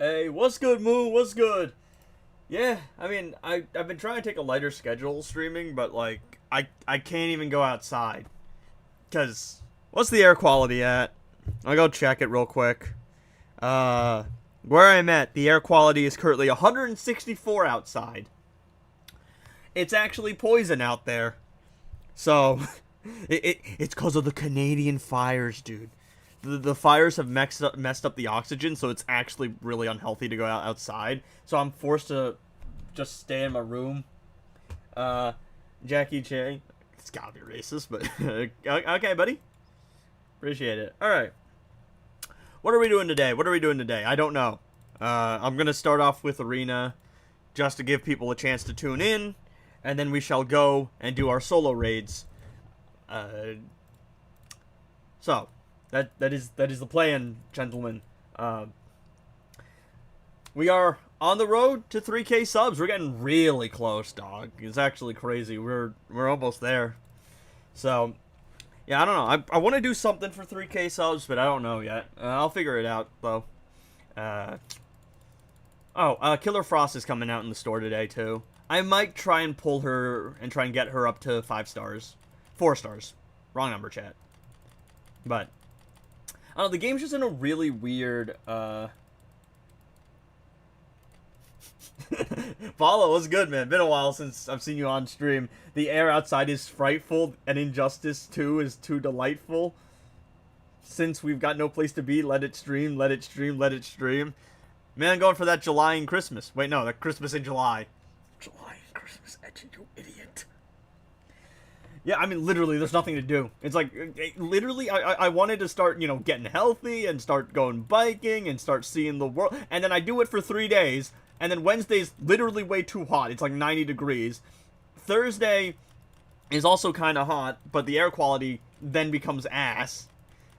Hey, what's good, Moon? What's good? Yeah, I mean, I've been trying to take a lighter schedule streaming, but like I can't even go outside. Cause what's the air quality at? I'll go check it real quick. Uh, where I'm at, the air quality is currently 164 outside. It's actually poison out there. So, it's because of the Canadian fires, dude. The fires have messed up the oxygen, so it's actually really unhealthy to go outside. So I'm forced to just stay in my room. Uh, Jackie J. It's gotta be racist, but okay, buddy. Appreciate it. All right. What are we doing today? What are we doing today? I don't know. I'm gonna start off with Arena, just to give people a chance to tune in, and then we shall go and do our solo raids. Uh, so that is the plan, gentlemen. We are on the road to 3K subs. We're getting really close, dog. It's actually crazy. We're almost there. So, yeah, I don't know. I want to do something for 3K subs, but I don't know yet. I'll figure it out, though. Killer Frost is coming out in the store today, too. I might try and pull her and try and get her up to 5 stars. 4 stars. Wrong number, chat. But, I don't know, the game's just in a really weird, Follow, what's good, man? Been a while since I've seen you on stream. The air outside is frightful, and Injustice 2 is too delightful. Since we've got no place to be, let it stream, let it stream, let it stream. Man, I'm going for that July and Christmas. Wait, no, that Christmas in July. July and Christmas, Edgy, you idiot. Yeah, I mean, literally, there's nothing to do. It's like, literally, I wanted to start, you know, getting healthy and start going biking and start seeing the world. And then I do it for 3 days. And then Wednesday's literally way too hot. It's like 90 degrees. Thursday is also kind of hot, but the air quality then becomes ass.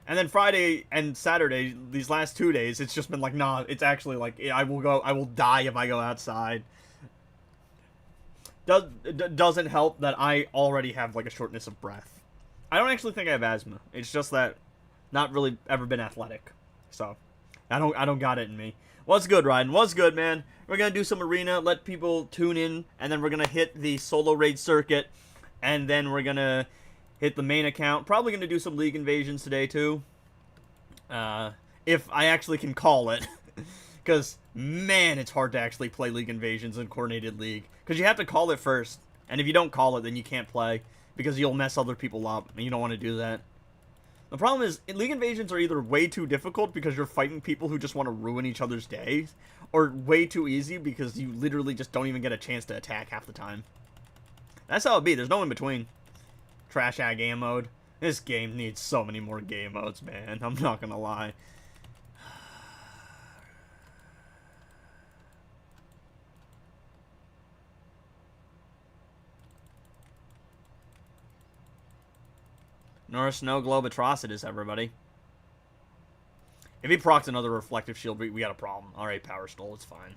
And then Friday and Saturday, these last 2 days, it's just been like, nah, it's actually like, I will die if I go outside. Doesn't help that I already have like a shortness of breath. I don't actually think I have asthma. It's just that not really ever been athletic. So, I don't got it in me. What's good, Ryan? What's good, man? We're gonna do some arena, let people tune in, and then we're gonna hit the solo raid circuit, and then we're gonna hit the main account. Probably gonna do some league invasions today too. If I actually can call it, because man, it's hard to actually play league invasions in coordinated league, because you have to call it first, and if you don't call it, then you can't play because you'll mess other people up, and you don't want to do that. The problem is, league invasions are either way too difficult because you're fighting people who just want to ruin each other's days, or way too easy because you literally just don't even get a chance to attack half the time. That's how it be. There's no in between. Trash ag game mode. This game needs so many more game modes, man. I'm not gonna lie. Norris Snow Globe Atrocitus, everybody. If he procs another Reflective Shield, we got a problem. Alright, Power Stole, it's fine.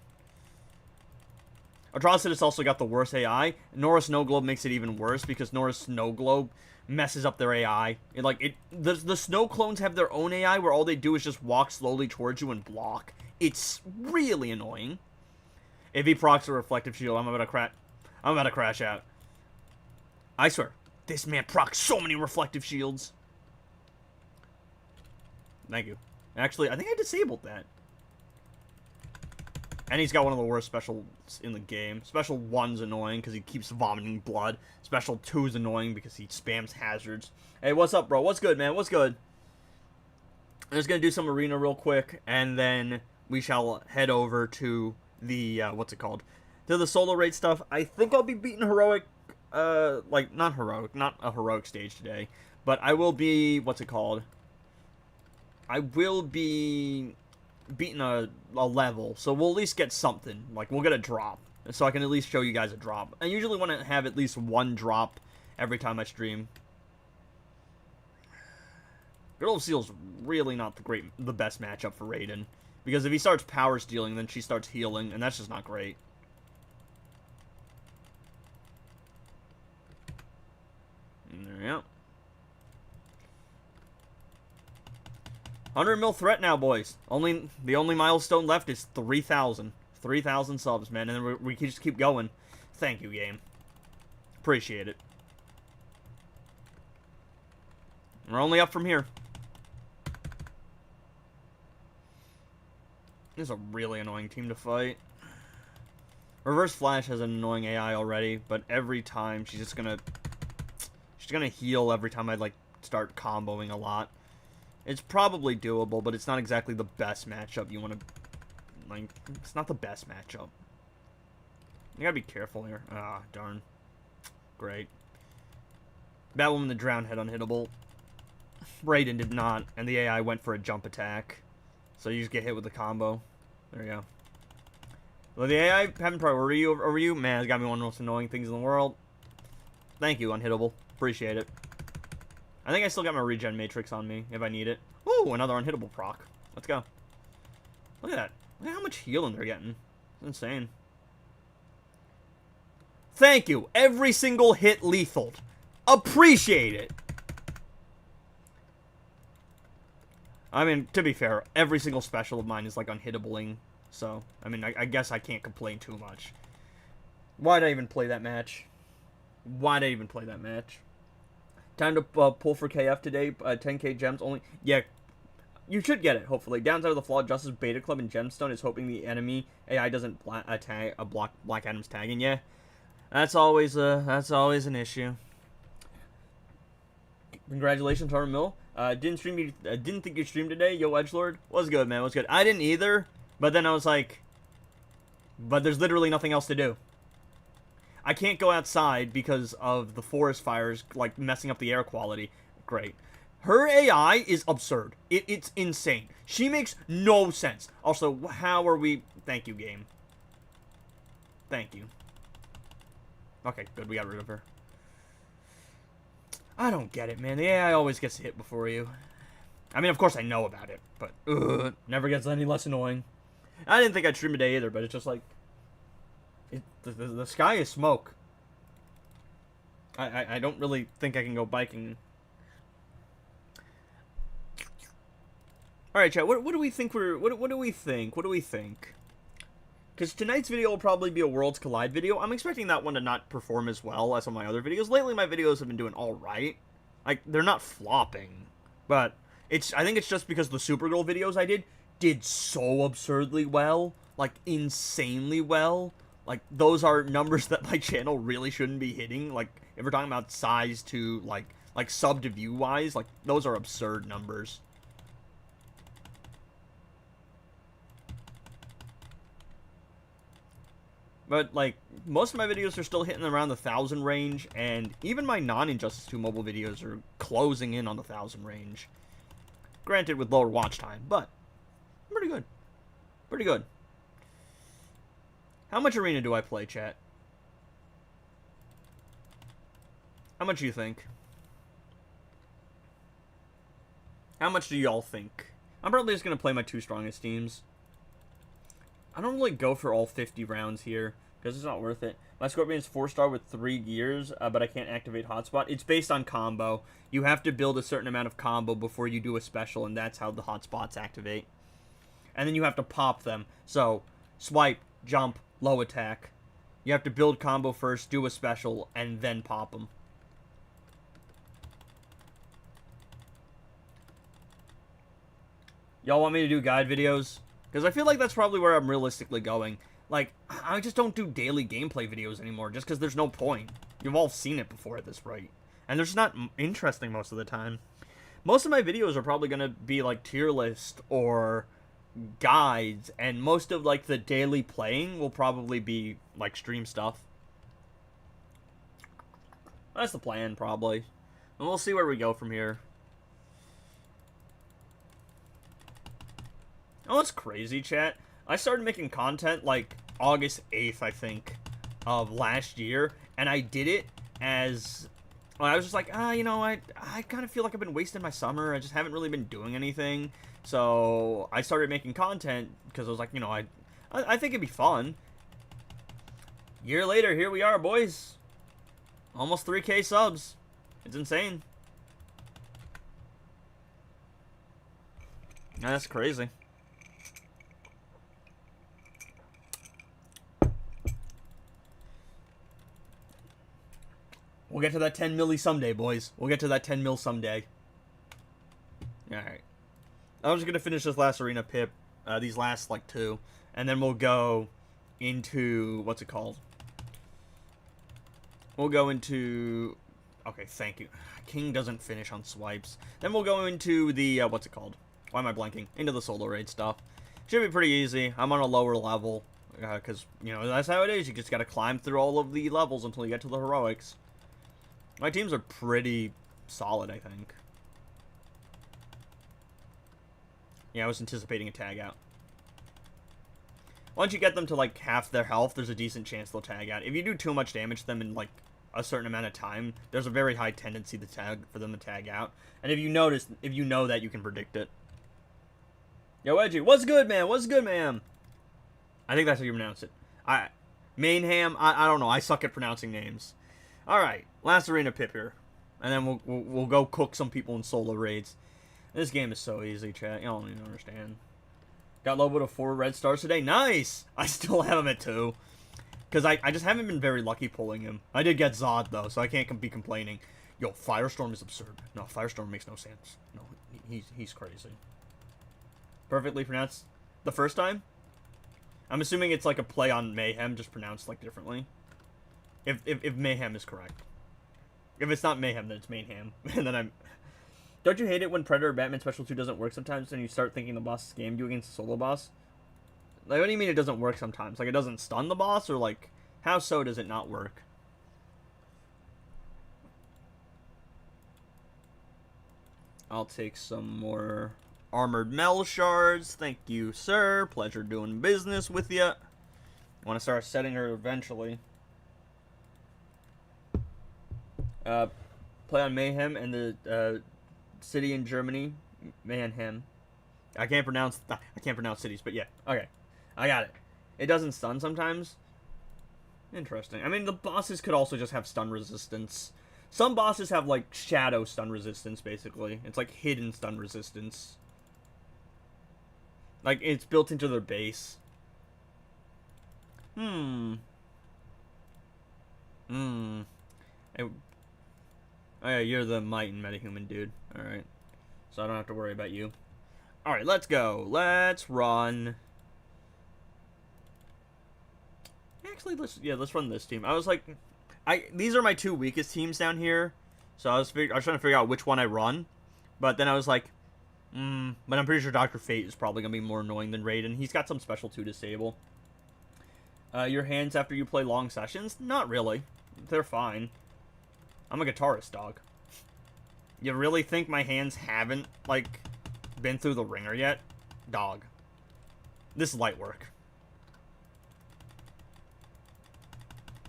Atrocitus also got the worst AI. Norris Snow Globe makes it even worse because Norris Snow Globe messes up their AI. The Snow clones have their own AI where all they do is just walk slowly towards you and block. It's really annoying. If he procs a Reflective Shield, I'm about to crash out. I swear. This man procs so many reflective shields. Thank you. Actually, I think I disabled that. And he's got one of the worst specials in the game. Special 1's annoying because he keeps vomiting blood. Special 2's annoying because he spams hazards. Hey, what's up, bro? What's good, man? What's good? I'm just going to do some arena real quick, and then we shall head over to the, what's it called? To the solo raid stuff. I think I'll be beating Heroic. Not a heroic stage today, but I will be, what's it called? I will be beating a level, so we'll at least get something. Like, we'll get a drop, so I can at least show you guys a drop. I usually want to have at least one drop every time I stream. Good old Seal's really not the best matchup for Raiden, because if he starts power stealing, then she starts healing, and that's just not great. There we go. 100 mil threat now, boys. The only milestone left is 3,000. 3,000 subs, man, and then we can just keep going. Thank you, game. Appreciate it. We're only up from here. This is a really annoying team to fight. Reverse Flash has an annoying AI already, but every time she's gonna heal every time I like start comboing a lot. It's probably doable, but it's not exactly the best matchup you want to like. It's not the best matchup. You gotta be careful here. Ah, darn. Great. Batwoman the Drown had unhittable. Raiden did not, and the AI went for a jump attack. So you just get hit with the combo. There you go. Well, the AI having priority over you, man, it's got me one of the most annoying things in the world. Thank you, unhittable. Appreciate it. I think I still got my regen matrix on me if I need it. Ooh, another unhittable proc. Let's go. Look at that. Look at how much healing they're getting. It's insane. Thank you. Every single hit lethaled. Appreciate it. I mean, to be fair, every single special of mine is like unhittabling. So, I mean, I guess I can't complain too much. Why'd I even play that match? Why'd I even play that match? Time to pull for KF today. 10k gems only. Yeah, you should get it, hopefully. Downside of the Flawed Justice Beta Club and Gemstone is hoping the enemy AI doesn't block Black Adam's tagging. Yeah, that's always an issue. Congratulations, Harder Mill. Didn't think you streamed today. Yo, Edgelord. Was good, man. Was good. I didn't either. But then I was like, but there's literally nothing else to do. I can't go outside because of the forest fires, like, messing up the air quality. Great. Her AI is absurd. It's insane. She makes no sense. Also, how are we... Thank you, game. Thank you. Okay, good. We got rid of her. I don't get it, man. The AI always gets hit before you. I mean, of course I know about it, but never gets any less annoying. I didn't think I'd stream a day either, but it's just like... The sky is smoke. I don't really think I can go biking. Alright, chat, what do we think what do we think? Because tonight's video will probably be a Worlds Collide video. I'm expecting that one to not perform as well as some of my other videos. Lately, my videos have been doing alright. Like, they're not flopping. But, I think it's just because the Supergirl videos I did so absurdly well. Like, insanely well. Like, those are numbers that my channel really shouldn't be hitting. Like, if we're talking about size to, like sub to view wise, like, those are absurd numbers. But, like, most of my videos are still hitting around the 1,000 range, and even my non-Injustice 2 mobile videos are closing in on the 1,000 range. Granted, with lower watch time, but pretty good. Pretty good. How much arena do I play, chat? How much do you think? How much do y'all think? I'm probably just going to play my 2 strongest teams. I don't really go for all 50 rounds here, because it's not worth it. My Scorpion's 4-star with 3 gears, but I can't activate Hotspot. It's based on combo. You have to build a certain amount of combo before you do a special, and that's how the Hotspots activate. And then you have to pop them. So, swipe, jump, low attack. You have to build combo first, do a special, and then pop them. Y'all want me to do guide videos? Because I feel like that's probably where I'm realistically going. Like, I just don't do daily gameplay videos anymore, just because there's no point. You've all seen it before at this rate. And they're just not interesting most of the time. Most of my videos are probably going to be, like, tier list or guides, and most of, like, the daily playing will probably be, like, stream stuff. That's the plan, probably. And we'll see where we go from here. Oh, that's crazy, chat. I started making content, like, August 8th, I think, of last year, and I did it as... Well, I was just like, you know, I kind of feel like I've been wasting my summer. I just haven't really been doing anything. So, I started making content, because I was like, you know, I think it'd be fun. Year later, here we are, boys. Almost 3K subs. It's insane. That's crazy. We'll get to that 10 milli someday, boys. We'll get to that 10 mil someday. Alright. I'm just going to finish this last arena pip. These last, like, 2. And then we'll go into... What's it called? We'll go into... Okay, thank you. King doesn't finish on swipes. Then we'll go into the... what's it called? Why am I blanking? Into the solo raid stuff. Should be pretty easy. I'm on a lower level. Because, you know, that's how it is. You just got to climb through all of the levels until you get to the heroics. My teams are pretty solid, I think. Yeah, I was anticipating a tag out. Once you get them to, like, half their health, there's a decent chance they'll tag out. If you do too much damage to them in, like, a certain amount of time, there's a very high tendency for them to tag out. And if you know that, you can predict it. Yo, Edgy, what's good, man? What's good, man? I think that's how you pronounce it. Mainham, I don't know. I suck at pronouncing names. Alright, last arena pip here. And then we'll go cook some people in solo raids. This game is so easy, chat. You don't even understand. Got Lobo to 4 red stars today. Nice! I still have him at 2. Because I just haven't been very lucky pulling him. I did get Zod, though, so I can't be complaining. Yo, Firestorm is absurd. No, Firestorm makes no sense. No, he's crazy. Perfectly pronounced the first time? I'm assuming it's like a play on Mayhem, just pronounced, like, differently. If Mayhem is correct. If it's not Mayhem, then it's Mayhem. And then I'm... Don't you hate it when Predator Batman Special 2 doesn't work sometimes and you start thinking the boss scammed you against the solo boss? Like, what do you mean it doesn't work sometimes? Like, it doesn't stun the boss? Or, like, how so does it not work? I'll take some more armored Mel shards. Thank you, sir. Pleasure doing business with you. I want to start setting her eventually. Play on Mayhem and the city in Germany, Mayhem. I can't pronounce cities, but yeah. Okay, I got it. It doesn't stun sometimes. Interesting. I mean, the bosses could also just have stun resistance. Some bosses have like shadow stun resistance. Basically, it's like hidden stun resistance. Like it's built into their base. Oh yeah, you're the might and metahuman dude. Alright. So I don't have to worry about you. Alright, let's go. Let's run. Actually, let's run this team. I was like... These are my 2 weakest teams down here. So I was trying to figure out which one I run. But then I was like... but I'm pretty sure Dr. Fate is probably going to be more annoying than Raiden. He's got some special 2 disable. Your hands after you play long sessions? Not really. They're fine. I'm a guitarist, dog. You really think my hands haven't, like, been through the ringer yet? Dog. This is light work.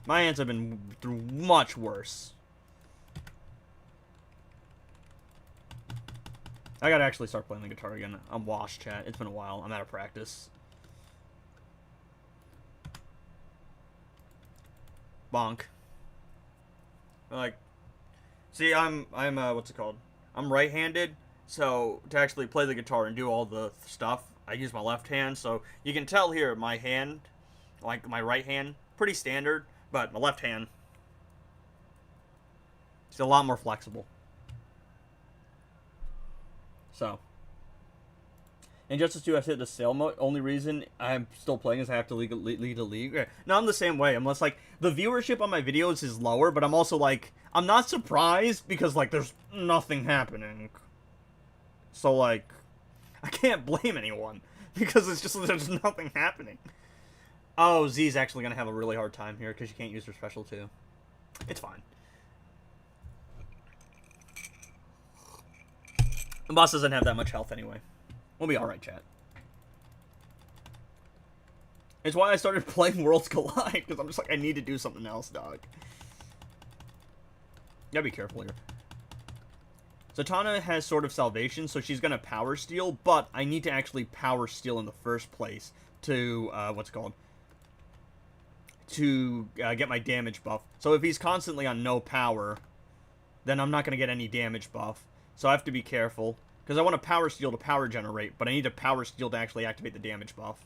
My hands have been through much worse. I gotta actually start playing the guitar again. I'm washed, chat. It's been a while. I'm out of practice. Bonk. Like... See, I'm what's it called? I'm right-handed, so to actually play the guitar and do all the stuff, I use my left hand, so you can tell here, my hand, like my right hand, pretty standard, but my left hand, it's a lot more flexible. So. Injustice 2, I've hit the sale mode. Only reason I'm still playing is I have to lead a league. No, I'm the same way. Unless, like, the viewership on my videos is lower, but I'm also, like, I'm not surprised because, like, there's nothing happening. So, like, I can't blame anyone because it's just, there's nothing happening. Oh, Z's actually going to have a really hard time here because you can't use her special, too. It's fine. The boss doesn't have that much health anyway. We'll be alright, chat. It's why I started playing Worlds Collide, because I'm just like, I need to do something else, dog. Gotta be careful here. Zatanna has Sword of Salvation, so she's gonna Power Steal, but I need to actually Power Steal in the first place to, what's it called? To get my damage buff. So if he's constantly on no power, then I'm not gonna get any damage buff. So I have to be careful. Because I want a power steal to power generate, but I need a power steal to actually activate the damage buff.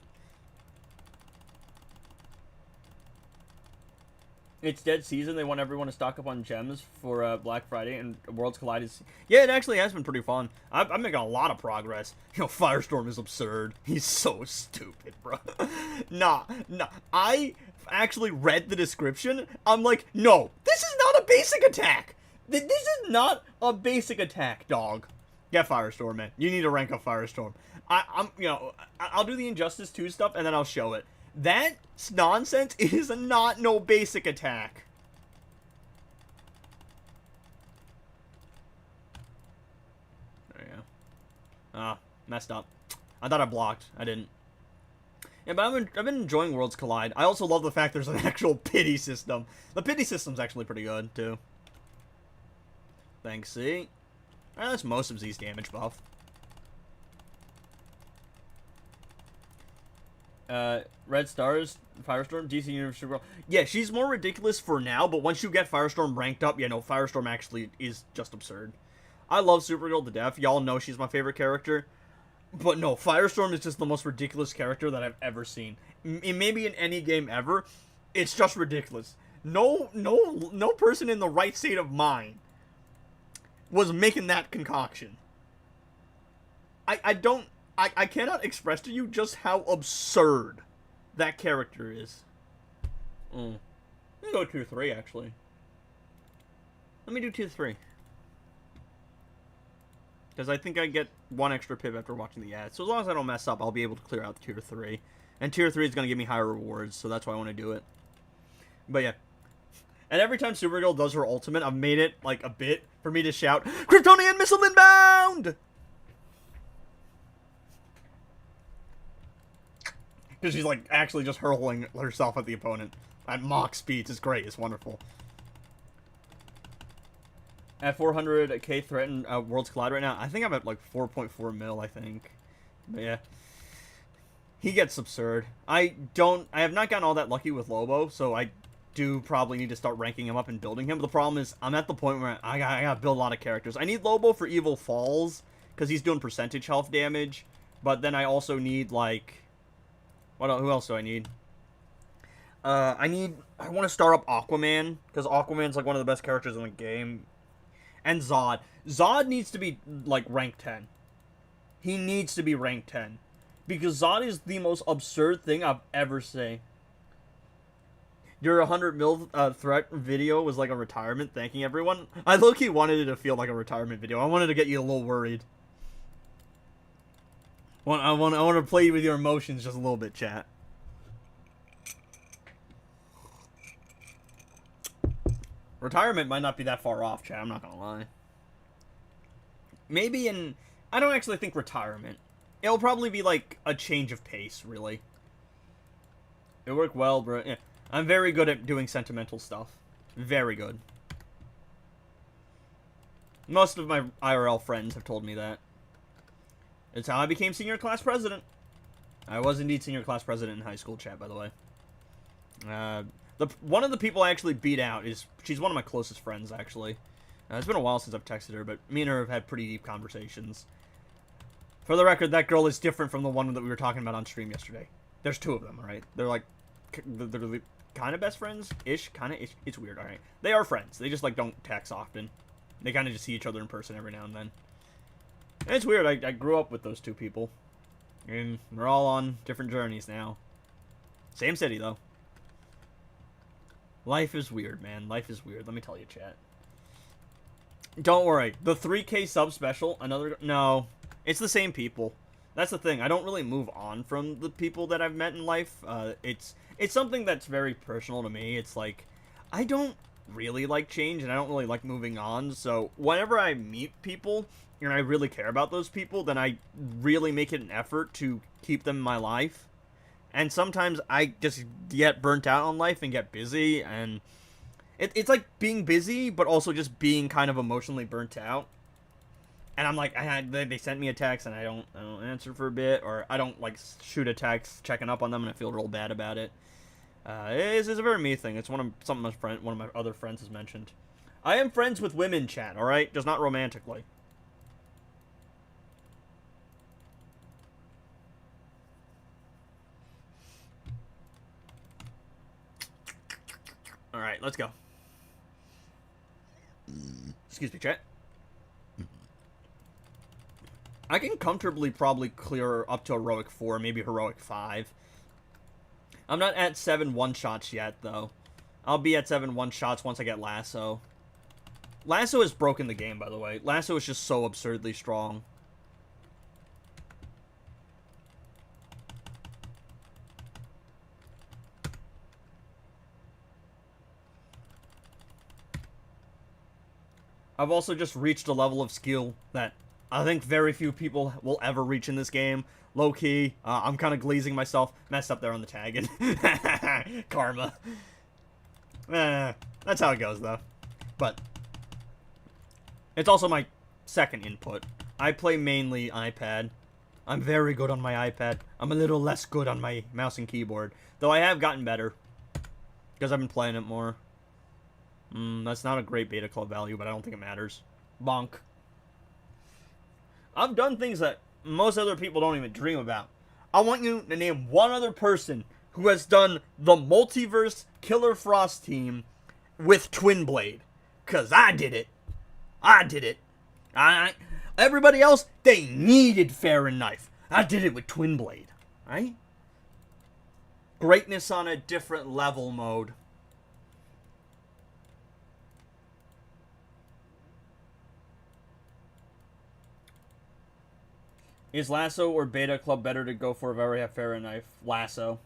It's dead season. They want everyone to stock up on gems for Black Friday, and Worlds Collide is... Yeah, it actually has been pretty fun. I'm making a lot of progress. You know, Firestorm is absurd. He's so stupid, bro. Nah. I actually read the description. I'm like, no, this is not a basic attack. This is not a basic attack, dog. Get Firestorm, man. You need to rank up Firestorm. I'll do the Injustice 2 stuff, and then I'll show it. That nonsense is not no basic attack. There you go. Ah, messed up. I thought I blocked. I didn't. Yeah, but I've been enjoying Worlds Collide. I also love the fact there's an actual pity system. The pity system's actually pretty good, too. Thanks, see? That's most of Z's damage buff. Red Stars, Firestorm, DC Universe Supergirl. Yeah, she's more ridiculous for now, but once you get Firestorm ranked up, yeah, no, Firestorm actually is just absurd. I love Supergirl to death. Y'all know she's my favorite character. But no, Firestorm is just the most ridiculous character that I've ever seen. Maybe in any game ever. It's just ridiculous. No person in the right state of mind was making that concoction. I cannot express to you just how absurd that character is. I'm gonna go tier 3, actually. Let me do tier 3. Because I think I get 1 extra pip after watching the ad. So as long as I don't mess up, I'll be able to clear out tier 3. And tier 3 is going to give me higher rewards, so that's why I want to do it. But yeah. And every time Supergirl does her ultimate, I've made it, like, a bit for me to shout, Kryptonian Missile Inbound! Because she's, like, actually just hurling herself at the opponent. At Mach speeds. It's great. It's wonderful. At 400k threatened Worlds Collide right now. I think I'm at, like, 4.4 mil, I think. But, yeah. He gets absurd. I have not gotten all that lucky with Lobo, so I do probably need to start ranking him up and building him. But the problem is, I'm at the point where I gotta build a lot of characters. I need Lobo for Evil Falls, because he's doing percentage health damage. But then I also need, like... who else do I need? I want to start up Aquaman, because Aquaman's, like, one of the best characters in the game. And Zod. Zod needs to be, like, rank 10. He needs to be rank 10. Because Zod is the most absurd thing I've ever seen. Your 100 mil threat video was like a retirement thanking everyone. I low-key wanted it to feel like a retirement video. I wanted to get you a little worried. I want to play with your emotions just a little bit, chat. Retirement might not be that far off, chat. I'm not gonna lie. Maybe I don't actually think retirement. It'll probably be like a change of pace, really. It worked well, bro. Yeah. I'm very good at doing sentimental stuff. Very good. Most of my IRL friends have told me that. It's how I became senior class president. I was indeed senior class president in high school, chat, by the way. One of the people I actually beat out she's one of my closest friends, actually. It's been a while since I've texted her, but me and her have had pretty deep conversations. For the record, that girl is different from the one that we were talking about on stream yesterday. There's 2 of them, alright? They're like, they're kind of best friends-ish, kind of-ish. It's weird, alright? They are friends. They just, like, don't text often. They kind of just see each other in person every now and then. And it's weird. I grew up with those 2 people. And we're all on different journeys now. Same city, though. Life is weird, man. Life is weird. Let me tell you, chat. Don't worry. The 3K sub special, no. It's the same people. That's the thing. I don't really move on from the people that I've met in life. It's something that's very personal to me. It's like, I don't really like change, and I don't really like moving on. So whenever I meet people, and I really care about those people, then I really make it an effort to keep them in my life. And sometimes I just get burnt out on life and get busy, and it's like being busy, but also just being kind of emotionally burnt out. And I'm like, they sent me a text, and I don't answer for a bit, or I don't, like, shoot a text checking up on them, and I feel real bad about it. It's a very me thing. It's something one of my other friends has mentioned. I am friends with women, chat, alright? Just not romantically. Alright, let's go. Excuse me, chat. I can comfortably probably clear up to Heroic 4, maybe Heroic 5. I'm not at 7 one-shots yet, though. I'll be at 7 one-shots once I get Lasso. Lasso has broken the game, by the way. Lasso is just so absurdly strong. I've also just reached a level of skill that I think very few people will ever reach in this game. Low-key, I'm kind of glazing myself. Messed up there on the tag. Karma. That's how it goes, though. But it's also my second input. I play mainly iPad. I'm very good on my iPad. I'm a little less good on my mouse and keyboard. Though I have gotten better. Because I've been playing it more. That's not a great beta club value, but I don't think it matters. Bonk. I've done things that most other people don't even dream about. I want you to name one other person who has done the Multiverse Killer Frost team with Twin Blade. Because I did it. I did it. Everybody else, they needed Fair and Knife. I did it with Twin Blade. Right? Greatness on a different level mode. Is Lasso or Beta Club better to go for if I already have Fair and Knife? Lasso.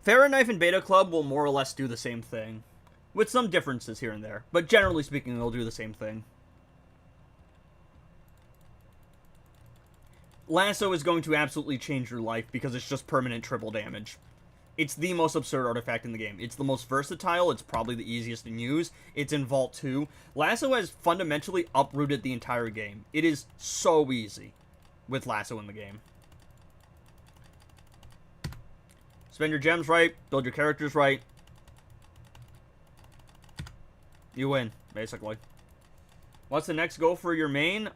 Fair and Knife and Beta Club will more or less do the same thing. With some differences here and there. But generally speaking, they'll do the same thing. Lasso is going to absolutely change your life because it's just permanent triple damage. It's the most absurd artifact in the game. It's the most versatile. It's probably the easiest to use. It's in Vault 2. Lasso has fundamentally uprooted the entire game. It is so easy with Lasso in the game. Spend your gems right. Build your characters right. You win, basically. What's the next goal for your main?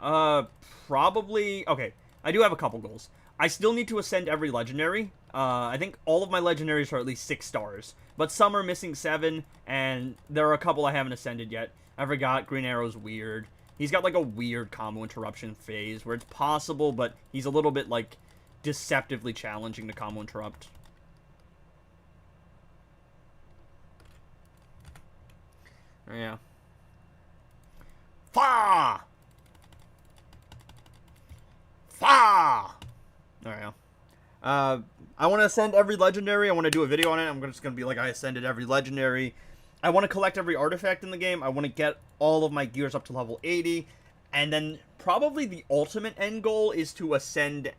Probably... Okay, I do have a couple goals. I still need to ascend every legendary. I think all of my legendaries are at least 6 stars. But some are missing 7, and there are a couple I haven't ascended yet. I forgot Green Arrow's weird. He's got, like, a weird combo interruption phase where it's possible, but he's a little bit, like, deceptively challenging to combo interrupt. Yeah. Fa! Fa! There we go. I want to ascend every legendary. I want to do a video on it. I'm just going to be like, I ascended every legendary. I want to collect every artifact in the game. I want to get all of my gears up to level 80. And then probably the ultimate end goal is to ascend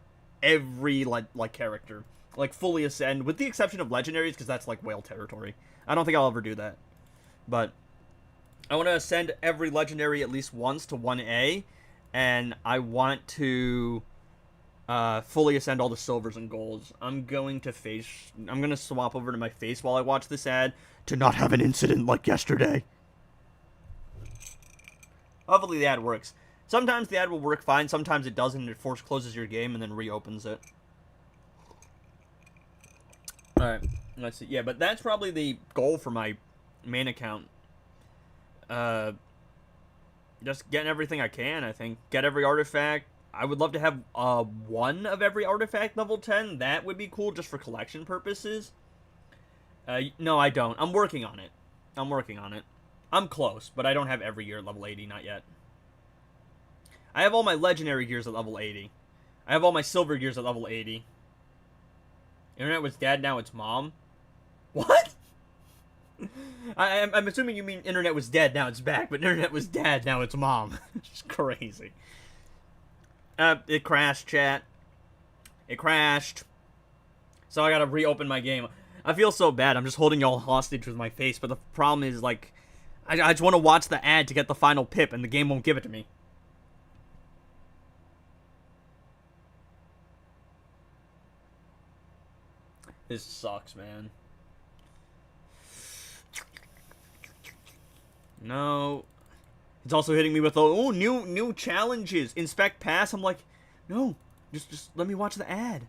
every, like character. Like, fully ascend, with the exception of legendaries, because that's, like, whale territory. I don't think I'll ever do that. But I want to ascend every legendary at least once to 1A. And I want to fully ascend all the silvers and golds. I'm going to swap over to my face while I watch this ad to not have an incident like yesterday. Hopefully the ad works. Sometimes the ad will work fine, sometimes it doesn't, and it force closes your game and then reopens it. Alright, let's see. Yeah, but that's probably the goal for my main account. Just getting everything I can, I think. Get every artifact. I would love to have one of every artifact level 10. That would be cool just for collection purposes. No, I don't. I'm working on it. I'm close, but I don't have every gear at level 80, not yet. I have all my legendary gears at level 80. I have all my silver gears at level 80. Internet was dead, now it's mom. What? I'm assuming you mean internet was dead, now it's back, but internet was dead, now it's mom. It's crazy. It crashed, chat. It crashed. So I gotta reopen my game. I feel so bad. I'm just holding y'all hostage with my face, but the problem is, like, I just want to watch the ad to get the final pip, and the game won't give it to me. This sucks, man. No. It's also hitting me with, oh, new challenges. Inspect pass. I'm like, no, just let me watch the ad.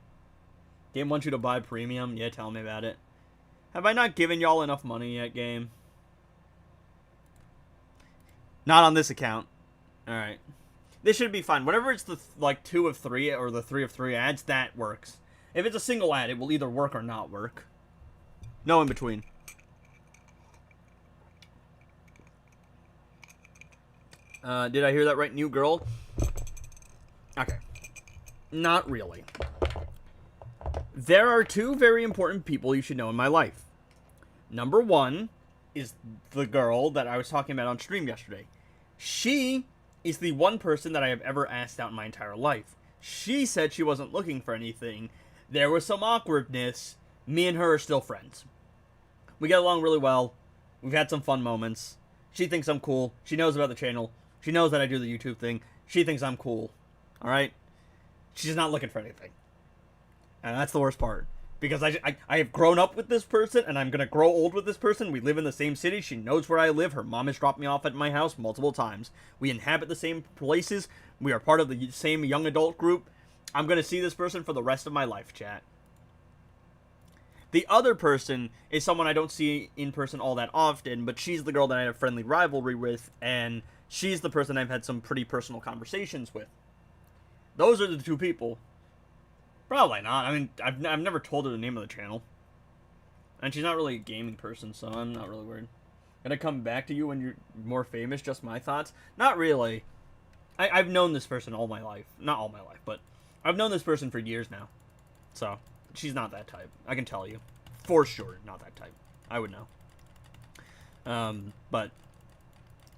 Game wants you to buy premium. Yeah, tell me about it. Have I not given y'all enough money yet, game? Not on this account. Alright. This should be fine. Whatever it's the, like, 2 of 3 or the 3 of 3 ads, that works. If it's a single ad, it will either work or not work. No in between. Did I hear that right, new girl? Okay. Not really. There are 2 very important people you should know in my life. Number 1 is the girl that I was talking about on stream yesterday. She is the one person that I have ever asked out in my entire life. She said she wasn't looking for anything. There was some awkwardness. Me and her are still friends. We get along really well. We've had some fun moments. She thinks I'm cool. She knows about the channel. She knows that I do the YouTube thing. She thinks I'm cool. Alright? She's not looking for anything. And that's the worst part. Because I have grown up with this person, and I'm going to grow old with this person. We live in the same city. She knows where I live. Her mom has dropped me off at my house multiple times. We inhabit the same places. We are part of the same young adult group. I'm going to see this person for the rest of my life, chat. The other person is someone I don't see in person all that often, but she's the girl that I have friendly rivalry with, and she's the person I've had some pretty personal conversations with. Those are the 2 people. Probably not. I mean, I've never told her the name of the channel. And she's not really a gaming person, so I'm not really worried. Gonna come back to you when you're more famous, just my thoughts? Not really. I've known this person all my life. Not all my life, but I've known this person for years now. So, she's not that type. I can tell you. For sure, not that type. I would know. But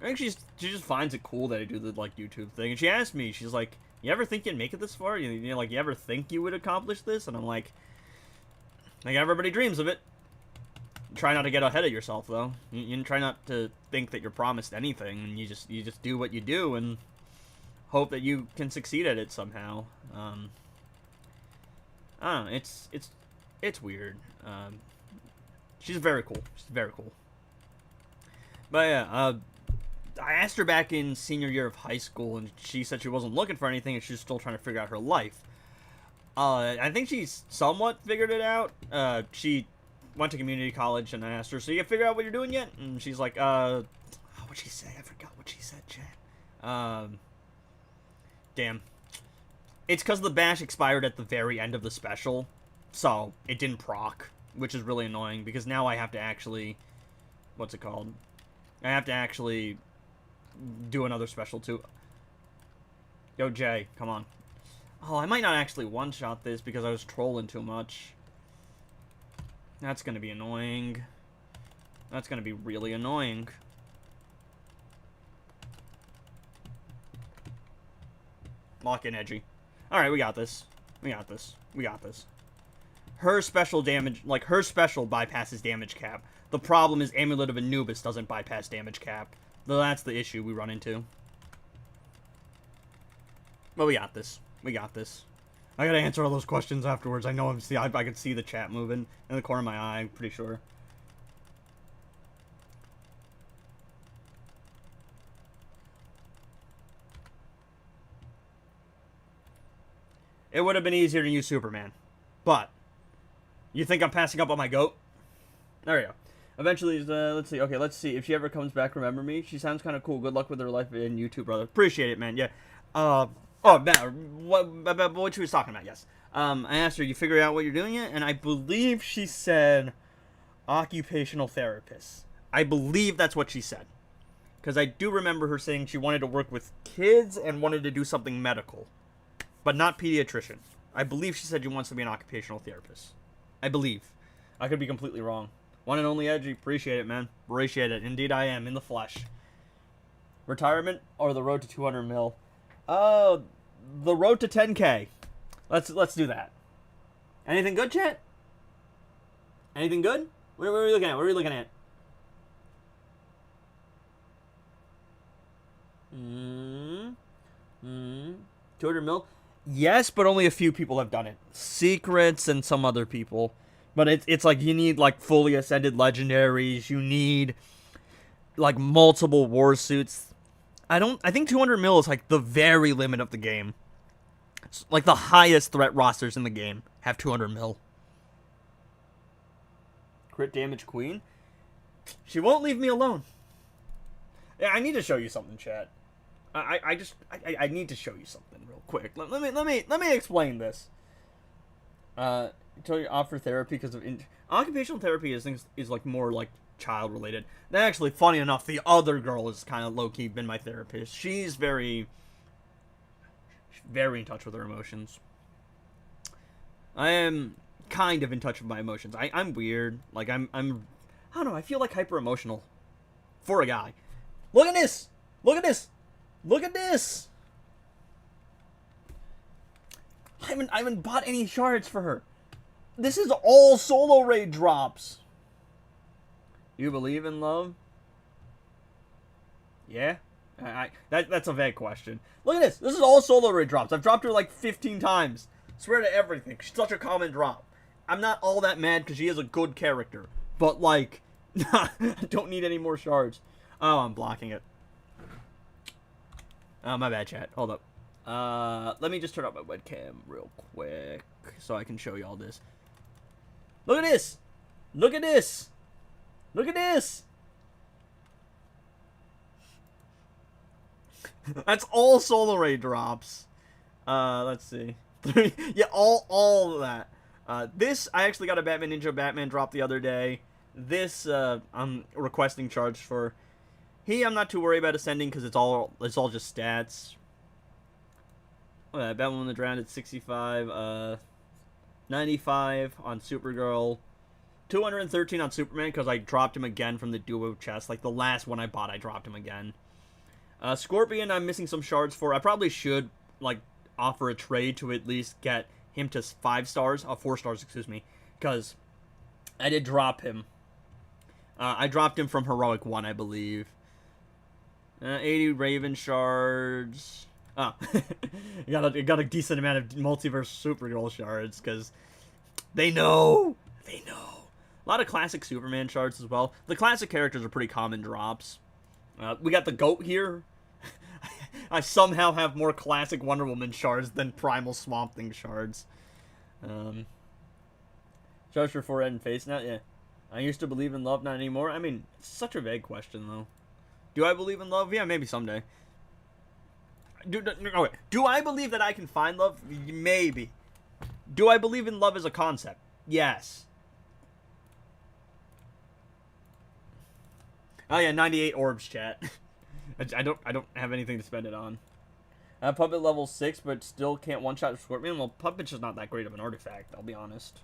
I think she just finds it cool that I do the, like, YouTube thing. And she asked me, she's like, you ever think you'd make it this far? You know, like, you ever think you would accomplish this? And I'm like everybody dreams of it. Try not to get ahead of yourself, though. You try not to think that you're promised anything, and you just do what you do and hope that you can succeed at it somehow. I don't know. It's weird. She's very cool. She's very cool. But yeah, I asked her back in senior year of high school, and she said she wasn't looking for anything, and she's still trying to figure out her life. I think she's somewhat figured it out. She went to community college, and I asked her, so you figure out what you're doing yet? And she's like, what'd she say? I forgot what she said, chat. Damn. It's because the bash expired at the very end of the special, so it didn't proc, which is really annoying, because now I have to actually, what's it called? I have to actually do another special too. Yo, Jay, come on. Oh, I might not actually one-shot this because I was trolling too much. That's gonna be annoying. That's gonna be really annoying. Lock in, Edgy. Alright, we got this. We got this. We got this. Her special damage, like, her special bypasses damage cap. The problem is Amulet of Anubis doesn't bypass damage cap. Though that's the issue we run into. But we got this. We got this. I gotta answer all those questions afterwards. I know I can see the chat moving in the corner of my eye, I'm pretty sure. It would have been easier to use Superman. But, you think I'm passing up on my goat? There we go. Eventually, let's see. Okay, let's see. If she ever comes back, remember me. She sounds kind of cool. Good luck with her life in YouTube, brother. Appreciate it, man. Yeah. Oh, man. What she was talking about, yes. I asked her, you figure out what you're doing yet? And I believe she said occupational therapist. I believe that's what she said. Because I do remember her saying she wanted to work with kids and wanted to do something medical. But not pediatrician. I believe she said she wants to be an occupational therapist. I believe. I could be completely wrong. One and only Edgy. Appreciate it, man. Appreciate it. Indeed I am. In the flesh. Retirement or the road to 200 mil? The road to 10K. Let's do that. Anything good, chat? Anything good? What are we looking at? What are we looking at? 200 mil? Yes, but only a few people have done it. Secrets and some other people. But it's like you need like fully ascended legendaries. You need like multiple war suits. I think 200 mil is like the very limit of the game. It's like the highest threat rosters in the game have 200 mil. Crit damage queen? She won't leave me alone. Yeah, I need to show you something, chat. I need to show you something real quick. Let me explain this. Until you offer therapy because of occupational therapy is like more like child related. And actually, funny enough, the other girl is kind of low key been my therapist. She's very in touch with her emotions. I am kind of in touch with my emotions. I'm weird. Like I don't know. I feel like hyper emotional for a guy. Look at this. Look at this. Look at this. I haven't bought any shards for her. This is all solo raid drops. You believe in love? Yeah? That's a vague question. Look at this. This is all solo raid drops. I've dropped her like 15 times. Swear to everything. She's such a common drop. I'm not all that mad because she is a good character. But like, I don't need any more shards. Oh, I'm blocking it. Oh, my bad, chat. Hold up. Let me just turn up my webcam real quick so I can show you all this. Look at this! Look at this! Look at this! That's all solo raid drops. Let's see. Yeah, all of that. This, I actually got a Batman Ninja Batman drop the other day. This, I'm requesting charge for. I'm not too worried about ascending because it's all just stats. Batman on the ground at 65, 95 on Supergirl, 213 on Superman because I dropped him again from the duo chest. Like the last one I bought, I dropped him again. Scorpion, I'm missing some shards for. I probably should like offer a trade to at least get him to 5 stars, 4 stars, excuse me, because I did drop him. I dropped him from Heroic 1, I believe. 80 Raven shards. Oh, you got a decent amount of multiverse Supergirl shards because they know. A lot of classic Superman shards as well. The classic characters are pretty common drops. We got the GOAT here. I somehow have more classic Wonder Woman shards than Primal Swamp Thing shards. Shards for forehead and face now? Yeah. I used to believe in love, not anymore. I mean, it's such a vague question, though. Do I believe in love? Yeah, maybe someday. Do I believe that I can find love? Maybe. Do I believe in love as a concept? Yes. Oh yeah, 98 orbs, chat. I don't have anything to spend it on. Puppet level 6, but still can't one-shot Scorpion. Well, Puppet's just not that great of an artifact, I'll be honest.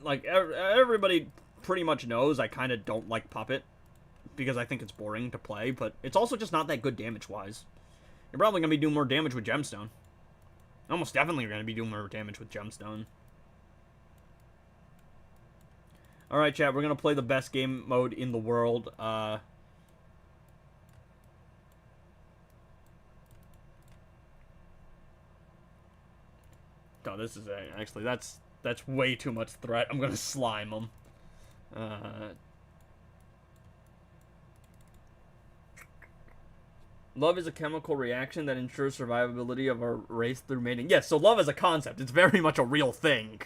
Like, everybody pretty much knows I kind of don't like Puppet, because I think it's boring to play, but it's also just not that good damage-wise. You're probably going to be doing more damage with Gemstone. Almost definitely you're going to be doing more damage with Gemstone. Alright, chat, we're going to play the best game mode in the world. Oh, this is actually, that's way too much threat. I'm going to slime them. Love is a chemical reaction that ensures survivability of our race through mating. Yes, so love is a concept. It's very much a real thing.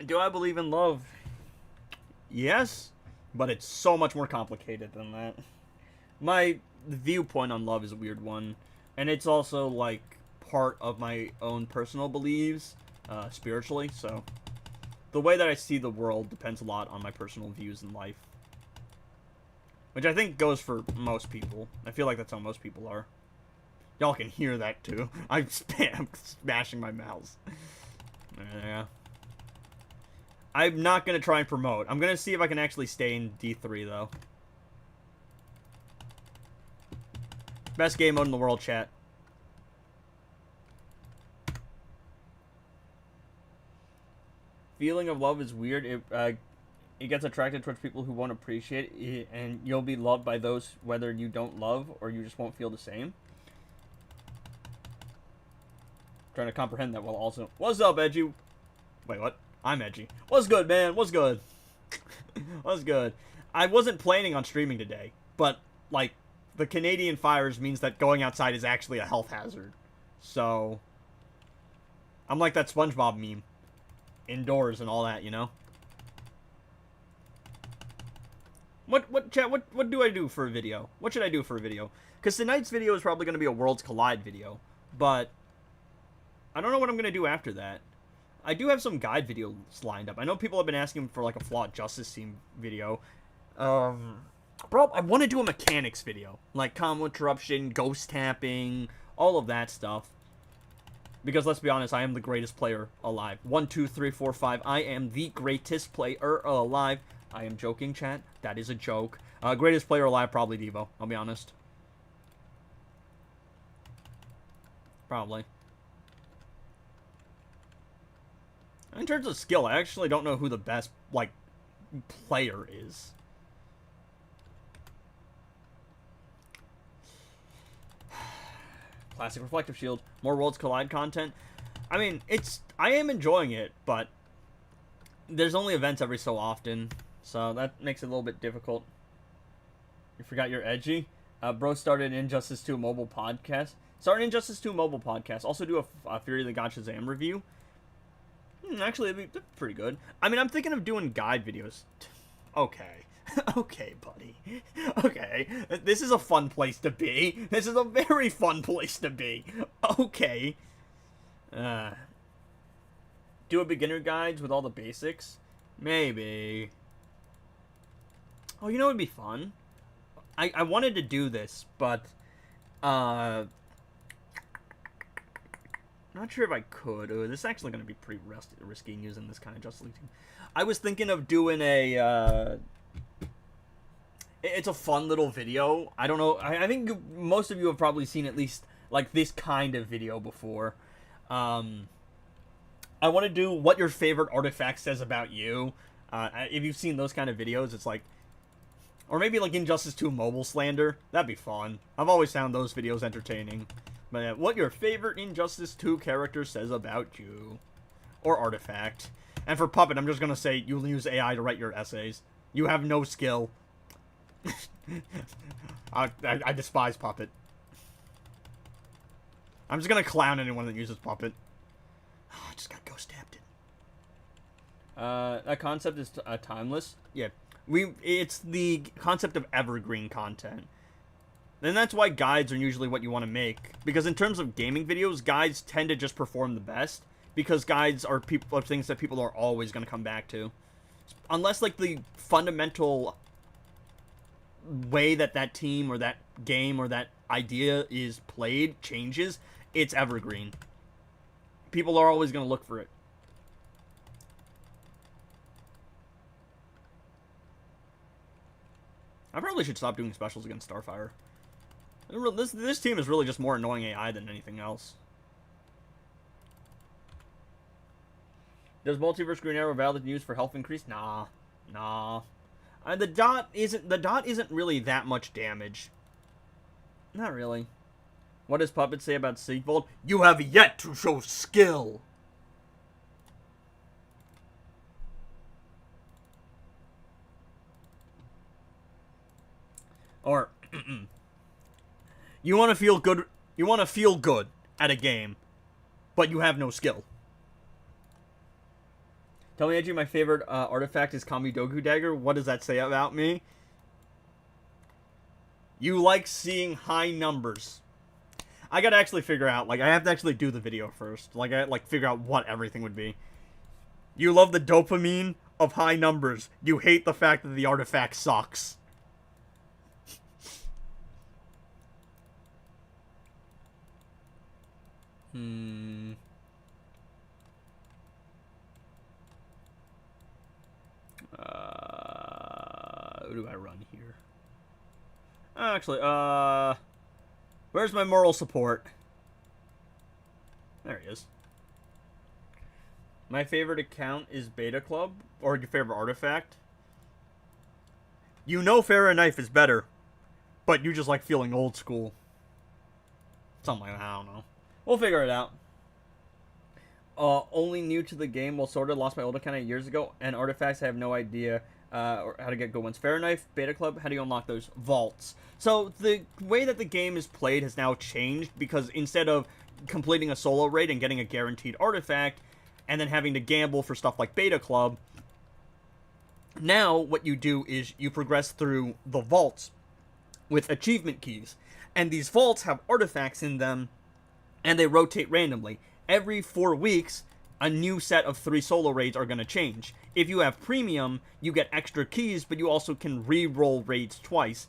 Do I believe in love? Yes, but it's so much more complicated than that. My viewpoint on love is a weird one, and it's also, like, part of my own personal beliefs, spiritually, so the way that I see the world depends a lot on my personal views in life. Which I think goes for most people. I feel like that's how most people are. Y'all can hear that, too. I'm smashing my mouse. Yeah. I'm not going to try and promote. I'm going to see if I can actually stay in D3, though. Best game mode in the world, chat. Feeling of love is weird. It gets attracted towards people who won't appreciate it, and you'll be loved by those whether you don't love or you just won't feel the same. Trying to comprehend that while also... What's up, Edgy? Wait, what? I'm Edgy. What's good, man? What's good? What's good? I wasn't planning on streaming today, but, like, the Canadian fires means that going outside is actually a health hazard. So, I'm like that SpongeBob meme. Indoors and all that, you know? What do I do for a video? What should I do for a video? Because tonight's video is probably going to be a Worlds Collide video, but I don't know what I'm going to do after that. I do have some guide videos lined up. I know people have been asking for like a flawed Justice Team video. Bro, I want to do a mechanics video, like combo interruption, ghost tapping, all of that stuff. Because let's be honest, I am the greatest player alive. 1, 2, 3, 4, 5. I am the greatest player alive. I am joking, chat. That is a joke. Greatest player alive, probably Devo. I'll be honest. Probably. In terms of skill, I actually don't know who the best, like, player is. Classic Reflective Shield. More Worlds Collide content. I mean, I am enjoying it, but there's only events every so often, so that makes it a little bit difficult. You forgot you're edgy? Bro started Injustice 2 mobile podcast. Started Injustice 2 mobile podcast. Also do a Fury of the God Shazam review. Actually, it'd be pretty good. I mean, I'm thinking of doing guide videos. Okay. Okay, buddy. Okay. This is a fun place to be. This is a very fun place to be. Okay. Do a beginner guides with all the basics? Maybe. Oh, you know what would be fun? I wanted to do this, but not sure if I could. This is actually going to be pretty risky using this kind of Justice League team. I was thinking of doing a it's a fun little video. I don't know. I think most of you have probably seen at least like this kind of video before. I want to do what your favorite artifact says about you. If you've seen those kind of videos, it's like, or maybe like Injustice 2 mobile slander. That'd be fun. I've always found those videos entertaining. But what your favorite Injustice 2 character says about you, or artifact. And for Puppet, I'm just gonna say you'll use AI to write your essays. You have no skill. I despise Puppet. I'm just gonna clown anyone that uses Puppet. Oh, I just got ghost tapped in. That concept is timeless. Yeah, it's the concept of evergreen content. And that's why guides are usually what you want to make. Because in terms of gaming videos, guides tend to just perform the best. Because guides are things that people are always going to come back to. Unless, like, the fundamental way that team or that game or that idea is played changes, it's evergreen. People are always going to look for it. I probably should stop doing specials against Starfire. This team is really just more annoying AI than anything else. Does Multiverse Green Arrow valid use for health increase? Nah. The dot isn't really that much damage. Not really. What does Puppet say about Sigvold? You have yet to show skill. Or you want to feel good. You want to feel good at a game, but you have no skill. Tell me, Edgy, my favorite artifact is Kamidogu Dagger. What does that say about me? You like seeing high numbers. I gotta actually figure out, like, I have to actually do the video first. Like, I figure out what everything would be. You love the dopamine of high numbers. You hate the fact that the artifact sucks. Who do I run here? Actually, where's my moral support? There he is. My favorite account is Beta Club, or your favorite artifact. You know Farrah Knife is better, but you just like feeling old school. Something like that, I don't know. We'll figure it out. Only new to the game, well, sort of lost my old account 8 years ago, and artifacts I have no idea how to get good ones. Farrah Knife, Beta Club, how do you unlock those? Vaults. So the way that the game is played has now changed, because instead of completing a solo raid and getting a guaranteed artifact, and then having to gamble for stuff like Beta Club, Now, what you do is you progress through the vaults with achievement keys. And these vaults have artifacts in them, and they rotate randomly. Every 4 weeks, a new set of 3 solo raids are going to change. If you have premium, you get extra keys, but you also can re-roll raids twice.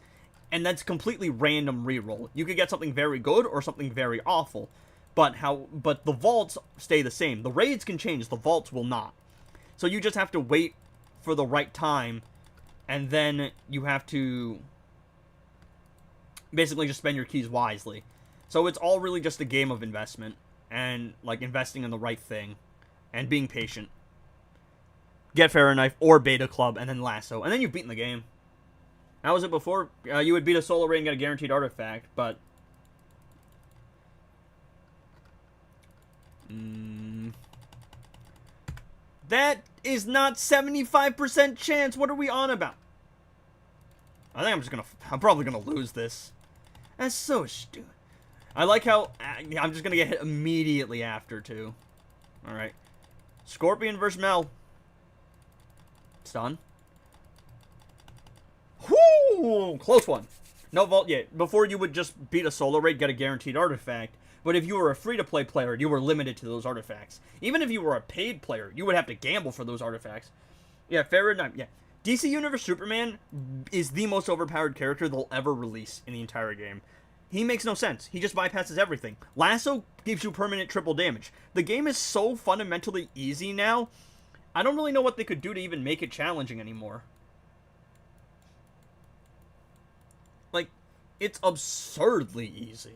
And that's completely random re-roll. You could get something very good or something very awful. But the vaults stay the same. The raids can change, the vaults will not. So you just have to wait for the right time, and then you have to basically just spend your keys wisely. So it's all really just a game of investment, and like investing in the right thing, and being patient. Get Fahrenheit or Beta Club, and then Lasso, and then you've beaten the game. How was it before? You would beat a solo raid and get a guaranteed artifact, but that is not 75% chance. What are we on about? I think I'm probably gonna lose this. That's so stupid. I like how I'm just gonna get hit immediately after, too. Alright. Scorpion versus Mel. Stun. Whoo! Close one. No vault yet. Before, you would just beat a solo raid, get a guaranteed artifact. But if you were a free-to-play player, you were limited to those artifacts. Even if you were a paid player, you would have to gamble for those artifacts. Yeah, Fahrenheit. Yeah. DC Universe Superman is the most overpowered character they'll ever release in the entire game. He makes no sense. He just bypasses everything. Lasso gives you permanent triple damage. The game is so fundamentally easy now, I don't really know what they could do to even make it challenging anymore. Like, it's absurdly easy.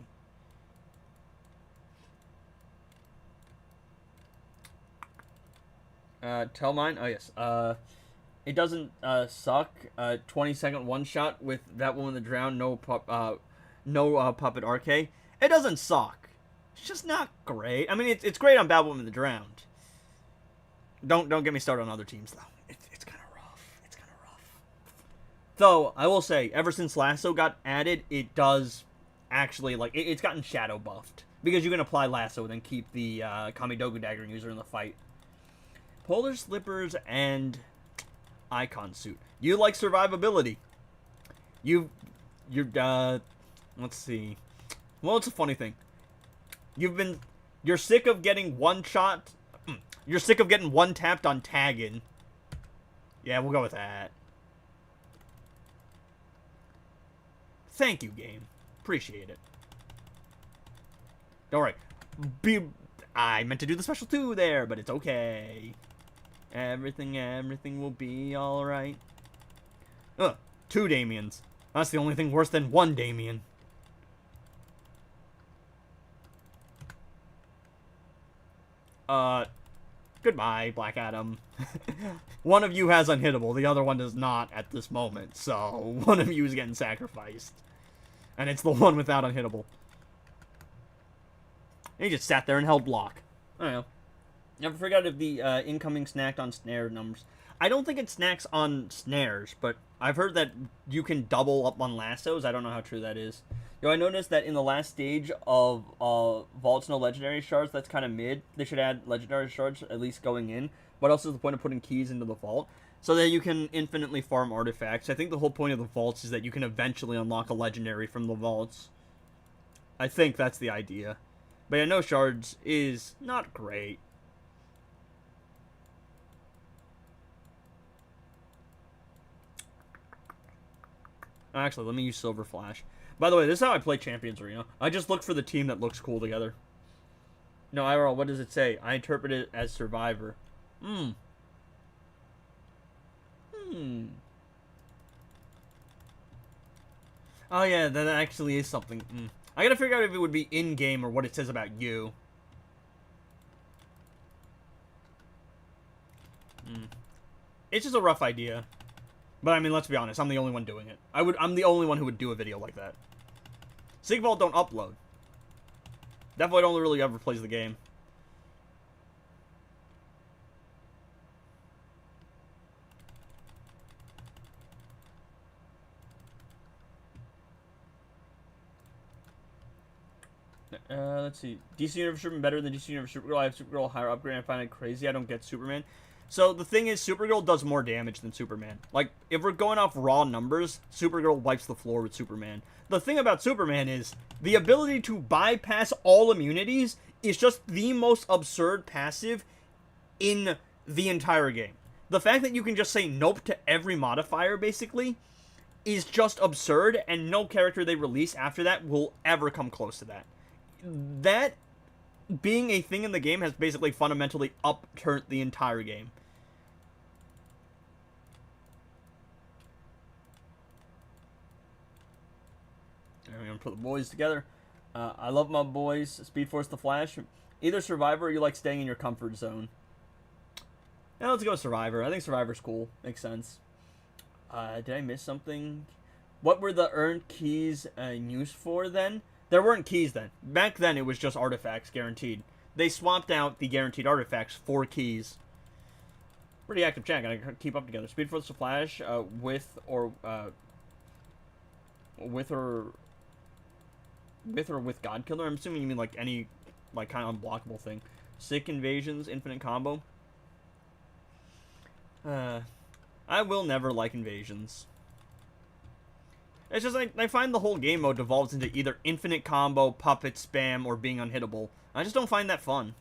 Tell mine? Oh, yes. It doesn't, suck. 20-second one-shot with that woman that drowned, no Puppet RK. It doesn't suck. It's just not great. I mean, it's great on Bad Woman that Drowned. Don't get me started on other teams, though. It's kind of rough. It's kind of rough. Though, I will say, ever since Lasso got added, it does actually, like, it's gotten shadow buffed. Because you can apply Lasso and then keep the Kamidogu Dagger user in the fight. Polar Slippers and Icon Suit. You like survivability. You're, let's see. Well, it's a funny thing. You're sick of getting one shot. You're sick of getting one tapped on tagging. Yeah, we'll go with that. Thank you, game. Appreciate it. Alright. I meant to do the special 2 there, but it's okay. Everything will be alright. 2 Damians. That's the only thing worse than 1 Damien. Goodbye, Black Adam. One of you has unhittable, the other one does not at this moment, so one of you is getting sacrificed. And it's the one without unhittable. And he just sat there and held block. I don't know. Never forgot if the incoming snacked on snare numbers. I don't think it snacks on snares, but I've heard that you can double up on lassos. I don't know how true that is. Yo, I noticed that in the last stage of Vaults no Legendary Shards, that's kind of mid. They should add Legendary Shards, at least going in. What else is the point of putting keys into the Vault? So that you can infinitely farm artifacts. I think the whole point of the Vaults is that you can eventually unlock a Legendary from the Vaults. I think that's the idea. But yeah, no shards is not great. Actually, let me use Silver Flash. By the way, this is how I play Champions Arena. I just look for the team that looks cool together. No, IRL, what does it say? I interpret it as Survivor. Oh yeah, that actually is something. I gotta figure out if it would be in-game or what it says about you. It's just a rough idea. But I mean, let's be honest, I'm the only one doing it. I'm the only one who would do a video like that. Sigvault don't upload. Definitely only really ever plays the game. Let's see. DC Universe Superman better than DC Universe Supergirl. I have Supergirl higher upgrade and I find it crazy I don't get Superman. So the thing is, Supergirl does more damage than Superman. Like, if we're going off raw numbers, Supergirl wipes the floor with Superman. The thing about Superman is, the ability to bypass all immunities is just the most absurd passive in the entire game. The fact that you can just say nope to every modifier, basically, is just absurd, and no character they release after that will ever come close to that. That being a thing in the game has basically fundamentally upturned the entire game. I'm gonna put the boys together. I love my boys. Speed Force, the Flash. Either Survivor or you like staying in your comfort zone. Yeah, let's go Survivor. I think Survivor's cool. Makes sense. Did I miss something? What were the earned keys used for then? There weren't keys then. Back then, it was just artifacts, guaranteed. They swapped out the guaranteed artifacts for keys. Pretty active chat. Gotta keep up together. Speed Force, the Flash, with or with God Killer. I'm assuming you mean like any like kind of unblockable thing. Sick Invasions, Infinite Combo. I will never like Invasions. It's just like I find the whole game mode devolves into either infinite combo, puppet spam, or being unhittable. I just don't find that fun.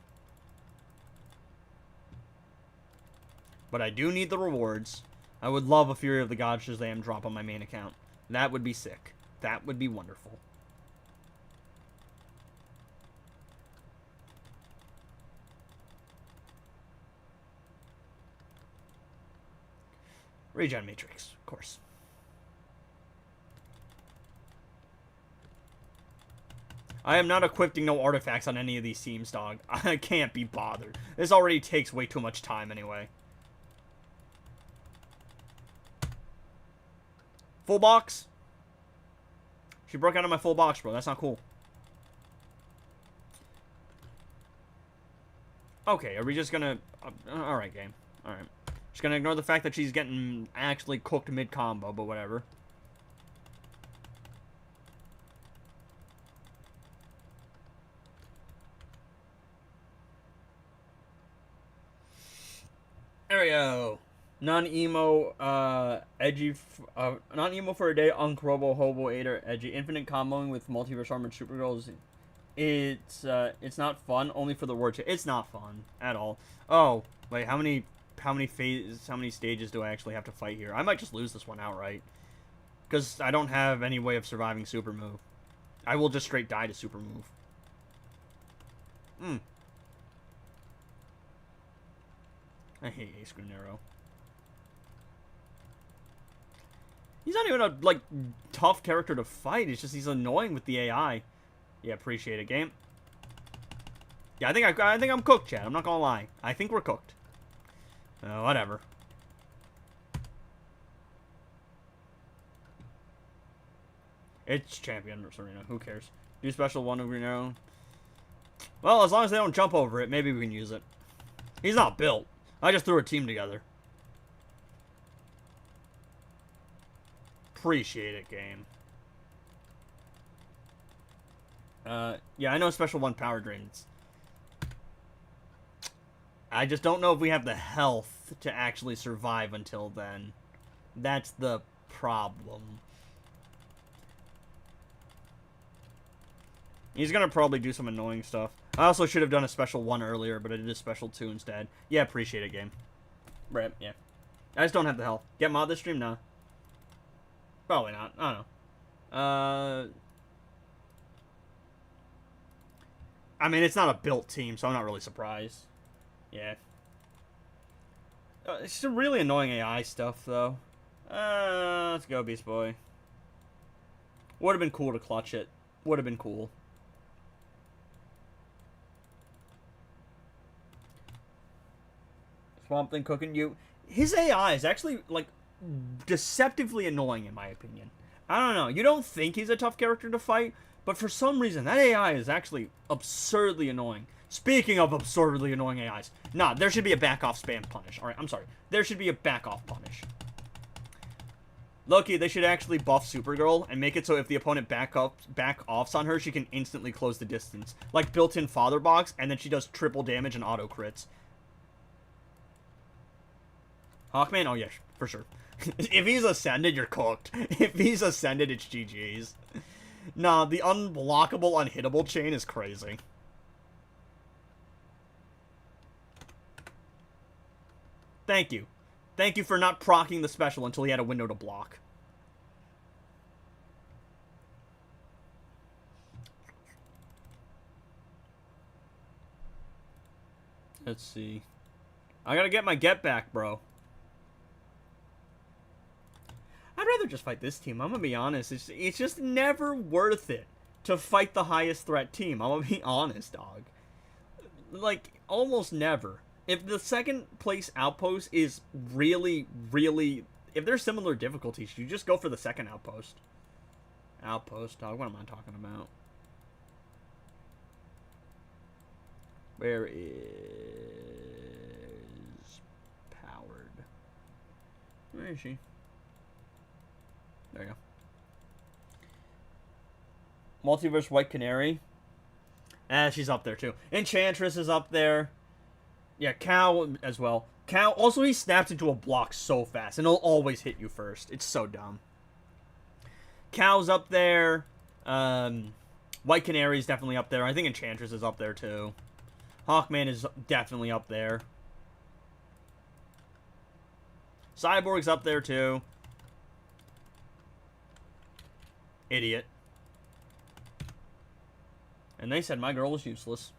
But I do need the rewards. I would love a Fury of the Gods Shazam drop on my main account. That would be sick. That would be wonderful. Regen Matrix, of course. I am not equipping no artifacts on any of these teams, dog. I can't be bothered. This already takes way too much time anyway. Full box? She broke out of my full box, bro. That's not cool. Okay, are we just gonna... Alright, game. Alright. Just gonna ignore the fact that she's getting actually cooked mid-combo, but whatever. There we go. Non-emo, edgy, non-emo for a day, Uncrobo, Hobo, Aider, edgy, infinite comboing with multiverse armored Supergirls. It's not fun, only for the word. It's not fun at all. Oh, wait, how many stages do I actually have to fight here? I might just lose this one outright. Because I don't have any way of surviving super move. I will just straight die to super move. I hate Ace Granero. He's not even a, like, tough character to fight. It's just he's annoying with the AI. Yeah, appreciate it, game. Yeah, I think I'm cooked, Chad. I'm not gonna lie. I think we're cooked. Whatever. It's champion Serena. Who cares? Do special one of Granero. Well, as long as they don't jump over it, maybe we can use it. He's not built. I just threw a team together. Appreciate it, game. Yeah, I know special one power drains. I just don't know if we have the health to actually survive until then. That's the problem. He's gonna probably do some annoying stuff. I also should have done a special 1 earlier, but I did a special 2 instead. Yeah, appreciate it, game. Right, yeah. I just don't have the health. Get mod this stream? Nah. Probably not. I don't know. I mean, it's not a built team, so I'm not really surprised. Yeah. It's some really annoying AI stuff, though. Let's go, Beast Boy. Would have been cool to clutch it. Would have been cool. Swamp Thing cooking you. His AI is actually, like, deceptively annoying, in my opinion. I don't know. You don't think he's a tough character to fight, but for some reason, that AI is actually absurdly annoying. Speaking of absurdly annoying AIs. Nah, there should be a back-off spam punish. Alright, I'm sorry. There should be a back-off punish. Loki, they should actually buff Supergirl and make it so if the opponent back-offs on her, she can instantly close the distance. Like built-in father box, and then she does triple damage and auto crits. Hawkman? Oh, yeah, for sure. If he's Ascended, you're cooked. If he's Ascended, it's GG's. Nah, the unblockable, unhittable chain is crazy. Thank you. Thank you for not proccing the special until he had a window to block. Let's see. I gotta get my get back, bro. I'd rather just fight this team. I'm gonna be honest. It's just never worth it to fight the highest threat team. I'm gonna be honest, dog. Like, almost never. If the second place outpost is really, really... If there's similar difficulties, you just go for the second outpost. Outpost, dog. What am I talking about? Where is... Powered? Where is she? There you go. Multiverse White Canary. She's up there too. Enchantress is up there. Yeah, Cow as well. Cow, also he snaps into a block so fast, and he'll always hit you first. It's so dumb. Cow's up there. White Canary's definitely up there. I think Enchantress is up there too. Hawkman is definitely up there. Cyborg's up there too. Idiot. And they said my girl was useless.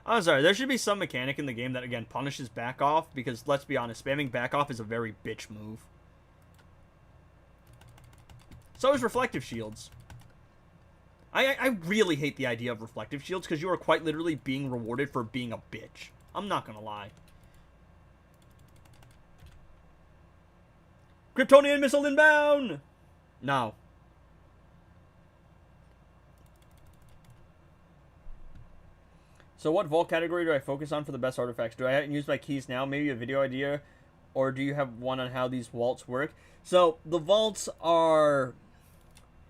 I'm sorry, there should be some mechanic in the game that, again, punishes back off, because, let's be honest, spamming back off is a very bitch move. So is reflective shields. I really hate the idea of reflective shields, because you are quite literally being rewarded for being a bitch. I'm not gonna lie. Kryptonian missile inbound! No. So what vault category do I focus on for the best artifacts? Do I use my keys now? Maybe a video idea? Or do you have one on how these vaults work? So, the vaults are...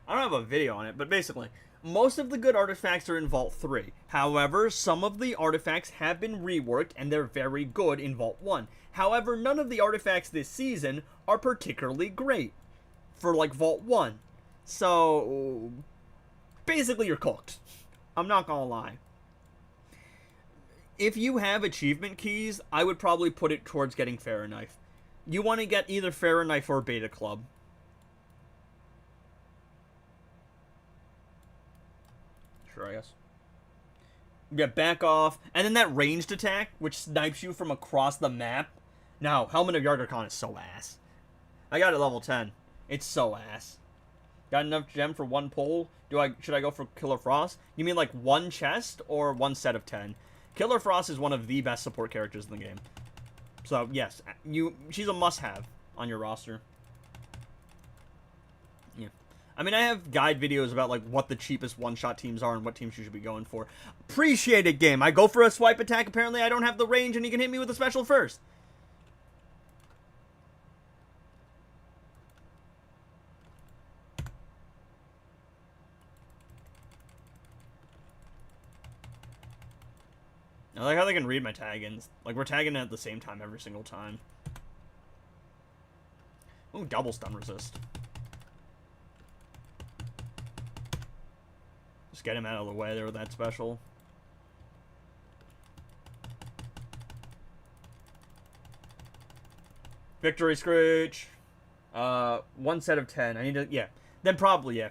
I don't have a video on it, but basically, most of the good artifacts are in Vault 3. However, some of the artifacts have been reworked, and they're very good in Vault 1. However, none of the artifacts this season are particularly great for, like, Vault 1. So, basically, you're cooked. I'm not gonna lie. If you have achievement keys, I would probably put it towards getting Fahrenheit. You want to get either Fahrenheit or Beta Club. Sure, I guess. Get back off, and then that ranged attack, which snipes you from across the map. No, Helmet of Yargarkon is so ass. I got it level 10. It's so ass. Got enough gem for one pull? Should I go for Killer Frost? You mean like one chest or one set of 10? Killer Frost is one of the best support characters in the game. So, yes, she's a must-have on your roster. Yeah. I mean, I have guide videos about, like, what the cheapest one-shot teams are and what teams you should be going for. Appreciate it, game. I go for a swipe attack. Apparently, I don't have the range, and he can hit me with a special first. I like how they can read my tag-ins. Like, we're tagging at the same time every single time. Ooh, double stun resist. Just get him out of the way there with that special. Victory Screech. One set of 10. I need to, yeah. Then probably, yeah.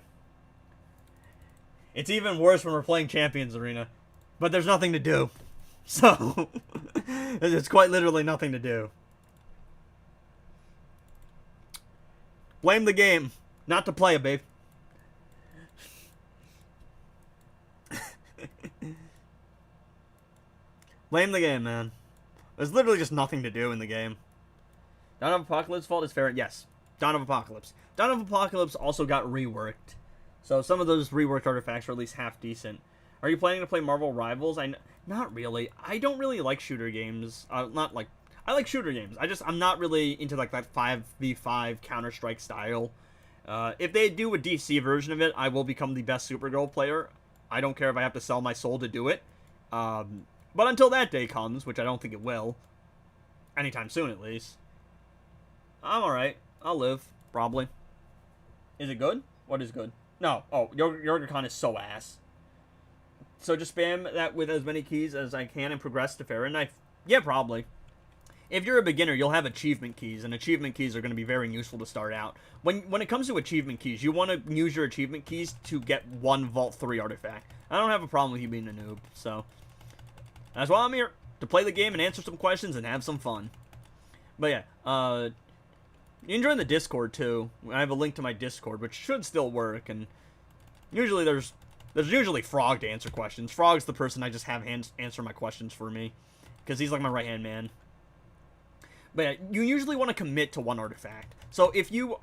It's even worse when we're playing Champions Arena. But there's nothing to do. So, it's quite literally nothing to do. Blame the game, not to play it, babe. Blame the game, man. There's literally just nothing to do in the game. Dawn of Apocalypse fault is fair. Yes, Dawn of Apocalypse. Dawn of Apocalypse also got reworked. So some of those reworked artifacts are at least half decent. Are you planning to play Marvel Rivals? Not really. I don't really like shooter games. I like shooter games. I'm not really into like that 5v5 Counter-Strike style. If they do a DC version of it, I will become the best Supergirl player. I don't care if I have to sell my soul to do it. But until that day comes, which I don't think it will, anytime soon at least, I'm alright. I'll live, probably. Is it good? What is good? No. Oh, Yorgicon is so ass. So just spam that with as many keys as I can and progress to Farron Knife. Yeah, probably. If you're a beginner, you'll have achievement keys, and achievement keys are going to be very useful to start out. When it comes to achievement keys, you want to use your achievement keys to get one Vault 3 artifact. I don't have a problem with you being a noob, so that's why I'm here, to play the game and answer some questions and have some fun. But yeah, you can join the Discord too. I have a link to my Discord, which should still work, and usually there's usually Frog to answer questions. Frog's the person I just have answer my questions for me, because he's like my right-hand man. But yeah, you usually want to commit to one artifact. So if you,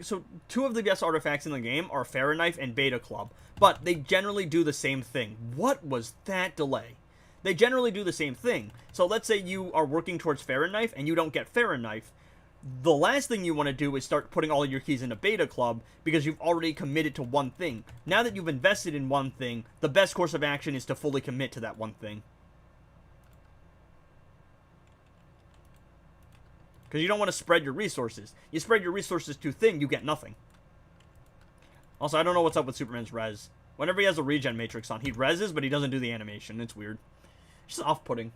so two of the best artifacts in the game are Farron Knife and Beta Club. But they generally do the same thing. What was that delay? They generally do the same thing. So let's say you are working towards Farron Knife and you don't get Farron Knife. The last thing you want to do is start putting all of your keys into Beta Club because you've already committed to one thing. Now that you've invested in one thing, the best course of action is to fully commit to that one thing. Because you don't want to spread your resources. You spread your resources too thin, you get nothing. Also, I don't know what's up with Superman's res. Whenever he has a regen matrix on, he reses, but he doesn't do the animation. It's weird. It's just off-putting.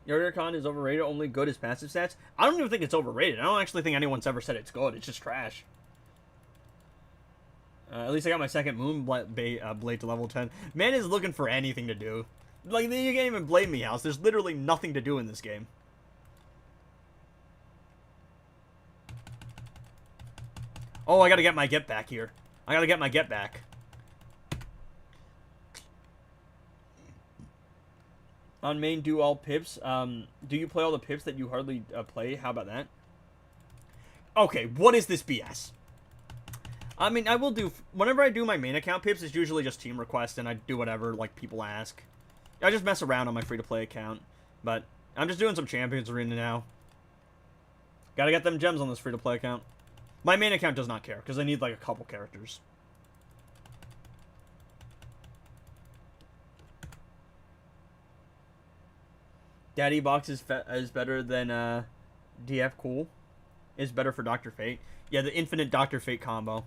Yorgicon is overrated, only good as passive stats. I don't even think it's overrated. I don't actually think anyone's ever said it's good. It's just trash. At least I got my second Moon Blade to level 10. Man is looking for anything to do. Like, you can't even blame me, House. There's literally nothing to do in this game. Oh, I gotta get my get back here. I gotta get my get back. On main, do all pips. Do you play all the pips that you hardly play? How about that? Okay, what is this BS? I mean, I will do... Whenever I do my main account pips, it's usually just team requests, and I do whatever, like, people ask. I just mess around on my free-to-play account. But I'm just doing some Champions Arena now. Gotta get them gems on this free-to-play account. My main account does not care, because I need, like, a couple characters. Daddy Box is better than, DF Cool. Is better for Dr. Fate. Yeah, the infinite Dr. Fate combo.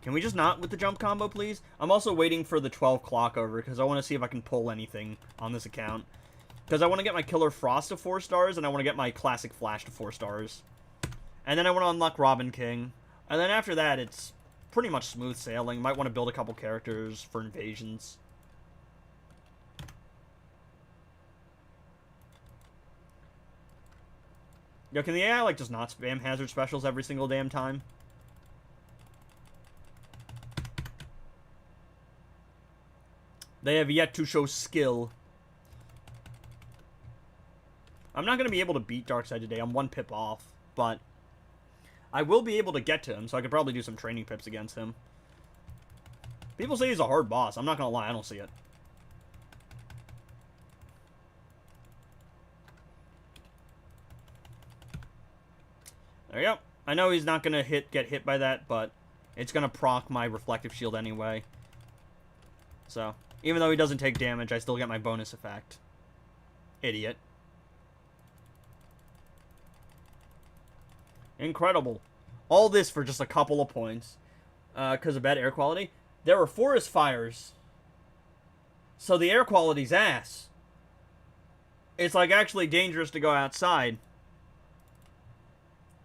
Can we just not with the jump combo, please? I'm also waiting for the 12 clock over, because I want to see if I can pull anything on this account. Because I want to get my Killer Frost to 4 stars, and I want to get my Classic Flash to 4 stars. And then I want to unlock Robin King. And then after that, it's pretty much smooth sailing. Might want to build a couple characters for invasions. Yo, can the AI, like, just not spam hazard specials every single damn time? They have yet to show skill. I'm not going to be able to beat Darkseid today. I'm 1 pip off. But I will be able to get to him, so I could probably do some training pips against him. People say he's a hard boss. I'm not going to lie. I don't see it. There you go. I know he's not going to get hit by that, but it's going to proc my reflective shield anyway. So, even though he doesn't take damage, I still get my bonus effect. Idiot. Incredible. All this for just a couple of points. Because of bad air quality. There were forest fires. So the air quality's ass. It's like actually dangerous to go outside.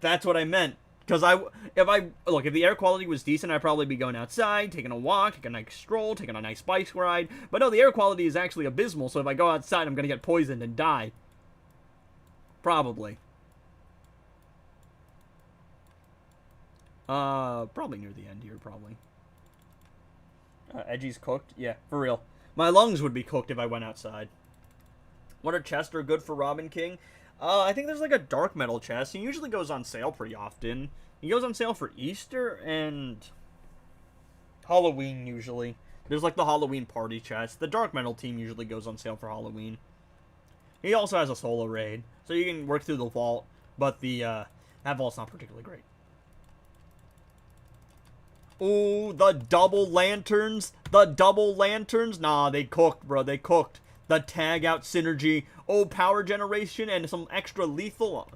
That's what I meant. Because if the air quality was decent, I'd probably be going outside, taking a walk, taking a nice stroll, taking a nice bike ride. But no, the air quality is actually abysmal, so if I go outside, I'm going to get poisoned and die. Probably. Probably near the end here, probably. Edgy's cooked? Yeah, for real. My lungs would be cooked if I went outside. What are chests are good for Robin King? I think there's like a dark metal chest. He usually goes on sale pretty often. He goes on sale for Easter and Halloween usually. There's like the Halloween party chest. The dark metal team usually goes on sale for Halloween. He also has a solo raid, so you can work through the vault, but the that vault's not particularly great. Ooh, the double lanterns. The double lanterns. Nah, they cooked, bro. They cooked. The tag out synergy. Oh, power generation and some extra lethal.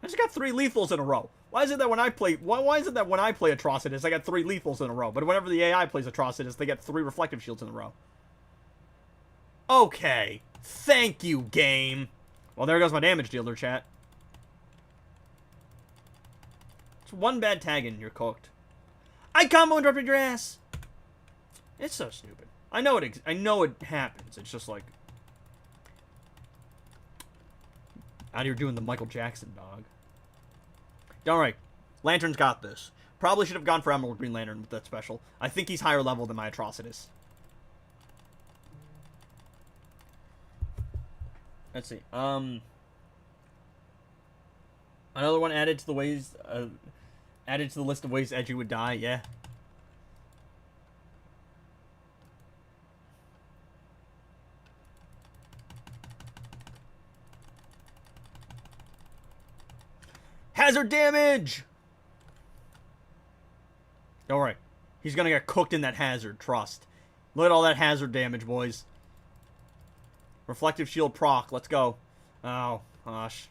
I just got 3 lethals in a row. Why is it that when I play... Why is it that when I play Atrocitus, I got 3 lethals in a row? But whenever the AI plays Atrocitus, they get 3 reflective shields in a row. Okay. Thank you, game. Well, there goes my damage dealer, chat. It's 1 bad tag and you're cooked. I combo interrupted your ass. It's so stupid. I know it happens. It's just like... Out here doing the Michael Jackson, dog. Alright. Lantern's got this. Probably should have gone for Emerald Green Lantern with that special. I think he's higher level than my Atrocitus. Let's see. Another one added to the ways... added to the list of ways Edgy would die, yeah. Hazard damage! Don't worry. He's gonna get cooked in that hazard, trust. Look at all that hazard damage, boys. Reflective shield proc, let's go. Oh, gosh.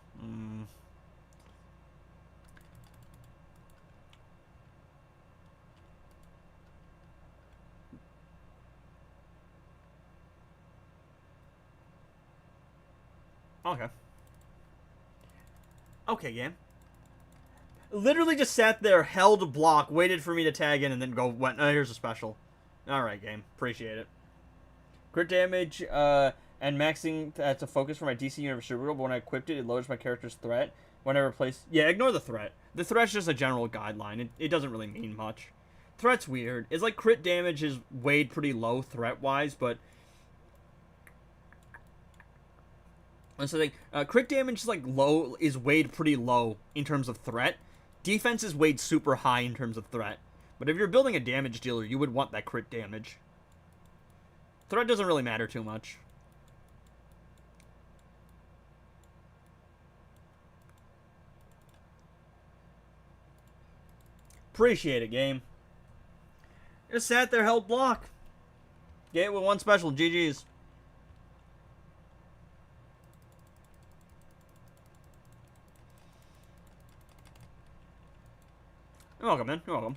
Okay. Okay, game. Literally just sat there, held block, waited for me to tag in, and then went, oh, here's a special. Alright, game. Appreciate it. Crit damage, and maxing to focus for my DC Universe Supergirl, but when I equipped it, it lowers my character's threat. When I replace... Yeah, ignore the threat. The threat's just a general guideline. It doesn't really mean much. Threat's weird. It's like crit damage is weighed pretty low threat-wise, but... That's the thing. Crit damage is weighed pretty low in terms of threat. Defense is weighed super high in terms of threat. But if you're building a damage dealer, you would want that crit damage. Threat doesn't really matter too much. Appreciate it, game. Just sat there, held block. Get it with 1 special. GG's. You're welcome, man. You're welcome.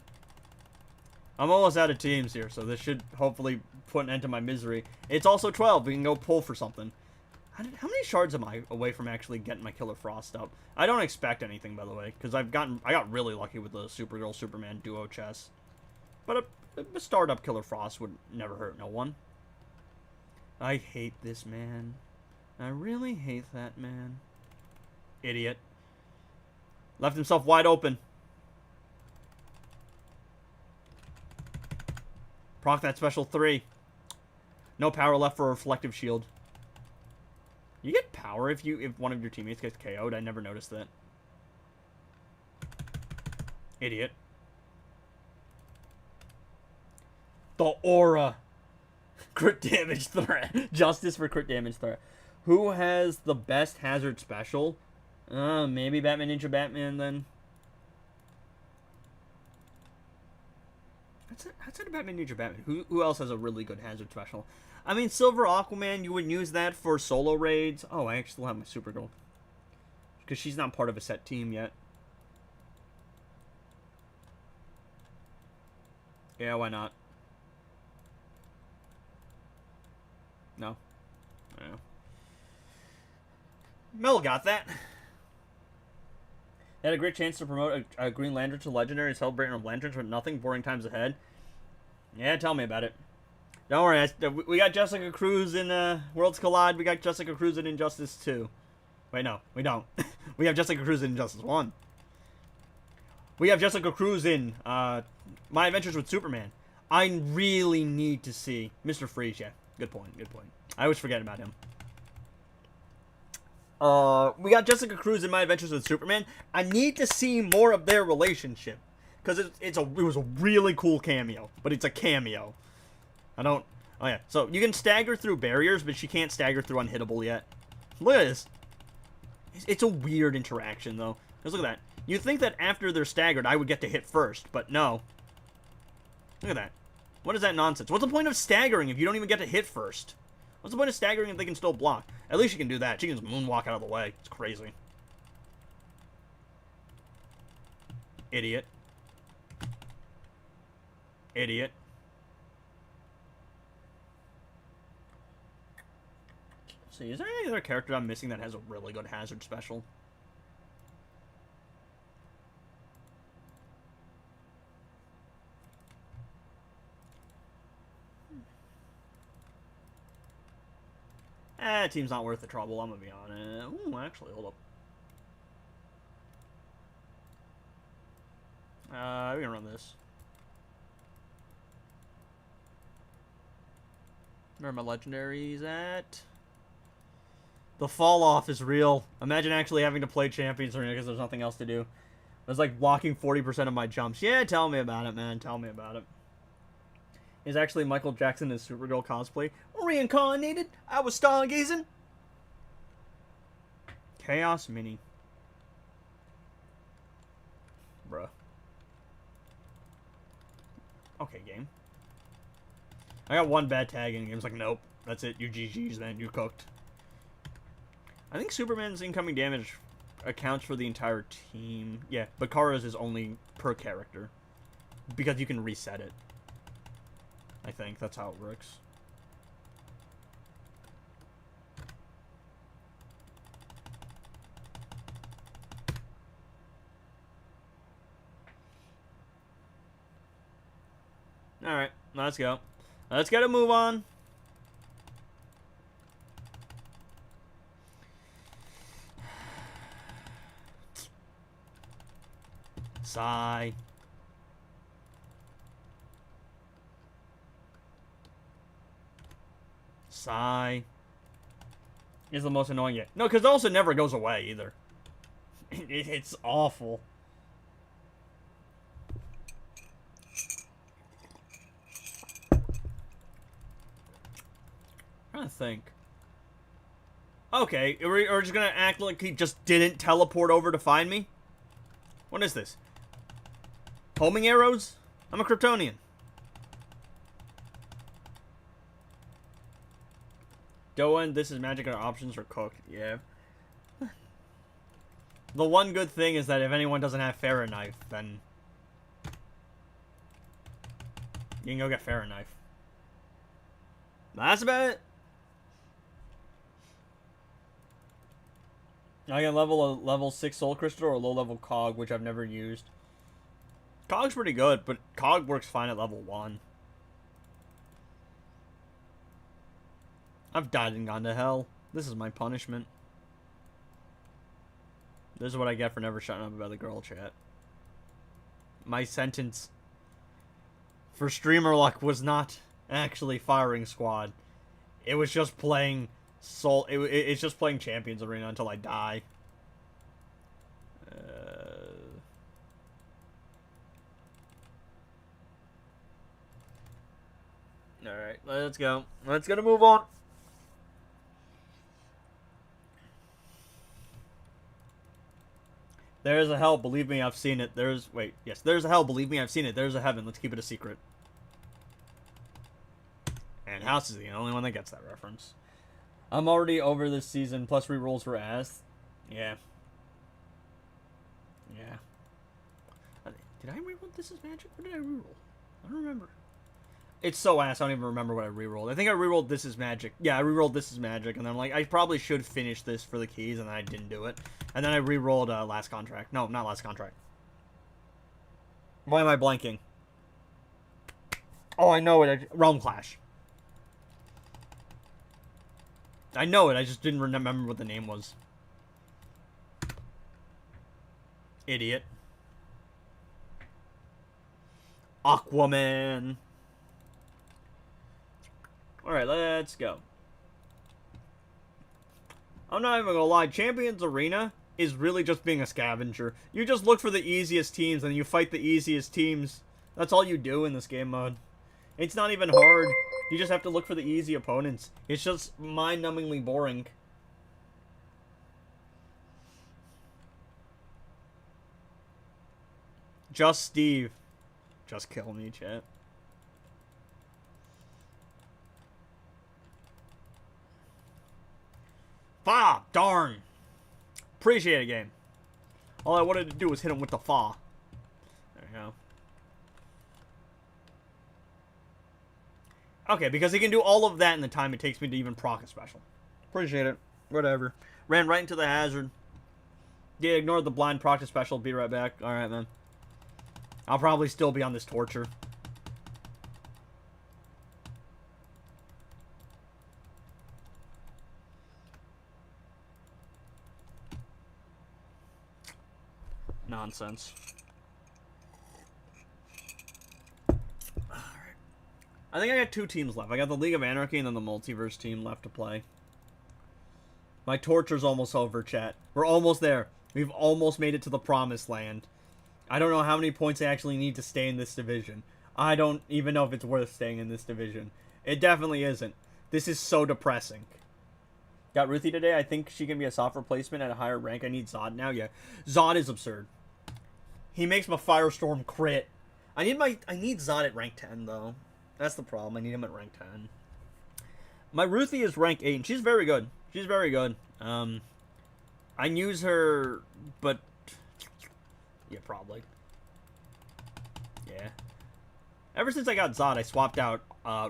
I'm almost out of teams here, so this should hopefully put an end to my misery. It's also 12. We can go pull for something. How many shards am I away from actually getting my Killer Frost up? I don't expect anything, by the way, because I got really lucky with the Supergirl Superman duo chess. But a startup Killer Frost would never hurt no one. I hate this man. I really hate that man. Idiot. Left himself wide open. Proc that special 3. No power left for a reflective shield. You get power if one of your teammates gets KO'd. I never noticed that. Idiot. The aura. Crit damage threat. Justice for crit damage threat. Who has the best hazard special? Maybe Batman Ninja Batman then. Outside of Batman Ninja Batman, who else has a really good hazard special? I mean, Silver Aquaman, you would use that for solo raids. Oh, I actually still have my Supergirl. Because she's not part of a set team yet. Yeah, why not? No. No. Mel got that. They had a great chance to promote a Green Lantern to Legendary, celebrating of Lanterns with nothing, boring times ahead. Yeah, tell me about it. Don't worry, we got Jessica Cruz in Worlds Collide, we got Jessica Cruz in Injustice 2. Wait, no, we don't. We have Jessica Cruz in Injustice 1. We have Jessica Cruz in My Adventures with Superman. I really need to see Mr. Freeze, yeah. Good point, good point. I always forget about him. We got Jessica Cruz in My Adventures with Superman. I need to see more of their relationship. Because it was a really cool cameo. But it's a cameo. Oh yeah. So, you can stagger through barriers, but she can't stagger through unhittable yet. Look at this. It's a weird interaction, though. Just look at that. You'd think that after they're staggered, I would get to hit first, but no. Look at that. What is that nonsense? What's the point of staggering if you don't even get to hit first? What's the point of staggering if they can still block? At least she can do that. She can just moonwalk out of the way. It's crazy. Idiot. Idiot. Let's see, is there any other character I'm missing that has a really good hazard special? Team's not worth the trouble, I'm gonna be honest. Ooh, actually, hold up. We can run this. Where are my legendaries at? The fall off is real. Imagine actually having to play Champions Arena because there's nothing else to do. It's like blocking 40% of my jumps. Yeah, tell me about it, man. Tell me about it. Is actually Michael Jackson in Supergirl cosplay reincarnated? I was stargazing. Chaos Mini. Bruh. Okay, game. I got one bad tag in the game. It's like, nope. That's it. You GG's, man. You cooked. I think Superman's incoming damage accounts for the entire team. Yeah, but Kara's is only per character. Because you can reset it. I think that's how it works. Alright, let's go. Let's get a move on. Sigh. Sigh. Is the most annoying yet. No, because it also never goes away either. It's awful. I'm trying to think. Okay, we're just gonna act like he just didn't teleport over to find me? What is this? Homing arrows? I'm a Kryptonian. Doa and This Is Magic are options for cooked. Yeah. The one good thing is that if anyone doesn't have Knife, then you can go get Knife. That's about it. I can level a level 6 Soul Crystal or a low level Cog, which I've never used. Cog's pretty good, but Cog works fine at level 1. I've died and gone to hell. This is my punishment. This is what I get for never shutting up about the girl chat. My sentence for streamer luck was not actually firing squad. It was just playing Soul. It's just playing Champions Arena until I die. Alright, let's go. Let's get a move on. There's a hell, believe me, I've seen it. There's a hell, believe me, I've seen it. There's a heaven, let's keep it a secret. And House is the only one that gets that reference. I'm already over this season, plus rerolls were ass. Yeah. Yeah. Did I reroll This Is Magic? Or did I reroll? I don't remember. It's so ass, I don't even remember what I rerolled. I think I rerolled This Is Magic. Yeah, I rerolled This Is Magic, and then I'm like, I probably should finish this for the keys, and then I didn't do it. And then I rerolled Last Contract. No, not Last Contract. Why am I blanking? Oh, I know it. Realm Clash. I know it, I just didn't remember what the name was. Idiot. Aquaman. Alright, let's go. I'm not even gonna lie, Champions Arena is really just being a scavenger. You just look for the easiest teams and you fight the easiest teams. That's all you do in this game mode. It's not even hard. You just have to look for the easy opponents. It's just mind-numbingly boring. Just Steve. Just kill me, chat. Fa! Darn! Appreciate it, game. All I wanted to do was hit him with the fa. There you go. Okay, because he can do all of that in the time it takes me to even proc a special. Appreciate it. Whatever. Ran right into the hazard. Yeah, ignored the blind proc a special. Be right back. Alright, man. I'll probably still be on this torture. Nonsense. Alright. I think I got 2 teams left. I got the League of Anarchy and then the Multiverse team left to play. My torture's almost over, chat. We're almost there. We've almost made it to the promised land. I don't know how many points I actually need to stay in this division. I don't even know if it's worth staying in this division. It definitely isn't. This is so depressing. Got Ruthie today. I think she can be a soft replacement at a higher rank. I need Zod now. Yeah. Zod is absurd. He makes my Firestorm crit. I need Zod at rank 10, though. That's the problem. I need him at rank 10. My Ruthie is rank 8, and she's very good. She's very good. I use her, but... yeah, probably. Yeah. Ever since I got Zod, I swapped out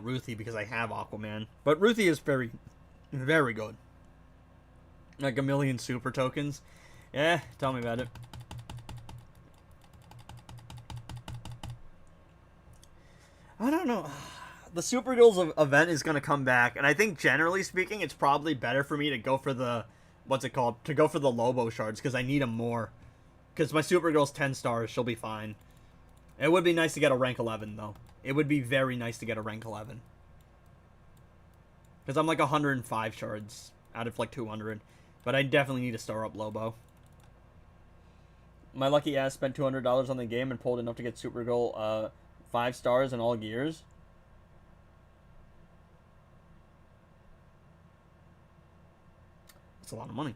Ruthie because I have Aquaman. But Ruthie is very, very good. Like a million super tokens. Yeah, tell me about it. I don't know. The Supergirls event is going to come back, and I think generally speaking, it's probably better for me to go for the, what's it called? To go for the Lobo shards, because I need them more. Because my Supergirl's 10 stars, she'll be fine. It would be nice to get a rank 11, though. It would be very nice to get a rank 11. Because I'm like 105 shards out of like 200. But I definitely need to star up Lobo. My lucky ass spent $200 on the game and pulled enough to get Supergirl 5 stars in all gears. That's a lot of money.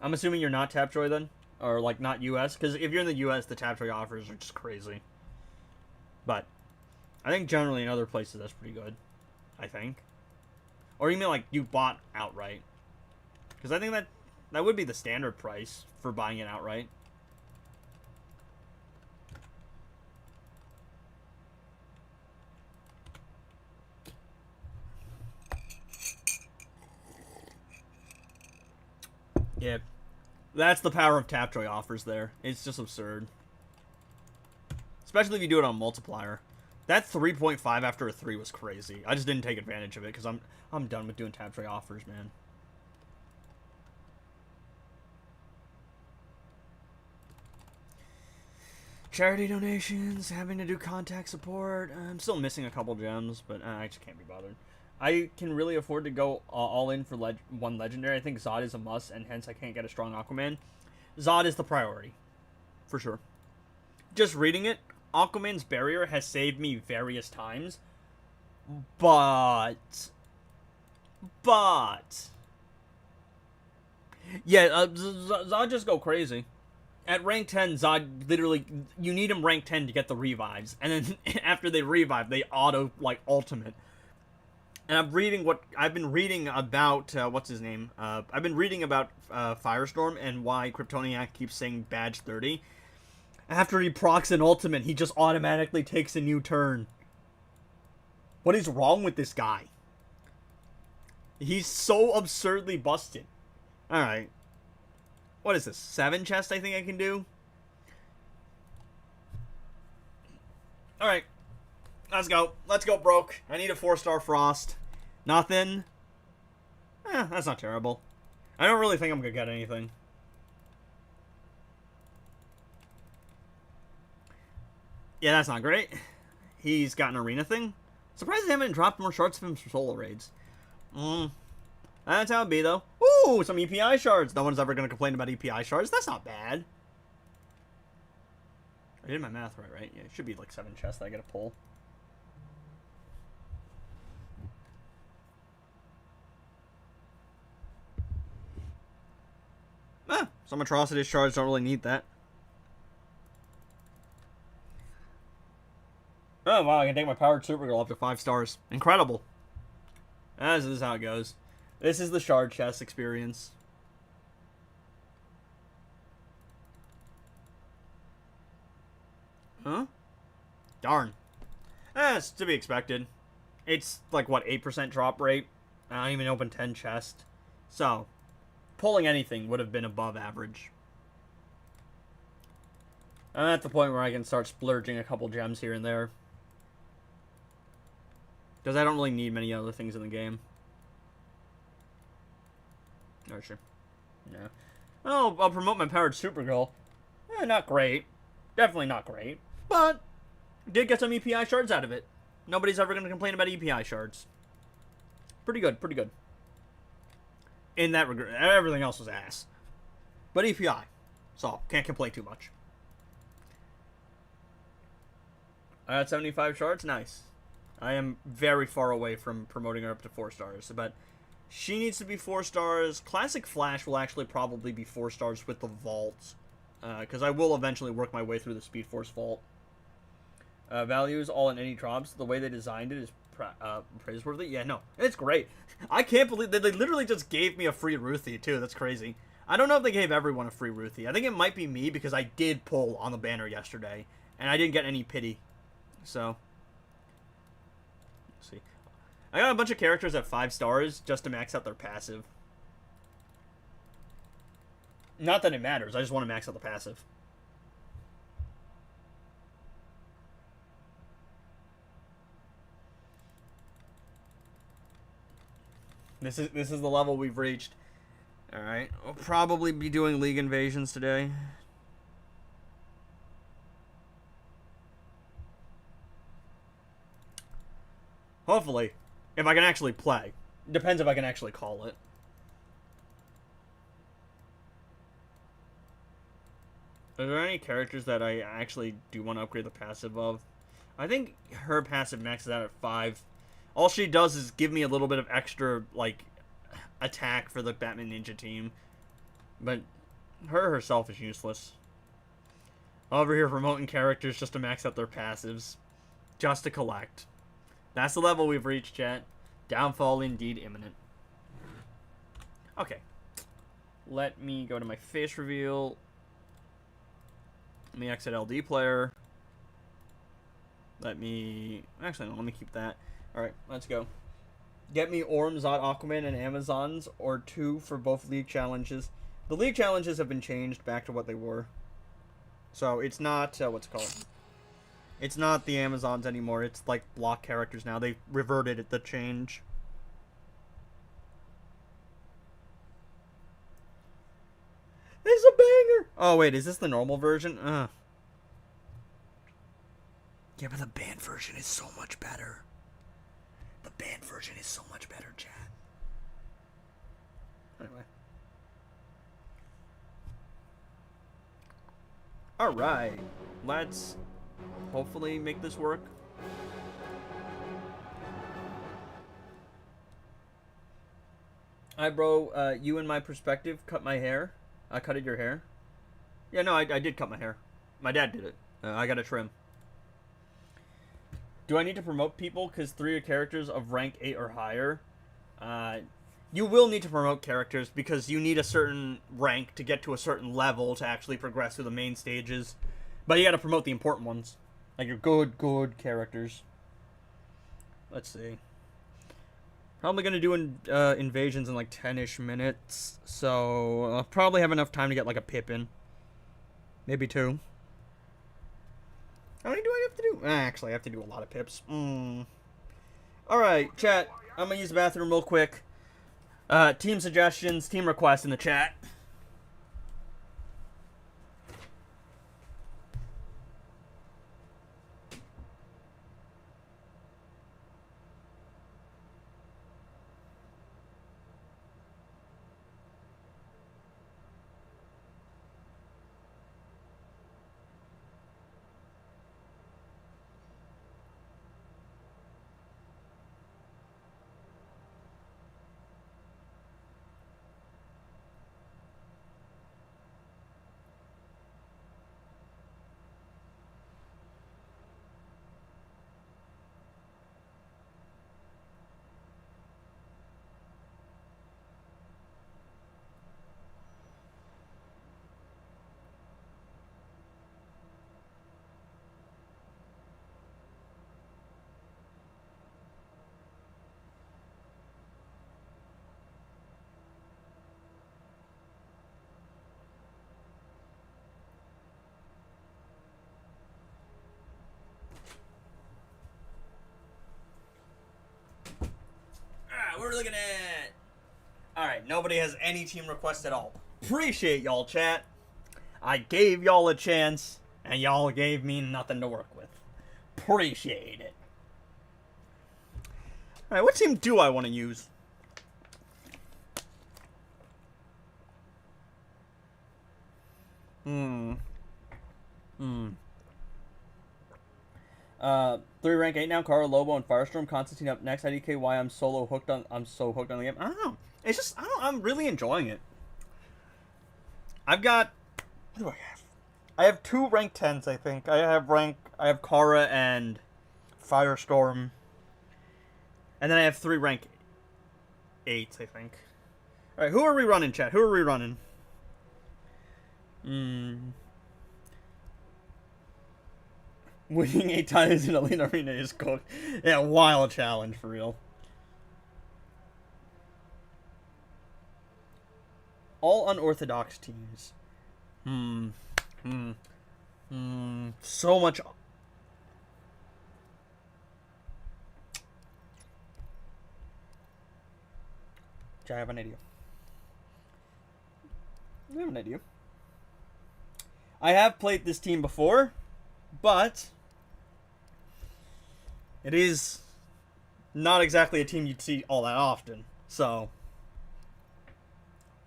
I'm assuming you're not Tapjoy then? Or, like, not US? Because if you're in the US, the Tapjoy offers are just crazy. But, I think generally in other places that's pretty good. I think. Or you mean, like, you bought outright. Because I think that would be the standard price for buying it outright. Yeah. That's the power of Tapjoy offers there. It's just absurd. Especially if you do it on multiplier. That 3.5 after a 3 was crazy. I just didn't take advantage of it because I'm done with doing Tapjoy offers, man. Charity donations, having to do contact support. I'm still missing a couple gems, but I just can't be bothered. I can really afford to go all in for one legendary. I think Zod is a must, and hence I can't get a strong Aquaman. Zod is the priority. For sure. Just reading it, Aquaman's barrier has saved me various times. But... yeah, Zod just go crazy. At rank 10, Zod literally... you need him rank 10 to get the revives. And then after they revive, they auto, like, ultimate. And I've been reading about, what's his name? I've been reading about Firestorm and why Kryptoniac keeps saying badge 30. After he procs an ultimate, he just automatically takes a new turn. What is wrong with this guy? He's so absurdly busted. Alright. What is this? 7 chests I think I can do? Alright. Let's go. Let's go, broke. I need a 4-star Frost. Nothing. That's not terrible. I don't really think I'm going to get anything. Yeah, that's not great. He's got an arena thing. Surprised they haven't dropped more shards from solo raids. That's how it be, though. Ooh, some EPI shards. No one's ever going to complain about EPI shards. That's not bad. I did my math right? Yeah, it should be like 7 chests that I got to pull. Some atrocity shards don't really need that. Oh, wow, I can take my powered Supergirl up to 5 stars. Incredible. This is how it goes. This is the shard chest experience. Huh? Darn. It's to be expected. It's like, what, 8% drop rate? I don't even open 10 chests. So, pulling anything would have been above average. I'm at the point where I can start splurging a couple gems here and there. Because I don't really need many other things in the game. Oh, sure. No. Oh, I'll promote my powered Supergirl. Not great. Definitely not great. But, did get some EPI shards out of it. Nobody's ever going to complain about EPI shards. Pretty good, pretty good. In that regard, everything else was ass. But EPI. So, can't complain too much. I got 75 shards, nice. I am very far away from promoting her up to 4 stars, but she needs to be 4 stars. Classic Flash will actually probably be 4 stars with the vault, because I will eventually work my way through the Speed Force vault. Values all in any drops. The way they designed it is praiseworthy. Yeah, no, it's great. I can't believe that they literally just gave me a free Ruthie, too. That's crazy. I don't know if they gave everyone a free Ruthie. I think it might be me, because I did pull on the banner yesterday, and I didn't get any pity. So, let's see. I got a bunch of characters at 5 stars just to max out their passive. Not that it matters, I just want to max out the passive. This is the level we've reached. Alright, I'll probably be doing League Invasions today. Hopefully. If I can actually play. Depends if I can actually call it. Are there any characters that I actually do want to upgrade the passive of? I think her passive maxes out at 5. All she does is give me a little bit of extra, like, attack for the Batman Ninja team. But her herself is useless. Over here promoting characters just to max out their passives. Just to collect. That's the level we've reached, chat. Downfall indeed imminent. Okay. Let me go to my face reveal. Let me exit LD player. Let me... Actually, no, let me keep that. Alright, let's go. Get me Orm, Zod, Aquaman, and Amazons, or 2 for both League challenges. The League challenges have been changed back to what they were. So, it's not... what's it called? It's not the Amazons anymore. It's like block characters now. They reverted the change. It's a banger! Oh, wait. Is this the normal version? Yeah, but the banned version is so much better. The banned version is so much better, chat. Anyway. Alright. Let's... hopefully make this work. Hi, bro. You, in my perspective, cut my hair. I cutted your hair. Yeah, no, I did cut my hair. My dad did it. I got a trim. Do I need to promote people because 3 are characters of rank 8 or higher? You will need to promote characters because you need a certain rank to get to a certain level to actually progress through the main stages. But you gotta promote the important ones. Like your good characters. Let's see. Probably gonna do invasions in like 10-ish minutes. So I'll probably have enough time to get like a Pippin. Maybe 2. How many do I have to do? Actually, I have to do a lot of pips. Alright, chat. I'm gonna use the bathroom real quick. Team suggestions, team requests in the chat. looking at. Alright, nobody has any team requests at all. Appreciate y'all, chat. I gave y'all a chance, and y'all gave me nothing to work with. Appreciate it. Alright, what team do I want to use? Three rank 8 now. Kara, Lobo, and Firestorm. Constantine up next. IDK. Why I'm so hooked on the game. I don't know. It's just I'm really enjoying it. I've got. What do I have? I have 2 rank 10s. I think I have Kara and Firestorm, and then I have 3 rank 8s. I think. All right, who are we running, chat? Who are we running? Winning 8 times in Elite Arena is cooked. Yeah, wild challenge for real. All unorthodox teams. So much. I have an idea. I have an idea. I have played this team before, but it is not exactly a team you'd see all that often. So,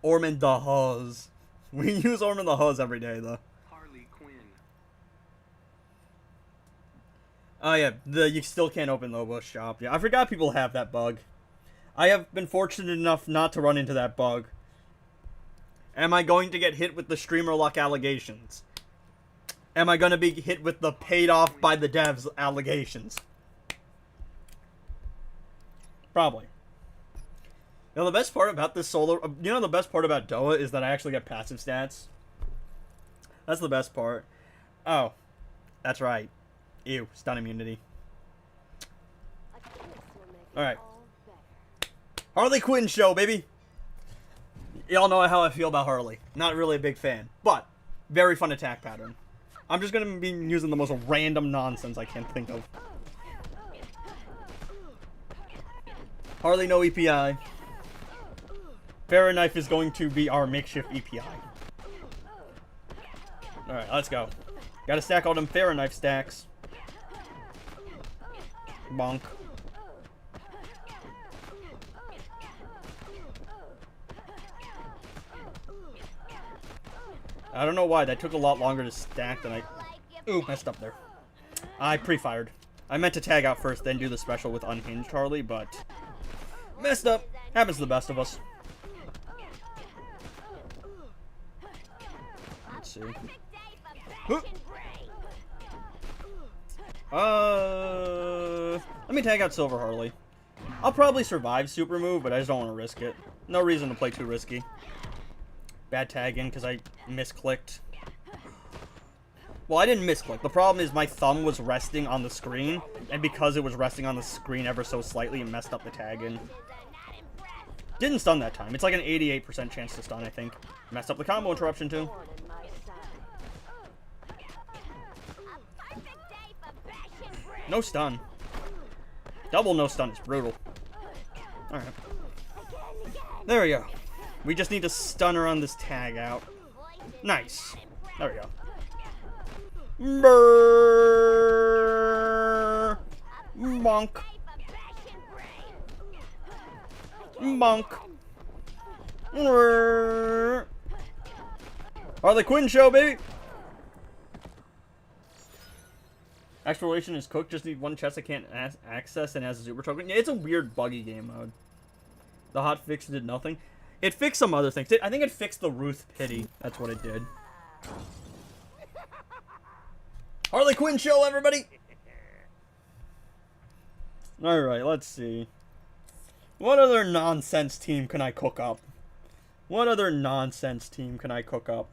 Ormond the Huzz. We use Ormond the Huzz every day, though. Harley Quinn. Oh yeah, you still can't open Lobo's shop. Yeah, I forgot people have that bug. I have been fortunate enough not to run into that bug. Am I going to get hit with the streamer luck allegations? Am I going to be hit with the paid off by the devs allegations? Probably. You know, the best part about this solo... You know the best part about Doa is that I actually get passive stats? That's the best part. Oh. That's right. Ew. Stun immunity. Alright. Harley Quinn show, baby! Y'all know how I feel about Harley. Not really a big fan. But, very fun attack pattern. I'm just gonna be using the most random nonsense I can think of. Harley no EPI. Farah Knife is going to be our makeshift EPI. Alright, let's go. Gotta stack all them Farah Knife stacks. Bonk. I don't know why, that took a lot longer to stack than I... Ooh, messed up there. I pre-fired. I meant to tag out first, then do the special with Unhinged Harley, but... Messed up. Happens to the best of us. Let's see. Let me tag out Silver Harley. I'll probably survive Super Move, but I just don't want to risk it. No reason to play too risky. Bad tag in because I misclicked. Well, I didn't misclick. The problem is my thumb was resting on the screen, and because it was resting on the screen ever so slightly, it messed up the tag in. Didn't stun that time. It's like an 88% chance to stun, I think. Messed up the combo interruption, too. No stun. Double no stun is brutal. Alright. There we go. We just need to stun her on this tag out. Nice. There we go. Brrrr. Monk. Monk. Brrrr. Harley Quinn show, baby! Exploration is cooked. Just need one chest I can't access and has a super token. Yeah, it's a weird buggy game mode. The hot fix did nothing. It fixed some other things. I think it fixed the Ruth pity. That's what it did. Harley Quinn show, everybody! Alright, let's see. What other nonsense team can I cook up? What other nonsense team can I cook up?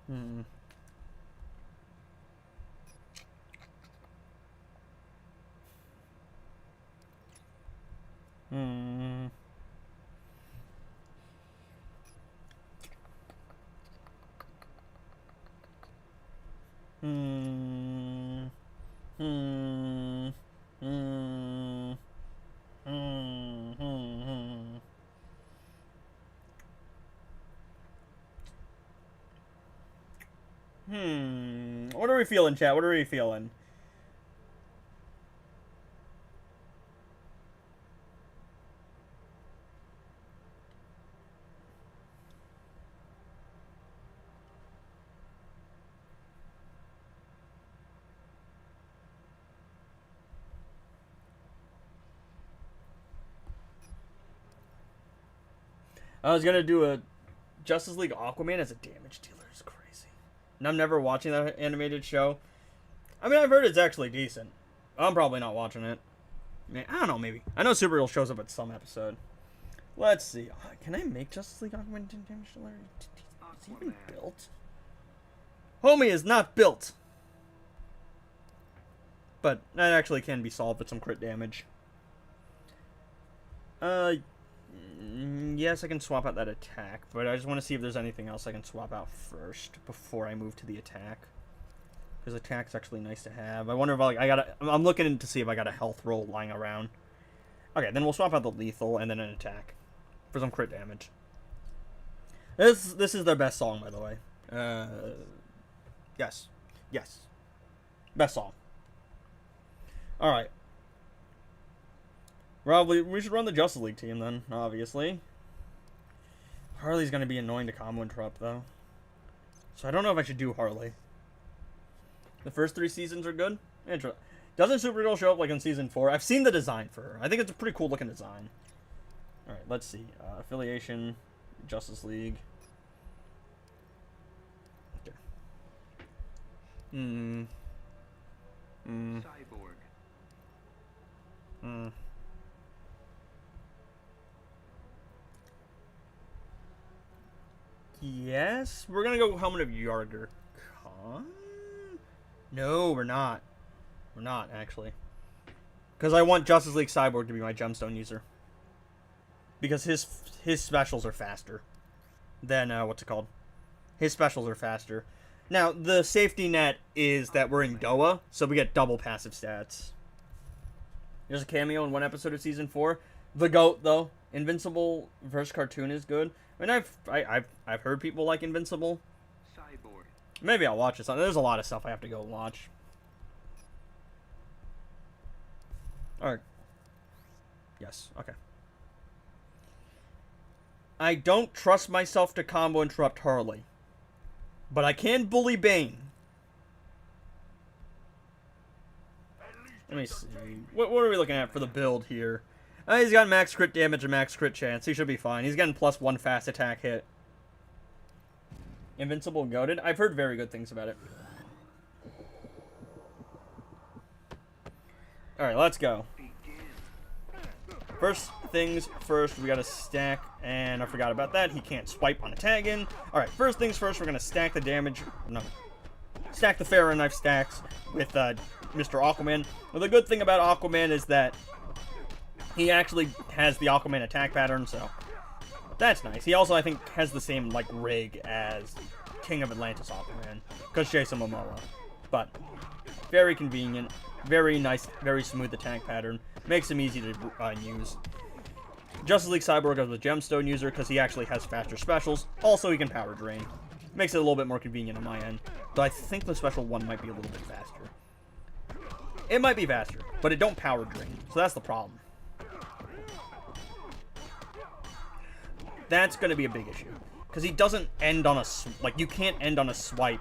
Hmm. Hmm. Hmm. Hmm. Hmm. we feeling, chat? What are we feeling? I was gonna do a Justice League Aquaman as a damage dealer. Is crazy. And I'm never watching that animated show. I mean, I've heard it's actually decent. I'm probably not watching it. I don't know, maybe. I know Supergirl shows up at some episode. Let's see. Can I make Justice League Aquaman damage dealer? Is he even built? Homie is not built. But that actually can be solved with some crit damage. Yes, I can swap out that attack, but I just want to see if there's anything else I can swap out first before I move to the attack. Because attack's actually nice to have. I wonder if I'm looking to see if I got a health roll lying around. Okay, then we'll swap out the lethal and then an attack for some crit damage. This is their best song, by the way. Yes. Best song. All right. Probably we should run the Justice League team then, obviously. Harley's gonna be annoying to combo interrupt though. So I don't know if I should do Harley. The first 3 seasons are good. Doesn't Supergirl show up like in season 4? I've seen the design for her. I think it's a pretty cool looking design. Alright, let's see. Affiliation, Justice League. Okay. Cyborg. Yes, we're gonna go Helmet of Yarger. No, we're not. We're not, actually. Because I want Justice League Cyborg to be my gemstone user. Because his specials are faster than, what's it called? His specials are faster. Now, the safety net is that we're in Goa, so we get double passive stats. There's a cameo in one episode of Season 4. The GOAT, though. Invincible versus cartoon is good. I mean, I've heard people like Invincible. Cyborg. Maybe I'll watch it. There's a lot of stuff I have to go watch. Alright. Yes, okay. I don't trust myself to combo interrupt Harley. But I can bully Bane. Let me see. What are we looking at for the build here? He's got max crit damage and max crit chance. He should be fine. He's getting +1 fast attack hit. Invincible goated? I've heard very good things about it. Alright, let's go. First things first, we gotta stack, and I forgot about that. He can't swipe on a tag in. Alright, first things first, we're gonna stack the damage. No. Stack the Pharaoh Knife stacks with Mr. Aquaman. Well, the good thing about Aquaman is that he actually has the Aquaman attack pattern, so that's nice. He also, I think, has the same, like, rig as King of Atlantis Aquaman, because Jason Momoa. But very convenient, very nice, very smooth attack pattern. Makes him easy to use. Justice League Cyborg is a gemstone user because he actually has faster specials. Also, he can power drain. Makes it a little bit more convenient on my end. But I think the special one might be a little bit faster. It might be faster, but it don't power drain. So that's the problem. That's going to be a big issue. Because he doesn't end on a... Like, you can't end on a swipe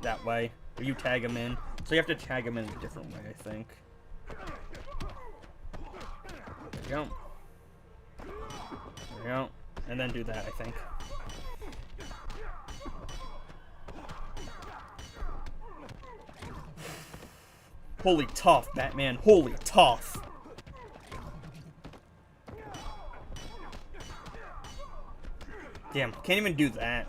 that way. Or you tag him in. So you have to tag him in a different way, I think. There we go. There we go. And then do that, I think. Holy tough, Batman. Holy tough. Damn, can't even do that.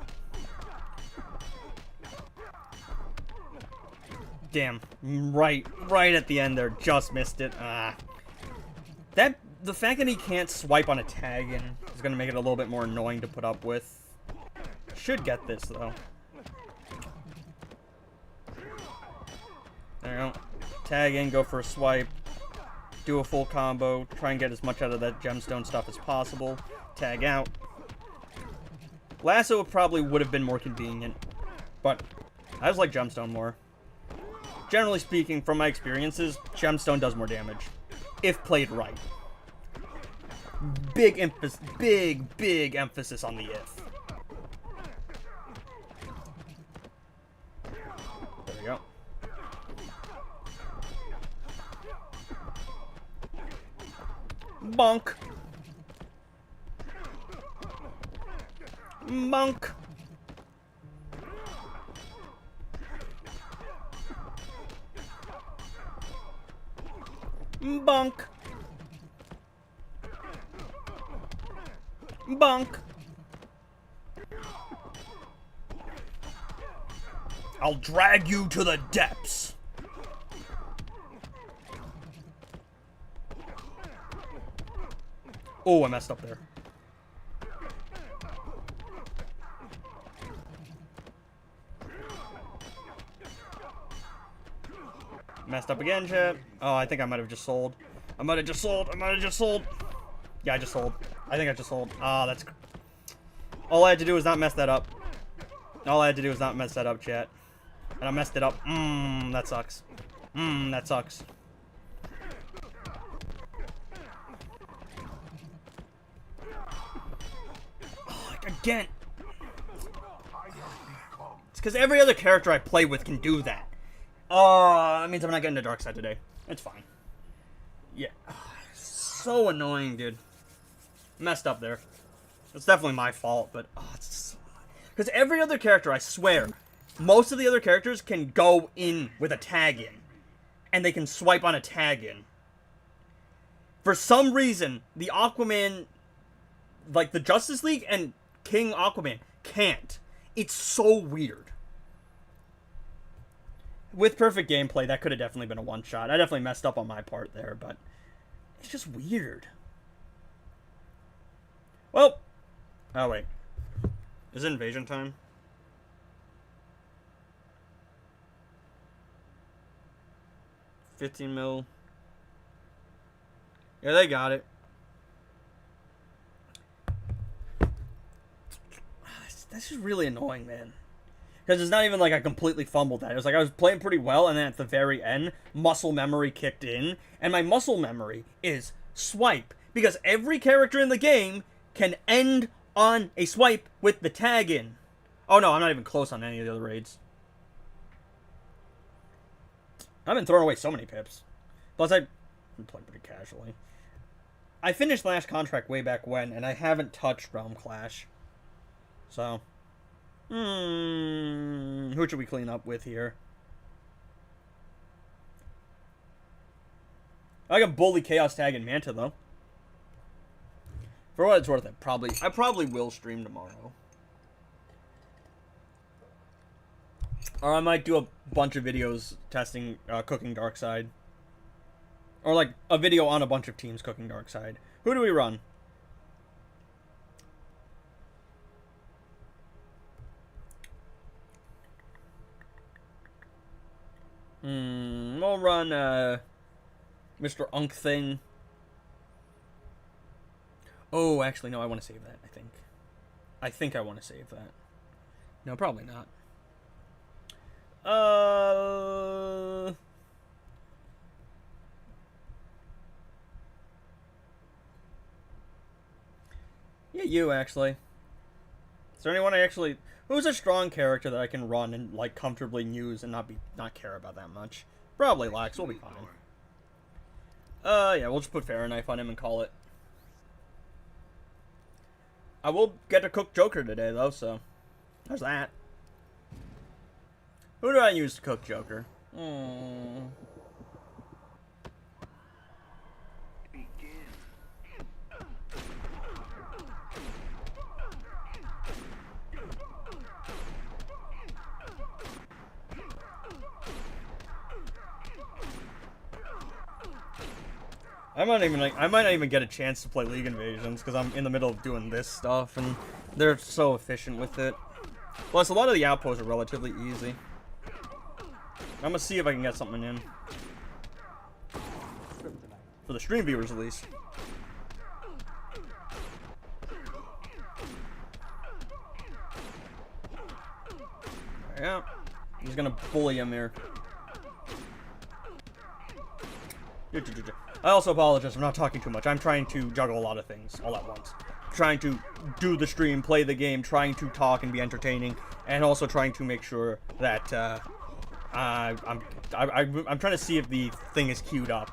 Damn, right at the end there, just missed it. The fact that he can't swipe on a tag in is gonna make it a little bit more annoying to put up with. Should get this though. There you go. Tag in, go for a swipe, do a full combo, try and get as much out of that gemstone stuff as possible. Tag out. Lasso probably would have been more convenient, but I just like gemstone more. generally speaking, from my experiences, Gemstone does more damage. If played right. Big emphasis on the if. There we go. Bonk. Monk. Bonk. Bonk. I'll drag you to the depths. Oh, I messed up there. Messed up again, chat. Oh, I think I might have just sold. I might have just sold. Yeah, I just sold. I think I just sold. Ah, that's... All I had to do was not mess that up. All I had to do was not mess that up, chat. And I messed it up. That sucks. That sucks. Oh, again. It's because every other character I play with can do that. Oh, that means I'm not getting the dark side today. It's fine. Yeah. So annoying, dude. Messed up there. It's definitely my fault, but... Oh, it's so annoying. Because every other character, I swear, most of the other characters can go in with a tag in. And they can swipe on a tag in. For some reason, the Aquaman... Like, the Justice League and King Aquaman can't. It's so weird. With perfect gameplay, that could have definitely been a one-shot. I definitely messed up on my part there, but it's just weird. Well, oh wait, is it invasion time? $15 mil. Yeah, they got it. That's just really annoying, man. Because it's not even like I completely fumbled that. It was like I was playing pretty well, and then at the very end, muscle memory kicked in. And my muscle memory is swipe. Because every character in the game can end on a swipe with the tag in. Oh no, I'm not even close on any of the other raids. I've been throwing away so many pips. Plus, I've been playing pretty casually. I finished last contract way back when, and I haven't touched Realm Clash. So... who should we clean up with here? I got Bully, Chaos Tag, and Manta, though. For what it's worth, I probably will stream tomorrow. Or I might do a bunch of videos testing cooking Darkside. Or like a video on a bunch of teams cooking Darkside. Who do we run? We'll run, Mr. Unk Thing. Oh, actually, no, I want to save that, I think. I think I want to save that. No, probably not. Yeah, you, actually. Is there anyone I actually... Who's a strong character that I can run and, like, comfortably use and not care about that much? Probably Lax. We'll be fine. Yeah, we'll just put Fahrenheit on him and call it. I will get to cook Joker today, though, so... There's that. Who do I use to cook Joker? I might not even get a chance to play League Invasions because I'm in the middle of doing this stuff and they're so efficient with it. Plus, a lot of the outposts are relatively easy. I'm gonna see if I can get something in. For the stream viewers, at least. Yeah. I'm just gonna bully him here. I also apologize for not talking too much. I'm trying to juggle a lot of things all at once. Trying to do the stream, play the game, trying to talk and be entertaining, and also trying to make sure that I'm trying to see if the thing is queued up.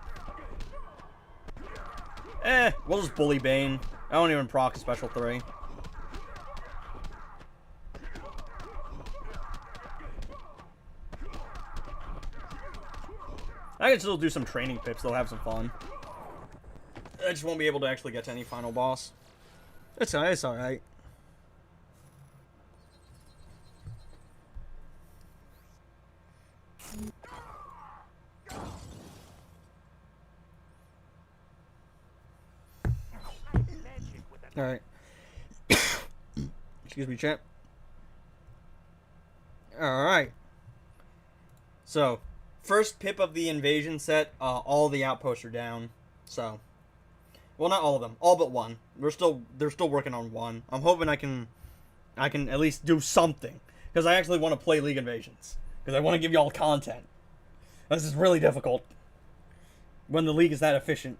We'll just bully Bane. I don't even proc special 3. I can still do some training pips, they'll have some fun. I just won't be able to actually get to any final boss. It's alright. Alright. Excuse me, champ. Alright. So, first pip of the invasion set, all the outposts are down. So, well, not all of them, all but one. They're still working on one. I'm hoping I can at least do something, because I actually want to play League Invasions, because I want to give y'all content. This is really difficult when the league is that efficient.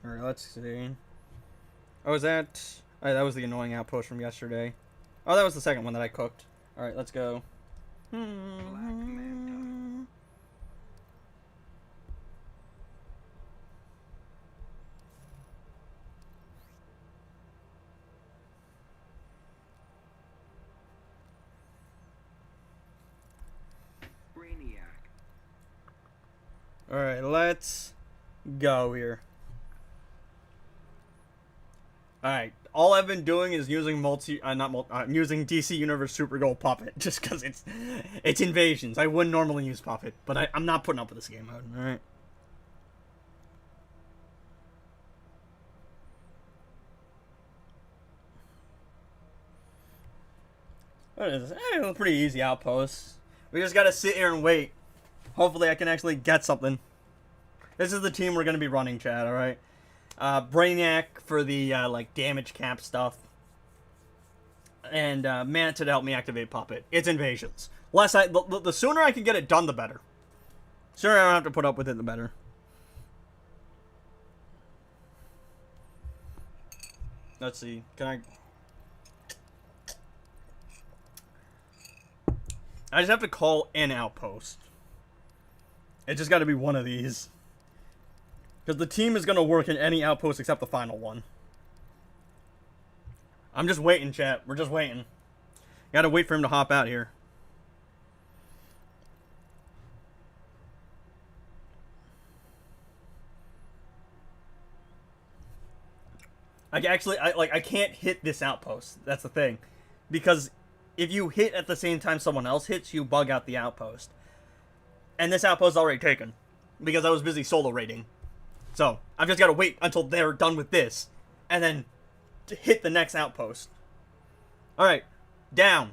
Alright, let's see. Oh, is that... Oh, that was the annoying outpost from yesterday. Oh, that was the second one that I cooked. Alright, let's go. Alright, let's go here. Alright, all I've been doing is using using DC Universe Super Gold Puppet, just because it's invasions. I wouldn't normally use Puppet, but I'm not putting up with this game mode, alright? What is this? A pretty easy outpost. We just gotta sit here and wait. Hopefully I can actually get something. This is the team we're gonna be running, chat, alright? Brainiac for the, like, damage cap stuff. And, Manta to help me activate Puppet. It's invasions. The sooner I can get it done, the better. The sooner I don't have to put up with it, the better. Let's see. Can I just have to call an outpost. It just gotta be one of these. Because the team is going to work in any outpost except the final one. I'm just waiting, chat. We're just waiting. Gotta wait for him to hop out here. I can't hit this outpost. That's the thing. Because if you hit at the same time someone else hits, you bug out the outpost. And this outpost is already taken. Because I was busy solo raiding. So, I've just got to wait until they're done with this, and then to hit the next outpost. Alright, down.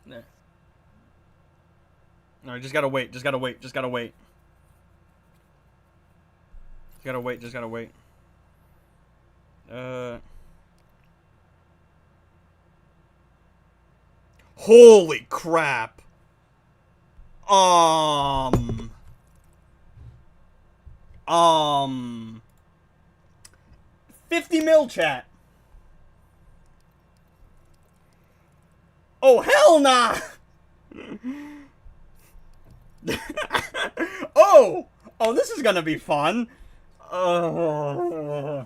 There. Alright, just gotta wait, just gotta wait, just gotta wait. Just gotta wait, just gotta wait. Holy crap. 50 mil, chat. Oh, hell nah. Oh, this is gonna be fun. Oh,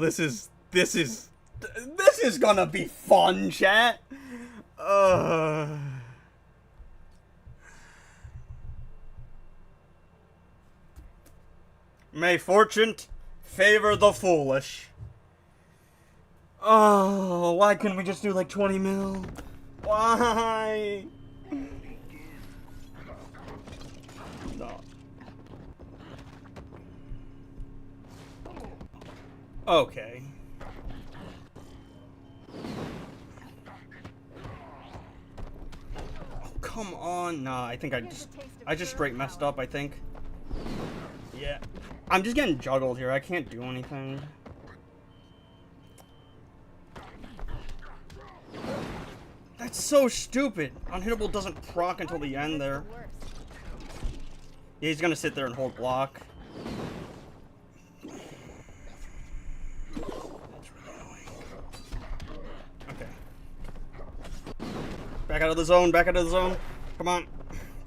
this is gonna be fun, chat. May fortune favor the foolish. Oh, why couldn't we just do like 20 mil? Why? Okay. Oh, come on. Nah, I think I just straight messed up, I think. Yeah. I'm just getting juggled here. I can't do anything. That's so stupid. Unhittable doesn't proc until the end there. Yeah, he's gonna sit there and hold block. Back out of the zone, back out of the zone. Come on.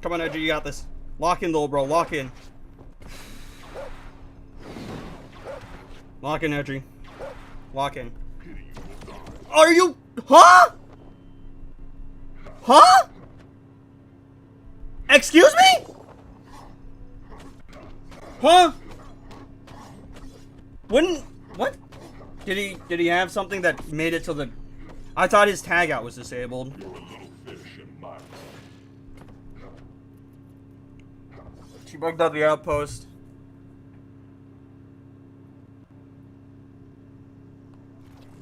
Come on, Edgy, you got this. Lock in, though, bro. Lock in. Lock in, Edgy. Lock in. Are you... Huh? Huh? Excuse me? Huh? Wouldn't... What? Did he have something that made it to the... I thought his tag out was disabled. She bugged out the outpost.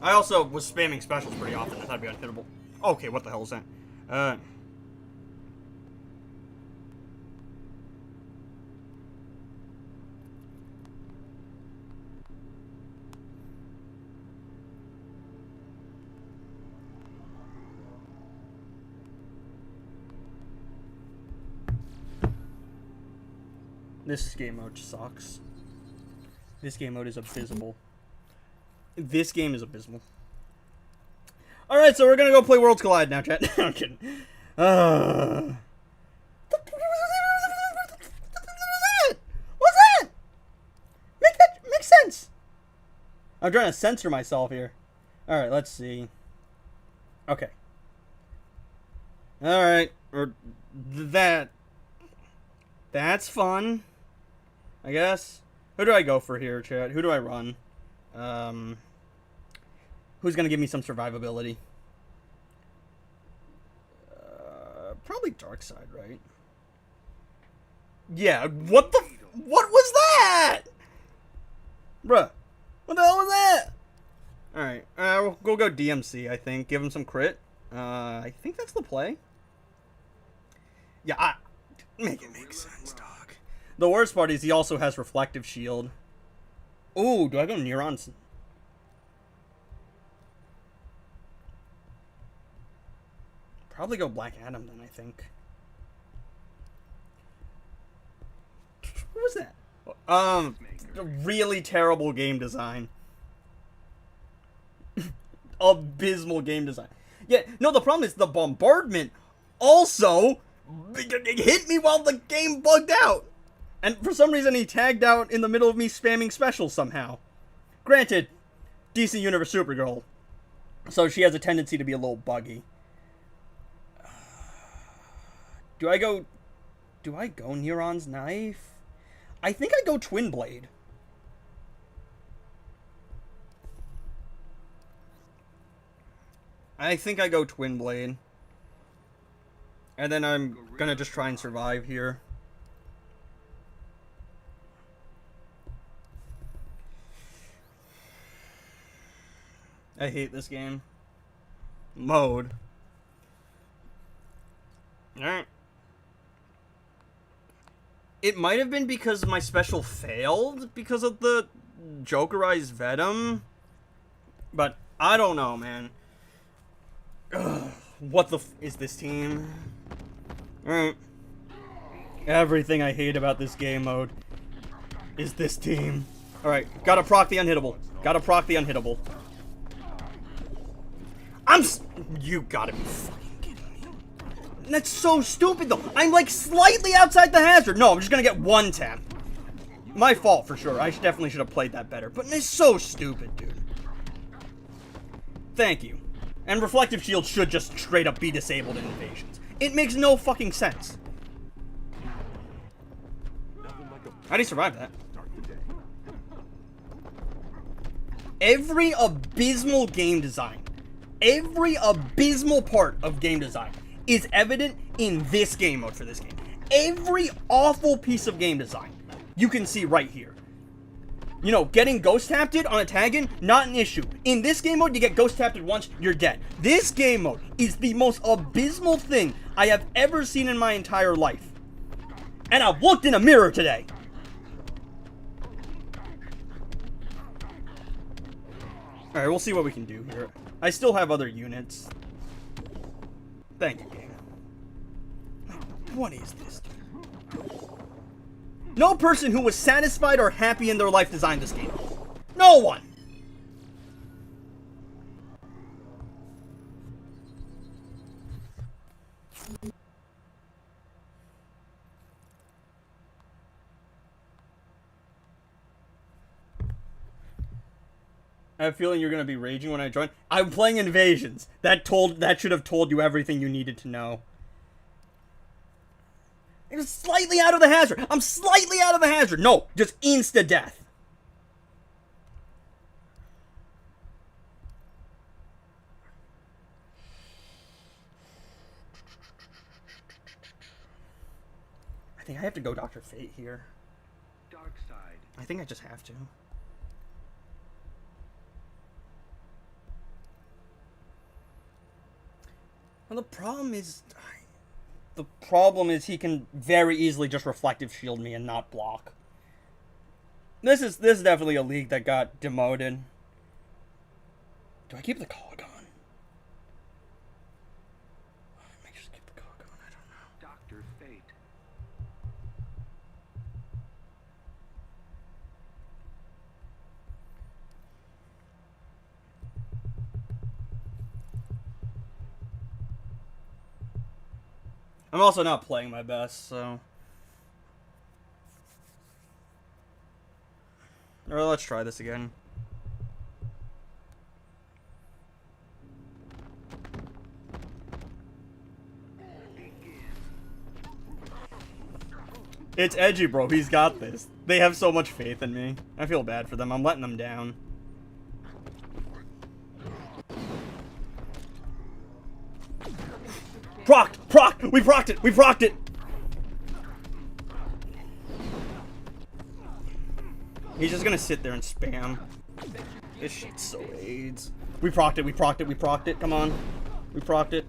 I also was spamming specials pretty often. I thought it'd be unhittable. Okay, what the hell is that? This game mode sucks. This game mode is abysmal. This game is abysmal. Alright, so we're gonna go play Worlds Collide now, chat. I'm kidding. What's that? Make sense. I'm trying to censor myself here. Alright, let's see. Okay. Alright. That's fun. I guess. Who do I go for here, chat? Who do I run? Who's gonna give me some survivability? Probably Dark Side, right? Yeah, what was that? Bruh. What the hell was that? Alright, we'll go DMC, I think. Give him some crit. I think that's the play. Yeah, make it make sense, dog. The worst part is he also has Reflective Shield. Ooh, do I go Neurons? Probably go Black Adam then, I think. What was that? Really terrible game design. Abysmal game design. Yeah, no, the problem is the bombardment also hit me while the game bugged out. And for some reason he tagged out in the middle of me spamming specials somehow. Granted, DC Universe Supergirl, so she has a tendency to be a little buggy. Do I go Neuron's Knife? I think I go Twin Blade. I think I go Twin Blade. And then I'm gonna just try and survive here. I hate this game. Mode. Alright. It might have been because my special failed because of the Jokerized Venom. But I don't know, man. Ugh, what the f is this team? Alright. Everything I hate about this game mode is this team. Alright, gotta proc the unhittable. Gotta proc the unhittable. You gotta be fucking kidding me. That's so stupid, though. I'm, like, slightly outside the hazard. No, I'm just gonna get one tap. My fault, for sure. I definitely should have played that better. But it's so stupid, dude. Thank you. And Reflective Shield should just straight up be disabled in invasions. It makes no fucking sense. How'd he survive that? Every abysmal game design, every abysmal part of game design is evident in this game mode for this game. Every awful piece of game design you can see right here. You know, getting ghost tapped on a tag-in, not an issue. In this game mode, you get ghost tapped once, you're dead. This game mode is the most abysmal thing I have ever seen in my entire life. And I've looked in a mirror today. Alright, we'll see what we can do here. I still have other units. Thank you, game. What is this, dude? No person who was satisfied or happy in their life designed this game. No one! I have a feeling you're gonna be raging when I join. I'm playing Invasions. That should have told you everything you needed to know. It's slightly out of the hazard. I'm slightly out of the hazard. No, just insta-death. I think I have to go Dr. Fate here. Dark side. I think I just have to. Well, the problem is he can very easily just reflective shield me and not block. This is definitely a league that got demoted. Do I keep the cog on? I may just keep the cog on. I don't know. Dr. Fate. I'm also not playing my best, so. Alright, let's try this again. It's edgy, bro. He's got this. They have so much faith in me. I feel bad for them. I'm letting them down. Proc! We procced it! We procced it! He's just gonna sit there and spam. This shit's so AIDS. We procced it. Come on. We procced it.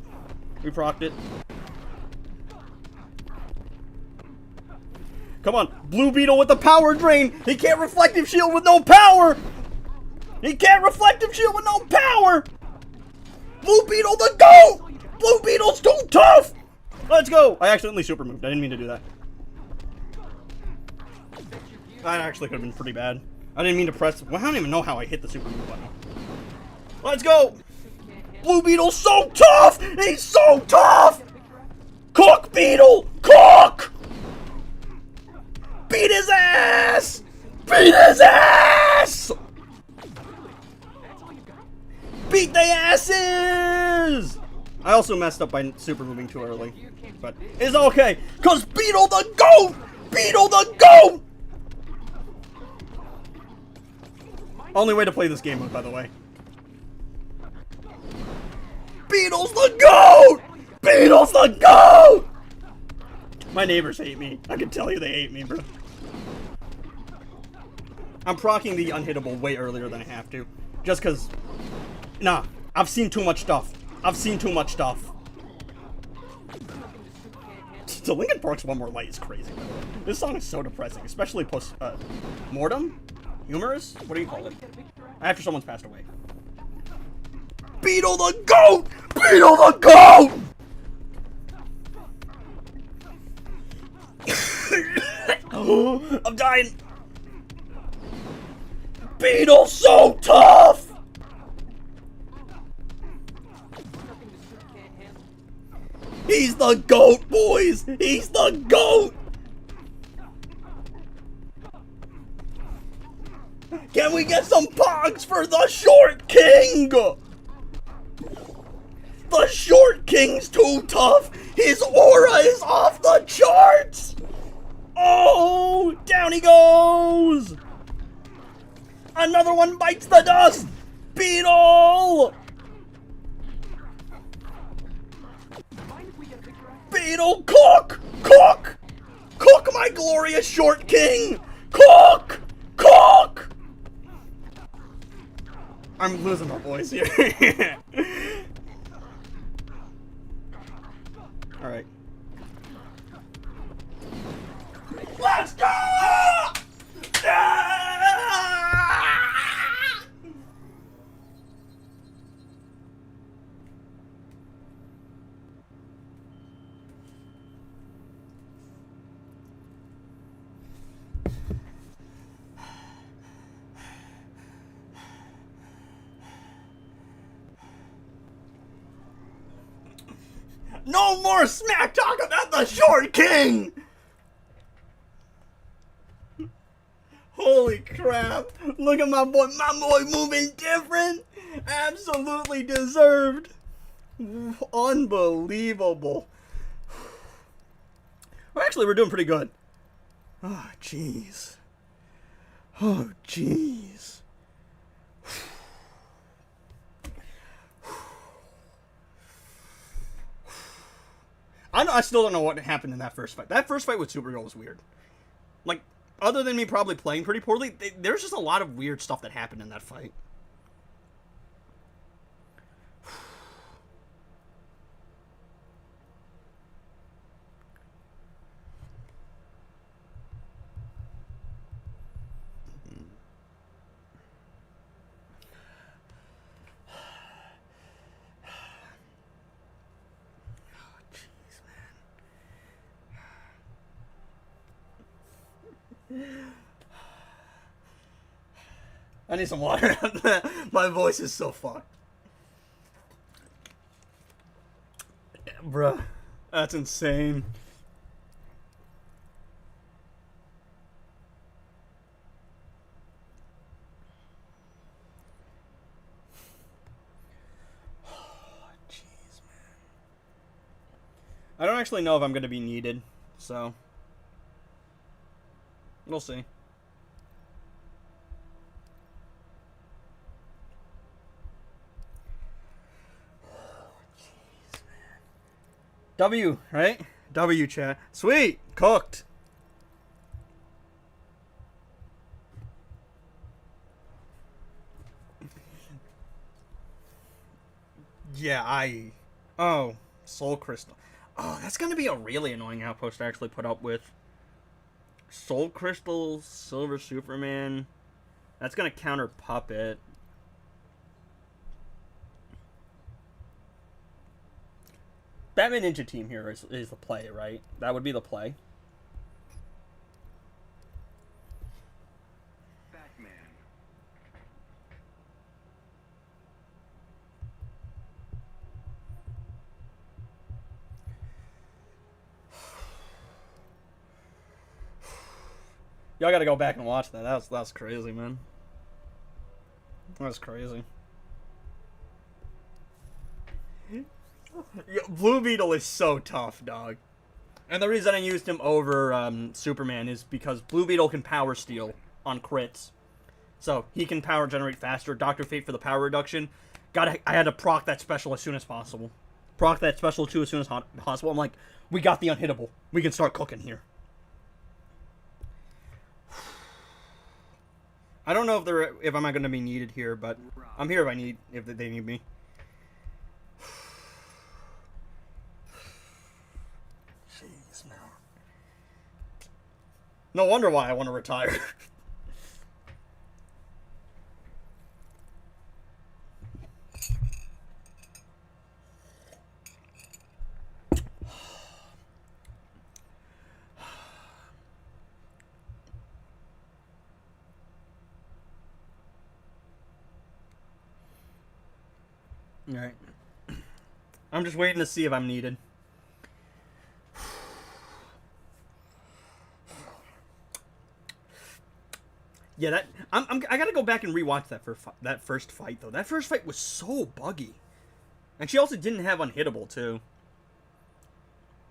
Come on. Blue Beetle with the power drain! He can't reflective shield with no power! Blue Beetle the GOAT! Blue Beetle's too tough! Let's go! I accidentally super moved. I didn't mean to do that. That actually could have been pretty bad. I didn't mean to press. Well, I don't even know how I hit the super move button. Let's go! Blue Beetle's so tough! He's so tough! Cook, Beetle! Cook! Beat his ass! Beat his ass! Beat the asses! I also messed up by super moving too early, but it's okay, cause Beetle the GOAT! Beetle the GOAT! Only way to play this game mode, by the way. Beetle's the GOAT! Beetle's the GOAT! My neighbors hate me. I can tell you they hate me, bro. I'm proccing the unhittable way earlier than I have to, just cause. Nah, I've seen too much stuff. So Linkin Park's One More Light is crazy, by the way. This song is so depressing, especially post, mortem? Humorous? What do you call it? After someone's passed away. Beetle the GOAT! Beetle the GOAT! I'm dying! Beetle's so tough! He's the GOAT, boys! He's the GOAT! Can we get some pogs for the Short King? The Short King's too tough! His aura is off the charts! Oh! Down he goes! Another one bites the dust! Beetle! Beetle, cook! Cook! Cook, my glorious Short King! Cook! Cook! I'm losing my voice here. Alright. Let's go! No more smack talk about the Short King! Holy crap. Look at my boy. My boy moving different. Absolutely deserved. Unbelievable. Well, actually, we're doing pretty good. Oh, jeez. Oh, jeez. I still don't know what happened in that first fight. That first fight with Supergirl was weird. Like, other than me probably playing pretty poorly, there's just a lot of weird stuff that happened in that fight. I need some water. My voice is so fucked. Bruh, that's insane. Jeez, man. I don't actually know if I'm going to be needed, so we'll see. W, right? W, chat. Sweet. Cooked. Yeah, Oh, Soul Crystal. Oh, that's going to be a really annoying outpost to actually put up with. Soul Crystal, Silver Superman. That's going to counter Puppet. Batman Ninja Team here is the play, right? That would be the play. Batman. Y'all gotta go back and watch that. That's crazy, man. That's crazy. Blue Beetle is so tough, dog. And the reason I used him over Superman is because Blue Beetle can power steal on crits. So he can power generate faster. Dr. Fate for the power reduction. I had to proc that special as soon as possible. Proc that special too as soon as possible. I'm like, we got the unhittable. We can start cooking here. I don't know if I'm not going to be needed here, but I'm here if they need me. Jeez, man. No wonder why I want to retire. Alright. I'm just waiting to see if I'm needed. Yeah, I gotta go back and rewatch that first fight though. That first fight was so buggy, and she also didn't have unhittable too.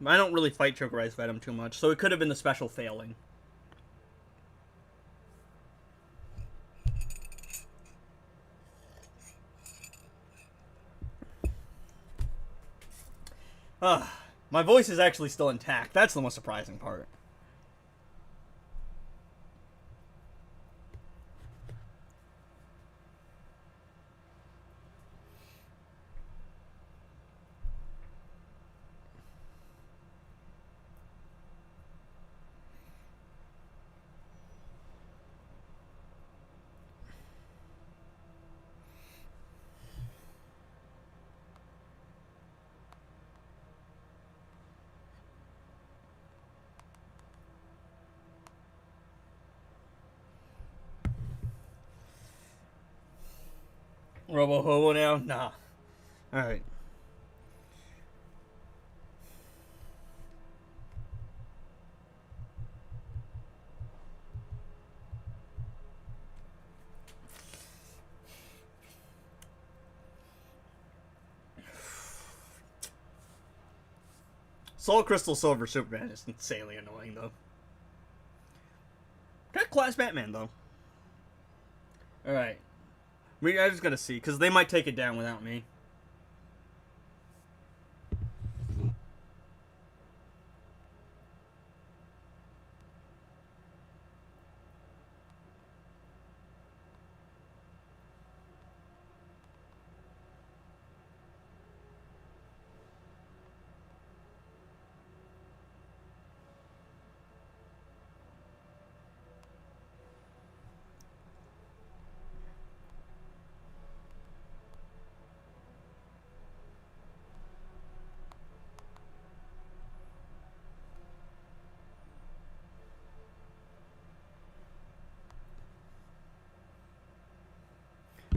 I don't really fight Chokerized Venom too much, so it could have been the special failing. My voice is actually still intact. That's the most surprising part. Robo Hobo now? Nah. Alright. Soul Crystal Silver Superman is insanely annoying, though. Got Class Batman, though. Alright. I just gotta see, because they might take it down without me.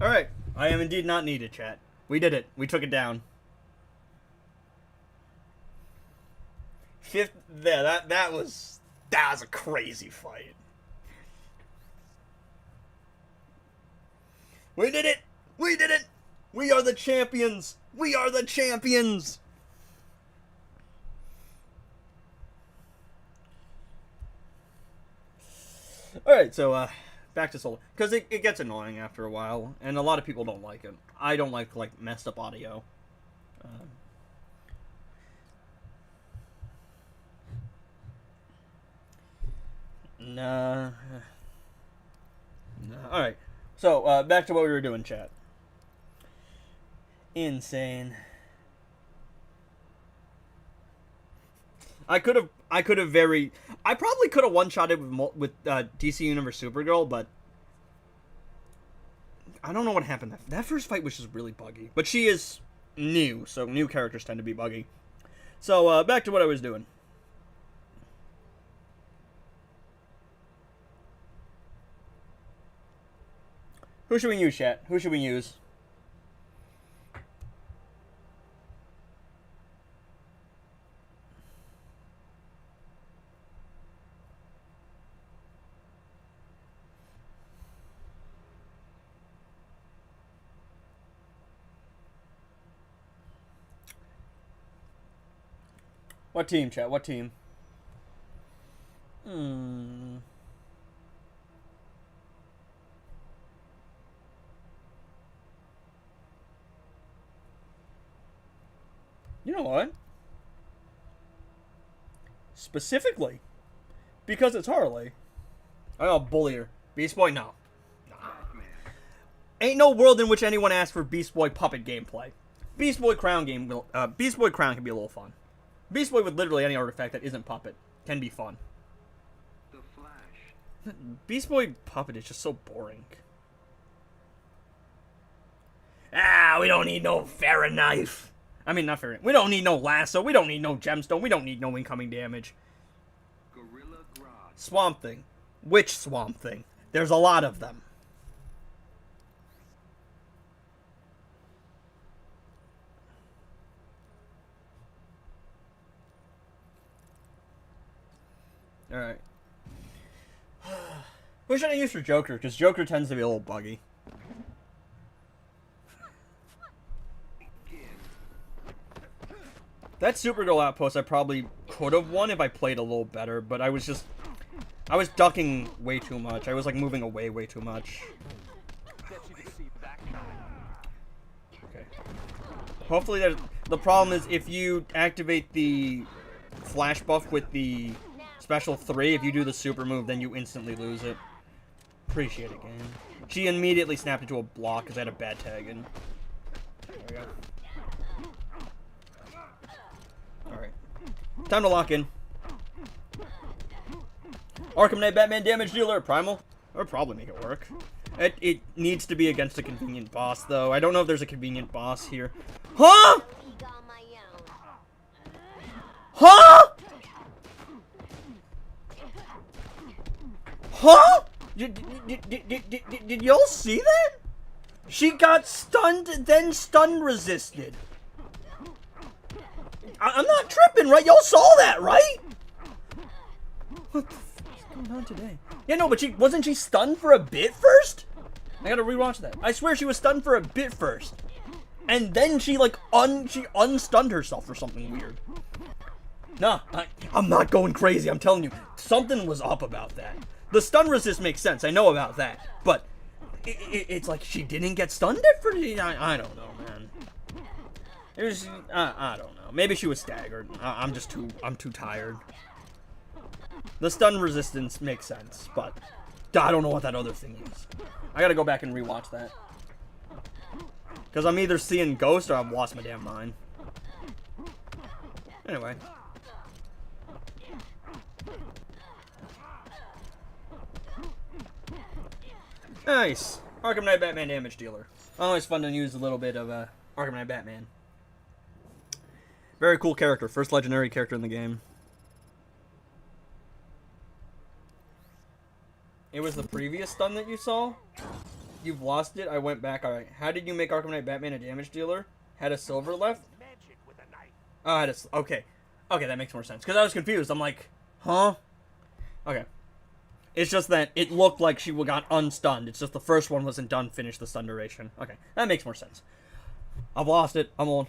Alright. I am indeed not needed, chat. We did it. We took it down. Fifth. Yeah, that was a crazy fight. We did it! We did it! We are the champions! We are the champions! Alright, so, back to solo. Because it gets annoying after a while, and a lot of people don't like it. I don't like messed up audio. Nah. Alright. So, back to what we were doing, chat. Insane. I probably could have one-shotted with DC Universe Supergirl, but I don't know what happened. That first fight was just really buggy. But she is new, so new characters tend to be buggy. So, back to what I was doing. Who should we use, chat? Who should we use? What team, chat? What team? You know what? Specifically, because it's Harley. I'll bully her. Beast Boy, no. Ain't no world in which anyone asks for Beast Boy puppet gameplay. Beast Boy Crown can be a little fun. Beast Boy with literally any artifact that isn't puppet can be fun. The Flash. Beast Boy puppet is just so boring. We don't need no Fahrenheit. I mean, not Fahrenheit. We don't need no lasso. We don't need no gemstone. We don't need no incoming damage. Gorilla Grodd. Swamp Thing. Which Swamp Thing? There's a lot of them. Alright. Who should I use for Joker? Because Joker tends to be a little buggy. That Supergirl outpost I probably could have won if I played a little better, but I was ducking way too much. I was like moving away way too much. Okay. Hopefully the problem is if you activate the flash buff with the special 3, if you do the super move, then you instantly lose it. Appreciate it, game. She immediately snapped into a block because I had a bad tag in. There we go. Alright. Time to lock in. Arkham Knight Batman damage dealer, Primal. That would probably make it work. It needs to be against a convenient boss, though. I don't know if there's a convenient boss here. Huh? Huh? Huh? Did y'all see that? She got stunned, then stun resisted. I'm not tripping, right? Y'all saw that, right? What the fuck is going on today? Yeah, no, but wasn't she stunned for a bit first? I gotta rewatch that. I swear she was stunned for a bit first. And then she, like, she unstunned herself or something weird. Nah, I'm not going crazy, I'm telling you. Something was up about that. The stun resist makes sense, I know about that. But it's like she didn't get stunned at first? I don't know, man. It was, I don't know. Maybe she was staggered. I'm too tired. The stun resistance makes sense, but I don't know what that other thing is. I gotta go back and rewatch that. Because I'm either seeing ghosts or I've lost my damn mind. Anyway. Nice. Arkham Knight Batman damage dealer. Always fun to use a little bit of Arkham Knight Batman. Very cool character. First legendary character in the game. It was the previous stun that you saw? You've lost it. I went back. Alright. How did you make Arkham Knight Batman a damage dealer? Had a silver left? Oh, had a... Okay. Okay, that makes more sense. Because I was confused. I'm like, huh? Okay. It's just that it looked like she got unstunned. It's just the first one wasn't done, finished the stun duration. Okay, that makes more sense. I've lost it. I'm old.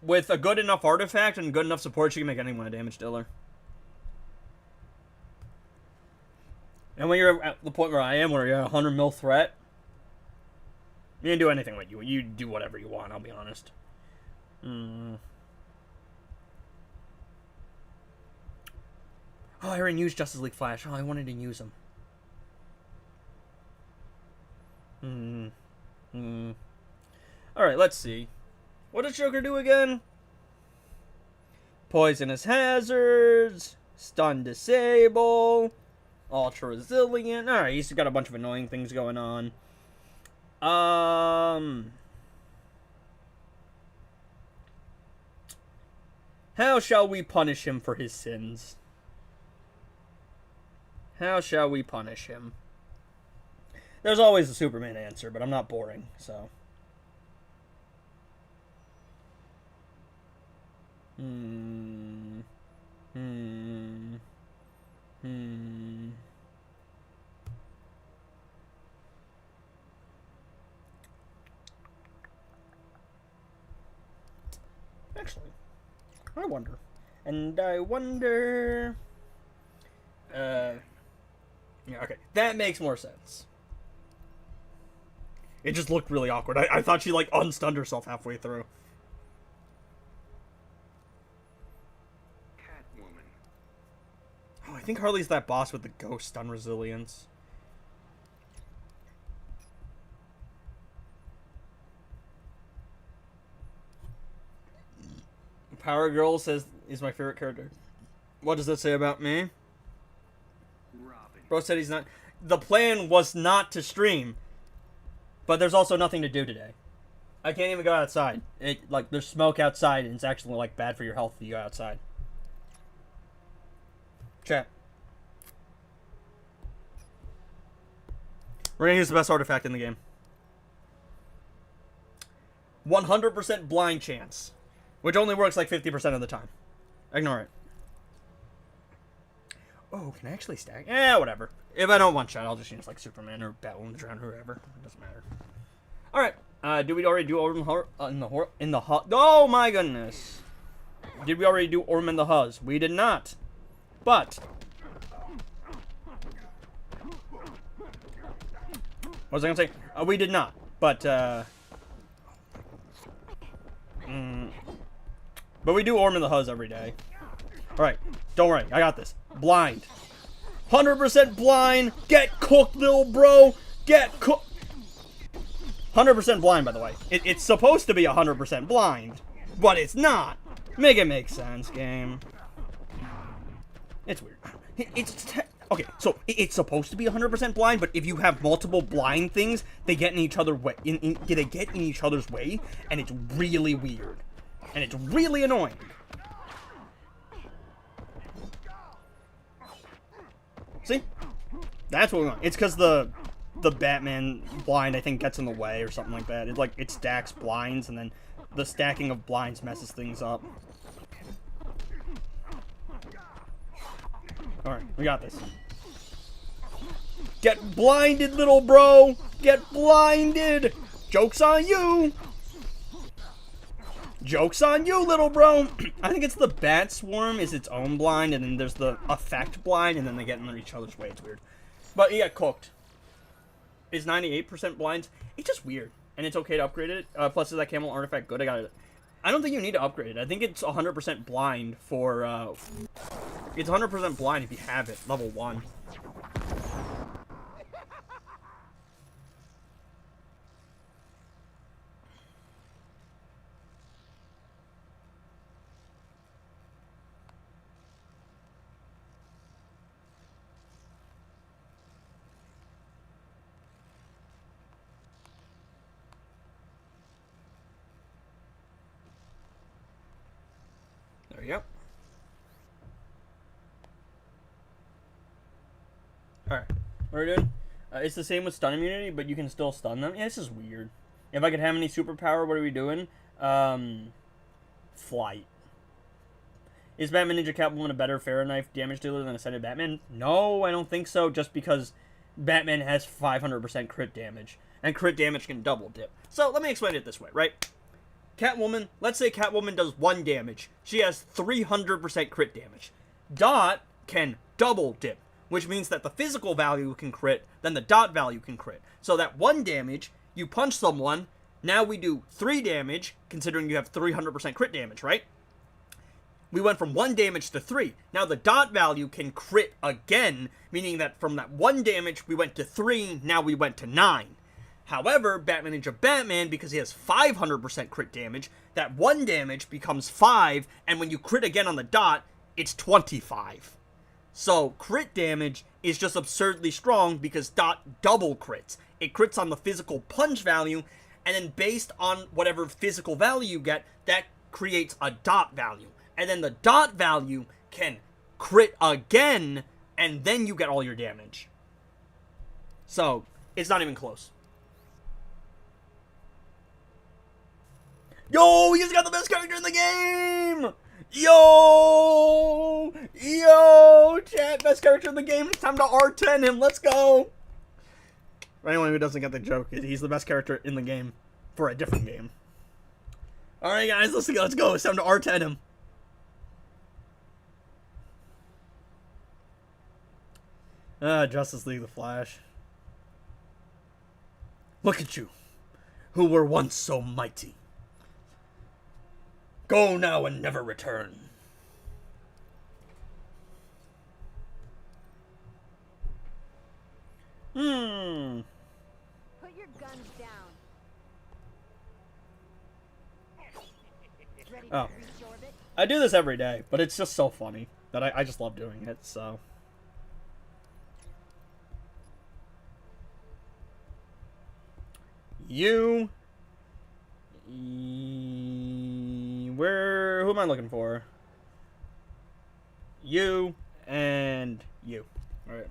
With a good enough artifact and good enough support, she can make anyone a damage dealer. And when you're at the point where I am, where you're a 100 mil threat, you can do anything with you. You do whatever you want, I'll be honest. Oh, I already used Justice League Flash. Oh, I wanted to use him. Alright, let's see. What does Joker do again? Poisonous hazards. Stun disable. Ultra resilient. Alright, he's got a bunch of annoying things going on. How shall we punish him for his sins? How shall we punish him? There's always a Superman answer, but I'm not boring, so. Actually, I wonder. And I wonder... Yeah, okay. That makes more sense. It just looked really awkward. I thought she, like, unstunned herself halfway through. Catwoman. Oh, I think Harley's that boss with the ghost stun resilience. Power Girl says is my favorite character. What does that say about me? Robin. Bro said he's not... The plan was not to stream. But there's also nothing to do today. I can't even go outside. Like, there's smoke outside, and it's actually, like, bad for your health if you go outside. Chat. We're gonna use the best artifact in the game. 100% blind chance. Which only works like 50% of the time. Ignore it. Oh, can I actually stack? Yeah, whatever. If I don't one-shot, I'll just use like Superman or Batwoman or whoever. It doesn't matter. Alright. Did we already do Orm in the Huz? Oh my goodness. Did we already do Orm in the Huz? We did not. But... What was I gonna say? We did not. But, But we do Orm in the Huz every day. Alright, don't worry, I got this. Blind. 100% blind. Get cooked, little bro. Get cooked. 100% blind, by the way. It's supposed to be 100% blind, but it's not. Make it make sense, game. It's weird. Okay, so it's supposed to be 100% blind, but if you have multiple blind things, they get in each other's way. They get in each other's way, and it's really weird. And it's really annoying. See? That's what we want. It's because the the Batman blind, I think, gets in the way or something like that. It stacks blinds, and then the stacking of blinds messes things up. Alright, we got this. Get blinded, little bro! Get blinded! Joke's on you! Joke's on you, little bro! I think it's the Bat Swarm is its own blind, and then there's the effect blind, and then they get in each other's way. It's weird. But he got cooked. Is 98% blinds? It's just weird. And it's okay to upgrade it. Plus, is that camel artifact good? I got it. I don't think you need to upgrade it. I think it's 100% blind for, it's 100% blind if you have it, level 1. There we go. Alright, what are we doing? It's the same with stun immunity, but you can still stun them. Yeah, this is weird. If I could have any superpower, what are we doing? Flight. Is Batman Ninja Catwoman a better Fahrenheit damage dealer than Ascended Batman? No, I don't think so, just because Batman has 500% crit damage, and crit damage can double dip. So, let me explain it this way, right? Catwoman, let's say Catwoman does 1 damage. She has 300% crit damage. Dot can double dip, which means that the physical value can crit, then the dot value can crit. So that 1 damage, you punch someone, now we do 3 damage, considering you have 300% crit damage, right? We went from 1 damage to 3. Now the dot value can crit again, meaning that from that 1 damage, we went to 3, now we went to 9. However, Batman Ninja Batman, because he has 500% crit damage, that 1 damage becomes 5, and when you crit again on the dot, it's 25. So, crit damage is just absurdly strong because dot double crits. It crits on the physical punch value, and then based on whatever physical value you get, that creates a dot value. And then the dot value can crit again, and then you get all your damage. So, it's not even close. Yo, he's got the best character in the game! Yo! Yo! Chat, best character in the game. It's time to R10 him. Let's go! For anyone who doesn't get the joke, he's the best character in the game for a different game. Alright, guys, let's go. It's time to R10 him. Justice League The Flash. Look at you, who were once so mighty. Go now and never return. Put your guns down. Ready to Oh. reach orbit? I do this every day, but it's just so funny that I just love doing it, so. You. Who am I looking for? You and you. Alright.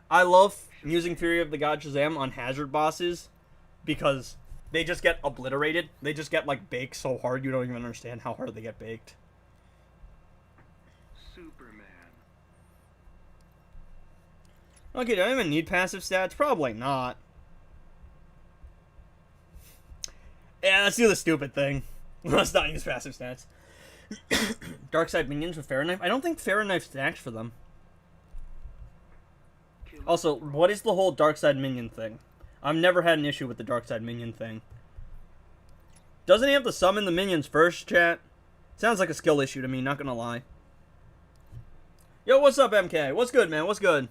I love using Fury of the God Shazam on hazard bosses because they just get obliterated. They just get, like, baked so hard you don't even understand how hard they get baked. Superman. Okay, do I even need passive stats? Probably not. Yeah, let's do the stupid thing. Let's not use passive stats. Darkseid minions with Fahrenheit? I don't think Fahrenheit stacks for them. Also, what is the whole Darkseid minion thing? I've never had an issue with the Darkseid minion thing. Doesn't he have to summon the minions first, chat? Sounds like a skill issue to me, not gonna lie. Yo, what's up, MK? What's good, man? What's good?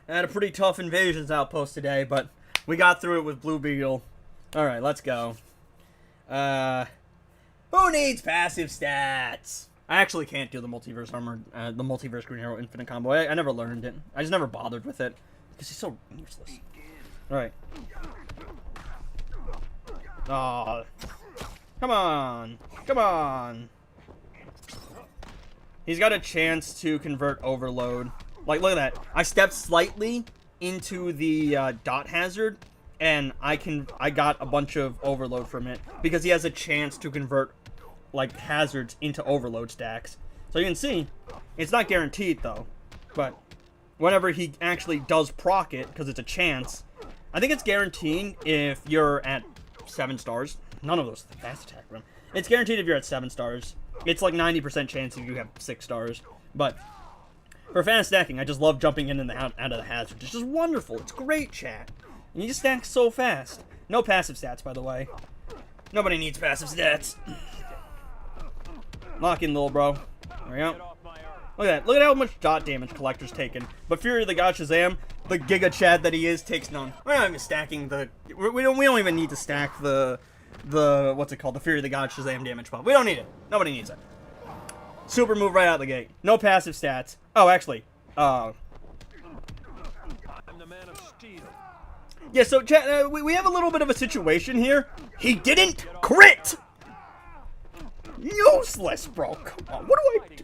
I had a pretty tough invasions outpost today, but we got through it with Blue Beetle. Alright, let's go. Who needs passive stats? I actually can't do the multiverse armor, the multiverse Green Arrow Infinite combo. I never learned it. I just never bothered with it. Because he's so useless. Alright. Aw. Come on. Come on. He's got a chance to convert Overload. Like, look at that. I stepped slightly, into the dot hazard, and I got a bunch of overload from it because he has a chance to convert like hazards into overload stacks. So you can see, it's not guaranteed though, but whenever he actually does proc it, because it's a chance, I think it's guaranteed if you're at 7 stars. None of those fast attack run. It's guaranteed if you're at 7 stars. It's like 90% chance if you have 6 stars. But for fast stacking, I just love jumping in and out of the hazard. It's just wonderful. It's great, chat. And you just stack so fast. No passive stats, by the way. Nobody needs passive stats. Lock in, little bro. There we go. Look at that. Look at how much dot damage Collector's taken. But Fury of the God Shazam, the Giga Chad that he is, takes none. We're not even stacking the... We don't even need to stack the what's it called? The Fury of the God Shazam damage pump. We don't need it. Nobody needs it. Super move right out the gate. No passive stats. Oh, actually. I'm the man of steel. Yeah, so chat, we have a little bit of a situation here. He didn't crit! Useless, bro. Come on. What do I do?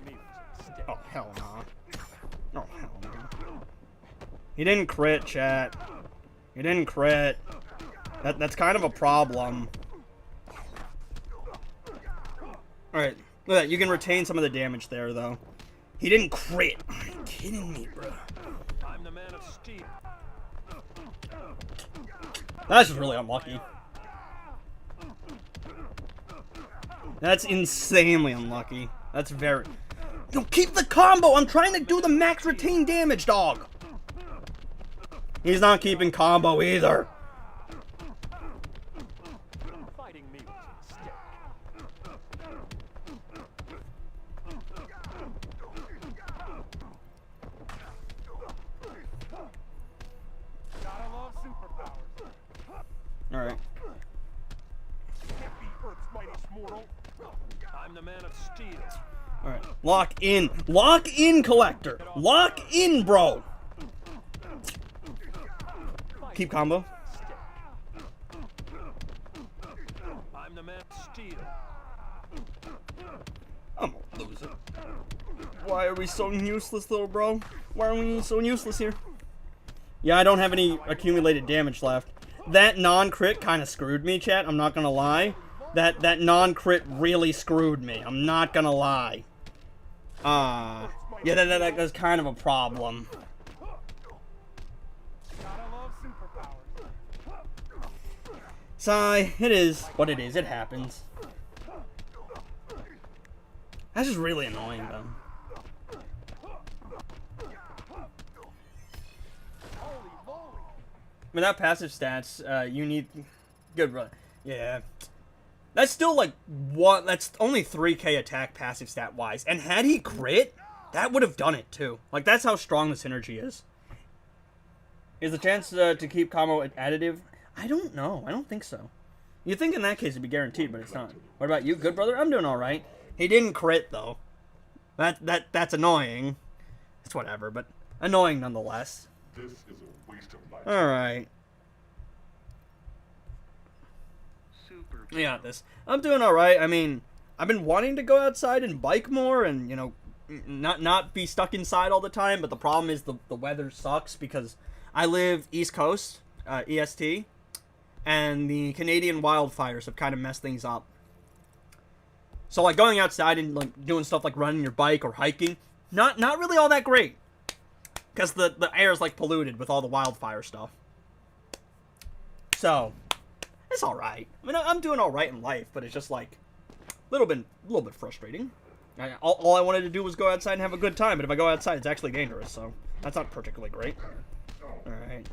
Oh, hell no. Oh, hell no. He didn't crit, chat. He didn't crit. That's kind of a problem. Alright. Look at that. You can retain some of the damage there, though. He didn't crit. Are you kidding me, bro? I'm the man of steel. That's just really unlucky. That's insanely unlucky. That's very... Yo, keep the combo! I'm trying to do the max retain damage, dog! He's not keeping combo either. Fighting me with a stick. Gotta love superpowers. Alright. I'm the man of steel. Alright. Lock in. Lock in, Collector. Lock in, bro. Keep combo. I'm the man of steel. I'm gonna lose it. Why are we so useless, little bro? Why are we so useless here? Yeah, I don't have any accumulated damage left. That non-crit kind of screwed me, chat. I'm not gonna lie. That non-crit really screwed me. I'm not gonna lie. Yeah, that's kind of a problem. Sigh, it is what it is. It happens. That's just really annoying, though. Without passive stats, you need... Good run. Yeah. That's still like what? That's only 3k attack passive stat wise. And had he crit, that would have done it too. Like that's how strong this energy is. Is the chance to keep combo additive? I don't know. I don't think so. You'd think in that case it'd be guaranteed, but it's not. What about you, good brother? I'm doing all right. He didn't crit though. That's annoying. It's whatever, but annoying nonetheless. This is a waste of my time. All right. We got this. I'm doing alright. I mean, I've been wanting to go outside and bike more and, you know, not be stuck inside all the time, but the problem is the weather sucks because I live East Coast, EST, and the Canadian wildfires have kind of messed things up. So, like, going outside and, like, doing stuff like running your bike or hiking, not really all that great. Because the air is, like, polluted with all the wildfire stuff. So... It's alright. I mean, I'm doing alright in life, but it's just like a little bit frustrating. All I wanted to do was go outside and have a good time, but if I go outside, it's actually dangerous, so that's not particularly great. Alright.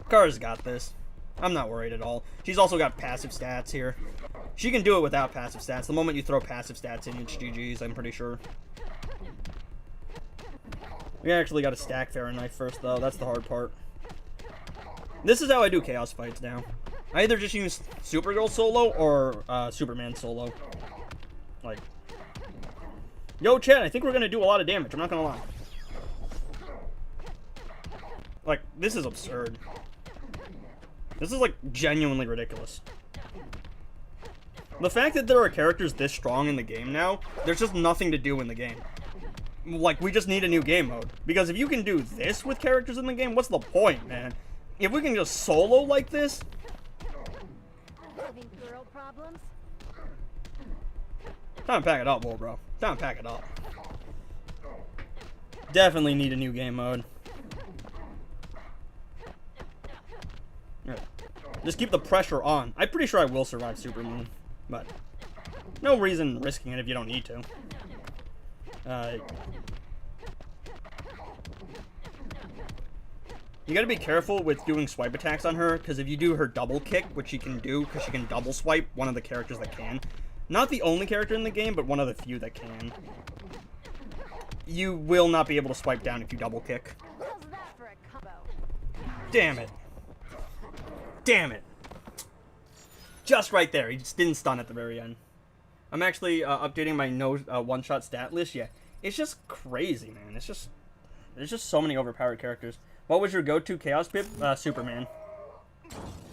Kara's got this. I'm not worried at all. She's also got passive stats here. She can do it without passive stats. The moment you throw passive stats in, it's GG's, I'm pretty sure. We actually got to stack Fahrenheit first, though. That's the hard part. This is how I do chaos fights now. I either just use Supergirl solo or Superman solo. Like, yo, Chad, I think we're gonna do a lot of damage. I'm not gonna lie. Like, this is absurd. This is like genuinely ridiculous. The fact that there are characters this strong in the game now, there's just nothing to do in the game. Like, we just need a new game mode. Because if you can do this with characters in the game, what's the point, man? If we can just solo like this... Having girl problems? Time to pack it up, bro. Time to pack it up. Definitely need a new game mode. Right. Just keep the pressure on. I'm pretty sure I will survive Supermoon, but no reason risking it if you don't need to. You gotta be careful with doing swipe attacks on her, because if you do her double kick, which she can do, because she can double swipe, one of the characters that can. Not the only character in the game, but one of the few that can. You will not be able to swipe down if you double kick. How's that for a combo? Damn it. Damn it. Just right there. He just didn't stun at the very end. I'm actually updating my no one-shot stat list. Yeah, it's just crazy, man. It's just... There's just so many overpowered characters. What was your go-to Chaos Pip? Superman.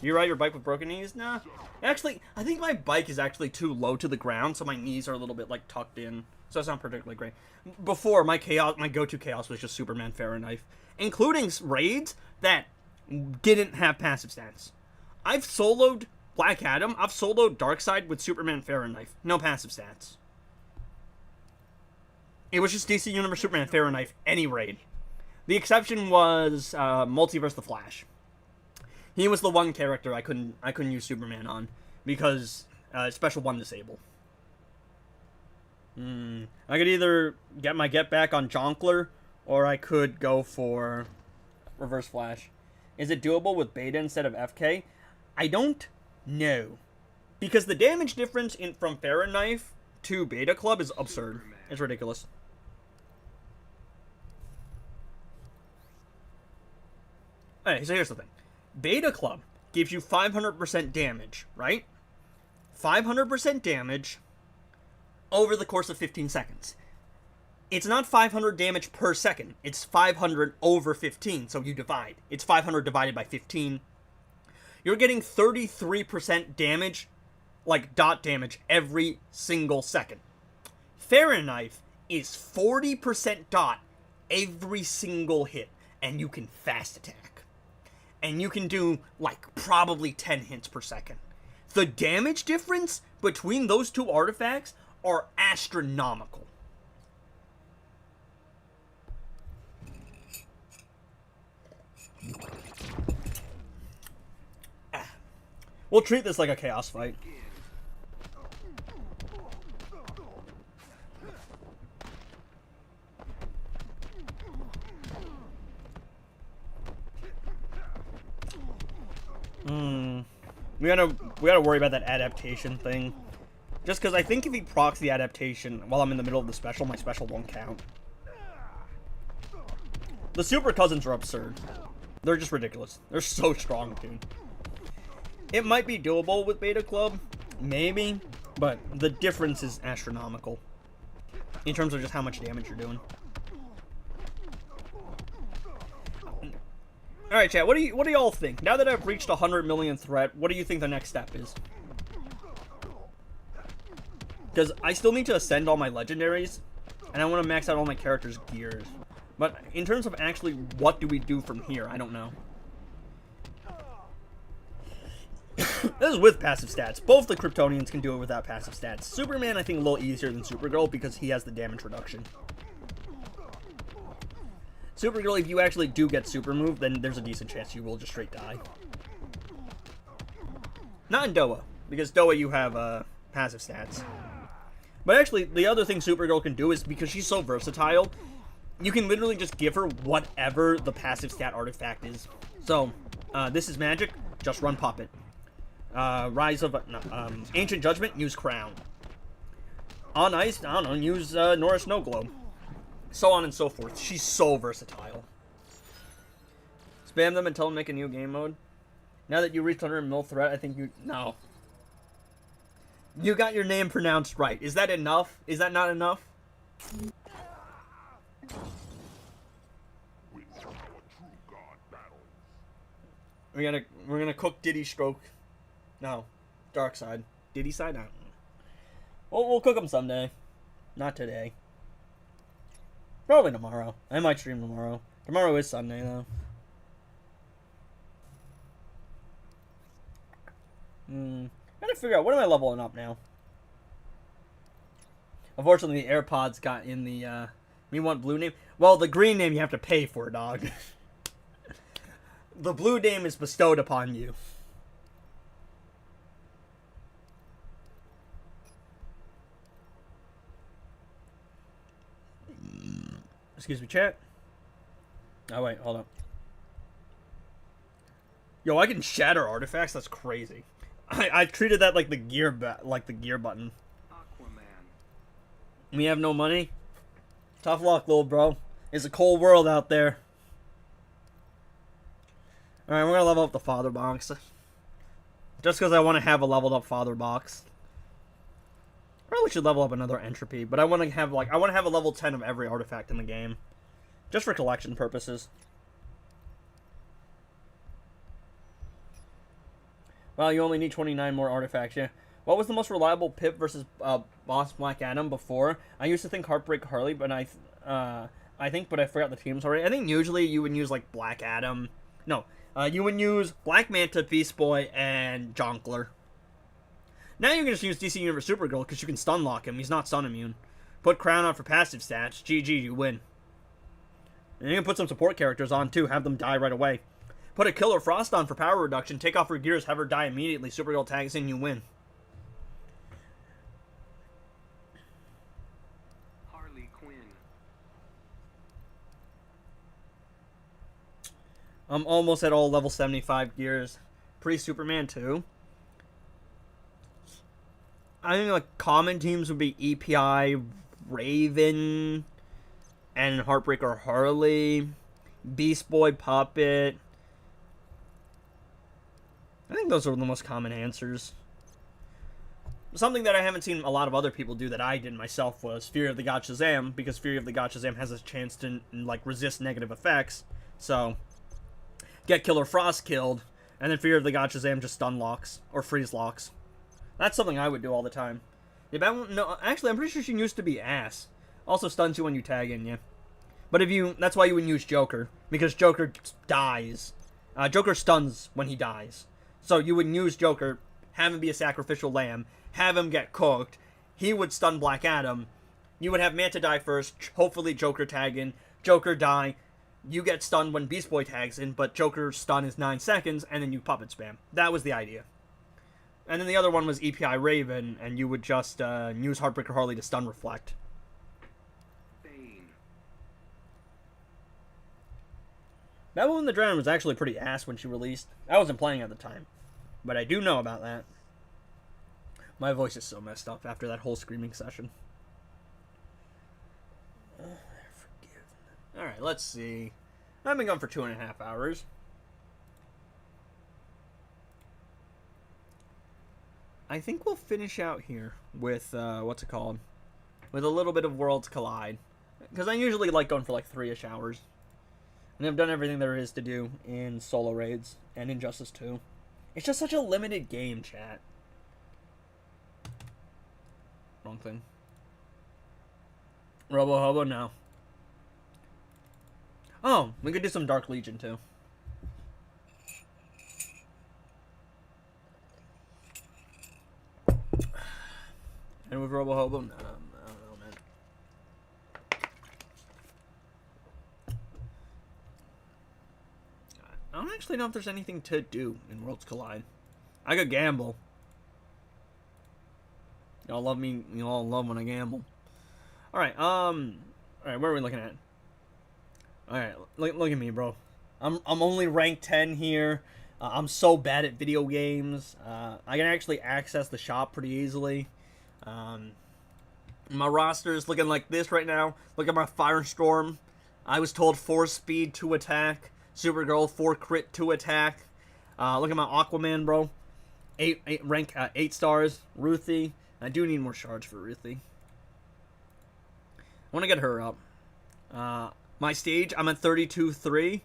You ride your bike with broken knees? Nah. Actually, I think my bike is actually too low to the ground, so my knees are a little bit, like, tucked in. So that's not particularly great. Before, my go-to Chaos was just Superman Fahrenheit. Including raids that didn't have passive stats. I've soloed Black Adam. I've soloed Darkseid with Superman Fahrenheit. No passive stats. It was just DC Universe Superman Fahrenheit, any raid. The exception was Multiverse the Flash. He was the one character I couldn't use Superman on because Special 1 disable. I could either get my get back on Jonkler, or I could go for Reverse Flash. Is it doable with Beta instead of FK? I don't know. Because the damage difference from Fahrenheit to Beta Club is absurd. It's ridiculous. Alright, so here's the thing. Beta Club gives you 500% damage, right? 500% damage over the course of 15 seconds. It's not 500 damage per second. It's 500 over 15, so you divide. It's 500 divided by 15. You're getting 33% damage, like dot damage, every single second. Fahrenheit is 40% dot every single hit, and you can fast attack. And you can do, like, probably 10 hits per second. The damage difference between those two artifacts are astronomical. We'll treat this like a chaos fight. We gotta worry about that adaptation thing. Just because I think if he procs the adaptation while I'm in the middle of the special, my special won't count. The super cousins are absurd. They're just ridiculous. They're so strong, dude. It might be doable with Beta Club, maybe, but the difference is astronomical in terms of just how much damage you're doing. Alright, chat, what do y'all think? Now that I've reached 100 million threat, what do you think the next step is? Because I still need to ascend all my legendaries, and I want to max out all my characters' gears. But in terms of actually what do we do from here, I don't know. This is with passive stats. Both the Kryptonians can do it without passive stats. Superman, I think, a little easier than Supergirl because he has the damage reduction. Supergirl, if you actually do get super move, then there's a decent chance you will just straight die. Not in Doa, because Doa you have passive stats. But actually, the other thing Supergirl can do is because she's so versatile, you can literally just give her whatever the passive stat artifact is. So, this is magic, just run Puppet. Rise of Ancient Judgment, use Crown. On ice, I don't know, use Norris Snow Globe. So on and so forth. She's so versatile. Spam them and tell them to make a new game mode. Now that you reached 100 mil threat, I think you... No. You got your name pronounced right. Is that enough? Is that not enough? We're gonna cook Diddy Stroke. No. Darkseid. Diddy side? I don't know. We'll cook him someday. Not today. Probably tomorrow. I might stream tomorrow. Tomorrow is Sunday, though. Gotta figure out, what am I leveling up now? Unfortunately, the AirPods got in the, you want blue name? Well, the green name you have to pay for, dog. The blue name is bestowed upon you. Excuse me, chat. Oh, wait, hold on. Yo, I can shatter artifacts? That's crazy. I treated that like the gear button. Aquaman. We have no money? Tough luck, little bro. It's a cold world out there. Alright, we're gonna level up the father box. Just because I want to have a leveled up father box. Probably should level up another entropy, but I want to have a level 10 of every artifact in the game. Just for collection purposes. Well, you only need 29 more artifacts, yeah. What was the most reliable Pip versus Boss Black Adam before? I used to think Heartbreak Harley, but I forgot the teams already. I think usually you would use like Black Adam. No, you would use Black Manta, Beast Boy, and Jonkler. Now you can just use DC Universe Supergirl because you can stun lock him. He's not stun immune. Put Crown on for passive stats. GG, you win. And you can put some support characters on too. Have them die right away. Put a Killer Frost on for power reduction. Take off her gears. Have her die immediately. Supergirl tags in. You win. Harley Quinn. I'm almost at all level 75 gears. Pre-Superman 2. I think like common teams would be EPI, Raven, and Heartbreaker Harley, Beast Boy Puppet. I think those are the most common answers. Something that I haven't seen a lot of other people do that I did myself was Fury of the God Shazam, because Fury of the God Shazam has a chance to like resist negative effects. So get Killer Frost killed, and then Fury of the God Shazam just stun locks or freeze locks. That's something I would do all the time. Yeah, but no, actually, I'm pretty sure she used to be ass. Also stuns you when you tag in, yeah. But that's why you wouldn't use Joker, because Joker dies. Joker stuns when he dies. So you wouldn't use Joker, have him be a sacrificial lamb, have him get cooked, he would stun Black Adam, you would have Manta die first, hopefully Joker tag in, Joker die, you get stunned when Beast Boy tags in, but Joker's stun is 9 seconds, and then you puppet spam. That was the idea. And then the other one was EPI Raven, and you would just use Heartbreaker Harley to stun reflect. Bane. That one, the Dragon, was actually pretty ass when she released. I wasn't playing at the time, but I do know about that. My voice is so messed up after that whole screaming session. Alright, let's see. I've been going for 2.5 hours. I think we'll finish out here with, what's it called? With a little bit of Worlds Collide. Because I usually like going for like 3-ish hours. And I've done everything there is to do in solo raids and Injustice 2. It's just such a limited game, chat. Wrong thing. Robo Hobo, no. Oh, we could do some Dark Legion too. And with Robo Hobo, no, I don't know, man. I don't actually know if there's anything to do in Worlds Collide. I could gamble. Y'all love me. You all love when I gamble. All right. All right. Where are we looking at? All right. Look at me, bro. I'm only rank 10 here. I'm so bad at video games. I can actually access the shop pretty easily. My roster is looking like this right now. Look at my Firestorm. I was told 4 speed to attack. Supergirl 4 crit to attack. Look at my Aquaman, bro. 8 rank 8 stars. Ruthie. I do need more shards for Ruthie. I want to get her up. My stage, I'm at 32-3.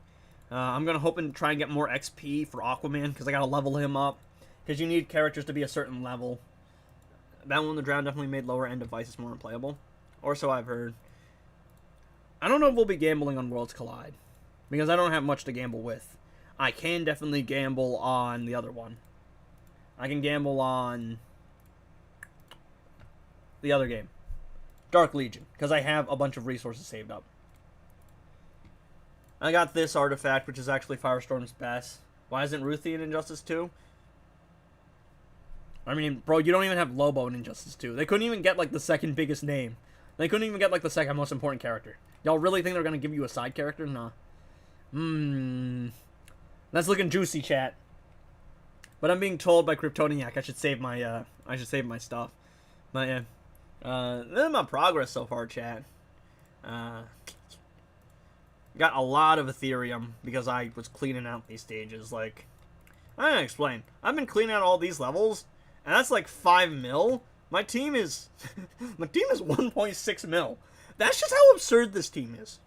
I'm gonna hope and try and get more XP for Aquaman because I gotta level him up. Because you need characters to be a certain level. That one on the ground definitely made lower end devices more unplayable. Or so I've heard. I don't know if we'll be gambling on Worlds Collide. Because I don't have much to gamble with. I can definitely gamble on the other one. I can gamble on the other game. Dark Legion. Because I have a bunch of resources saved up. I got this artifact, which is actually Firestorm's best. Why isn't Ruthie in Injustice 2? I mean, bro, you don't even have Lobo in Injustice 2. They couldn't even get, like, the second biggest name. They couldn't even get, like, the second most important character. Y'all really think they're gonna give you a side character? Nah. That's looking juicy, chat. But I'm being told by Kryptoniac I should save my stuff. But yeah. This is my progress so far, chat. Got a lot of Ethereum because I was cleaning out these stages. Like, I'm gonna explain. I've been cleaning out all these levels, and that's like 5 mil. My team is 1.6 mil. That's just how absurd this team is.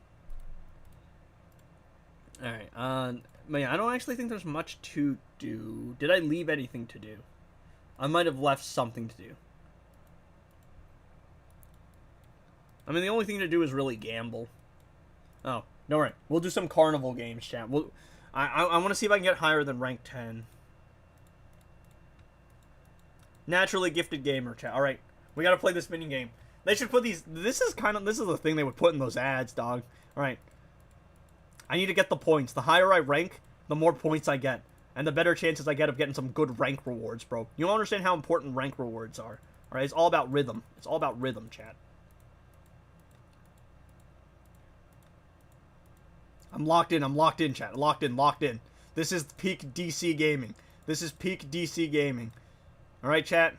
Alright, but yeah, I don't actually think there's much to do. Did I leave anything to do? I might have left something to do. I mean, the only thing to do is really gamble. Oh, don't worry. We'll do some carnival games, chat. I want to see if I can get higher than rank 10. Naturally gifted gamer, chat. Alright, we gotta play this mini game. They should put these... This is the thing they would put in those ads, dog. Alright. I need to get the points. The higher I rank, the more points I get. And the better chances I get of getting some good rank rewards, bro. You don't understand how important rank rewards are. Alright, it's all about rhythm. It's all about rhythm, chat. I'm locked in, chat. Locked in. This is peak DC gaming. This is peak DC gaming. Alright, chat?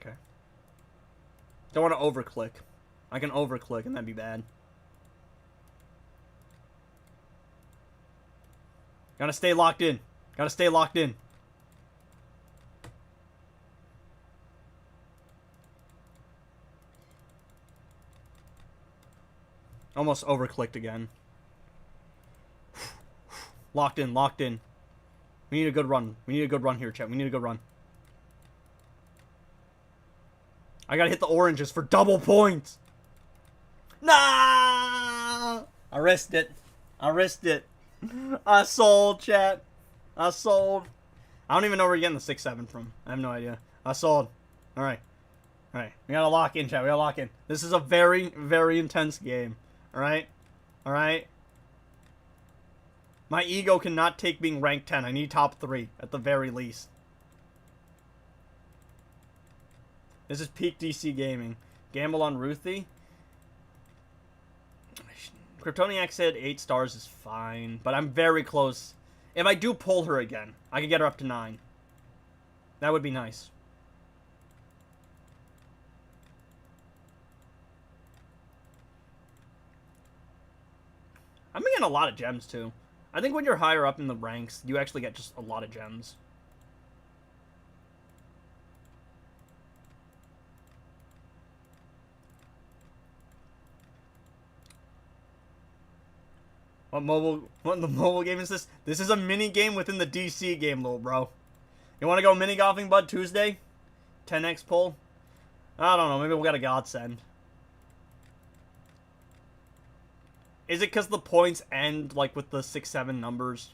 Okay. Don't want to overclick. I can overclick and that'd be bad. Gotta stay locked in. Gotta stay locked in. Almost overclicked again. Locked in. We need a good run. We need a good run here, chat. We need a good run. I gotta hit the oranges for double points. Nah! I risked it. I sold, chat. I sold. I don't even know where you're getting the 6-7 from. I have no idea. I sold. Alright. Alright. We gotta lock in, chat. We gotta lock in. This is a very, very intense game. Alright? Alright? My ego cannot take being ranked 10. I need top 3, at the very least. This is peak DC gaming. Gamble on Ruthie? Kryptoniac said 8 stars is fine, but I'm very close. If I do pull her again, I can get her up to 9. That would be nice. I'm getting a lot of gems, too. I think when you're higher up in the ranks, you actually get just a lot of gems. What the mobile game is this? This is a mini game within the DC game, little bro. You want to go mini golfing, bud, Tuesday? 10x pull? I don't know, maybe we'll get a godsend. Is it because the points end, like, with the 6-7 numbers?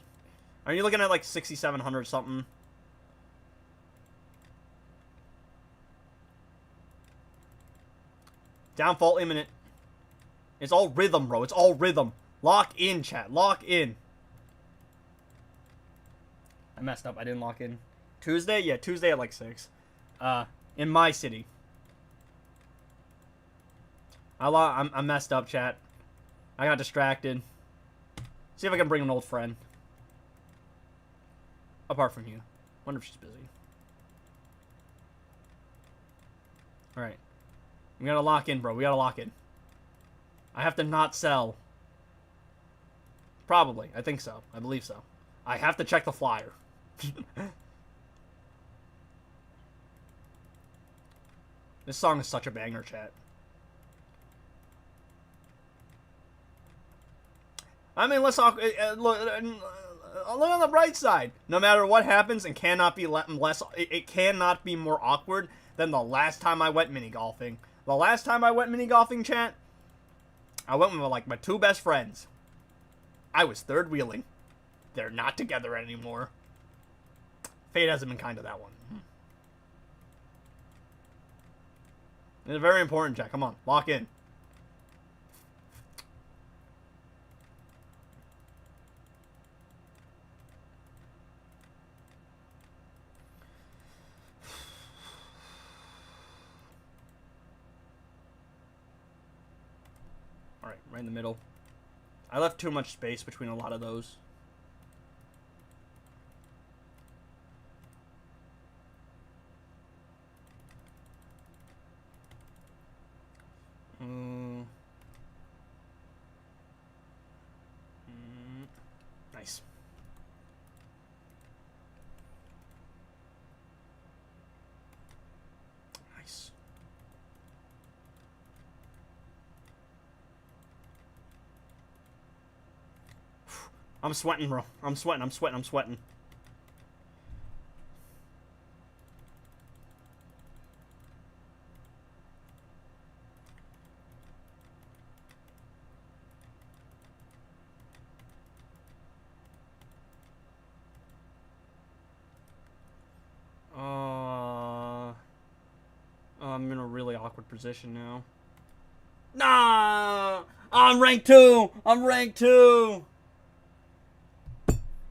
Are you looking at, like, 6,700 something? Downfall imminent. It's all rhythm, bro. It's all rhythm. Lock in, chat. Lock in. I messed up. I didn't lock in. Tuesday? Yeah, Tuesday at, like, 6. In my city. I messed up, chat. I got distracted. See if I can bring an old friend. Apart from you. Wonder if she's busy. Alright. We gotta lock in, bro. We gotta lock in. I have to not sell. Probably. I think so. I believe so. I have to check the flyer. This song is such a banger, chat. I mean, let's talk. Look on the bright side. No matter what happens, it cannot be less. It cannot be more awkward than the last time I went mini golfing. The last time I went mini golfing, chat, I went with like my two best friends. I was third wheeling. They're not together anymore. Fate hasn't been kind to that one. It's very important, chat. Come on, lock in. Alright, right in the middle. I left too much space between a lot of those. Nice. Nice. I'm sweating, bro. I'm sweating. I'm in a really awkward position now. Nah! I'm rank 2!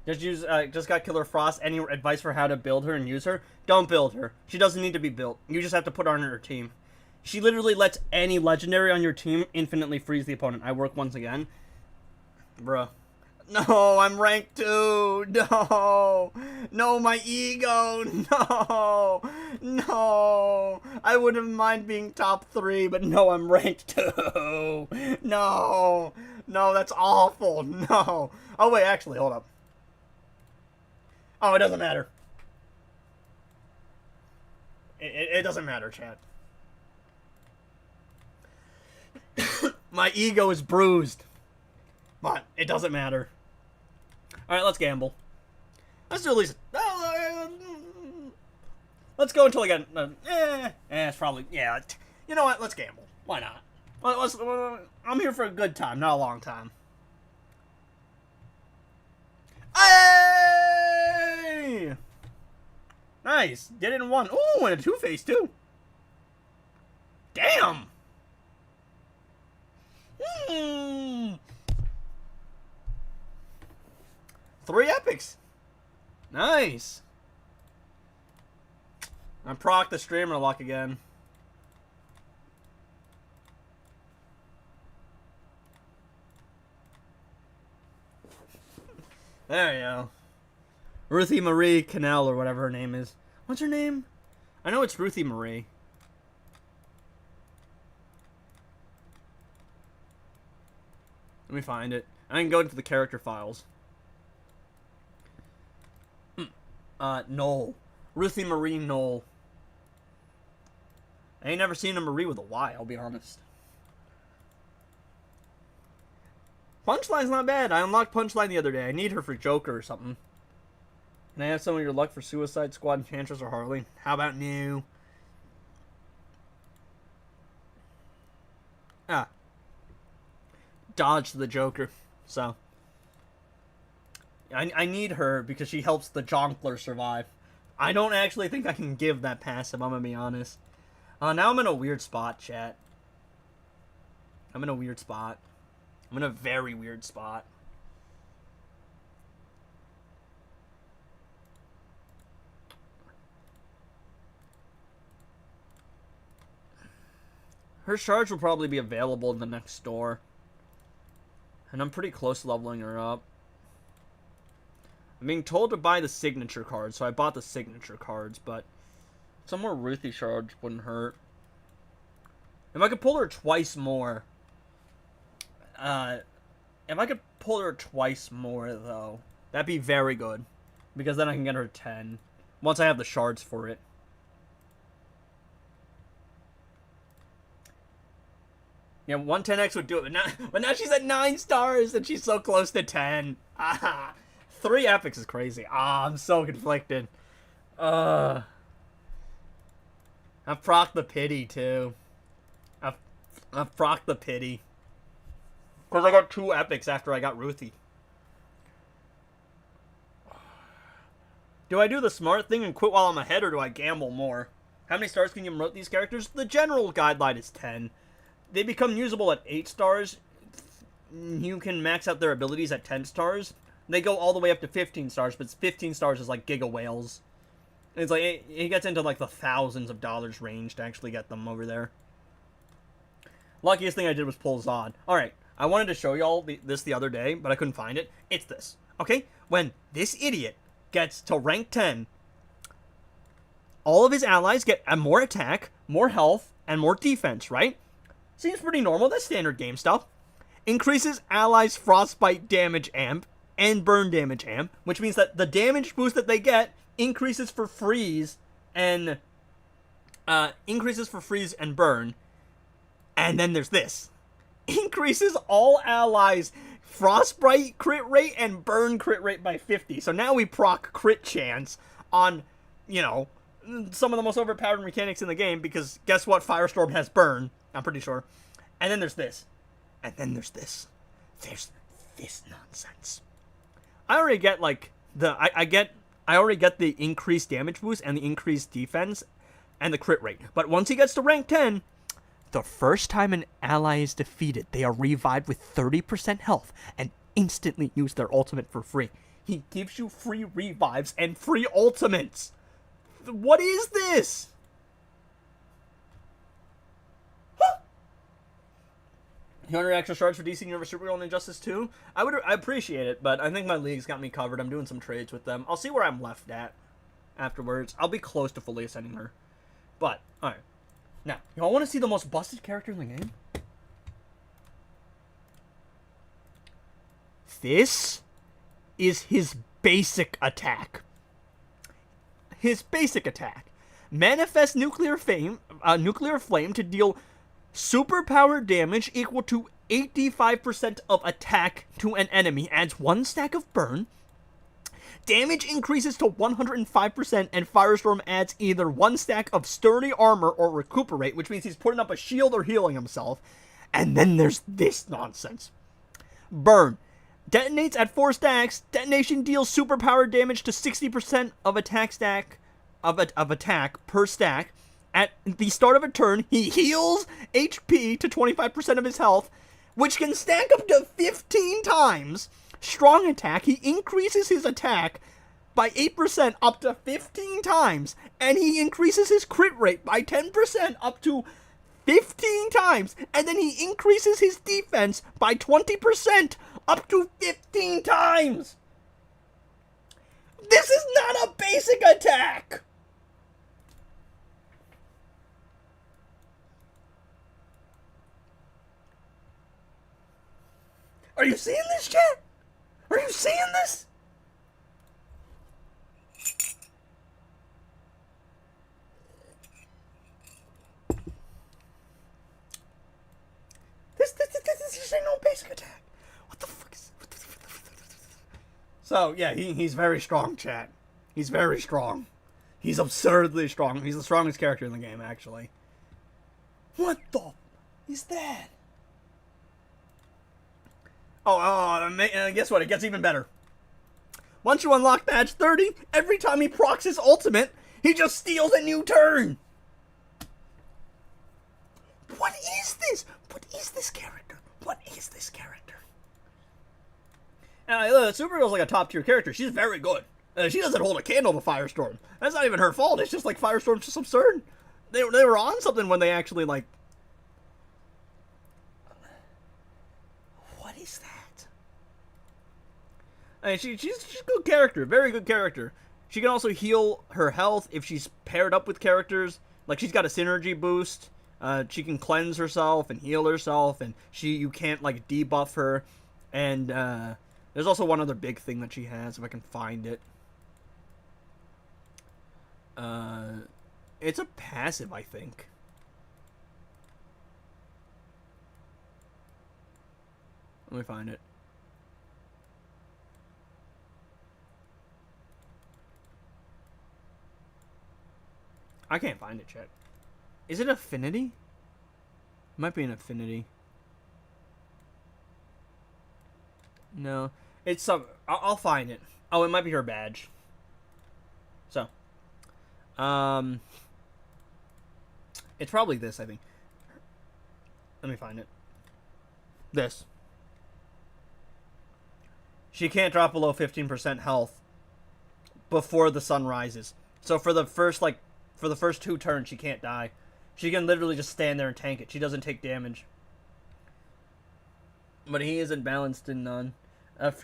Just got Killer Frost. Any advice for how to build her and use her? Don't build her. She doesn't need to be built. You just have to put her on her team. She literally lets any legendary on your team infinitely freeze the opponent. I work once again. Bruh. No, I'm rank 2. No. No, my ego. No. I wouldn't mind being top 3, but no, I'm ranked 2. No. No, that's awful. No. Oh, wait, actually, hold up. Oh, it doesn't matter. It doesn't matter, chat. My ego is bruised. But it doesn't matter. Alright, let's gamble. Let's do at least... let's go until I get... it's probably... Yeah, you know what? Let's gamble. Why not? I'm here for a good time, not a long time. Hey! Nice. Did it in one. Ooh, and a two-face, too. Damn! 3 epics. Nice. I proc the streamer luck again. There you go. Ruthie Marie Cannell or whatever her name is. What's her name? I know it's Ruthie Marie. Let me find it. I can go into the character files. Noel. Ruthie Marie Noel. I ain't never seen a Marie with a Y, I'll be honest. Punchline's not bad. I unlocked Punchline the other day. I need her for Joker or something. Can I have some of your luck for Suicide Squad, Enchantress, or Harley? How about new? Dodge the Joker. So. I need her because she helps the Jonkler survive. I don't actually think I can give that passive, I'm gonna be honest. Now I'm in a weird spot, chat. I'm in a weird spot. I'm in a very weird spot. Her charge will probably be available in the next store. And I'm pretty close to leveling her up. I'm being told to buy the signature cards, so I bought the signature cards, but some more Ruthie charge wouldn't hurt. If I could pull her twice more. If I could pull her twice more, though, that'd be very good. Because then I can get her 10. Once I have the shards for it. Yeah, 110x would do it, but now she's at 9 stars, and she's so close to 10. 3 epics is crazy. I'm so conflicted. I've procced the pity, too. I've procced the pity. Because I got 2 epics after I got Ruthie. Do I do the smart thing and quit while I'm ahead, or do I gamble more? How many stars can you promote these characters? The general guideline is 10. They become usable at 8 stars. You can max out their abilities at 10 stars. They go all the way up to 15 stars, but 15 stars is like Giga Whales. It's like, it gets into like the thousands of dollars range to actually get them over there. Luckiest thing I did was pull Zod. Alright, I wanted to show y'all this the other day, but I couldn't find it. It's this, okay? When this idiot gets to rank 10, all of his allies get more attack, more health, and more defense, right? Seems pretty normal. That's standard game stuff. Increases allies' frostbite damage amp and burn damage amp, which means that the damage boost that they get increases for freeze and burn. And then there's this. Increases all allies' frostbite crit rate and burn crit rate by 50. So now we proc crit chance on, you know, some of the most overpowered mechanics in the game, because guess what? Firestorm has burn, I'm pretty sure. And then there's this. And then there's this. There's this nonsense. I already get, like, I already get the increased damage boost and the increased defense and the crit rate. But once he gets to rank 10, the first time an ally is defeated, they are revived with 30% health and instantly use their ultimate for free. He gives you free revives and free ultimates. What is this? 200 extra shards for DC Universe Supergirl and Injustice 2? I appreciate it, but I think my league's got me covered. I'm doing some trades with them. I'll see where I'm left at afterwards. I'll be close to fully ascending her. But, alright. Now, y'all want to see the most busted character in the game? This is his basic attack. His basic attack. Manifest nuclear flame to deal superpower damage equal to 85% of attack to an enemy. Adds 1 stack of burn. Damage increases to 105%, and Firestorm adds either 1 stack of sturdy armor or recuperate, which means he's putting up a shield or healing himself. And then there's this nonsense. Burn. Detonates at 4 stacks. Detonation deals superpower damage to 60% of attack per stack. At the start of a turn, he heals HP to 25% of his health, which can stack up to 15 times. Strong attack, he increases his attack by 8% up to 15 times, and he increases his crit rate by 10% up to 15 times, and then he increases his defense by 20% up to 15 times. This is not a basic attack. Are you seeing this, chat? Are you seeing this? This just ain't no basic attack. What the fuck is... So, yeah, he's very strong, chat. He's very strong. He's absurdly strong. He's the strongest character in the game, actually. What the is that? Guess what? It gets even better. Once you unlock badge 30, every time he procs his ultimate, he just steals a new turn. What is this? What is this character? What is this character? Supergirl's like a top tier character. She's very good. She doesn't hold a candle to Firestorm. That's not even her fault. It's just like Firestorm's just absurd. They were on something when they actually like... What is that? I mean, she's a good character. Very good character. She can also heal her health if she's paired up with characters. Like, she's got a synergy boost. She can cleanse herself and heal herself, and you can't, like, debuff her. And, there's also one other big thing that she has, if I can find it. It's a passive, I think. Let me find it. I can't find it, chat. Is it affinity? It might be an affinity. No. It's some... I'll find it. Oh, it might be her badge. So. It's probably this, I think. Let me find it. This. She can't drop below 15% health before the sun rises. So for the first 2 turns, she can't die. She can literally just stand there and tank it. She doesn't take damage. But he isn't balanced in none.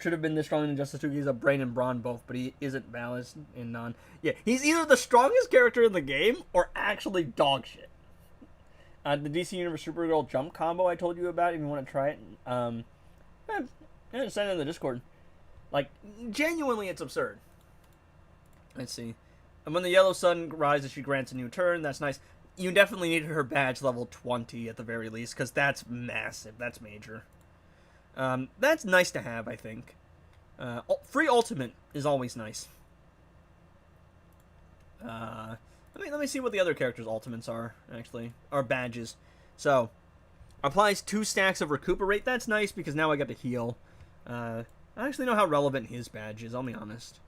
Should have been this strong in Injustice 2. He's a brain and brawn both, but he isn't balanced in none. Yeah, he's either the strongest character in the game or actually dog shit. The DC Universe Supergirl jump combo I told you about, if you want to try it, send it in the Discord. Like, genuinely, it's absurd. Let's see. And when the yellow sun rises, she grants a new turn. That's nice. You definitely need her badge level 20 at the very least, because that's massive. That's major. That's nice to have, I think. Free ultimate is always nice. Let me see what the other characters' ultimates are, actually. Or badges. So, applies 2 stacks of recuperate. That's nice, because now I got to heal. I actually know how relevant his badge is, I'll be honest.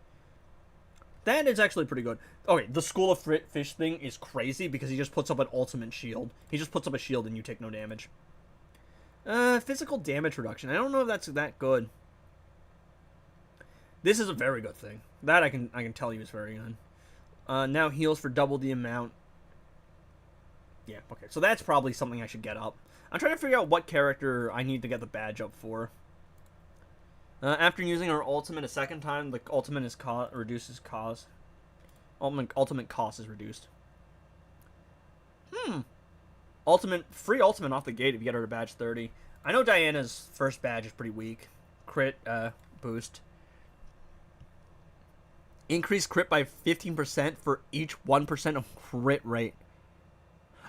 That is actually pretty good. Okay, the School of Fish thing is crazy, because he just puts up an ultimate shield. He just puts up a shield and you take no damage. Physical damage reduction. I don't know if that's that good. This is a very good thing. That I can tell you is very good. Now heals for double the amount. Yeah, okay. So that's probably something I should get up. I'm trying to figure out what character I need to get the badge up for. After using her ultimate a second time, the ultimate is reduces cost. Ultimate cost is reduced. Free ultimate off the gate if you get her to badge 30. I know Diana's first badge is pretty weak. Crit boost. Increase crit by 15% for each 1% of crit rate.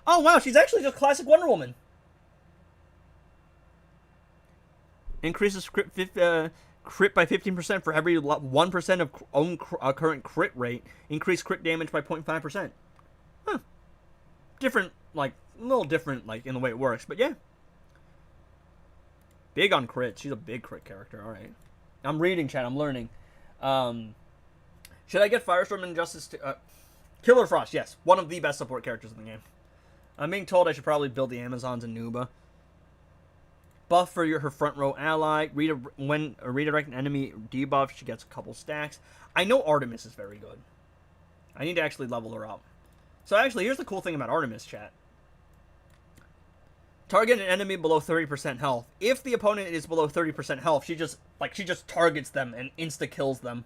Oh wow, she's actually just classic Wonder Woman. Increases crit by 15% for every 1% of own current crit rate. Increase crit damage by 0.5%. Huh. Different, like, a little different, like, in the way it works, but yeah. Big on crit. She's a big crit character, alright. I'm reading, chat, I'm learning. Should I get Firestorm and Injustice 2? Killer Frost, yes. One of the best support characters in the game. I'm being told I should probably build the Amazons and Nuba. Buff for her front row ally. When a redirect an enemy debuff, she gets a couple stacks. I know Artemis is very good. I need to actually level her up. So actually, here's the cool thing about Artemis, chat. Target an enemy below 30% health. If the opponent is below 30% health, she just targets them and insta-kills them.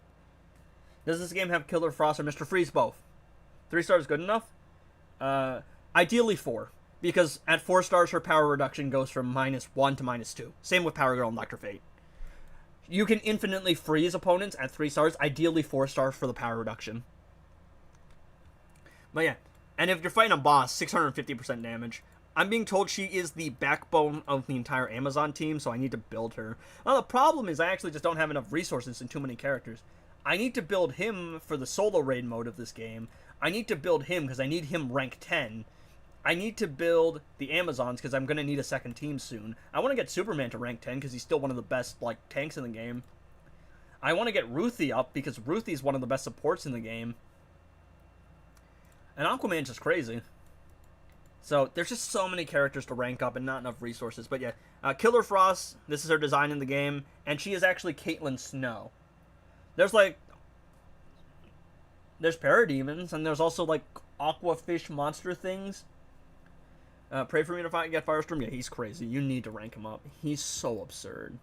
Does this game have Killer Frost or Mr. Freeze both? 3 stars good enough? Ideally 4. Because at 4 stars, her power reduction goes from -1 to -2. Same with Power Girl and Dr. Fate. You can infinitely freeze opponents at 3 stars. Ideally 4 stars for the power reduction. But yeah. And if you're fighting a boss, 650% damage. I'm being told she is the backbone of the entire Amazon team, so I need to build her. Now, the problem is I actually just don't have enough resources and too many characters. I need to build him for the solo raid mode of this game. I need to build him because I need him rank 10. I need to build the Amazons because I'm going to need a second team soon. I want to get Superman to rank 10 because he's still one of the best tanks in the game. I want to get Ruthie up because Ruthie is one of the best supports in the game. And Aquaman's just crazy. So, there's just so many characters to rank up and not enough resources. But yeah, Killer Frost, this is her design in the game. And she is actually Caitlin Snow. There's parademons, and there's also aqua fish monster things. Pray for me to get Firestorm. Yeah, he's crazy. You need to rank him up. He's so absurd.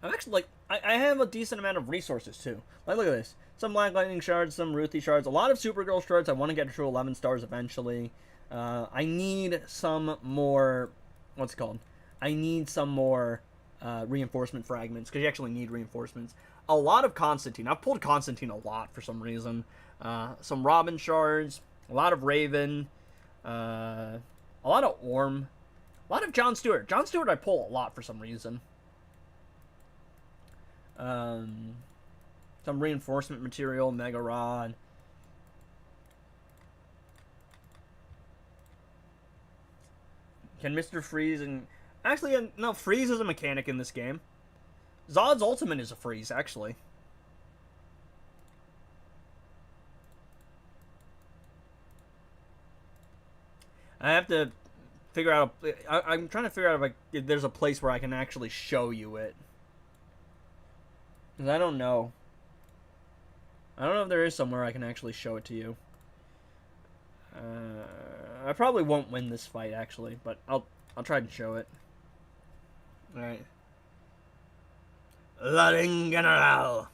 I'm actually I have a decent amount of resources too. Look at this. Some Black Lightning shards, some Ruthie shards, a lot of Supergirl shards. I want to get her to 11 stars eventually. I need some more. What's it called? I need some more reinforcement fragments because you actually need reinforcements. A lot of Constantine. I've pulled Constantine a lot for some reason. Some Robin shards, a lot of Raven, a lot of Orm, a lot of John Stewart. John Stewart I pull a lot for some reason. Some reinforcement material, Mega Rod. Can Mr. Freeze and... Actually, no, Freeze is a mechanic in this game. Zod's ultimate is a freeze, actually. I have to figure out... I'm trying to figure out if there's a place where I can actually show you it. Because I don't know. I don't know if there is somewhere I can actually show it to you. I probably won't win this fight, actually, but I'll try to show it. Alright. La Ring General.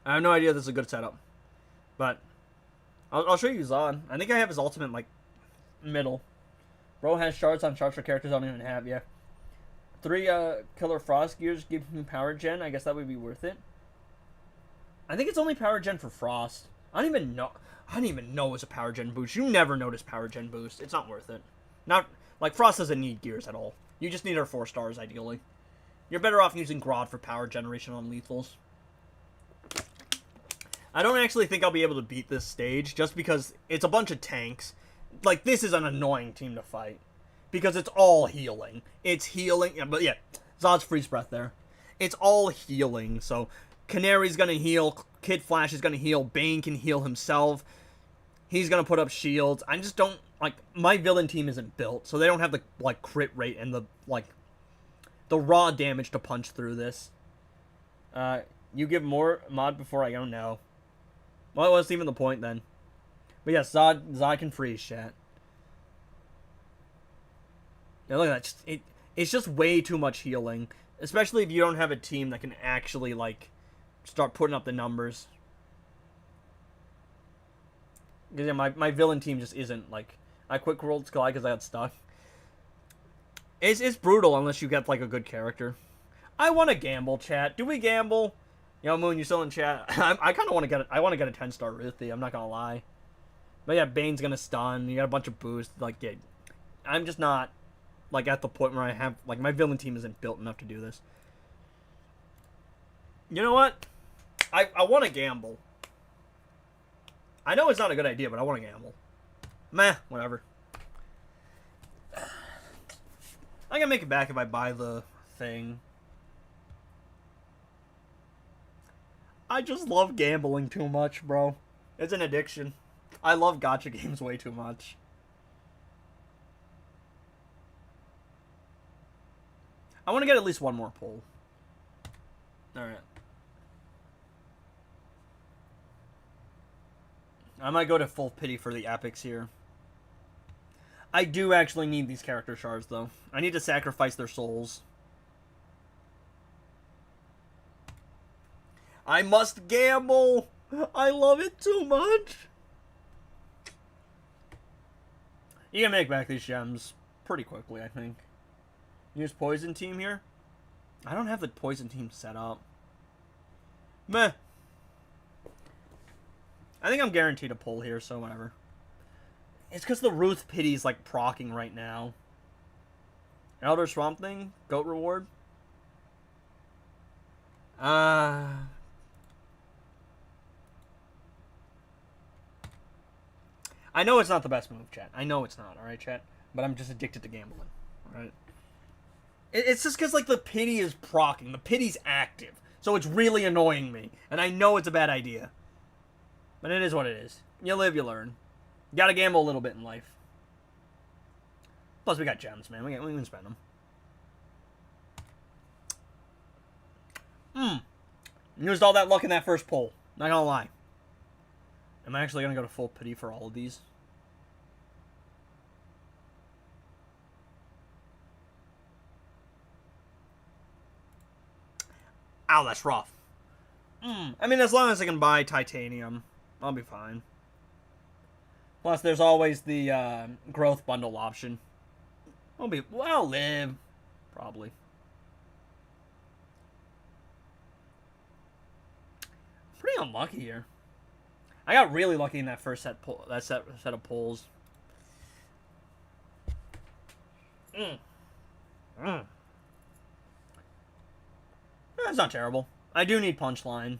I have no idea if this is a good setup. But I'll show you Zod. I think I have his ultimate, like, middle. Bro has shards on shards for characters I don't even have, yeah. 3 Killer Frost Gears give him power gen. I guess that would be worth it. I think it's only power gen for Frost. I don't even know it was a power gen boost. You never notice power gen boost. It's not worth it. Not like Frost doesn't need gears at all. You just need her 4 stars ideally. You're better off using Grodd for power generation on lethals. I don't actually think I'll be able to beat this stage just because it's a bunch of tanks. Like, this is an annoying team to fight because it's all healing. It's healing, but yeah, Zod's freeze breath there. It's all healing, so Canary's gonna heal, Kid Flash is gonna heal, Bane can heal himself. He's gonna put up shields. I just don't, like, my villain team isn't built, so they don't have the, like, crit rate and the, like, the raw damage to punch through this. You give more mod before I go? No. Well, what's even the point then? But yeah, Zod can freeze, chat. Yeah, look at that. It's just way too much healing. Especially if you don't have a team that can actually, like, start putting up the numbers. Because yeah, my villain team just isn't, like... I quick rolled Sky because I got stuck. It's brutal unless you get, like, a good character. I want to gamble, chat. Do we gamble? Yo, Moon, you still in chat? I kind of want to get it. I want to get a 10-star Ruthie. I'm not gonna lie. But yeah, Bane's gonna stun. You got a bunch of boosts. Like, yeah, I'm just not, like, at the point where I have, like, my villain team isn't built enough to do this. You know what? I want to gamble. I know it's not a good idea, but I want to gamble. Meh, whatever. I can make it back if I buy the thing. I just love gambling too much, bro. It's an addiction. I love gacha games way too much. I want to get at least one more pull. Alright. I might go to full pity for the epics here. I do actually need these character shards, though. I need to sacrifice their souls. I must gamble! I love it too much! You can make back these gems pretty quickly, I think. Use poison team here? I don't have the poison team set up. Meh. I think I'm guaranteed a pull here, so whatever. It's because the Ruth Pity's, like, procking right now. Elder Swamp Thing? Goat reward? I know it's not the best move, chat. I know it's not, alright, chat? But I'm just addicted to gambling, alright? It's just because, like, the pity is procking. The pity's active. So it's really annoying me. And I know it's a bad idea. But it is what it is. You live, you learn. You gotta gamble a little bit in life. Plus, we got gems, man. We can spend them. Used all that luck in that first pull. Not gonna lie. Am I actually gonna go to full pity for all of these? Ow, that's rough. I mean, as long as I can buy titanium, I'll be fine. Plus, there's always the growth bundle option. I'll live. Probably. Pretty unlucky here. I got really lucky in that first set of pulls. That's not terrible. I do need punchline.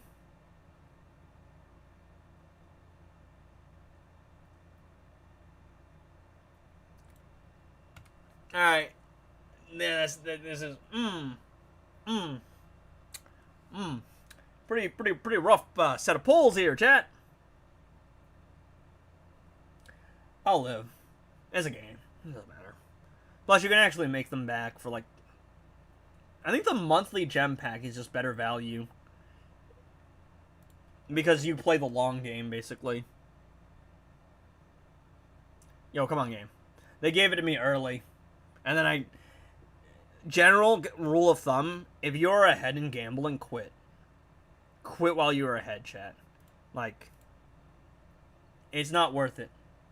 All right. Yeah, this is pretty rough set of pulls here, chat. I'll live. It's a game. It doesn't matter. Plus, you can actually make them back for like. I think the monthly gem pack is just better value because you play the long game basically. Yo, come on, game. They gave it to me early, and then I. General rule of thumb: if you're ahead in gambling, quit. Quit while you're ahead, chat. Like, it's not worth it.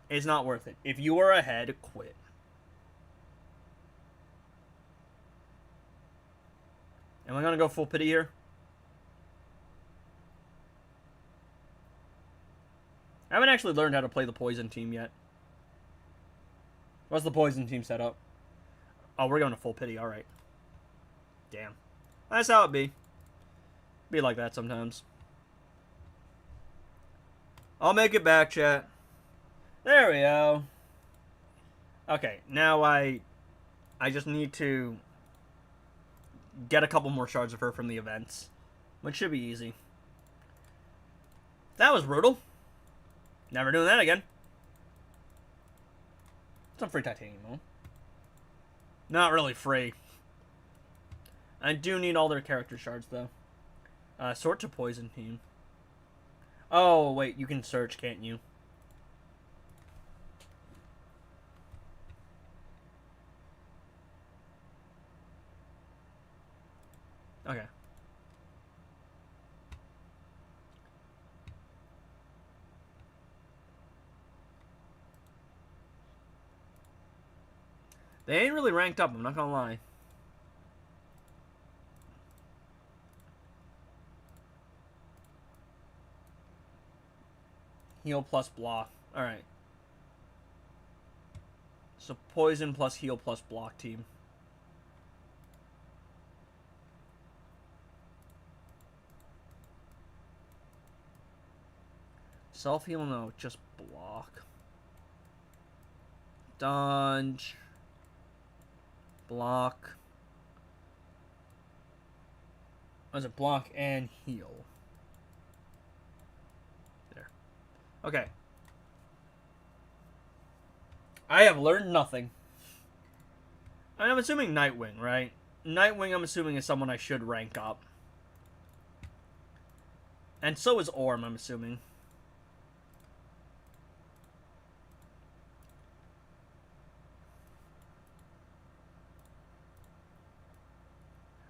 It's not worth it. If you are ahead, quit. Am I gonna go full pity here? I haven't actually learned how to play the poison team yet. What's the poison team setup? Oh, we're going to full pity. All right. Damn. That's how it be. Be like that sometimes. I'll make it back, chat. There we go. Okay, now I just need to get a couple more shards of her from the events, which should be easy. That was brutal. Never doing that again. Some free titanium, though. Not really free. I do need all their character shards, though. Sort to poison team. Oh, wait, you can search, can't you? Okay. They ain't really ranked up, I'm not gonna lie. Heal plus block. Alright. So poison plus heal plus block team. Self-heal, no, just block. Dodge. Block. Was it block and heal? There. Okay. I have learned nothing. I'm assuming Nightwing, right? Nightwing, I'm assuming, is someone I should rank up. And so is Orm, I'm assuming.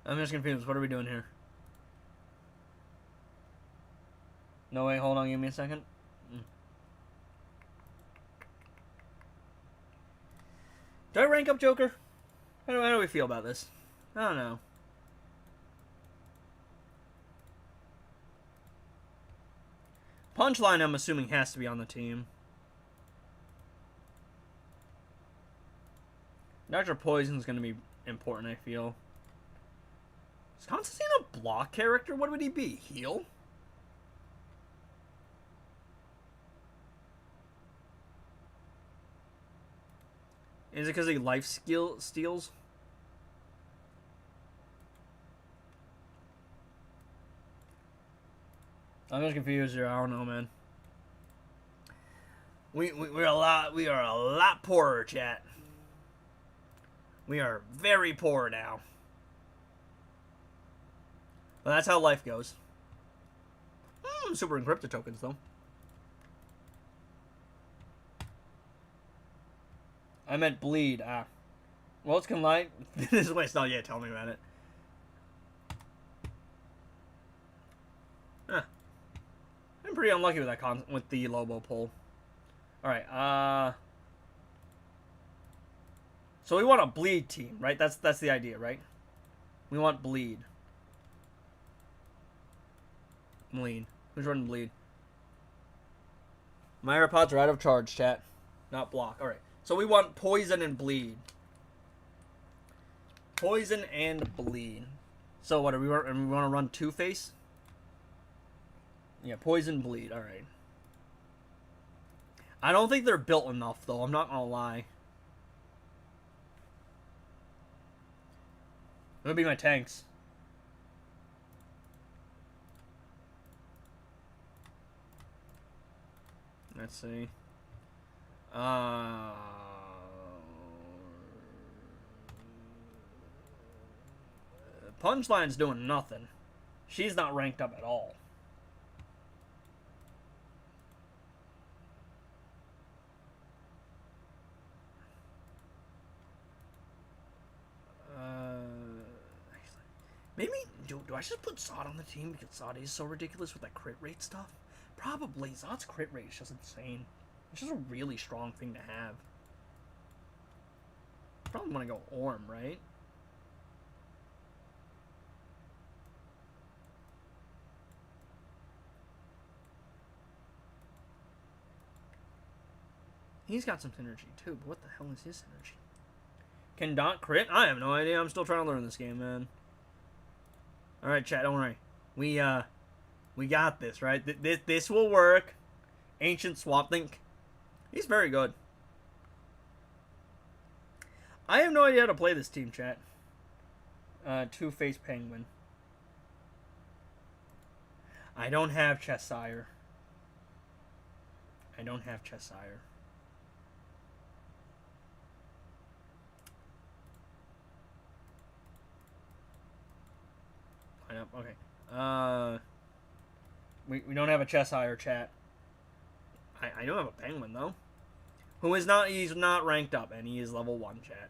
I'm just confused. What are we doing here? No, wait, hold on. Give me a second. Do I rank up Joker? How do we feel about this? I don't know. Punchline, I'm assuming, has to be on the team. Dr. Poison's going to be important, I feel. Is Constantine a block character? What would he be? Heal? Is it because he life steals? I'm just confused here. I don't know, man. We are a lot poorer, chat. We are very poor now. Well, that's how life goes. Super encrypted tokens, though. I meant bleed. Well, it's can this is why it's not yet. Tell me about it. I'm pretty unlucky with that with the Lobo pull. All right. So we want a bleed team, right? That's the idea, right? We want bleed. Bleed. Who's running bleed? My AirPods are out of charge, chat. Not block. All right. So we want poison and bleed. Poison and bleed. So what are we want to run Two-Face? Yeah, poison, bleed. All right. I don't think they're built enough, though. I'm not gonna lie. It'll be my tanks. Let's see. Punchline's doing nothing. She's not ranked up at all. Maybe do I just put Zod on the team because Zod is so ridiculous with that crit rate stuff? Probably. Zod's crit rate is just insane. It's just a really strong thing to have. Probably want to go Orm, right? He's got some synergy too, but what the hell is his synergy? Can Dot crit? I have no idea. I'm still trying to learn this game, man. Alright, chat, don't worry. We got this, right? This will work. Ancient Swap Link. He's very good. I have no idea how to play this team, chat. Two-Face Penguin. I don't have Cheshire. I don't have Cheshire. Okay. We don't have a Cheshire, chat. I do have a Penguin though. He's not ranked up, and he is level 1, chat.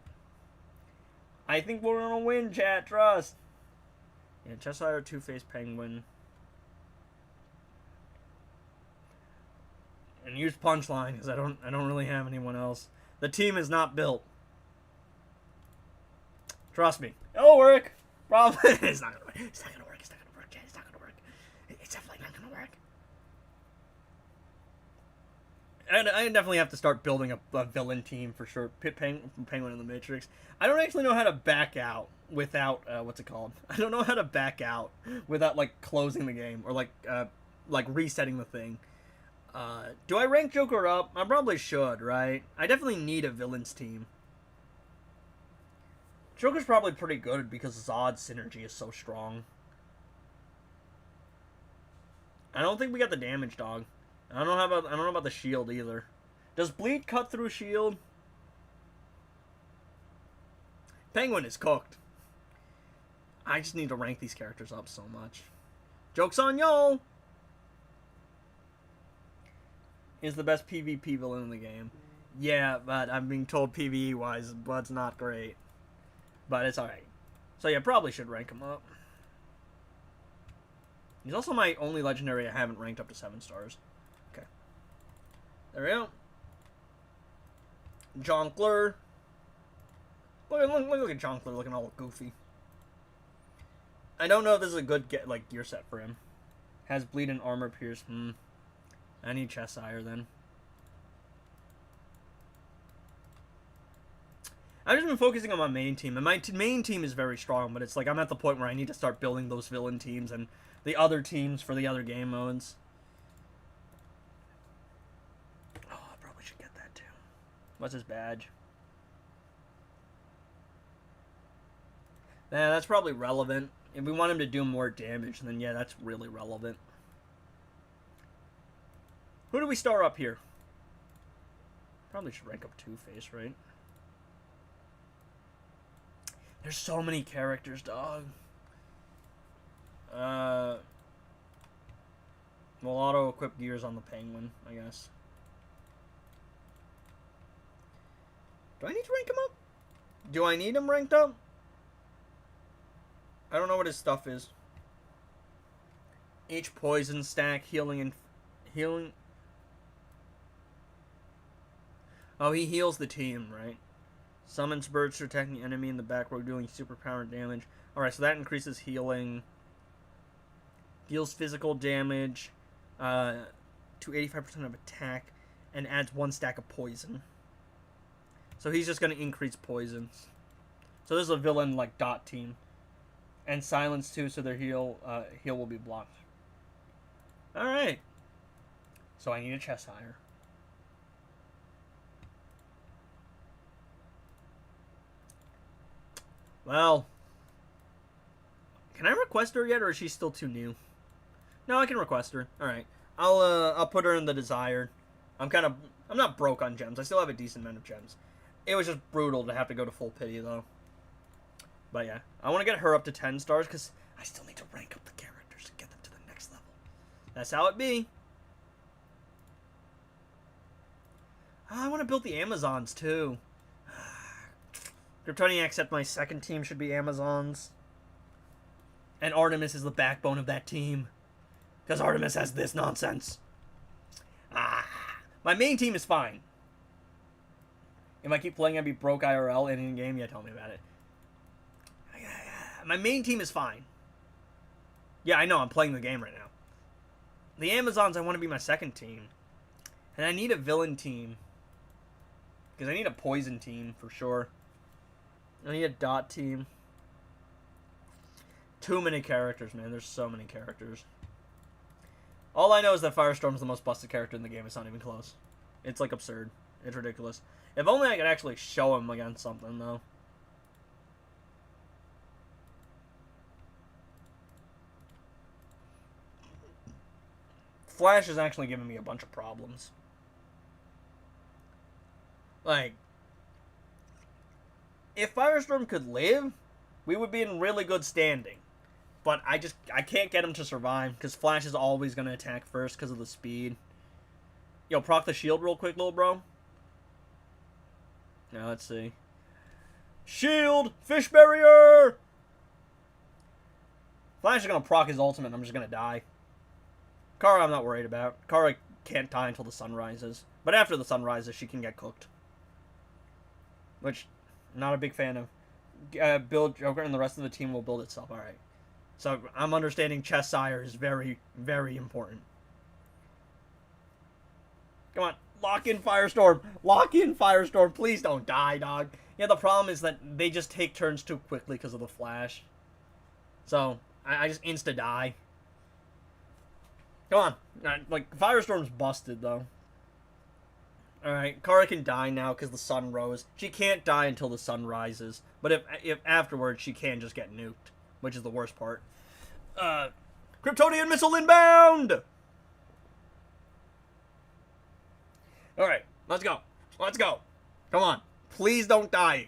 I think we're gonna win, chat, trust. Yeah, Cheshire, Two-Face Penguin. And use Punchline, because I don't really have anyone else. The team is not built. Trust me. It'll work. Probably it's not gonna work. It's not gonna work. It's not gonna work, chat. It's not gonna work. It's definitely not gonna work. I definitely have to start building a villain team for sure. Penguin in the Matrix. I don't actually know how to back out without what's it called? I don't know how to back out without like closing the game or like resetting the thing. Do I rank Joker up? I probably should, right? I definitely need a villains team. Joker's probably pretty good because Zod's synergy is so strong. I don't think we got the damage, dog. I don't know about the shield either. Does bleed cut through shield? Penguin is cooked. I just need to rank these characters up so much. Joke's on y'all! Is the best PvP villain in the game. Yeah, but I'm being told PvE-wise, Blood's not great. But it's alright. So yeah, probably should rank him up. He's also my only legendary I haven't ranked up to 7 stars. Okay. There we go. Jonkler. Look at Jonkler looking all goofy. I don't know if this is a good gear set for him. Has bleed and armor pierce. I need Cheshire then. I've just been focusing on my main team, and my main team is very strong, but it's like I'm at the point where I need to start building those villain teams and the other teams for the other game modes. Oh, I probably should get that too. What's his badge? Yeah, that's probably relevant. If we want him to do more damage, then yeah, that's really relevant. Who do we star up here? Probably should rank up Two-Face, right? There's so many characters, dog. We'll auto-equip gears on the Penguin, I guess. Do I need to rank him up? Do I need him ranked up? I don't know what his stuff is. Each poison stack, healing. Oh, he heals the team, right? Summons birds to attack the enemy in the back row, doing superpower damage. Alright, so that increases healing. Deals physical damage to 85% of attack. And adds 1 stack of poison. So he's just going to increase poisons. So this is a villain like Dot team. And silence too, so their heal will be blocked. Alright. So I need a Cheshire. Well, Can I request her yet, or is she still too new? No, I can request her. All right. I'll put her in the desired. I'm not broke on gems. I still have a decent amount of gems. It was just brutal to have to go to full pity though. But yeah, I want to get her up to 10 stars because I still need to rank up the characters to get them to the next level. That's how it be. I want to build the Amazons too. Kryptonian, except my second team should be Amazons. And Artemis is the backbone of that team. Because Artemis has this nonsense. My main team is fine. If I keep playing, I'd be broke IRL in game. Yeah, tell me about it. My main team is fine. Yeah, I know. I'm playing the game right now. The Amazons, I want to be my second team. And I need a villain team. Because I need a poison team, for sure. I need a dot team. Too many characters, man. There's so many characters. All I know is that Firestorm's the most busted character in the game. It's not even close. It's, like, absurd. It's ridiculous. If only I could actually show him against something, though. Flash is actually giving me a bunch of problems. Like, if Firestorm could live, we would be in really good standing. But I can't get him to survive, because Flash is always going to attack first because of the speed. Yo, proc the shield real quick, little bro. Now, let's see. Shield! Fish barrier! Flash is going to proc his ultimate, and I'm just going to die. Kara, I'm not worried about. Kara can't die until the sun rises. But after the sun rises, she can get cooked. Which, not a big fan of. Build Joker, and the rest of the team will build itself. Alright. So, I'm understanding Cheshire is very, very important. Come on. Lock in Firestorm. Lock in Firestorm. Please don't die, dog. Yeah, the problem is that they just take turns too quickly because of the Flash. So, I just insta-die. Come on. Like, Firestorm's busted, though. Alright, Kara can die now because the sun rose. She can't die until the sun rises. But if afterwards, she can just get nuked. Which is the worst part. Kryptonian missile inbound! Alright, let's go. Let's go. Come on. Please don't die.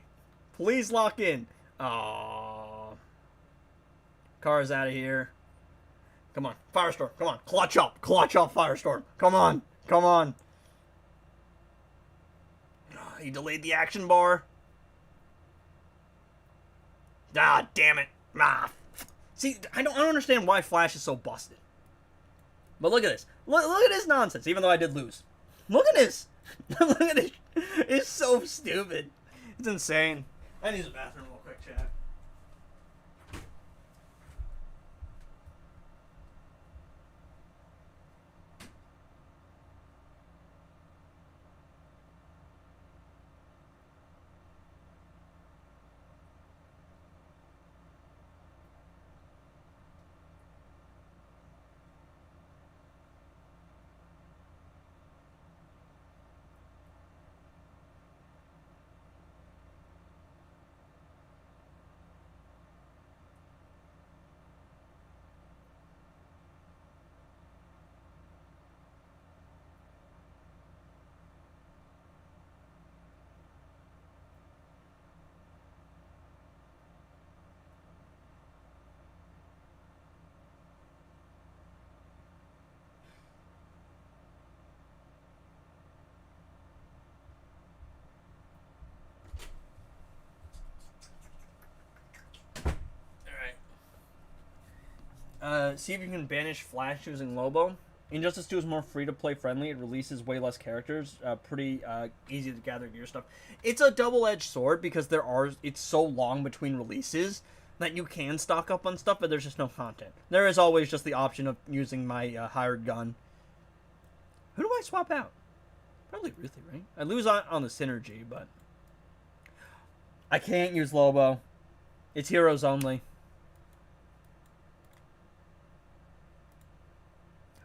Please lock in. Aww. Kara's out of here. Come on. Firestorm. Come on. Clutch up. Clutch up, Firestorm. Come on. Come on. He delayed the action bar. Ah, damn it. Ah. See, I don't understand why Flash is so busted. But look at this. Look at this nonsense, even though I did lose. Look at this. Look at this. It's so stupid. It's insane. I need the bathroom real quick, chat. See if you can banish Flash using Lobo. Injustice 2 is more free-to-play friendly. It releases way less characters. Pretty easy to gather gear stuff. It's a double-edged sword because it's so long between releases that you can stock up on stuff, but there's just no content. There is always just the option of using my hired gun. Who do I swap out? Probably Ruthie, right? I lose on the synergy, but I can't use Lobo. It's heroes only.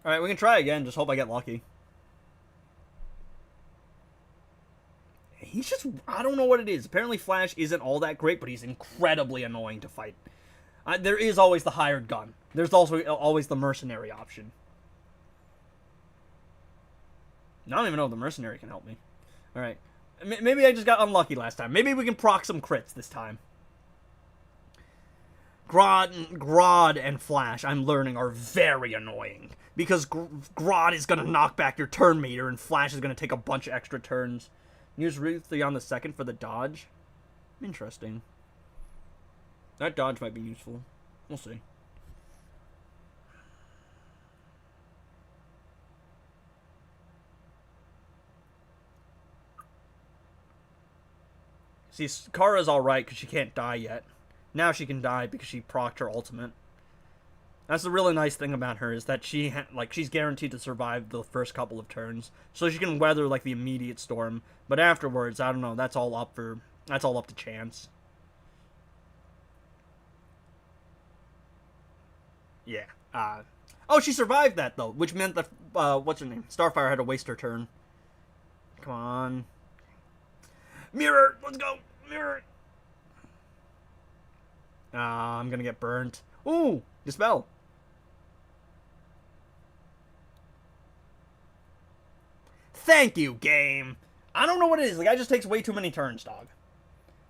Alright, we can try again. Just hope I get lucky. He's just... I don't know what it is. Apparently Flash isn't all that great, but he's incredibly annoying to fight. There is always the hired gun. There's also always the mercenary option. I don't even know if the mercenary can help me. Alright. Maybe I just got unlucky last time. Maybe we can proc some crits this time. Grodd and Flash, I'm learning, are very annoying. Because Grodd is going to knock back your turn meter, and Flash is going to take a bunch of extra turns. Use Ruthie on the second for the dodge. Interesting. That dodge might be useful. We'll see. See, Kara's alright because she can't die yet. Now she can die because she procced her ultimate. That's the really nice thing about her, is that she's guaranteed to survive the first couple of turns. So she can weather, like, the immediate storm. But afterwards, I don't know, that's all up to chance. Yeah. Oh, she survived that, though, which meant that, what's her name? Starfire had to waste her turn. Come on. Mirror! Let's go! Mirror! I'm gonna get burnt. Ooh! Dispel! Thank you, game! I don't know what it is. The guy just takes way too many turns, dog.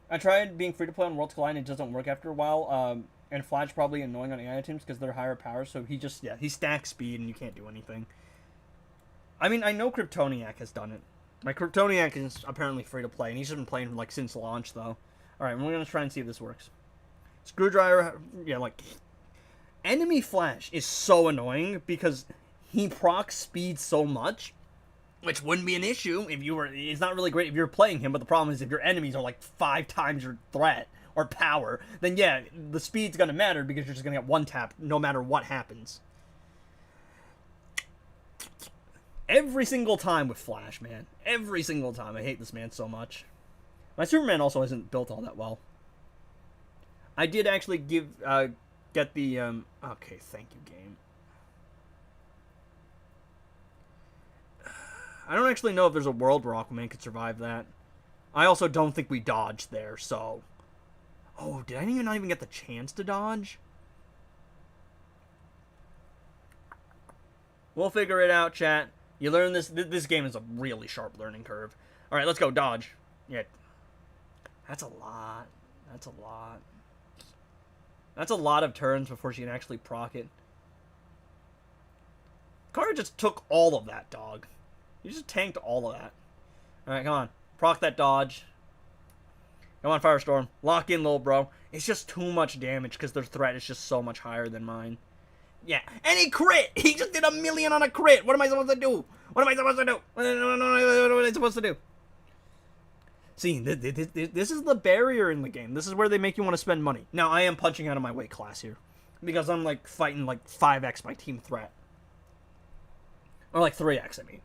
I tried being free-to-play on Worlds Collide, and it doesn't work after a while. And Flash probably annoying on AI teams because they're higher power, so he stacks speed and you can't do anything. I mean, I know Kryptoniac has done it. My Kryptoniac is apparently free-to-play, and he's just been playing like since launch, though. Alright, we're gonna try and see if this works. Screwdriver, yeah, like... Enemy Flash is so annoying because he procs speed so much, which wouldn't be an issue if you were... It's not really great if you're playing him, but the problem is if your enemies are like 5 times your threat or power, then yeah, the speed's gonna matter because you're just gonna get one tap no matter what happens. Every single time with Flash, man. Every single time. I hate this man so much. My Superman also isn't built all that well. I did actually get the, okay, thank you, game. I don't actually know if there's a world where Aquaman could survive that. I also don't think we dodged there, so... Oh, did I not even get the chance to dodge? We'll figure it out, chat. You learn this. This game is a really sharp learning curve. All right, let's go. Dodge. Yeah. That's a lot. That's a lot. That's a lot of turns before she can actually proc it. Kara just took all of that, dog. You just tanked all of that. All right, come on. Proc that dodge. Come on, Firestorm. Lock in, little bro. It's just too much damage because their threat is just so much higher than mine. Yeah, and he crit! He just did 1,000,000 on a crit! What am I supposed to do? What am I supposed to do? What am I supposed to do? See, this is the barrier in the game. This is where they make you want to spend money. Now, I am punching out of my weight class here. Because I'm, like, fighting, like, 5x my team threat. Or, like, 3x, I mean.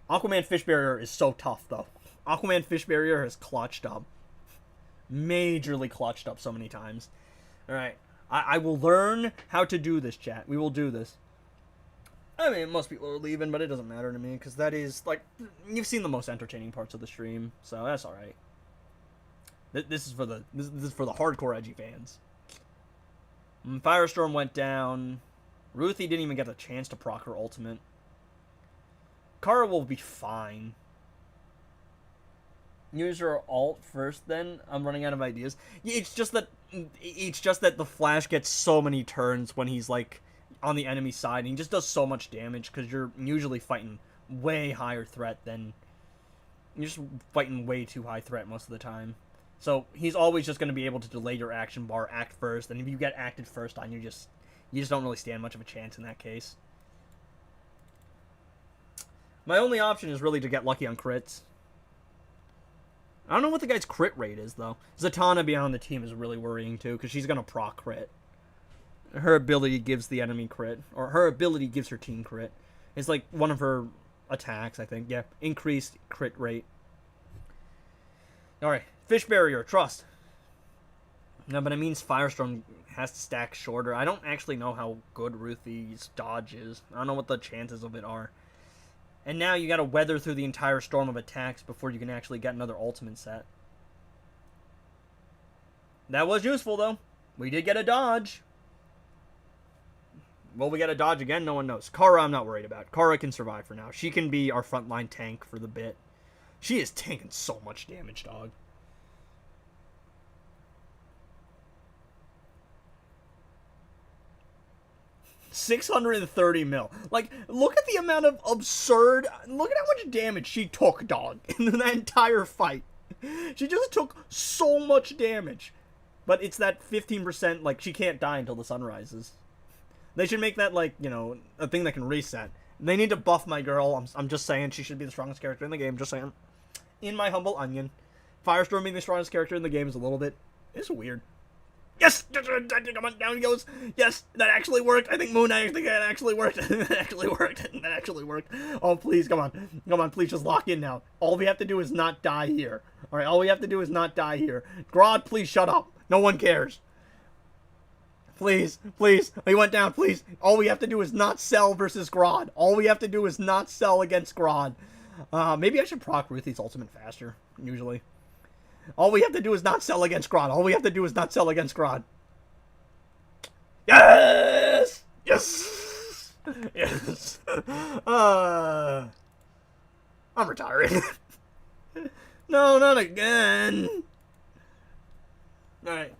Aquaman Fish Barrier is so tough, though. Aquaman Fish Barrier has clutched up. Majorly clutched up so many times. Alright. I will learn how to do this, chat. We will do this. I mean, most people are leaving, but it doesn't matter to me, because that is, like, you've seen the most entertaining parts of the stream, so that's alright. This is for the hardcore edgy fans. Firestorm went down. Ruthie didn't even get a chance to proc her ultimate. Kara will be fine. Use her alt first, then. I'm running out of ideas. It's just that the Flash gets so many turns when he's, like, on the enemy side, and he just does so much damage, because you're usually fighting way higher threat than... You're just fighting way too high threat most of the time. So, he's always just going to be able to delay your action bar, act first, and if you get acted first on, you just don't really stand much of a chance in that case. My only option is really to get lucky on crits. I don't know what the guy's crit rate is, though. Zatanna being on the team is really worrying, too, because she's going to proc crit. Her ability gives the enemy crit, or her ability gives her team crit. It's like one of her attacks, I think. Yeah, increased crit rate. Alright, Fish Barrier, trust. No, but it means Firestorm has to stack shorter. I don't actually know how good Ruthie's dodge is. I don't know what the chances of it are. And now you gotta weather through the entire storm of attacks before you can actually get another ultimate set. That was useful, though. We did get a dodge. Will we get a dodge again? No one knows. Kara, I'm not worried about. Kara can survive for now. She can be our frontline tank for the bit. She is tanking so much damage, dog. $630 mil. Like, look at the amount of absurd... Look at how much damage she took, dog, in that entire fight. She just took so much damage. But it's that 15%, like, she can't die until the sun rises. They should make that, like, you know, a thing that can reset. They need to buff my girl. I'm just saying she should be the strongest character in the game. Just saying. In my humble onion. Firestorm being the strongest character in the game is a little bit... It's weird. Yes! Come on, down he goes. Yes, that actually worked. I think Moon, I think that actually worked. That actually worked. That actually worked. Oh, please, come on. Come on, please, just lock in now. All we have to do is not die here. Alright, all we have to do is not die here. Grodd, please shut up. No one cares. Please, please. He went down, please. All we have to do is not sell versus Grodd. All we have to do is not sell against Grodd. Maybe I should proc Ruthie's ultimate faster, usually. All we have to do is not sell against Grodd. All we have to do is not sell against Grodd. Yes! Yes! Yes! I'm retiring. No, not again. Alright.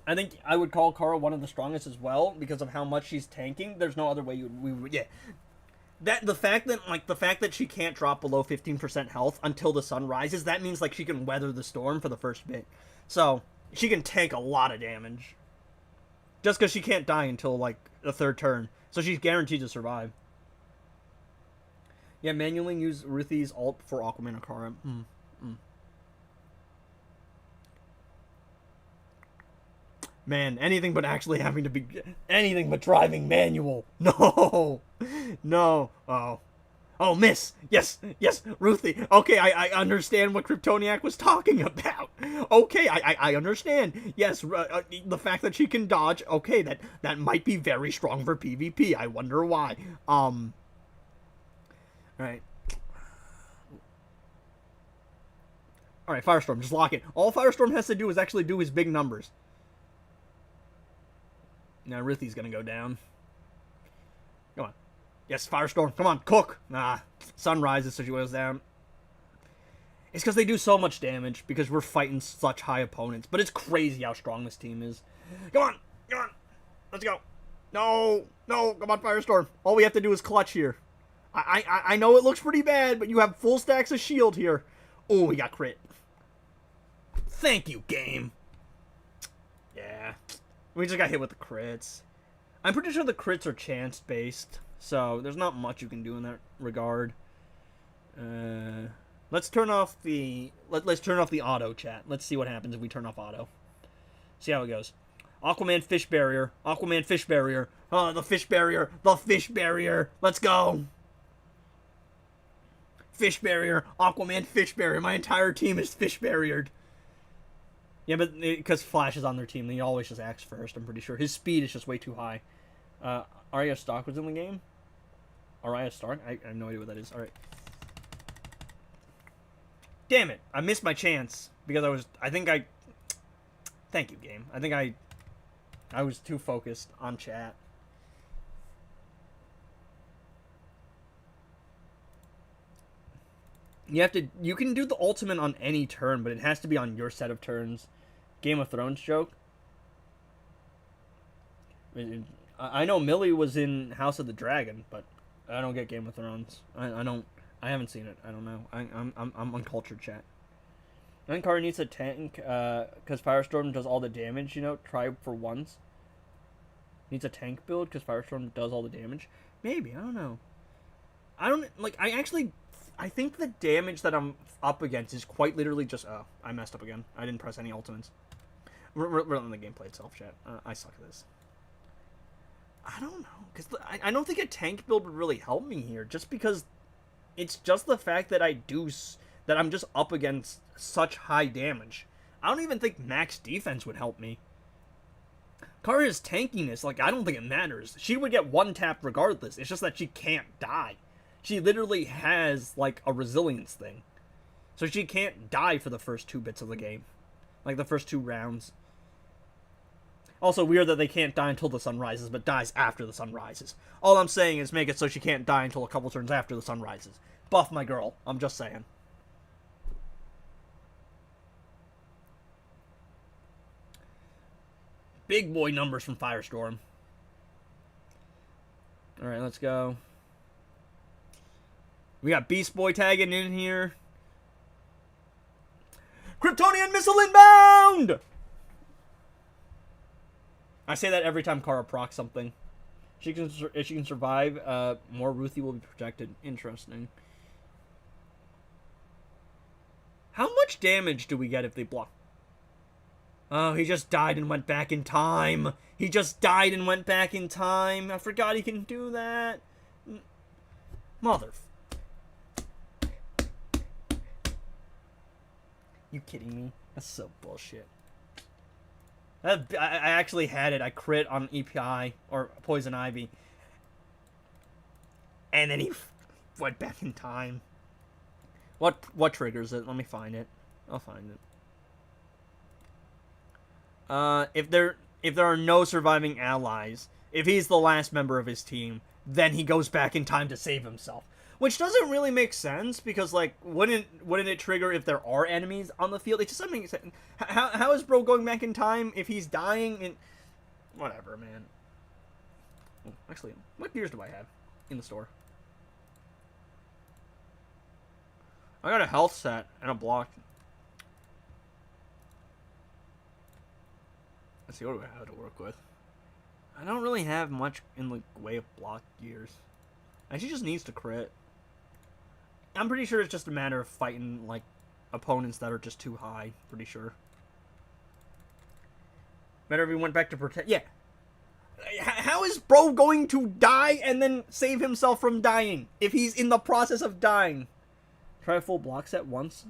I think I would call Kara one of the strongest as well because of how much she's tanking. There's no other way we would... Yeah. The fact that she can't drop below 15% health until the sun rises, that means, like, she can weather the storm for the first bit. So, she can tank a lot of damage. Just because she can't die until, like, the third turn. So she's guaranteed to survive. Yeah, manually use Ruthie's ult for Aquaman or Kara. Man, anything but actually having to be... Anything but driving manual. No. No. Oh. Oh, miss. Yes. Yes, Ruthie. Okay, I understand what Kryptoniak was talking about. Okay, I understand. Yes, the fact that she can dodge. Okay, that might be very strong for PvP. I wonder why. Alright. Alright, Firestorm. Just lock it. All Firestorm has to do is actually do his big numbers. Now Ruthie's gonna go down. Come on. Yes, Firestorm. Come on, cook. Nah. Sun rises, so she goes down. It's because they do so much damage, because we're fighting such high opponents. But it's crazy how strong this team is. Come on. Come on. Let's go. No. No. Come on, Firestorm. All we have to do is clutch here. I know it looks pretty bad, but you have full stacks of shield here. Oh, we got crit. Thank you, game. Yeah. We just got hit with the crits. I'm pretty sure the crits are chance-based, so there's not much you can do in that regard. Let's turn off the... Let's turn off the auto chat. Let's see what happens if we turn off auto. See how it goes. Aquaman fish barrier. Aquaman fish barrier. Oh, the fish barrier. The fish barrier. Let's go. Fish barrier. Aquaman fish barrier. My entire team is fish barriered. Yeah, but because Flash is on their team, he always just acts first, I'm pretty sure. His speed is just way too high. Arya Stark was in the game? Arya Stark? I have no idea what that is. Alright. Damn it. I missed my chance. Because Thank you, game. I think I was too focused on chat. You can do the ultimate on any turn, but it has to be on your set of turns. Game of Thrones joke. I know Millie was in House of the Dragon, but I don't get Game of Thrones. I haven't seen it. I don't know. I'm uncultured, chat. I think Kara needs a tank, because Firestorm does all the damage, you know, try for once. Needs a tank build, because Firestorm does all the damage. Maybe, I don't know. I think the damage that I'm up against is quite literally just... Oh, I messed up again. I didn't press any ultimates. We're on the gameplay itself, chat. I suck at this. I don't know. Because I don't think a tank build would really help me here. Just because it's just the fact that that I'm just up against such high damage. I don't even think max defense would help me. Kara's tankiness, like, I don't think it matters. She would get one tap regardless. It's just that she can't die. She literally has, like, a resilience thing. So she can't die for the first 2 bits of the game. Like the first 2 rounds. Also weird that they can't die until the sun rises, but dies after the sun rises. All I'm saying is make it so she can't die until a couple turns after the sun rises. Buff my girl. I'm just saying. Big boy numbers from Firestorm. Alright, let's go. We got Beast Boy tagging in here. Kryptonian missile inbound! I say that every time Kara procs something. If she can survive, more Ruthie will be protected. Interesting. How much damage do we get if they block? Oh, he just died and went back in time. He just died and went back in time. I forgot he can do that. Mother. You kidding me? That's so bullshit. I actually had it. I crit on EPI or Poison Ivy. And then he went back in time. What triggers it? Let me find it. I'll find it. If there are no surviving allies, if he's the last member of his team, then he goes back in time to save himself. Which doesn't really make sense, because, like, wouldn't it trigger if there are enemies on the field? It just doesn't make sense. How is bro going back in time if he's dying? And whatever, man. Oh, actually, what gears do I have in the store? I got a health set and a block. Let's see, what do I have to work with? I don't really have much in the way of block gears. And she just needs to crit. I'm pretty sure it's just a matter of fighting, like, opponents that are just too high. Pretty sure. Better if he went back to protect. Yeah. How is bro going to die and then save himself from dying if he's in the process of dying? Try a full block set once?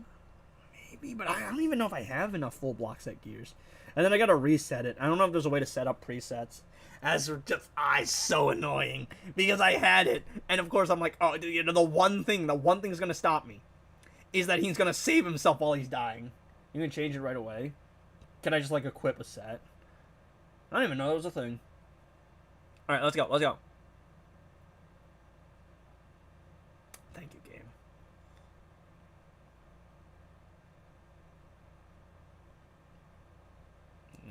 Maybe, but I don't even know if I have enough full block set gears. And then I gotta reset it. I don't know if there's a way to set up presets. As just, it's so annoying. Because I had it. And of course I'm like, oh, you know, the one thing's gonna stop me. Is that he's gonna save himself while he's dying. You can change it right away. Can I just, like, equip a set? I don't even know that was a thing. Alright, let's go, let's go. Thank you, game.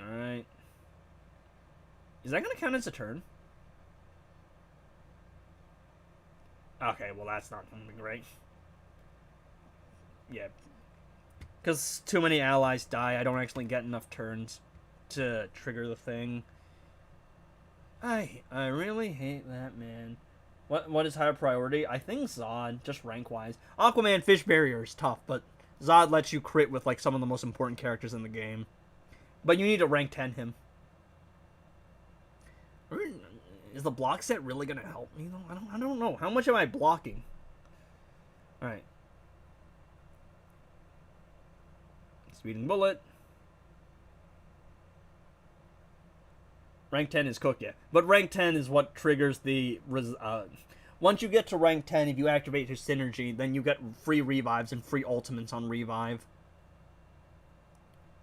Alright. Is that going to count as a turn? Okay, well that's not going to be great. Yeah. Because too many allies die, I don't actually get enough turns to trigger the thing. I really hate that, man. What is higher priority? I think Zod, just rank-wise. Aquaman Fish Barrier is tough, but Zod lets you crit with, like, some of the most important characters in the game. But you need to rank 10 him. Is the block set really gonna help me though? I don't know. How much am I blocking? Alright. Speeding bullet. Rank 10 is cooked, yeah. But rank 10 is what triggers the... once you get to rank 10, if you activate his synergy, then you get free revives and free ultimates on revive.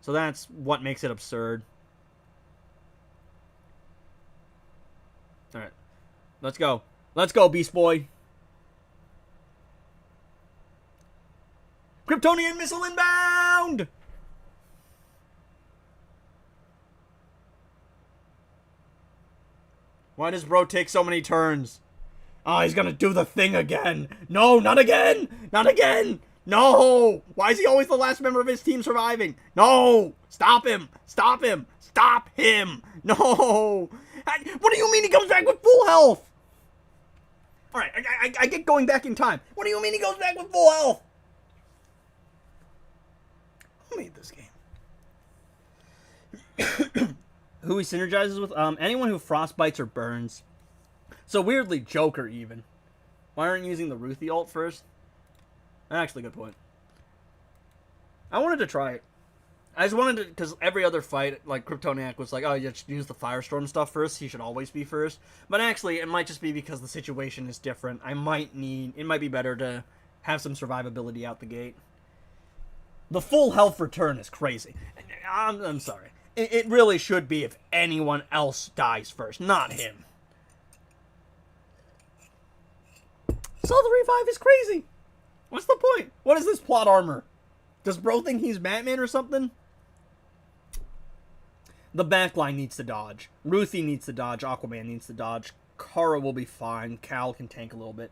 So that's what makes it absurd. Alright. Let's go. Let's go, Beast Boy. Kryptonian missile inbound! Why does bro take so many turns? Oh, he's gonna do the thing again. No, not again! Not again! No! Why is he always the last member of his team surviving? No! Stop him! Stop him! Stop him! No! What do you mean he comes back with full health? Alright, I get going back in time. What do you mean he goes back with full health? Who made this game? Who he synergizes with? Anyone who frostbites or burns. So weirdly, Joker even. Why aren't you using the Ruthie ult first? Actually, good point. I wanted to try it. I just wanted to, because every other fight, like, Kryptoniac was like, oh, you just use the Firestorm stuff first, he should always be first. But actually, it might just be because the situation is different. It might be better to have some survivability out the gate. The full health return is crazy. I'm sorry. It really should be if anyone else dies first, not him. So the revive is crazy. What's the point? What is this plot armor? Does bro think he's Batman or something? The backline needs to dodge. Ruthie needs to dodge. Aquaman needs to dodge. Kara will be fine. Cal can tank a little bit.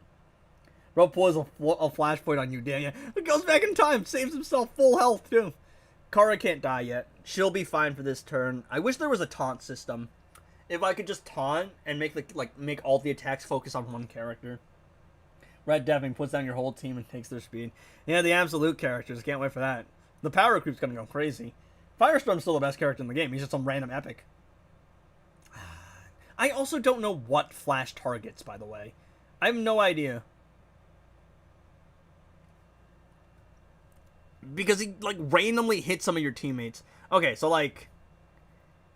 Bro pulls a flashpoint on you, damn ya. It goes back in time. Saves himself full health, too. Kara can't die yet. She'll be fine for this turn. I wish there was a taunt system. If I could just taunt and make all the attacks focus on one character. Red Devin puts down your whole team and takes their speed. Yeah, the absolute characters. Can't wait for that. The power creep's gonna go crazy. Firestorm's still the best character in the game. He's just some random epic. I also don't know what Flash targets, by the way. I have no idea. Because he randomly hits some of your teammates. Okay, so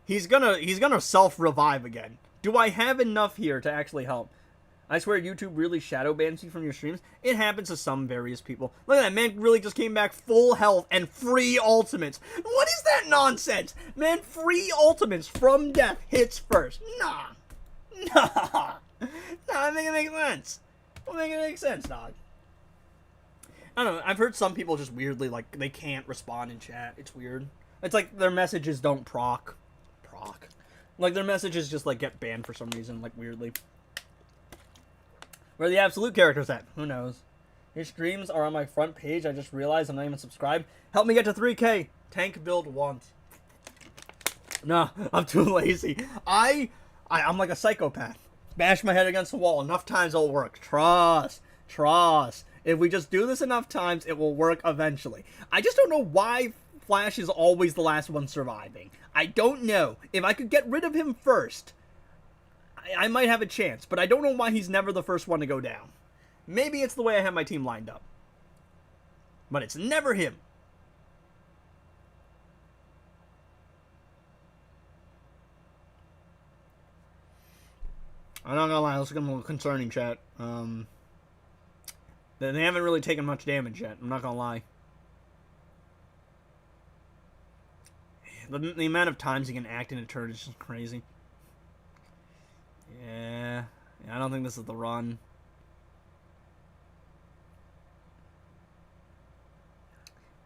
he's gonna self-revive again. Do I have enough here to actually help? I swear YouTube really shadow bans you from your streams. It happens to some various people. Look at that, man really just came back full health and free ultimates. What is that nonsense? Man, free ultimates from death hits first. Nah. That make it make sense. What make it make sense, dog? I don't know. I've heard some people just weirdly, they can't respond in chat. It's weird. It's like their messages don't proc. Like, their messages just, get banned for some reason, weirdly. Where are the absolute characters at? Who knows? Your streams are on my front page. I just realized I'm not even subscribed. Help me get to 3K. Tank build once. Nah, I'm too lazy. I'm like a psychopath. Bash my head against the wall. Enough times it'll work. Trust. If we just do this enough times, it will work eventually. I just don't know why Flash is always the last one surviving. I don't know. If I could get rid of him first, I might have a chance, but I don't know why he's never the first one to go down. Maybe it's the way I have my team lined up. But it's never him. I'm not gonna lie, let's get a little concerning, chat. They haven't really taken much damage yet, I'm not gonna lie. The amount of times he can act in a turn is just crazy. Yeah, I don't think this is the run.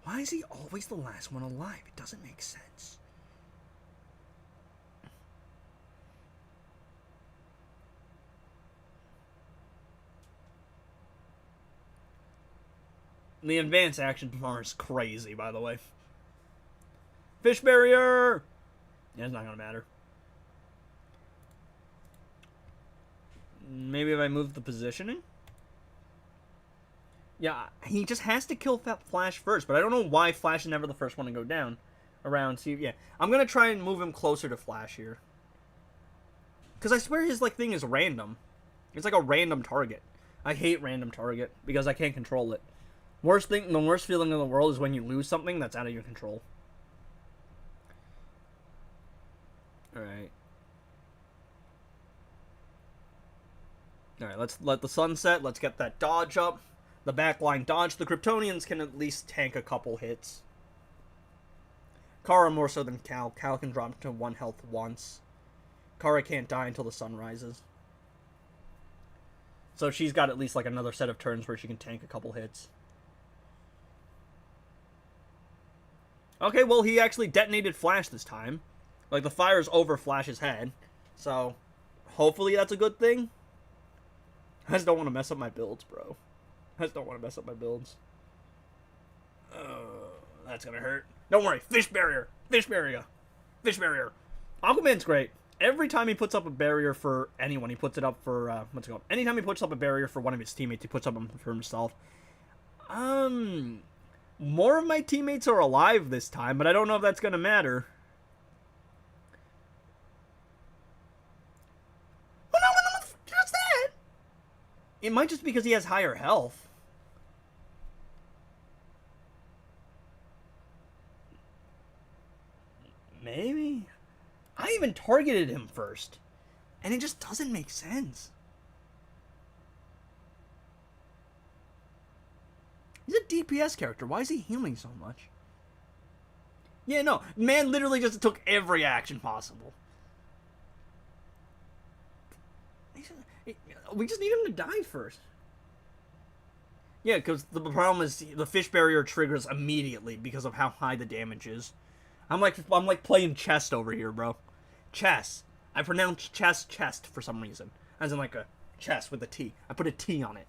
Why is he always the last one alive? It doesn't make sense. The advanced action performer is crazy, by the way. Fish barrier! Yeah, it's not gonna matter. Maybe if I move the positioning? Yeah, he just has to kill Flash first, but I don't know why Flash is never the first one to go down. Around, see, yeah. I'm gonna try and move him closer to Flash here. Because I swear his, thing is random. It's like a random target. I hate random target, because I can't control it. The worst feeling in the world is when you lose something that's out of your control. Alright. Alright, let's let the sun set. Let's get that dodge up. The backline dodge. The Kryptonians can at least tank a couple hits. Kara more so than Cal. Cal can drop to 1 health once. Kara can't die until the sun rises. So she's got at least another set of turns where she can tank a couple hits. Okay, well, he actually detonated Flash this time. The fire's over Flash's head. So, hopefully that's a good thing. I just don't want to mess up my builds, bro. I just don't want to mess up my builds. That's gonna hurt. Don't worry. Fish barrier. Fish barrier. Fish barrier. Aquaman's great. Every time he puts up a barrier for anyone, he puts it up for, what's it called? Anytime he puts up a barrier for one of his teammates, he puts up one for himself. More of my teammates are alive this time, but I don't know if that's gonna matter. What's that? It might just be because he has higher health. Maybe. I even targeted him first. And it just doesn't make sense. He's a DPS character. Why is he healing so much? Yeah, no. Man literally just took every action possible. We just need him to die first. Yeah, because the problem is the fish barrier triggers immediately because of how high the damage is. I'm like playing chess over here, bro. Chess. I pronounce chest for some reason. As in like a chess with a T. I put a T on it.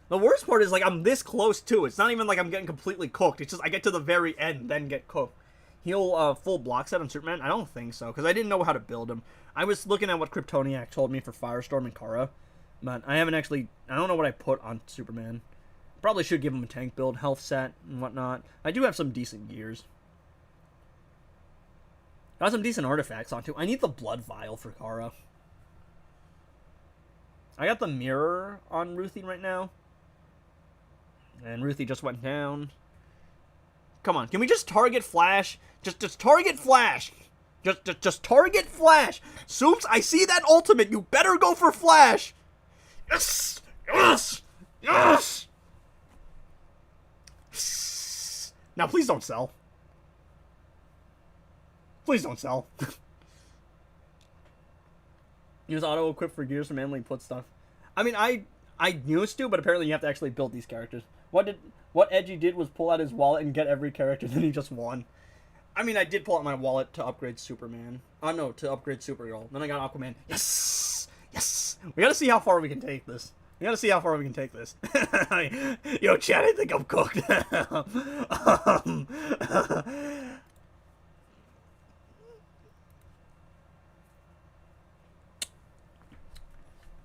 The worst part is like I'm this close too. It's not even like I'm getting completely cooked. It's just I get to the very end, then get cooked. He'll full block set on Superman? I don't think so, because I didn't know how to build him. I was looking at what Kryptoniac told me for Firestorm and Kara, but I haven't actually... I don't know what I put on Superman. Probably should give him a tank build, health set, and whatnot. I do have some decent gears. Got some decent artifacts on too. I need the blood vial for Kara. I got the mirror on Ruthie right now. And Ruthie just went down. Come on, can we just target Flash? Just target Flash. Just target Flash. Soups, I see that ultimate. You better go for Flash. Yes! Yes! Yes! Now, please don't sell. Please don't sell. Use auto equip for gears to manually put stuff. I mean, I used to, but apparently you have to actually build these characters. What Edgy did was pull out his wallet and get every character, then he just won. I mean, I did pull out my wallet to upgrade Superman. No, to upgrade Supergirl. Then I got Aquaman. Yes! Yes! We gotta see how far we can take this. We gotta see how far we can take this. Yo, Chad, I think I'm cooked.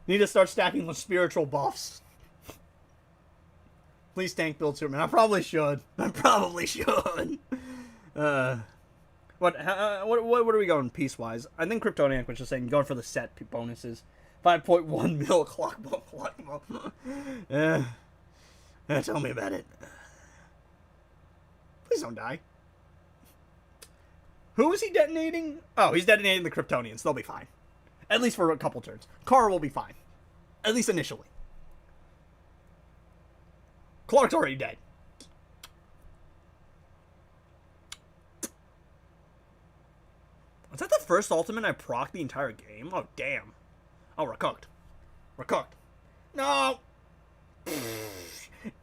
Need to start stacking with spiritual buffs. Please tank build Superman. I probably should. What are we going piece-wise? I think Kryptoniac was just saying going for the set bonuses. 5.1 mil clock. Yeah, tell me about it. Please don't die. Who is he detonating? Oh, he's detonating the Kryptonians. They'll be fine. At least for a couple turns. Kara will be fine. At least initially. Clark's already dead. Was that the first ultimate I procced the entire game? Oh, damn. Oh, we're cooked. We're cooked. No!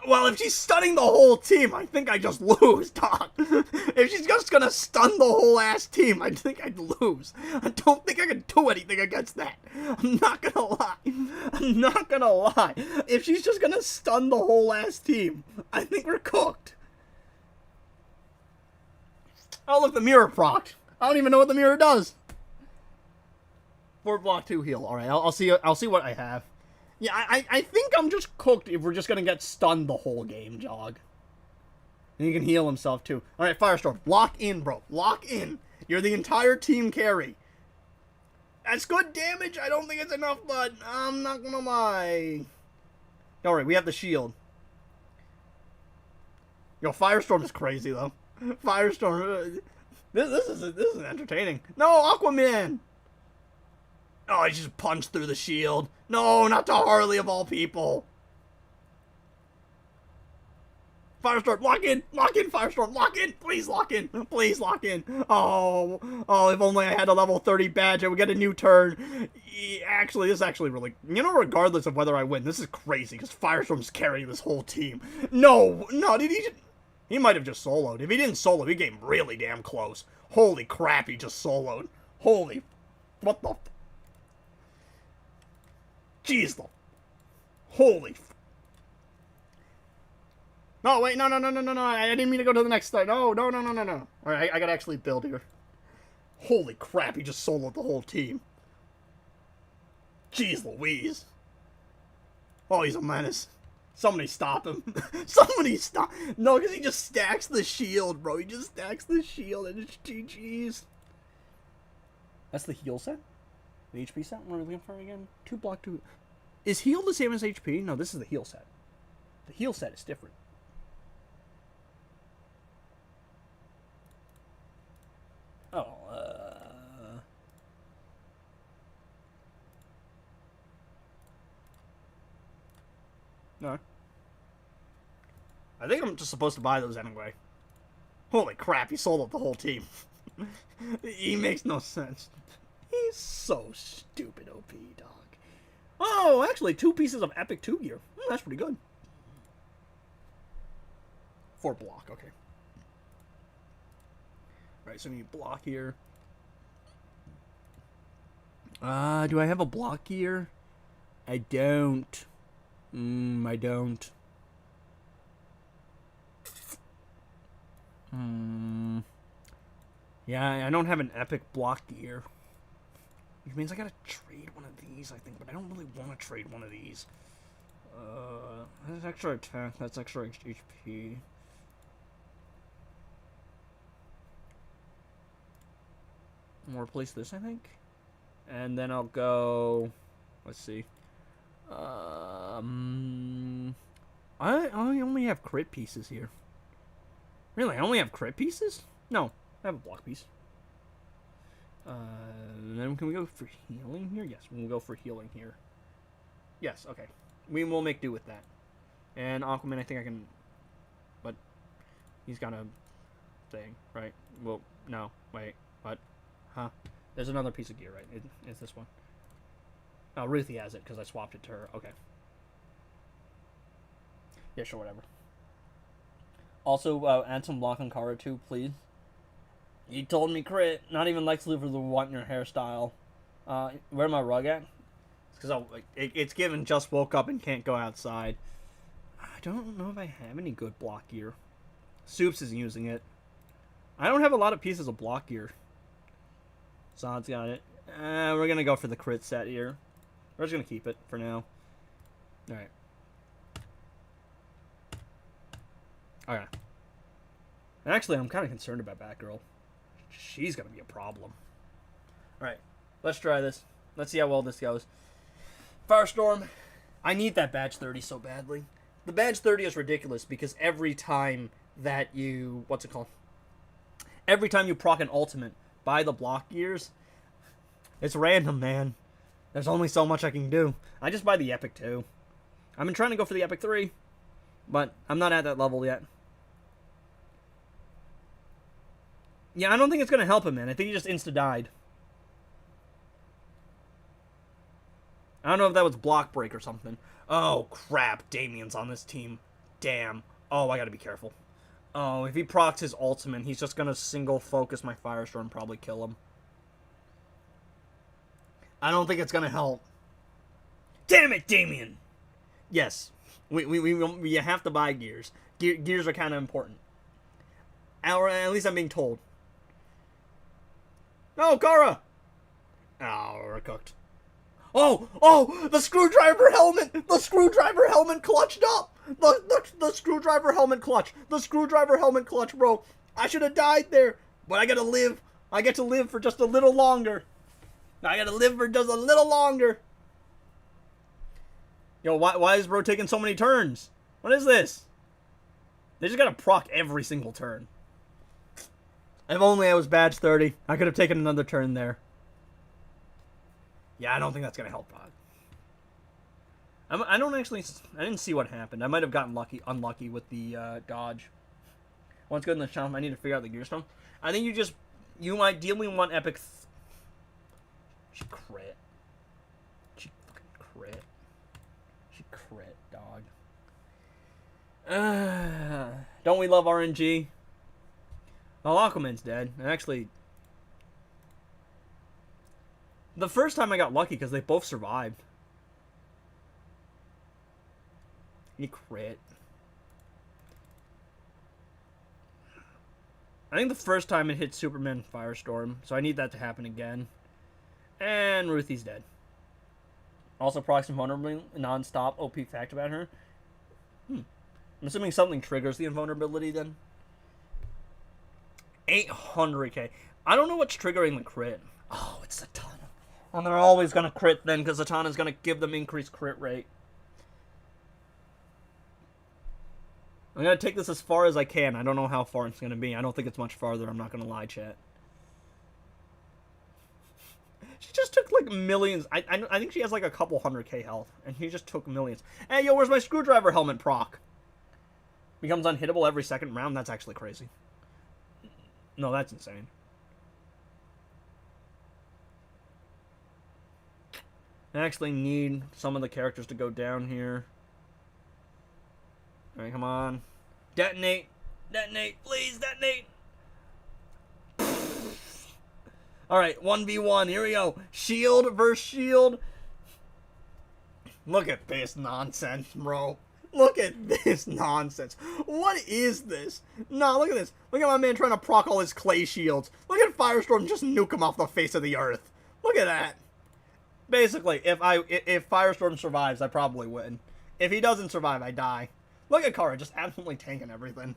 Well, if she's stunning the whole team, I think I just lose, dog. If she's just gonna stun the whole ass team, I think I'd lose. I don't think I can do anything against that. I'm not gonna lie. If she's just gonna stun the whole ass team, I think we're cooked. Oh, look, the mirror proc. I don't even know what the mirror does. 4 block 2 heal. All right, I'll see what I have. Yeah, I think I'm just cooked if we're just gonna get stunned the whole game, Jog. And he can heal himself too. All right, Firestorm, lock in, bro. Lock in. You're the entire team carry. That's good damage. I don't think it's enough, but I'm not gonna lie. All right, we have the shield. Yo, Firestorm is crazy though. Firestorm. This is entertaining. No, Aquaman. Oh, he just punched through the shield. No, not to Harley of all people. Firestorm, lock in, Firestorm, lock in, please lock in, please lock in. Oh, if only I had a level 30 badge, I would get a new turn. Actually, this is actually really, regardless of whether I win, this is crazy, because Firestorm's carrying this whole team. No, did he might have just soloed. If he didn't solo, he came really damn close. Holy crap, he just soloed. Holy, what the, jeez, holy. No, wait, no, I didn't mean to go to the next side. No. Alright, I gotta actually build here. Holy crap, he just soloed the whole team. Jeez Louise. Oh, he's a menace. Somebody stop him. Somebody stop. No, because he just stacks the shield, bro. He just stacks the shield and it's GG's. That's the heal set? The HP set? What are we looking for again? 2 block 2. Is heal the same as HP? No, this is the heal set. The heal set is different. Oh, no. I think I'm just supposed to buy those anyway. Holy crap, he sold out the whole team. He makes no sense. He's so stupid, OP, dog. Oh, actually, 2 pieces of Epic 2 gear. That's pretty good. 4 block, okay. Right, so we need block here. Do I have a block gear? I don't. I don't. Yeah, I don't have an epic block gear. Which means I gotta trade one of these, I think, but I don't really want to trade one of these. That's extra attack, that's extra HP. We'll replace this, I think. And then I'll go... Let's see. I only have crit pieces here. Really, I only have crit pieces? No, I have a block piece. Then can we go for healing here? Yes, we'll go for healing here. Yes, okay. We will make do with that. And Aquaman, I think I can... But he's got a thing, right? Well, no, wait, what? Huh? There's another piece of gear, right? It's this one. Oh, Ruthie has it because I swapped it to her. Okay. Yeah, sure, whatever. Also, add some block on Kara too, please. You told me crit. Not even Lex Luthor would want your hairstyle. Where my rug at? It's because it's given just woke up and can't go outside. I don't know if I have any good block gear. Soups is using it. I don't have a lot of pieces of block gear. Zod's got it. We're going to go for the crit set here. We're just going to keep it for now. Alright. Okay. Actually, I'm kind of concerned about Batgirl. She's going to be a problem. Alright. Let's try this. Let's see how well this goes. Firestorm. I need that badge 30 so badly. The badge 30 is ridiculous because every time that you... What's it called? Every time you proc an ultimate by the block gears, it's random, man. There's only so much I can do. I just buy the Epic 2. I've been trying to go for the Epic 3, but I'm not at that level yet. Yeah, I don't think it's going to help him, man. I think he just insta-died. I don't know if that was block break or something. Oh, crap. Damian's on this team. Damn. Oh, I gotta be careful. Oh, if he procs his ultimate, he's just gonna single focus my Firestorm and probably kill him. I don't think it's gonna help. Damn it, Damian! Yes. We have to buy gears. Gears are kind of important. Or at least I'm being told. No, Kara! Oh, we're cooked. Oh, the screwdriver helmet! The screwdriver helmet clutched up! The screwdriver helmet clutch! The screwdriver helmet clutch, bro! I should have died there! But I gotta live! I get to live for just a little longer! I gotta live for just a little longer! Yo, why is bro taking so many turns? What is this? They just gotta proc every single turn. If only I was badge 30, I could have taken another turn there. Yeah, I don't think that's going to help, Rod. I didn't see what happened. I might have gotten unlucky with the dodge. Once good in the challenge, I need to figure out the gear stone. I think you ideally want epic... She crit. She fucking crit. She crit, dog. Don't we love RNG? Well, Aquaman's dead. And actually... The first time I got lucky because they both survived. He crit. I think the first time it hit Superman Firestorm, so I need that to happen again. And Ruthie's dead. Also, procs invulnerability, non-stop OP fact about her. I'm assuming something triggers the invulnerability then. 800k. I don't know what's triggering the crit. Oh, it's Zatanna. And they're always going to crit then, because Zatanna's going to give them increased crit rate. I'm going to take this as far as I can. I don't know how far it's going to be. I don't think it's much farther. I'm not going to lie, chat. She just took, like, millions. I think she has, like, a couple 100k health. And she just took millions. Hey, yo, where's my screwdriver helmet proc? becomes unhittable every second round. That's actually crazy. No, that's insane. I actually need some of the characters to go down here. Alright, come on. Detonate! Detonate! Please, detonate! Alright, 1v1. Here we go. Shield versus shield. Look at this nonsense, bro. Look at this nonsense. What is this? No, look at this. Look at my man trying to proc all his clay shields. Look at Firestorm just nuke him off the face of the earth. Look at that. Basically, if Firestorm survives, I probably win. If he doesn't survive, I die. Look at Kara just absolutely tanking everything.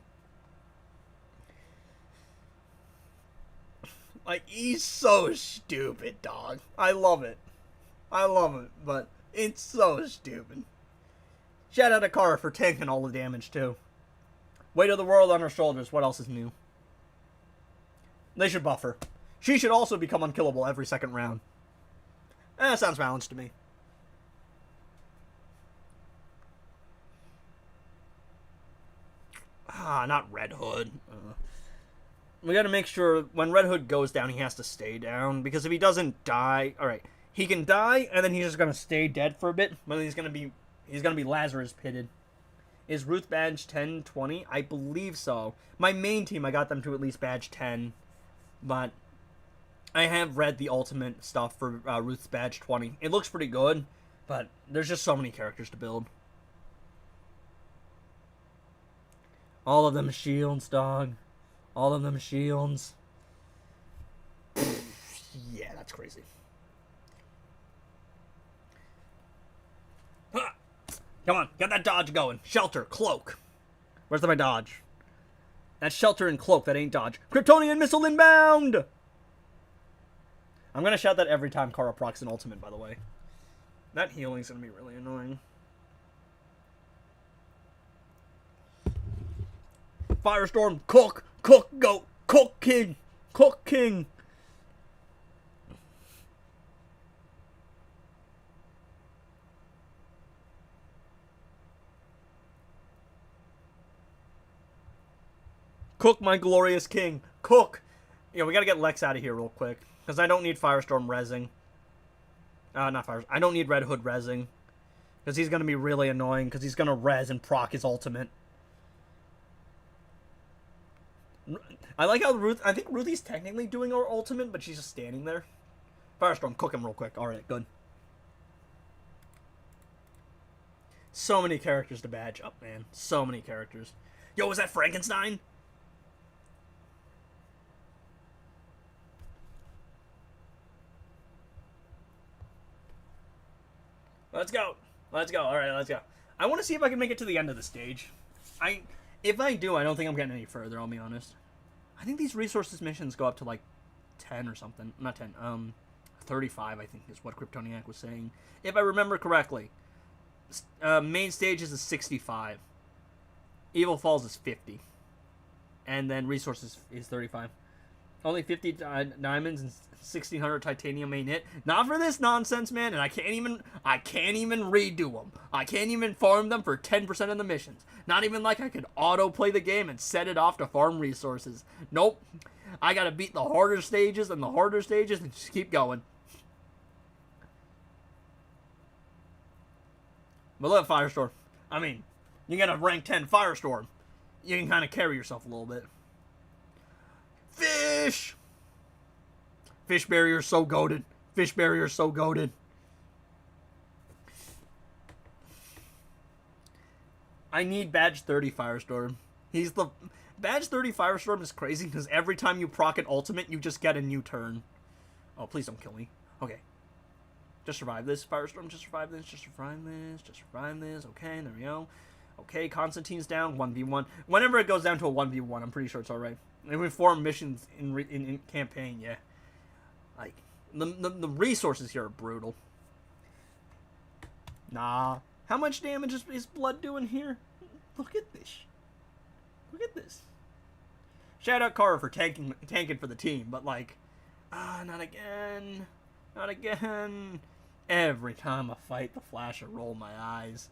Like, he's so stupid, dog. I love it. I love it, but it's so stupid. Shout out to Kara for tanking all the damage, too. Weight of the world on her shoulders. What else is new? They should buff her. She should also become unkillable every second round. Sounds balanced to me. Not Red Hood. We gotta make sure when Red Hood goes down, he has to stay down. Because if he doesn't die... Alright, he can die, and then he's just gonna stay dead for a bit. But he's gonna be Lazarus pitted. Is Ruth badge 10, 20? I believe so. My main team, I got them to at least badge 10. But I have read the ultimate stuff for Ruth's badge 20. It looks pretty good, but there's just so many characters to build. All of them shields, dog. All of them shields. Yeah, that's crazy. Ha! Come on, get that dodge going. Shelter, cloak. Where's my dodge? That's shelter and cloak, that ain't dodge. Kryptonian missile inbound! I'm gonna shout that every time Kara procs an ultimate, by the way. That healing's gonna be really annoying. Firestorm, cook, goat, cook king, cook king. Cook, my glorious king, cook. Yeah, we gotta get Lex out of here real quick. Because I don't need Firestorm rezzing. Not Firestorm. I don't need Red Hood rezzing. Because he's going to be really annoying. Because he's going to res and proc his ultimate. I like how Ruth... I think Ruthie's technically doing her ultimate, but she's just standing there. Firestorm, cook him real quick. Alright, good. So many characters to badge up, man. So many characters. Yo, was that Frankenstein? Let's go. Let's go. All right, let's go. I want to see if I can make it to the end of the stage. If I do, I don't think I'm getting any further, I'll be honest. I think these resources missions go up to like 10 or something. Not 10. 35, I think is what Kryptoniac was saying. If I remember correctly. Main stage is a 65. Evil Falls is 50. And then resources is 35. Only 50 diamonds and 1,600 titanium ain't it. Not for this nonsense, man. And I can't even redo them. I can't even farm them for 10% of the missions. Not even like I could auto play the game and set it off to farm resources. Nope. I gotta beat the harder stages and the harder stages and just keep going. But look, Firestorm. I mean, you get a rank 10 Firestorm. You can kind of carry yourself a little bit. Fish! Fish barrier so goated. Fish barrier so goated. I need badge 30 Firestorm. He's the... Badge 30 Firestorm is crazy because every time you proc an ultimate, you just get a new turn. Oh, please don't kill me. Okay. Just survive this, Firestorm. Just survive this. Just survive this. Just survive this. Okay, there we go. Okay, Constantine's down. 1v1. Whenever it goes down to a 1v1, I'm pretty sure it's alright. If we form missions in campaign, yeah. Like, the resources here are brutal. Nah. How much damage is Blood doing here? Look at this. Look at this. Shout out Kara for tanking for the team, but like, not again. Not again. Every time I fight the Flash, I roll my eyes.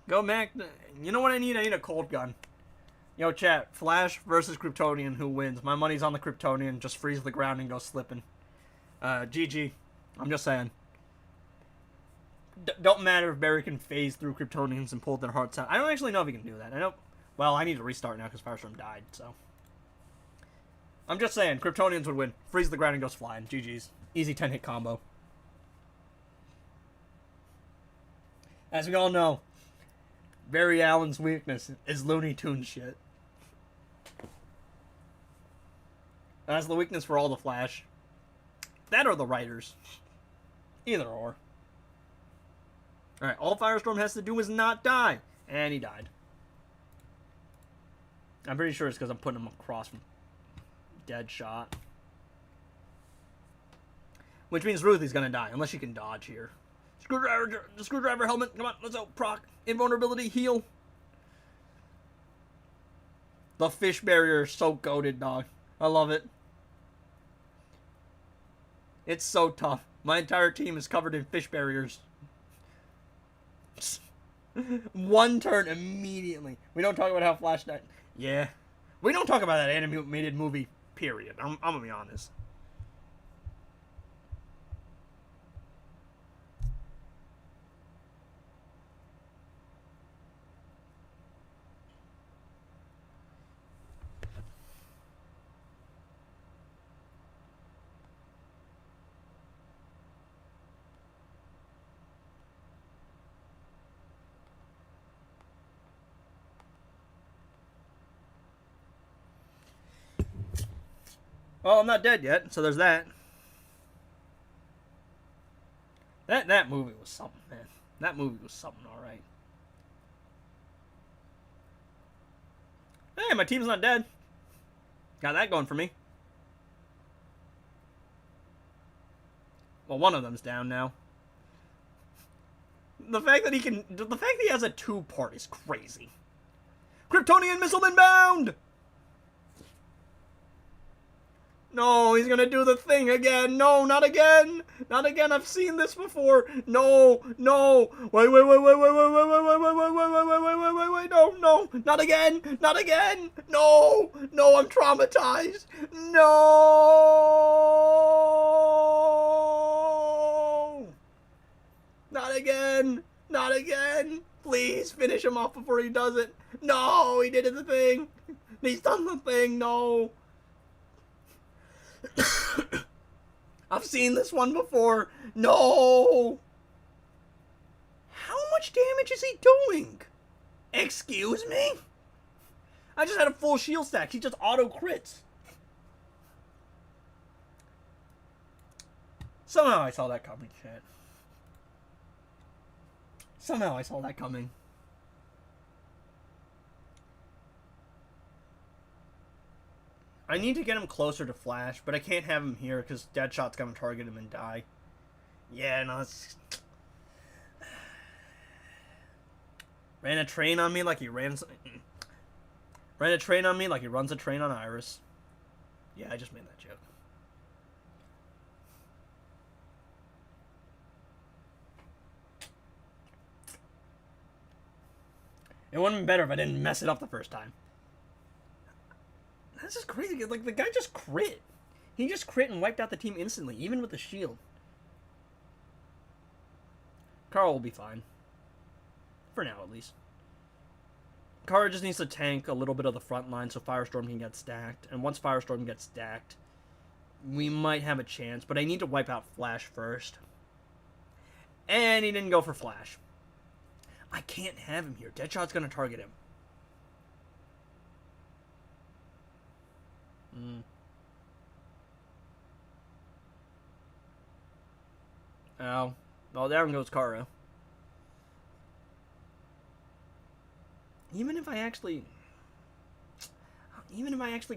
Go Mac. You know what I need? I need a cold gun. Yo, chat. Flash versus Kryptonian. Who wins? My money's on the Kryptonian. Just freeze the ground and go slipping. GG. I'm just saying. Don't matter if Barry can phase through Kryptonians and pull their hearts out. I don't actually know if he can do that. I know. Well, I need to restart now because Firestorm died, so. I'm just saying, Kryptonians would win. Freeze the ground and goes flying. GG's. Easy 10-hit combo. As we all know, Barry Allen's weakness is Looney Tunes shit. That's the weakness for all the Flash. That or the writers. Either or. Alright, all Firestorm has to do is not die. And he died. I'm pretty sure it's because I'm putting him across from Deadshot. Which means Ruthie's gonna die, unless she can dodge here. Screwdriver helmet, come on, let's go, proc. Invulnerability, heal. The fish barrier is so goated, dog. I love it. It's so tough. My entire team is covered in fish barriers. One turn immediately. We don't talk about how Flash died. Yeah. We don't talk about that animated movie, period. I'm gonna be honest. Well, I'm not dead yet, so there's that. That movie was something, man. That movie was something, alright. Hey, my team's not dead. Got that going for me. Well, one of them's down now. The fact that he has a 2-part is crazy. Kryptonian missile inbound! No, he's gonna do the thing again. No, not again. Not again. I've seen this before. No, no. Wait. No. Not again. Not again. No. No, I'm traumatized. No. Not again. Not again. Please finish him off before he does it. No, he did the thing. He's done the thing. No. I've seen this one before. No! How much damage is he doing? Excuse me? I just had a full shield stack. He just auto crits. Somehow I saw that coming, chat. Somehow I saw that coming. I need to get him closer to Flash, but I can't have him here because Deadshot's gonna target him and die. Yeah, no, it's... Ran a train on me like he ran a train on me like he runs a train on Iris. Yeah, I just made that joke. It wouldn't have been better if I didn't mess it up the first time. This is crazy. Like, the guy just crit. He just crit and wiped out the team instantly, even with the shield. Carl will be fine. For now, at least. Kara just needs to tank a little bit of the front line so Firestorm can get stacked. And once Firestorm gets stacked, we might have a chance. But I need to wipe out Flash first. And he didn't go for Flash. I can't have him here. Deadshot's going to target him. Oh. Well, down goes Kara. Even if I actually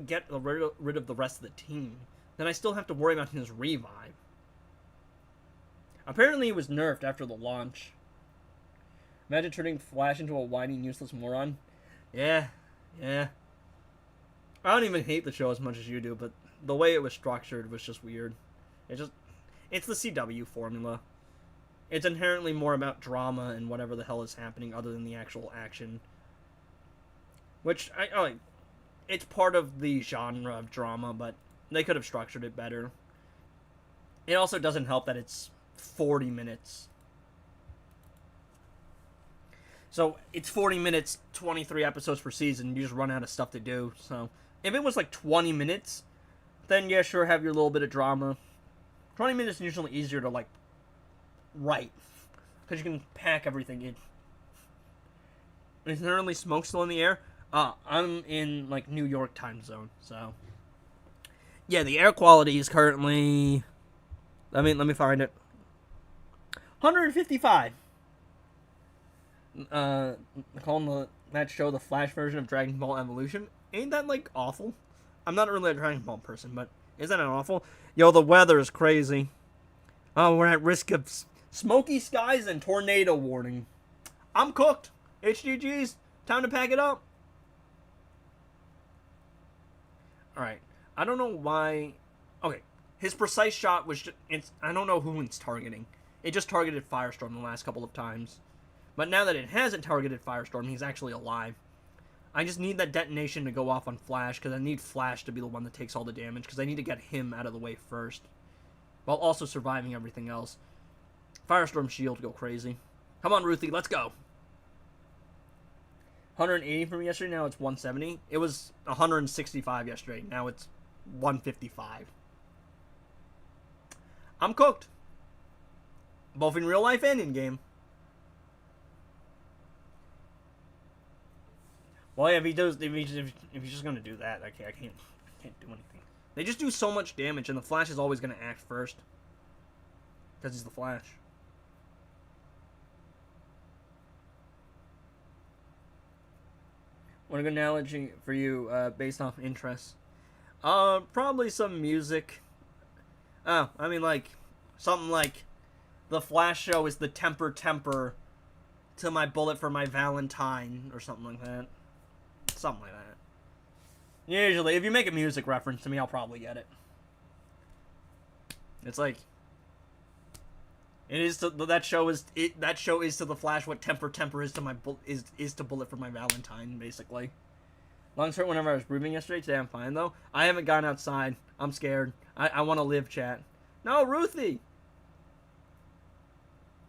get rid of the rest of the team, then I still have to worry about his revive. Apparently he was nerfed after the launch. Imagine turning Flash into a whining, useless moron. Yeah. I don't even hate the show as much as you do, but the way it was structured was just weird. It's the CW formula. It's inherently more about drama and whatever the hell is happening other than the actual action. Which, I like. It's part of the genre of drama, but they could have structured it better. It also doesn't help that it's 40 minutes. So, it's 40 minutes, 23 episodes per season, you just run out of stuff to do. So, if it was like 20 minutes, then yeah, sure, have your little bit of drama. 20 minutes is usually easier to, like, write. Because you can pack everything in. Is there only smoke still in the air? I'm in, like, New York time zone, so. Yeah, the air quality is currently... let me find it. 155. Calling that show the Flash version of Dragon Ball Evolution. Ain't that, like, awful? I'm not really a Dragon Ball person, but isn't that awful? Yo, the weather is crazy. Oh, we're at risk of smoky skies and tornado warning. I'm cooked. HGG's. Time to pack it up. Alright. I don't know why... okay. His precise shot was just... I don't know who it's targeting. It just targeted Firestorm the last couple of times. But now that it hasn't targeted Firestorm, he's actually alive. I just need that detonation to go off on Flash, because I need Flash to be the one that takes all the damage, because I need to get him out of the way first. While also surviving everything else. Firestorm shield go crazy. Come on, Ruthie, let's go. 180 from yesterday, now it's 170. It was 165 yesterday, now it's 155. I'm cooked. Both in real life and in game. Well, yeah, if he's just gonna do that, I can't do anything. They just do so much damage, and the Flash is always gonna act first. Because he's the Flash. What a good analogy for you, based off interests. Probably some music. Oh, I mean, like, something like, the Flash show is the temper to my bullet for my Valentine, or something like that. Something like that. Usually, if you make a music reference to me, I'll probably get it. It's like, it is to, that show is to the Flash what temper is to my is to bullet for my Valentine, basically. Long story, whenever I was breathing yesterday, today I'm fine though. I haven't gone outside. I'm scared. I want to live, chat. No, Ruthie.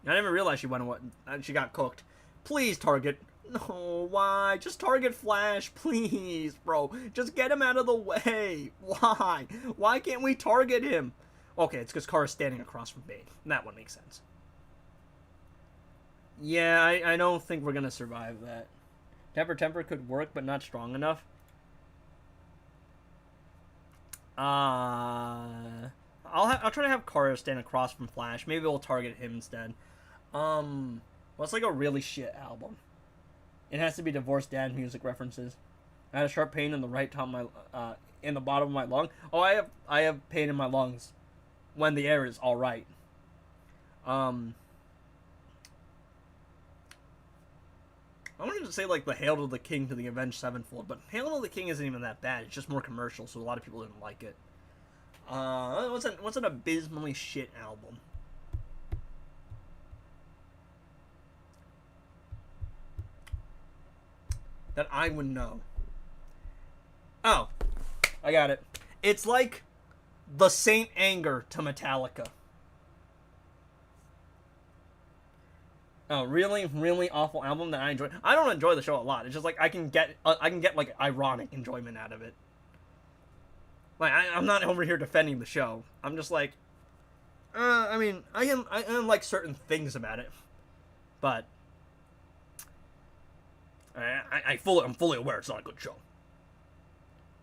I didn't even realize she got cooked. Please target. No, why? Just target Flash, please, bro. Just get him out of the way. Why? Why can't we target him? Okay, it's because Kara's standing across from Bane. That one makes sense. Yeah, I don't think we're gonna survive that. Temper could work, but not strong enough. I'll try to have Kara stand across from Flash. Maybe we'll target him instead. What's like a really shit album? It has to be Divorced Dad music references. I had a sharp pain in the right top of my in the bottom of my lung. Oh, I have pain in my lungs when the air is all right. I wanted to say like the Hail to the King to the Avenged Sevenfold, but Hail to the King isn't even that bad. It's just more commercial, so a lot of people didn't like it. What's an abysmally shit album? That I would know. Oh, I got it. It's like the Saint Anger to Metallica. Oh, really, really awful album that I enjoy. I don't enjoy the show a lot. It's just like I can get like ironic enjoyment out of it. Like I'm not over here defending the show. I'm just like, I mean, I like certain things about it, but I'm fully aware it's not a good show.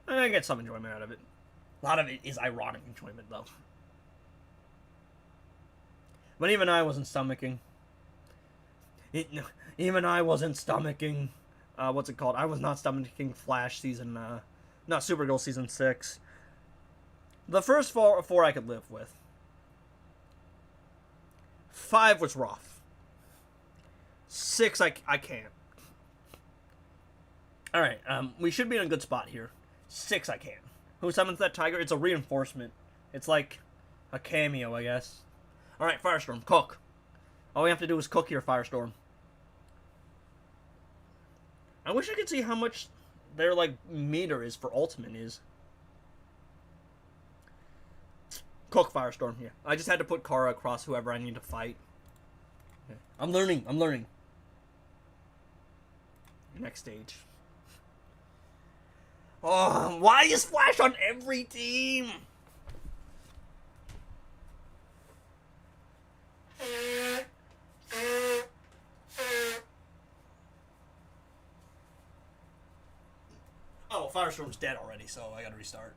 I get some enjoyment out of it. A lot of it is ironic enjoyment, though. But even I wasn't stomaching. Even I wasn't stomaching. What's it called? I was not stomaching Flash season. Not Supergirl season 6. The first four I could live with. 5 was rough. 6 I can't. Alright, we should be in a good spot here. 6 I can't. Who summons that tiger? It's a reinforcement. It's like a cameo, I guess. Alright, Firestorm, cook. All we have to do is cook here, Firestorm. I wish I could see how much their, like, meter is for Ultimate is. Cook, Firestorm, yeah. I just had to put Kara across whoever I need to fight. Okay. I'm learning. Next stage. Oh, why is Flash on every team? Oh, Firestorm's dead already, so I gotta restart.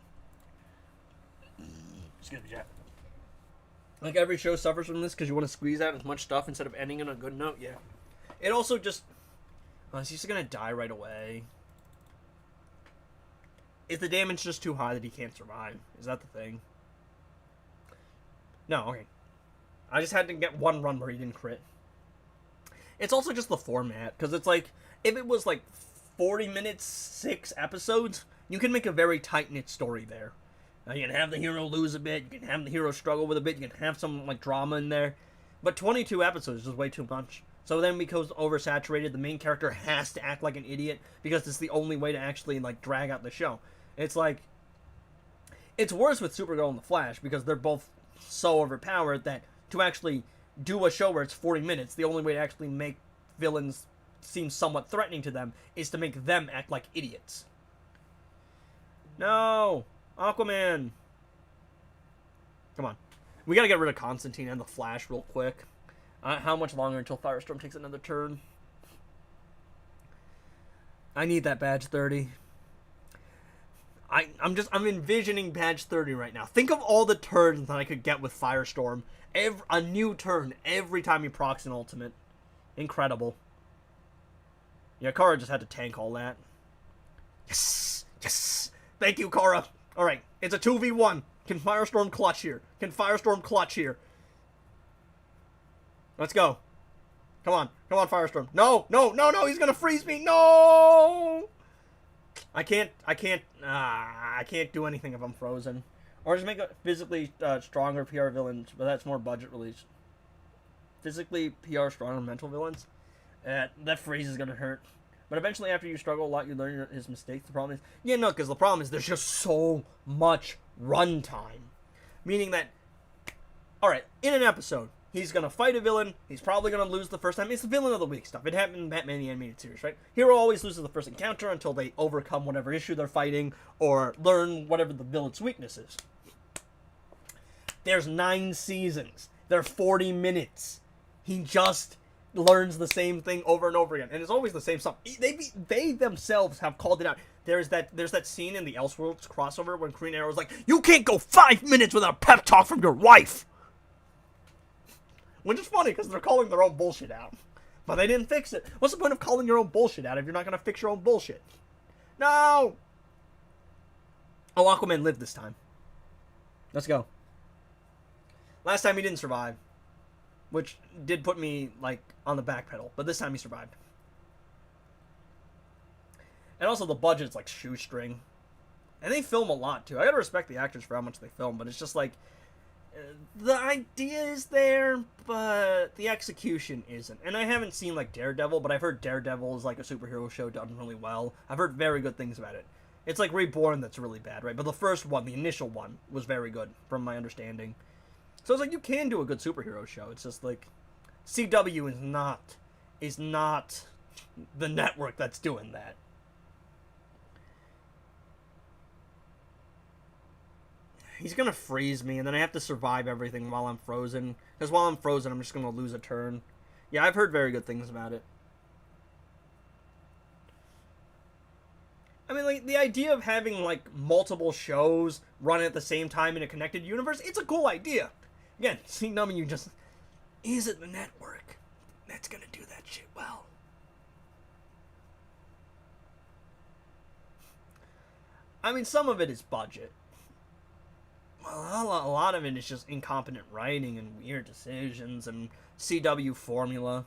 Excuse me, Jack. Like, every show suffers from this because you want to squeeze out as much stuff instead of ending on a good note, yeah. It also just... Oh, is he just gonna die right away? Is the damage just too high that he can't survive? Is that the thing? No, okay. I just had to get one run where he didn't crit. It's also just the format, because it's like, if it was like 40 minutes, 6 episodes, you can make a very tight-knit story there. You can have the hero lose a bit, you can have the hero struggle with a bit, you can have some like drama in there. But 22 episodes is way too much. So then becomes oversaturated, the main character has to act like an idiot, because it's the only way to actually like drag out the show. It's like, it's worse with Supergirl and the Flash, because they're both so overpowered that to actually do a show where it's 40 minutes, the only way to actually make villains seem somewhat threatening to them is to make them act like idiots. No! Aquaman! Come on. We gotta get rid of Constantine and the Flash real quick. How much longer until Firestorm takes another turn? I need that badge 30. I'm envisioning badge 30 right now. Think of all the turns that I could get with Firestorm. A new turn every time he procs an ultimate. Incredible. Yeah, Kara just had to tank all that. Yes! Yes! Thank you, Kara! Alright, it's a 2v1. Can Firestorm clutch here? Can Firestorm clutch here? Let's go. Come on. Come on, Firestorm. No! No! No! No! He's gonna freeze me! No! I can't do anything if I'm frozen. Or just make a physically stronger PR villains, but that's more budget release. Physically PR stronger mental villains? That freeze is gonna hurt. But eventually, after you struggle a lot, you learn his mistakes. The problem is... Yeah, no, because the problem is there's just so much runtime. Meaning that... Alright, in an episode, he's going to fight a villain. He's probably going to lose the first time. It's the villain of the week stuff. It happened in Batman the Animated Series, right? Hero always loses the first encounter until they overcome whatever issue they're fighting or learn whatever the villain's weakness is. There's 9 seasons. They're 40 minutes. He just... learns the same thing over and over again, and it's always the same stuff. They themselves have called it out. There's that scene in the Elseworlds crossover when Green Arrow's like, "You can't go 5 minutes without a pep talk from your wife," which is funny because they're calling their own bullshit out, but they didn't fix it. What's the point of calling your own bullshit out if you're not gonna fix your own bullshit? No. Oh, Aquaman lived this time. Let's go. Last time he didn't survive. Which did put me, like, on the back pedal. But this time he survived. And also the budget's, like, shoestring. And they film a lot, too. I gotta respect the actors for how much they film. But it's just, like, the idea is there, but the execution isn't. And I haven't seen, like, Daredevil, but I've heard Daredevil is, like, a superhero show done really well. I've heard very good things about it. It's, like, Reborn that's really bad, right? But the first one, the initial one, was very good, from my understanding. So it's like, you can do a good superhero show. It's just like, CW is not the network that's doing that. He's gonna freeze me, and then I have to survive everything while I'm frozen. Because while I'm frozen, I'm just gonna lose a turn. Yeah, I've heard very good things about it. I mean, like, the idea of having, like, multiple shows run at the same time in a connected universe, it's a cool idea. Again, CW just isn't the network that's gonna do that shit well. I mean, some of it is budget. Well, a lot of it is just incompetent writing and weird decisions and CW formula.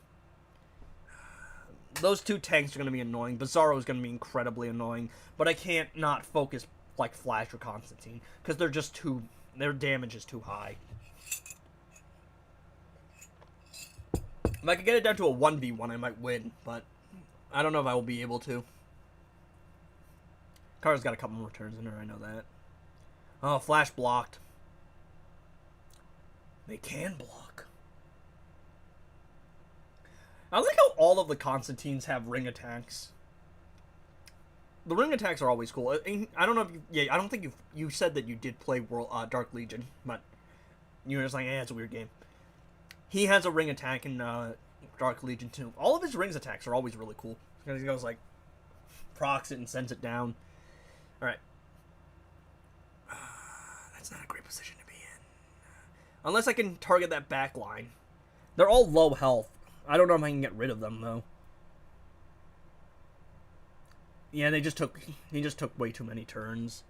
Those 2 tanks are going to be annoying. Bizarro is going to be incredibly annoying. But I can't not focus like Flash or Constantine. Because they're just too... Their damage is too high. If I could get it down to a 1v1, I might win, but I don't know if I will be able to. Kara's got a couple more turns in her, I know that. Oh, flash blocked. They can block. I like how all of the Constantines have ring attacks. The ring attacks are always cool. I don't know if I don't think you said that you did play Dark Legion, but you were just like, it's a weird game. He has a ring attack in Dark Legion too. All of his rings attacks are always really cool. He goes like, procs it and sends it down. All right. That's not a great position to be in. Unless I can target that back line. They're all low health. I don't know if I can get rid of them though. Yeah, he just took way too many turns.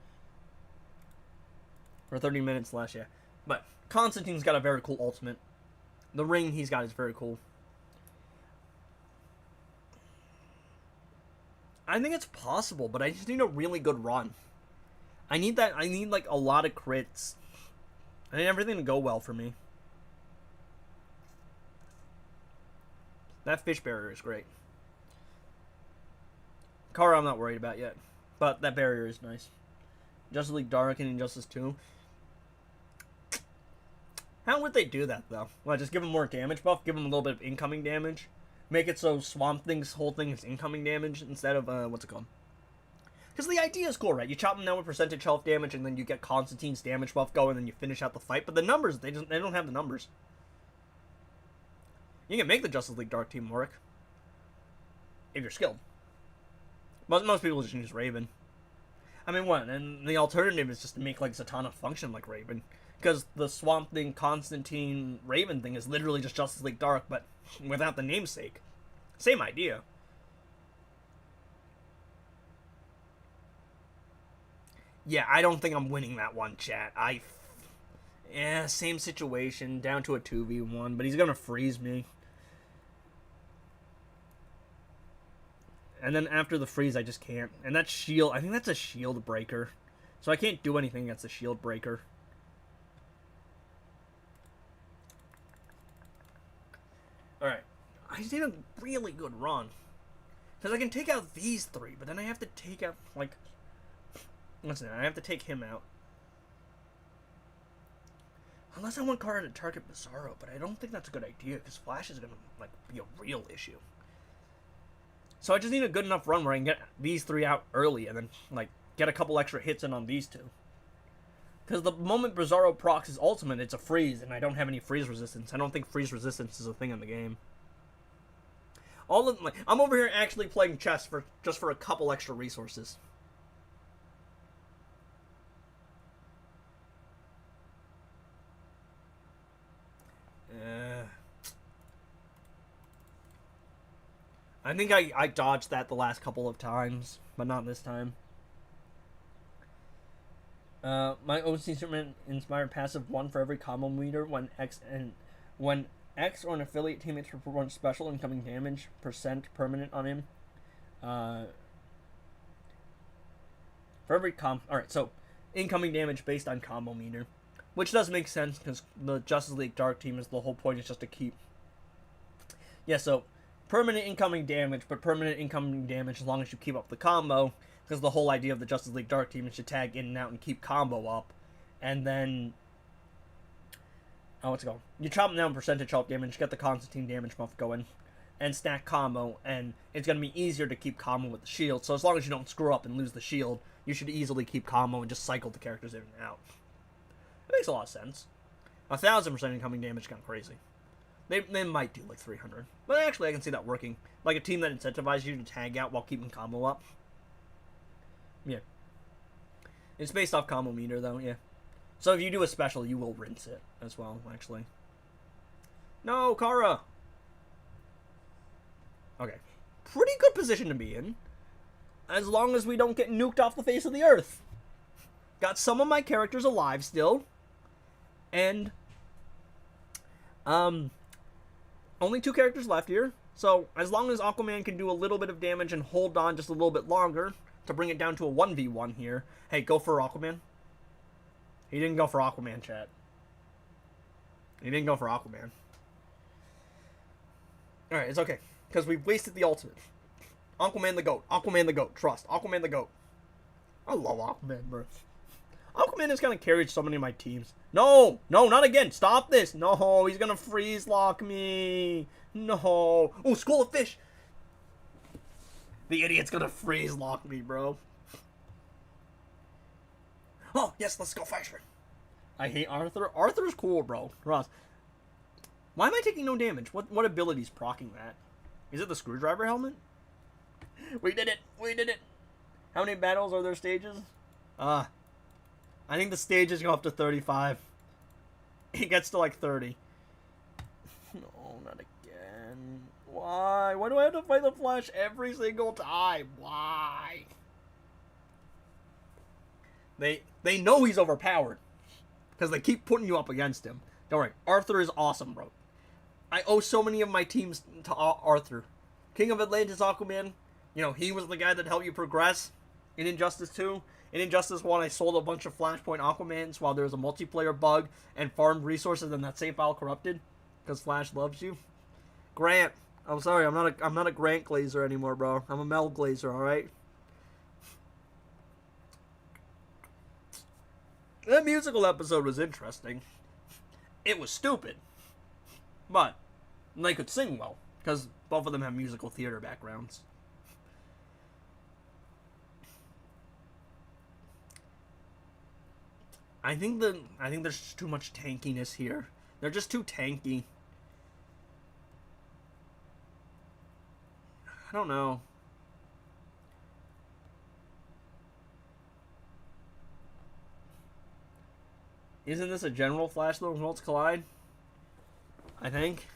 For 30 minutes less, yeah. But Constantine's got a very cool ultimate. The ring he's got is very cool. I think it's possible, but I just need a really good run. I need like a lot of crits. I need everything to go well for me. That fish barrier is great. Kara I'm not worried about yet, but that barrier is nice. Justice League Dark and Injustice 2. How would they do that, though? Well, just give him more damage buff? Give him a little bit of incoming damage? Make it so Swamp Thing's whole thing is incoming damage instead of, what's it called? Because the idea is cool, right? You chop them down with percentage health damage, and then you get Constantine's damage buff going, and then you finish out the fight. But the numbers, they don't have the numbers. You can make the Justice League Dark team work. If you're skilled. Most people just use Raven. I mean, what? And the alternative is just to make, like, Zatanna function like Raven. Because the Swamp Thing, Constantine, Raven thing is literally just Justice League Dark, but without the namesake. Same idea. Yeah, I don't think I'm winning that one, chat. Yeah, same situation, down to a 2v1, but he's gonna freeze me. And then after the freeze, I just can't. And that shield, I think that's a shield breaker. So I can't do anything against a shield breaker. Alright. I just need a really good run. Because I can take out these three, but then I have to take out, like... What's that? I have to take him out. Unless I want Kara to target Bizarro, but I don't think that's a good idea, because Flash is going to, like, be a real issue. So I just need a good enough run where I can get these three out early, and then, like, get a couple extra hits in on these two. Because the moment Bizarro procs his ultimate, it's a freeze, and I don't have any freeze resistance. I don't think freeze resistance is a thing in the game. I'm over here actually playing chess just for a couple extra resources. I think I dodged that the last couple of times, but not this time. My OC instrument inspired passive 1 for every combo meter when X or an affiliate teammates perform special incoming damage % permanent on him. For every alright, so incoming damage based on combo meter, which does make sense because the Justice League Dark team is the whole point is just to keep. Yeah, so permanent incoming damage, but permanent incoming damage as long as you keep up the combo. Because the whole idea of the Justice League Dark team is to tag in and out and keep combo up. And then... Oh, what's it called? You chop them down percentage health damage, get the Constantine damage buff going, and stack combo, and it's going to be easier to keep combo with the shield. So as long as you don't screw up and lose the shield, you should easily keep combo and just cycle the characters in and out. It makes a lot of sense. 1,000% incoming damage is kind of crazy. They might do like 300. But actually I can see that working. Like a team that incentivizes you to tag out while keeping combo up. Yeah. It's based off combo meter, though, yeah. So if you do a special, you will rinse it as well, actually. No, Kara! Okay. Pretty good position to be in. As long as we don't get nuked off the face of the earth. Got some of my characters alive still. And... only 2 characters left here. So, as long as Aquaman can do a little bit of damage and hold on just a little bit longer... to bring it down to a 1v1 here. Hey, go for Aquaman. He didn't go for Aquaman, chat. He didn't go for Aquaman. Alright, it's okay. Because we wasted the ultimate. Aquaman the GOAT. Aquaman the GOAT. Trust. Aquaman the GOAT. I love Aquaman, bro. Aquaman has kind of carried so many of my teams. No! No, not again. Stop this. No, he's going to freeze lock me. No. Oh, School of Fish. The idiot's going to freeze lock me, bro. Oh, yes, let's go faster. I hate Arthur. Arthur's cool, bro. Ross. Why am I taking no damage? What ability's proccing that? Is it the screwdriver helmet? We did it. We did it. How many battles are there stages? I think the stages go up to 35. It gets to like 30. No, not again. Why? Why do I have to fight the Flash every single time? Why? They know he's overpowered. Because they keep putting you up against him. Don't worry. Arthur is awesome, bro. I owe so many of my teams to Arthur. King of Atlantis Aquaman. You know, he was the guy that helped you progress in Injustice 2. In Injustice 1, I sold a bunch of Flashpoint Aquamans while there was a multiplayer bug and farmed resources and that save file corrupted. Because Flash loves you. Grant. I'm sorry, I'm not a Grant Glazer anymore, bro. I'm a Mel Glazer, alright? That musical episode was interesting. It was stupid. But they could sing well. Because both of them have musical theater backgrounds. I think there's just too much tankiness here. They're just too tanky. I don't know. Isn't this a general Flash though? Worlds collide? I think.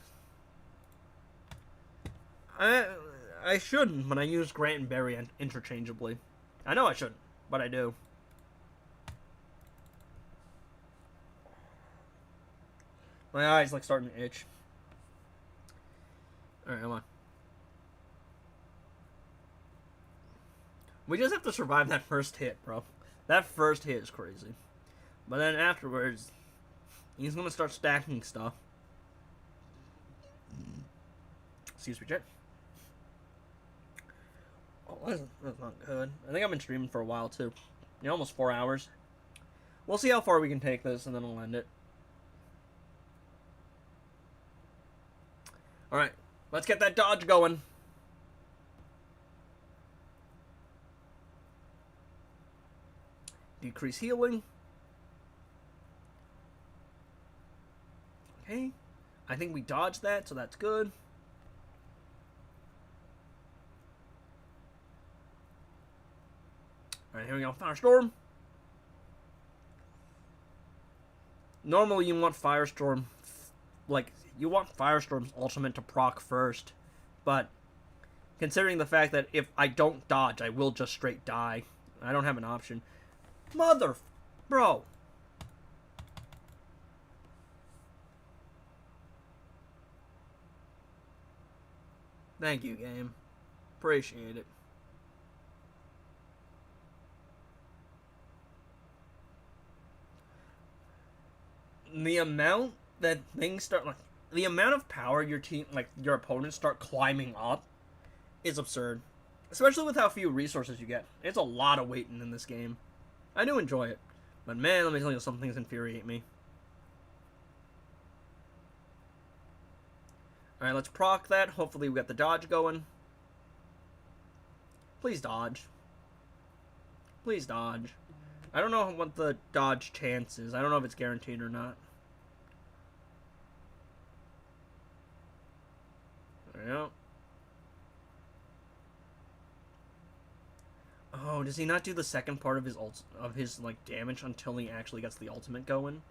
I shouldn't, but I use Grant and Barry interchangeably. I know I shouldn't, but I do. My eyes like starting to itch. Alright, come on. We just have to survive that first hit, bro. That first hit is crazy. But then afterwards, he's gonna start stacking stuff. Excuse me, Jet. Oh, that's not good. I think I've been streaming for a while, too. Yeah, almost 4 hours. We'll see how far we can take this, and then we'll end it. Alright, let's get that dodge going. Decrease healing. Okay. I think we dodged that, so that's good. Alright, here we go. Firestorm. Normally you want Firestorm, like, you want Firestorm's ultimate to proc first, but considering the fact that if I don't dodge, I will just straight die. I don't have an option. Mother... Bro. Thank you, game. Appreciate it. The amount that things start, like, the amount of power your team, like, your opponents start climbing up is absurd. Especially with how few resources you get. It's a lot of waiting in this game. I do enjoy it. But man, let me tell you, some things infuriate me. Alright, let's proc that. Hopefully we got the dodge going. Please dodge. Please dodge. I don't know what the dodge chance is. I don't know if it's guaranteed or not. There we go. Oh, does he not do the second part of his like damage until he actually gets the ultimate going?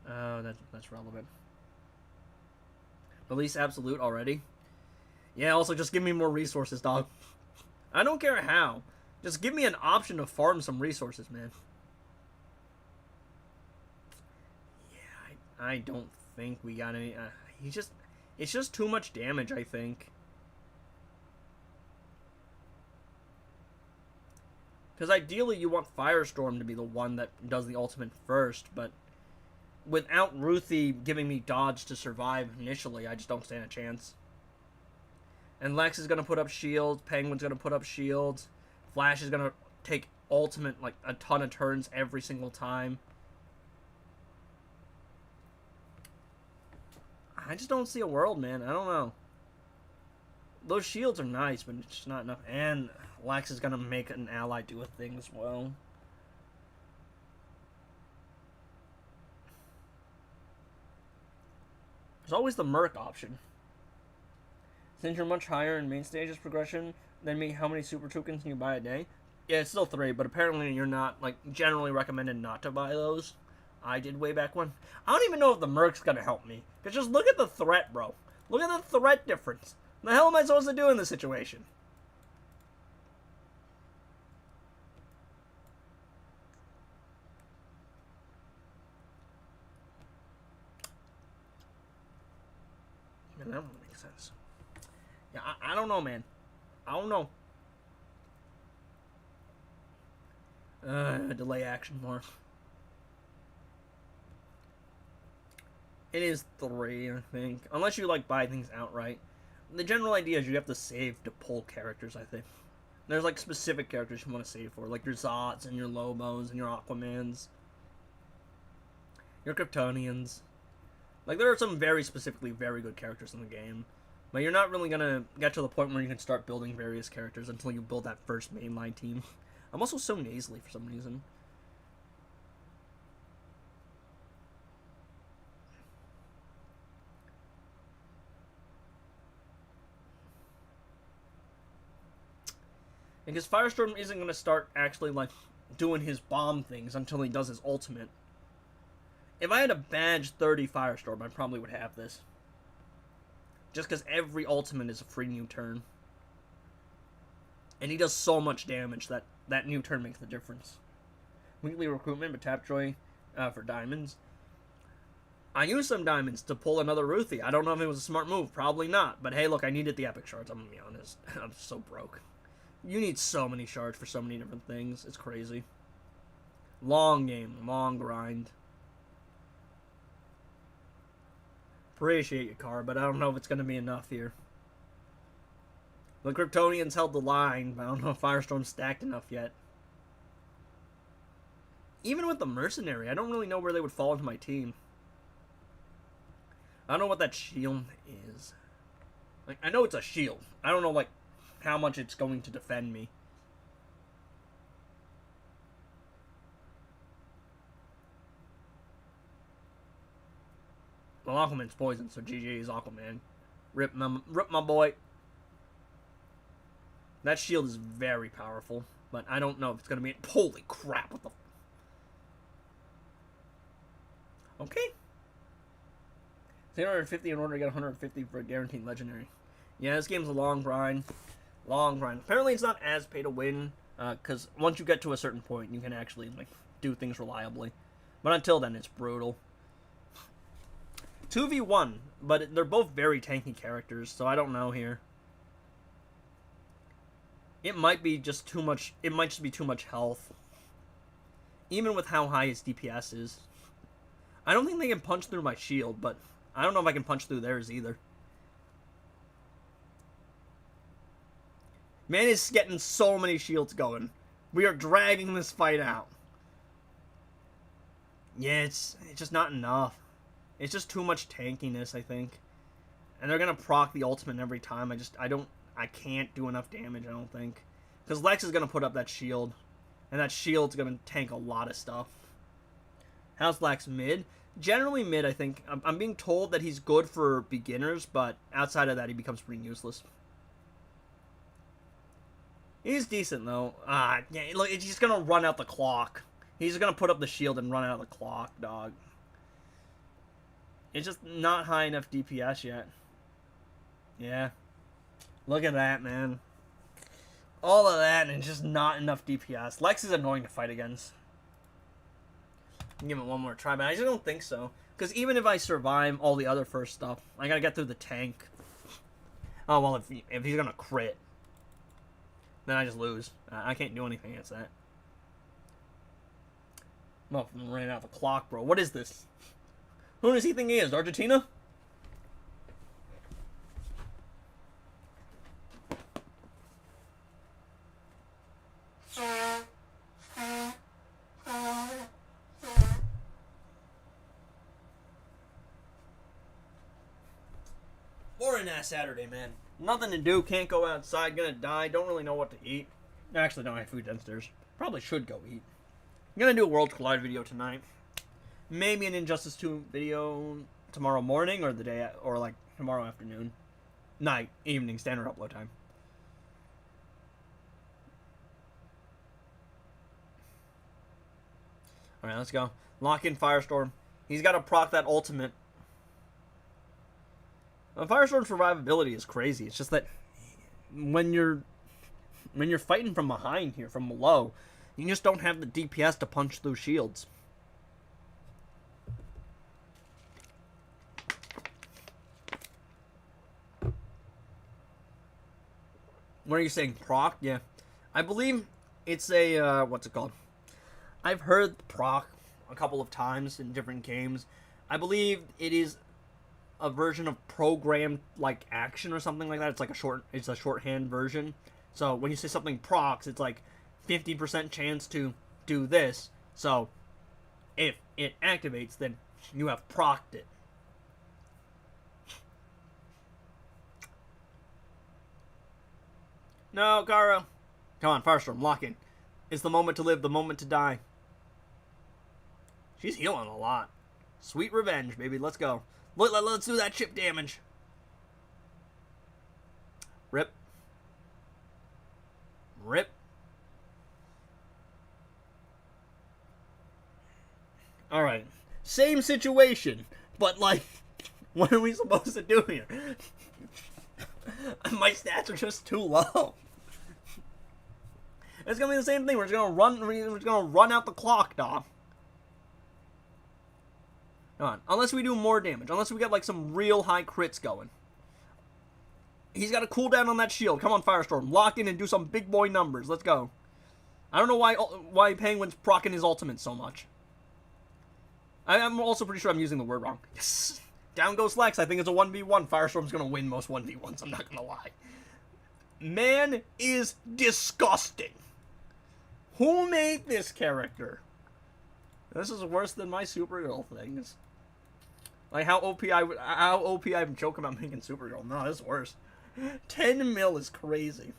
Oh, that's relevant. Release absolute already. Yeah, also just give me more resources, dog. I don't care how. Just give me an option to farm some resources, man. Yeah, I don't think we got any. It's just too much damage, I think. Because ideally you want Firestorm to be the one that does the ultimate first, but without Ruthie giving me dodge to survive initially, I just don't stand a chance. And Lex is gonna put up shields. Penguin's gonna put up shields. Flash is gonna take ultimate like a ton of turns every single time. I just don't see a world, man. I don't know. Those shields are nice, but it's just not enough. And Lex is gonna make an ally do a thing as well. There's always the Merc option. Since you're much higher in main stages progression than me, how many super tokens can you buy a day? Yeah, it's still 3, but apparently you're not, like, generally recommended not to buy those. I did way back when. I don't even know if the Merc's gonna help me. Because just look at the threat, bro. Look at the threat difference. What the hell am I supposed to do in this situation? Man, that won't make sense. Yeah, I don't know, man. I don't know. Delay action more. It is 3, I think. Unless you, like, buy things outright. The general idea is you have to save to pull characters, I think. There's, like, specific characters you want to save for. Like your Zots and your Lobos and your Aquamans. Your Kryptonians. Like, there are some very specifically very good characters in the game. But you're not really going to get to the point where you can start building various characters until you build that first mainline team. I'm also so nasally for some reason. Because Firestorm isn't going to start actually, like, doing his bomb things until he does his ultimate. If I had a badge 30 Firestorm, I probably would have this. Just because every ultimate is a free new turn. And he does so much damage that that new turn makes the difference. Weekly recruitment, but Tapjoy for diamonds. I used some diamonds to pull another Ruthie. I don't know if it was a smart move. Probably not. But hey, look, I needed the epic shards. I'm going to be honest. I'm so broke. You need so many shards for so many different things. It's crazy. Long game. Long grind. Appreciate your car, but I don't know if it's going to be enough here. The Kryptonians held the line, but I don't know if Firestorm's stacked enough yet. Even with the Mercenary, I don't really know where they would fall into my team. I don't know what that shield is. Like, I know it's a shield. I don't know, like, how much it's going to defend me. Well, Aquaman's poison, so GG is Aquaman. Rip my boy. That shield is very powerful, but I don't know if it's going to be... Holy crap, what the... Okay. 350 in order to get 150 for a guaranteed legendary. Yeah, this game's a long grind. Long grind. Apparently it's not as pay to win, because once you get to a certain point, you can actually, like, do things reliably. But until then, it's brutal. 2v1, but they're both very tanky characters, so I don't know here. It might be just too much, it might just be too much health. Even with how high his DPS is. I don't think they can punch through my shield, but I don't know if I can punch through theirs either. Man is getting so many shields going. We are dragging this fight out. Yeah, it's just not enough. It's just too much tankiness, I think. And they're gonna proc the ultimate every time. I can't do enough damage, I don't think. Because Lex is gonna put up that shield. And that shield's gonna tank a lot of stuff. How's Lex? Mid? Generally mid, I think. I'm being told that he's good for beginners, but outside of that, he becomes pretty useless. He's decent, though. Yeah, look, he's just gonna run out the clock. He's gonna put up the shield and run out the clock, dog. It's just not high enough DPS yet. Yeah. Look at that, man. All of that, and it's just not enough DPS. Lex is annoying to fight against. Give it one more try, but I just don't think so. Because even if I survive all the other first stuff, I gotta get through the tank. Oh, well, if he's gonna crit, then I just lose. I can't do anything against that. Well, I'm running out the clock, bro. What is this? Who does he think he is? Argentina? boring ass Saturday, man. Nothing to do, can't go outside, gonna die, don't really know what to eat. Actually, no, I have food downstairs. Probably should go eat. I'm gonna do a World Collide video tonight. Maybe an Injustice 2 video tomorrow morning or the day, or like tomorrow afternoon. Night, evening, standard upload time. Alright, let's go. Lock in Firestorm. He's got to proc that ultimate. Well, Firestorm's survivability is crazy. It's just that when you're fighting from behind here, from below, you just don't have the DPS to punch through shields. What are you saying, proc? Yeah. I believe it's a, what's it called? I've heard proc a couple of times in different games. I believe it is a version of programmed, like, action or something like that. It's a shorthand version. So when you say something procs, it's like 50% chance to do this. So if it activates, then you have procced it. No, Kara. Come on, Firestorm, lock in. It's the moment to live, the moment to die. She's healing a lot. Sweet revenge, baby. Let's go. Let's do that chip damage. Rip. Rip. Alright. Same situation. But, like, what are we supposed to do here? My stats are just too low. It's gonna be the same thing. We're just gonna run out the clock, dog. Come on. Unless we do more damage. Unless we get, like, some real high crits going. He's got a cooldown on that shield. Come on, Firestorm. Lock in and do some big boy numbers. Let's go. I don't know why Penguin's proccing his ultimate so much. I'm also pretty sure I'm using the word wrong. Yes. Down goes Lex. I think it's a 1v1. Firestorm's going to win most 1v1s. I'm not going to lie. Man is disgusting. Who made this character? This is worse than my Supergirl things. Like how OP I've joke about making Supergirl. No, this is worse. 10 mil is crazy.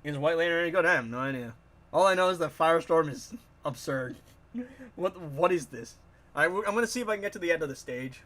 Is White Lantern any good? I have no idea. All I know is that Firestorm is absurd. What is this? I'm gonna see if I can get to the end of the stage.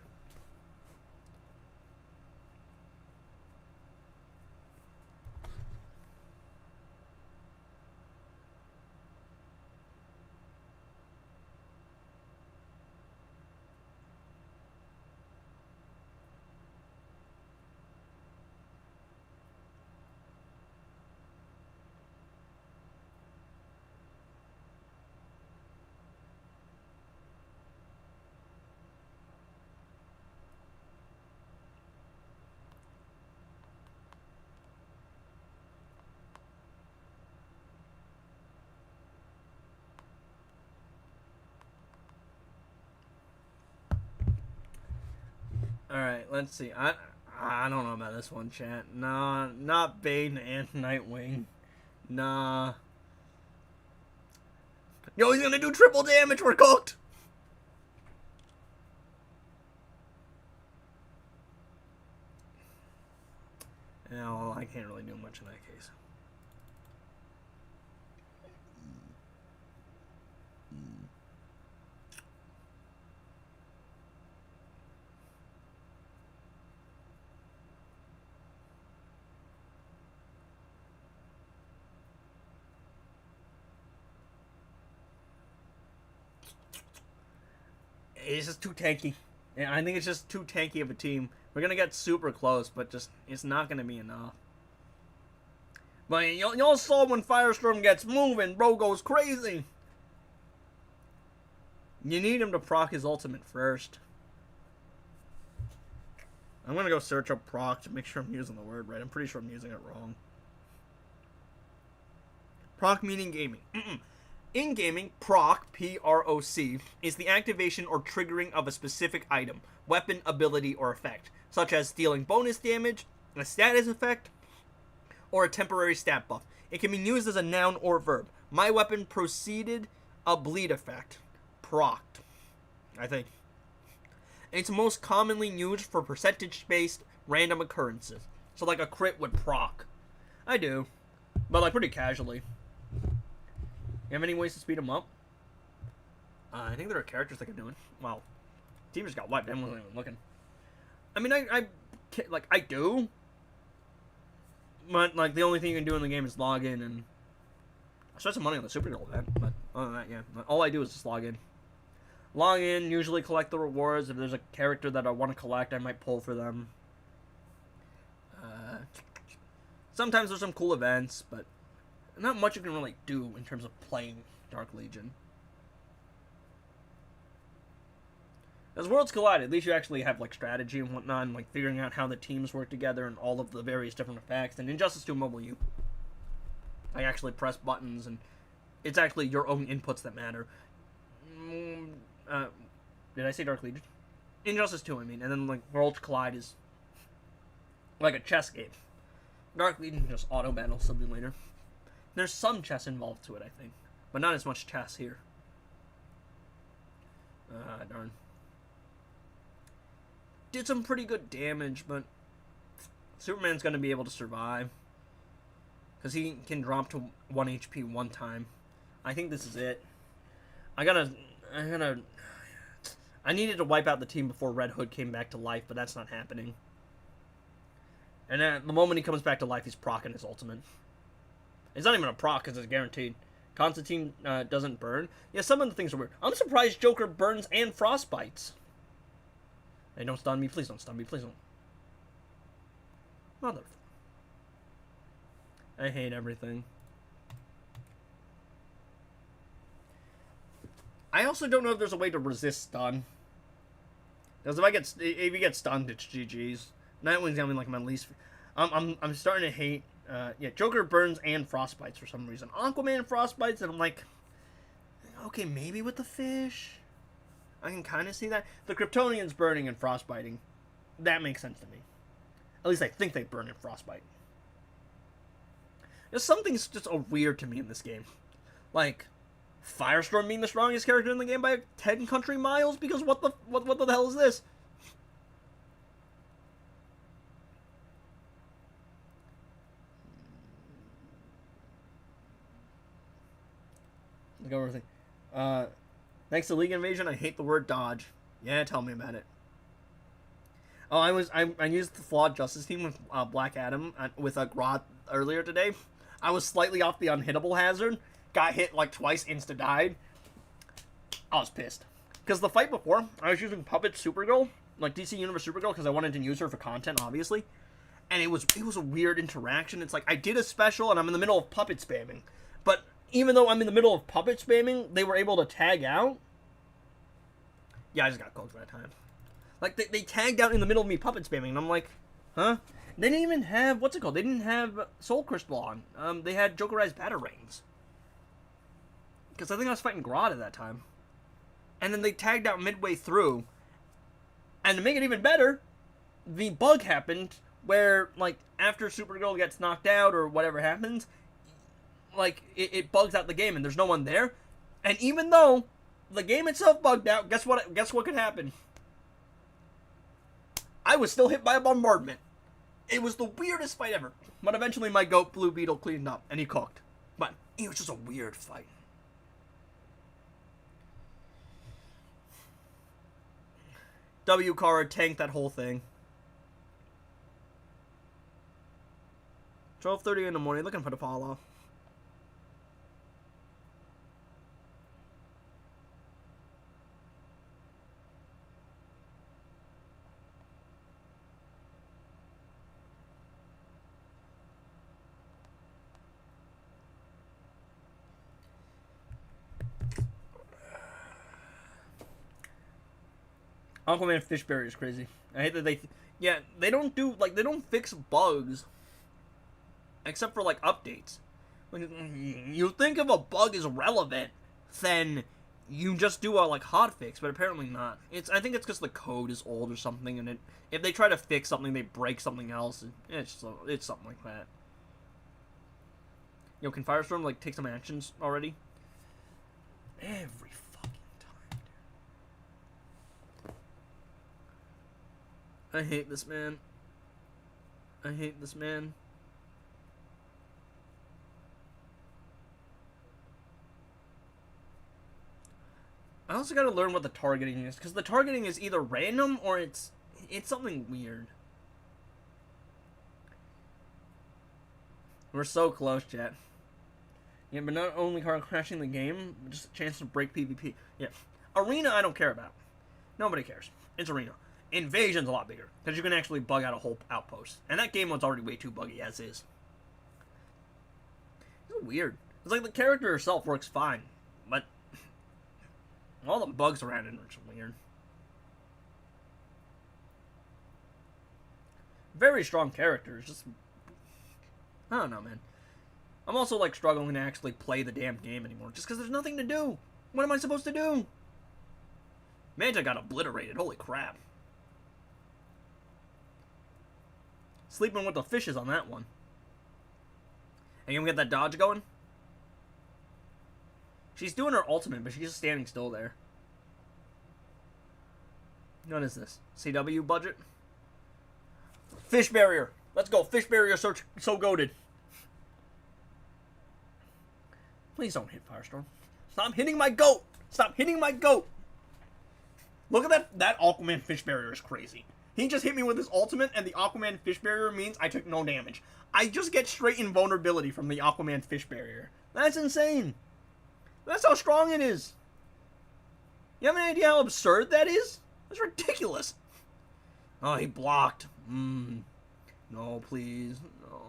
Alright, let's see. I don't know about this one, chat. Nah, not Bane and Nightwing. Nah. Yo, he's gonna do triple damage. We're cooked. Yeah, well, I can't really do much in that case. It's just too tanky. Yeah, I think it's just too tanky of a team. We're gonna get super close, but just it's not gonna be enough. But y'all saw when Firestorm gets moving, bro goes crazy. You need him to proc his ultimate first. I'm gonna go search up proc to make sure I'm using the word right. I'm pretty sure I'm using it wrong. Proc meaning gaming. In gaming, proc, P-R-O-C, is the activation or triggering of a specific item, weapon, ability, or effect, such as dealing bonus damage, a status effect, or a temporary stat buff. It can be used as a noun or verb. My weapon proceeded a bleed effect. Procced, I think. It's most commonly used for percentage-based random occurrences. So like a crit would proc. I do. But like pretty casually. You have any ways to speed them up? I think there are characters that can do it. Wow. Team just got wiped. I wasn't even looking. I mean, I do. But like the only thing you can do in the game is log in and I spent some money on the Supergirl event. But other than that, yeah, all I do is just log in. Log in, usually collect the rewards. If there's a character that I want to collect, I might pull for them. Sometimes there's some cool events, but not much you can really do in terms of playing Dark Legion. As Worlds Collide, at least you actually have like strategy and whatnot, and like figuring out how the teams work together and all of the various different effects. And Injustice 2 Mobile U, I actually press buttons, and it's actually your own inputs that matter. Did I say Dark Legion? Injustice 2, I mean. And then like Worlds Collide is like a chess game. Dark Legion is just auto battle simulator. There's some chess involved to it, I think, but not as much chess here. Darn. Did some pretty good damage, but Superman's gonna be able to survive because he can drop to 1 HP one time. I think this is it. I needed to wipe out the team before Red Hood came back to life, but that's not happening. And then the moment he comes back to life, he's proccing his ultimate. It's not even a proc because it's guaranteed. Constantine doesn't burn. Yeah, some of the things are weird. I'm surprised Joker burns and frostbites. Hey, don't stun me. Please don't stun me. Please don't. Mother. I hate everything. I also don't know if there's a way to resist stun. Because if you get stunned, it's GG's. Nightwing's gonna be like my least. I'm starting to hate. Yeah, Joker burns and frostbites for some reason. Aquaman frostbites, and I'm like, okay, maybe with the fish. I can kind of see that. The Kryptonians burning and frostbiting, that makes sense to me. At least I think they burn and frostbite. There's something's just weird to me in this game. Like, Firestorm being the strongest character in the game by 10 country miles? Because what the hell is this? Let's go over everything. Thanks to League Invasion, I hate the word dodge. Yeah, tell me about it. Oh, I used the flawed Justice Team with Black Adam with a Grodd earlier today. I was slightly off the unhittable hazard. Got hit like twice, insta died. I was pissed. Because the fight before, I was using Puppet Supergirl, like DC Universe Supergirl, because I wanted to use her for content, obviously. And it was a weird interaction. It's like, I did a special and I'm in the middle of puppet spamming. But even though I'm in the middle of puppet spamming, they were able to tag out. Yeah, I just got cooked that time. Like, they tagged out in the middle of me puppet spamming, and I'm like, huh? They didn't even have, what's it called? They didn't have Soul Crystal on. They had Jokerized Batarangs. Because I think I was fighting Grodd at that time. And then they tagged out midway through. And to make it even better, the bug happened where, like, after Supergirl gets knocked out or whatever happens, like, it bugs out the game and there's no one there. And even though the game itself bugged out, guess what could happen? I was still hit by a bombardment. It was the weirdest fight ever. But eventually my goat Blue Beetle cleaned up and he cooked. But it was just a weird fight. W Kara tanked that whole thing. 12:30 in the morning, looking for the follow. Aquaman Fishberry is crazy. I hate that they don't do, like, they don't fix bugs. Except for, like, updates. When you think if a bug is relevant, then you just do a, like, hotfix, but apparently not. I think it's because the code is old or something, and if they try to fix something, they break something else. It's something like that. Yo, can Firestorm, like, take some actions already? Every fucking time, dude. I hate this man. I hate this man. I also gotta learn what the targeting is, because the targeting is either random or it's something weird. We're so close, chat. Yeah, but not only car crashing the game, but just a chance to break PvP. Yeah. Arena, I don't care about. Nobody cares. It's Arena. Invasion's a lot bigger, because you can actually bug out a whole outpost. And that game was already way too buggy as is. It's weird. It's like the character herself works fine, but all the bugs around it are just weird. Very strong characters, just... I don't know, man. I'm also, like, struggling to actually play the damn game anymore, just because there's nothing to do. What am I supposed to do? Manta got obliterated, holy crap. Sleeping with the fishes on that one. And you gonna get that dodge going? She's doing her ultimate, but she's just standing still there. What is this? CW budget? Fish barrier! Let's go, fish barrier so goated. Please don't hit Firestorm. Stop hitting my goat! Stop hitting my goat! Look at that. That Aquaman fish barrier is crazy. He just hit me with his ultimate, and the Aquaman fish barrier means I took no damage. I just get straight invulnerability from the Aquaman fish barrier. That's insane. That's how strong it is. You have any idea how absurd that is? That's ridiculous. Oh, he blocked. No, please. No.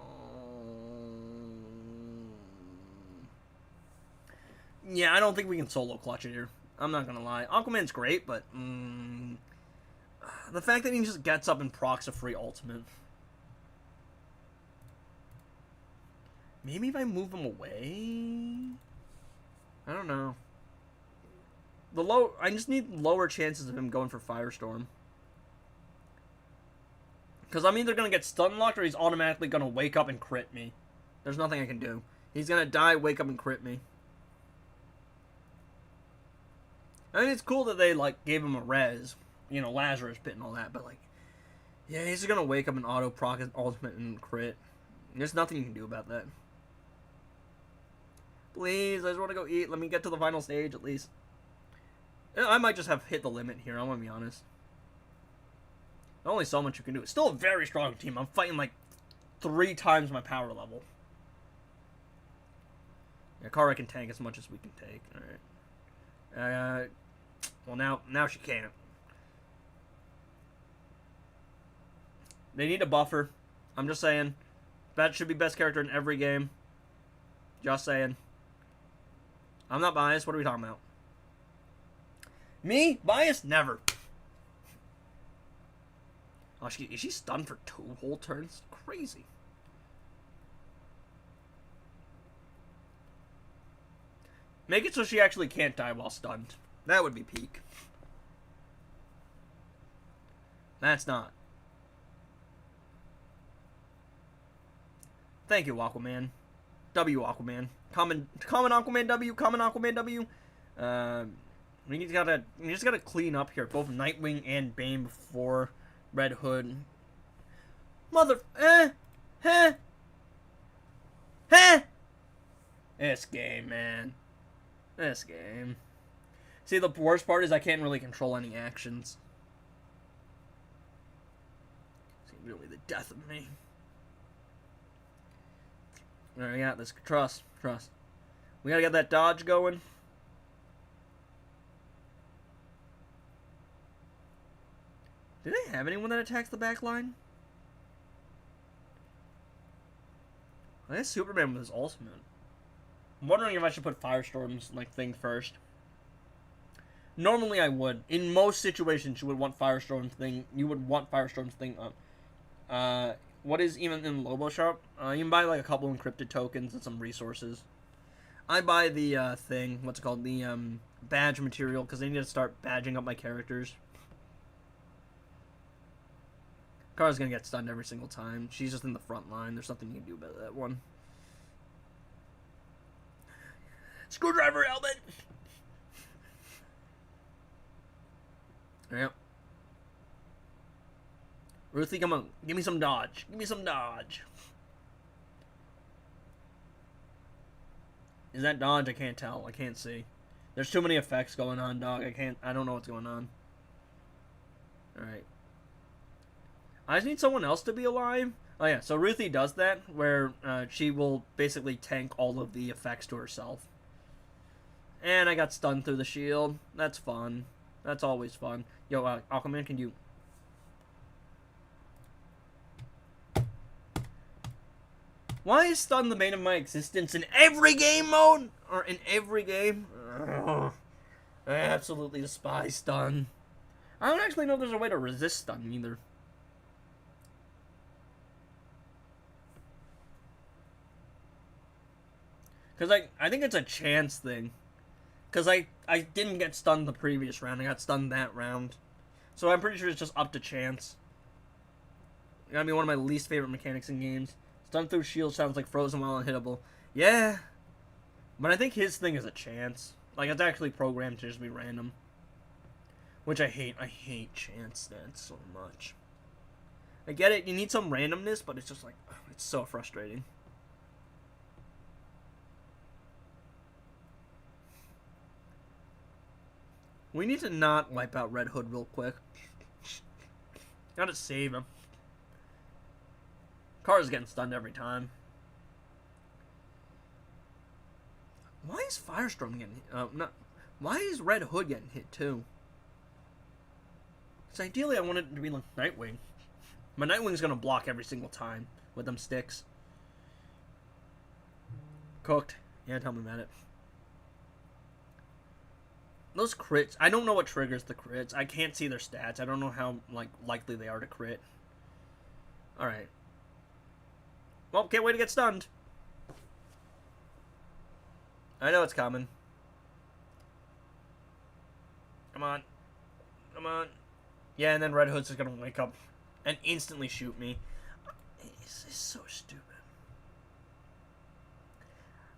Yeah, I don't think we can solo clutch it here. I'm not gonna lie. Aquaman's great, but the fact that he just gets up and procs a free ultimate. Maybe if I move him away? I don't know. I just need lower chances of him going for Firestorm. Because I'm either going to get stun locked or he's automatically going to wake up and crit me. There's nothing I can do. He's going to die, wake up, and crit me. I mean, it's cool that they, like, gave him a res. You know, Lazarus pit and all that. But, like, yeah, he's going to wake up and auto-proc his ultimate and crit. There's nothing you can do about that. Please, I just want to go eat. Let me get to the final stage, at least. I might just have hit the limit here, I want to be honest. There's only so much you can do. It's still a very strong team. I'm fighting, like, 3 times my power level. Yeah, Kara can tank as much as we can take. Alright. Well, now she can't. They need a buffer. I'm just saying. That should be best character in every game. Just saying. I'm not biased. What are we talking about? Me? Biased? Never. Oh, is she stunned for 2 whole turns? Crazy. Make it so she actually can't die while stunned. That would be peak. That's not. Thank you, Aquaman. W Aquaman. Common Aquaman W. Common Aquaman W. We just gotta clean up here, both Nightwing and Bane before Red Hood. This game, man. This game. See, the worst part is I can't really control any actions. It's really the death of me. Alright, we got this. Trust. We gotta get that dodge going. Do they have anyone that attacks the back line? I guess Superman with his ultimate. I'm wondering if I should put Firestorm's thing first. Normally I would. In most situations you would want Firestorm's thing. You would want Firestorm's thing up. What is even in Lobo Shop? You can buy like a couple encrypted tokens and some resources. I buy the thing, what's it called? The badge material, because I need to start badging up my characters. Kara's gonna get stunned every single time. She's just in the front line. There's nothing you can do about that one. Screwdriver helmet! Yep. Ruthie, come on. Give me some dodge. Give me some dodge. Is that dodge? I can't tell. I can't see. There's too many effects going on, dog. I don't know what's going on. Alright. I just need someone else to be alive. Oh yeah, so Ruthie does that, where she will basically tank all of the effects to herself. And I got stunned through the shield. That's fun. That's always fun. Yo, Aquaman, can you... Why is stun the bane of my existence in every game mode? Or in every game? Ugh. I absolutely despise stun. I don't actually know if there's a way to resist stun either. Because I think it's a chance thing. Because I didn't get stunned the previous round. I got stunned that round. So I'm pretty sure it's just up to chance. It gotta be one of my least favorite mechanics in games. Stun through shield sounds like frozen while unhittable. Yeah. But I think his thing is a chance. Like, it's actually programmed to just be random. Which I hate. I hate chance stats so much. I get it. You need some randomness, but it's just like, it's so frustrating. We need to not wipe out Red Hood real quick. Gotta save him. Kara's getting stunned every time. Why is Firestorm getting hit? Why is Red Hood getting hit too? Because ideally I want it to be like Nightwing. My Nightwing's gonna block every single time with them sticks. Cooked. Yeah, tell me about it. Those crits, I don't know what triggers the crits. I can't see their stats. I don't know how likely they are to crit. Alright. Well, can't wait to get stunned. I know it's coming. Come on. Come on. Yeah, and then Red Hood's just gonna wake up and instantly shoot me. This is so stupid.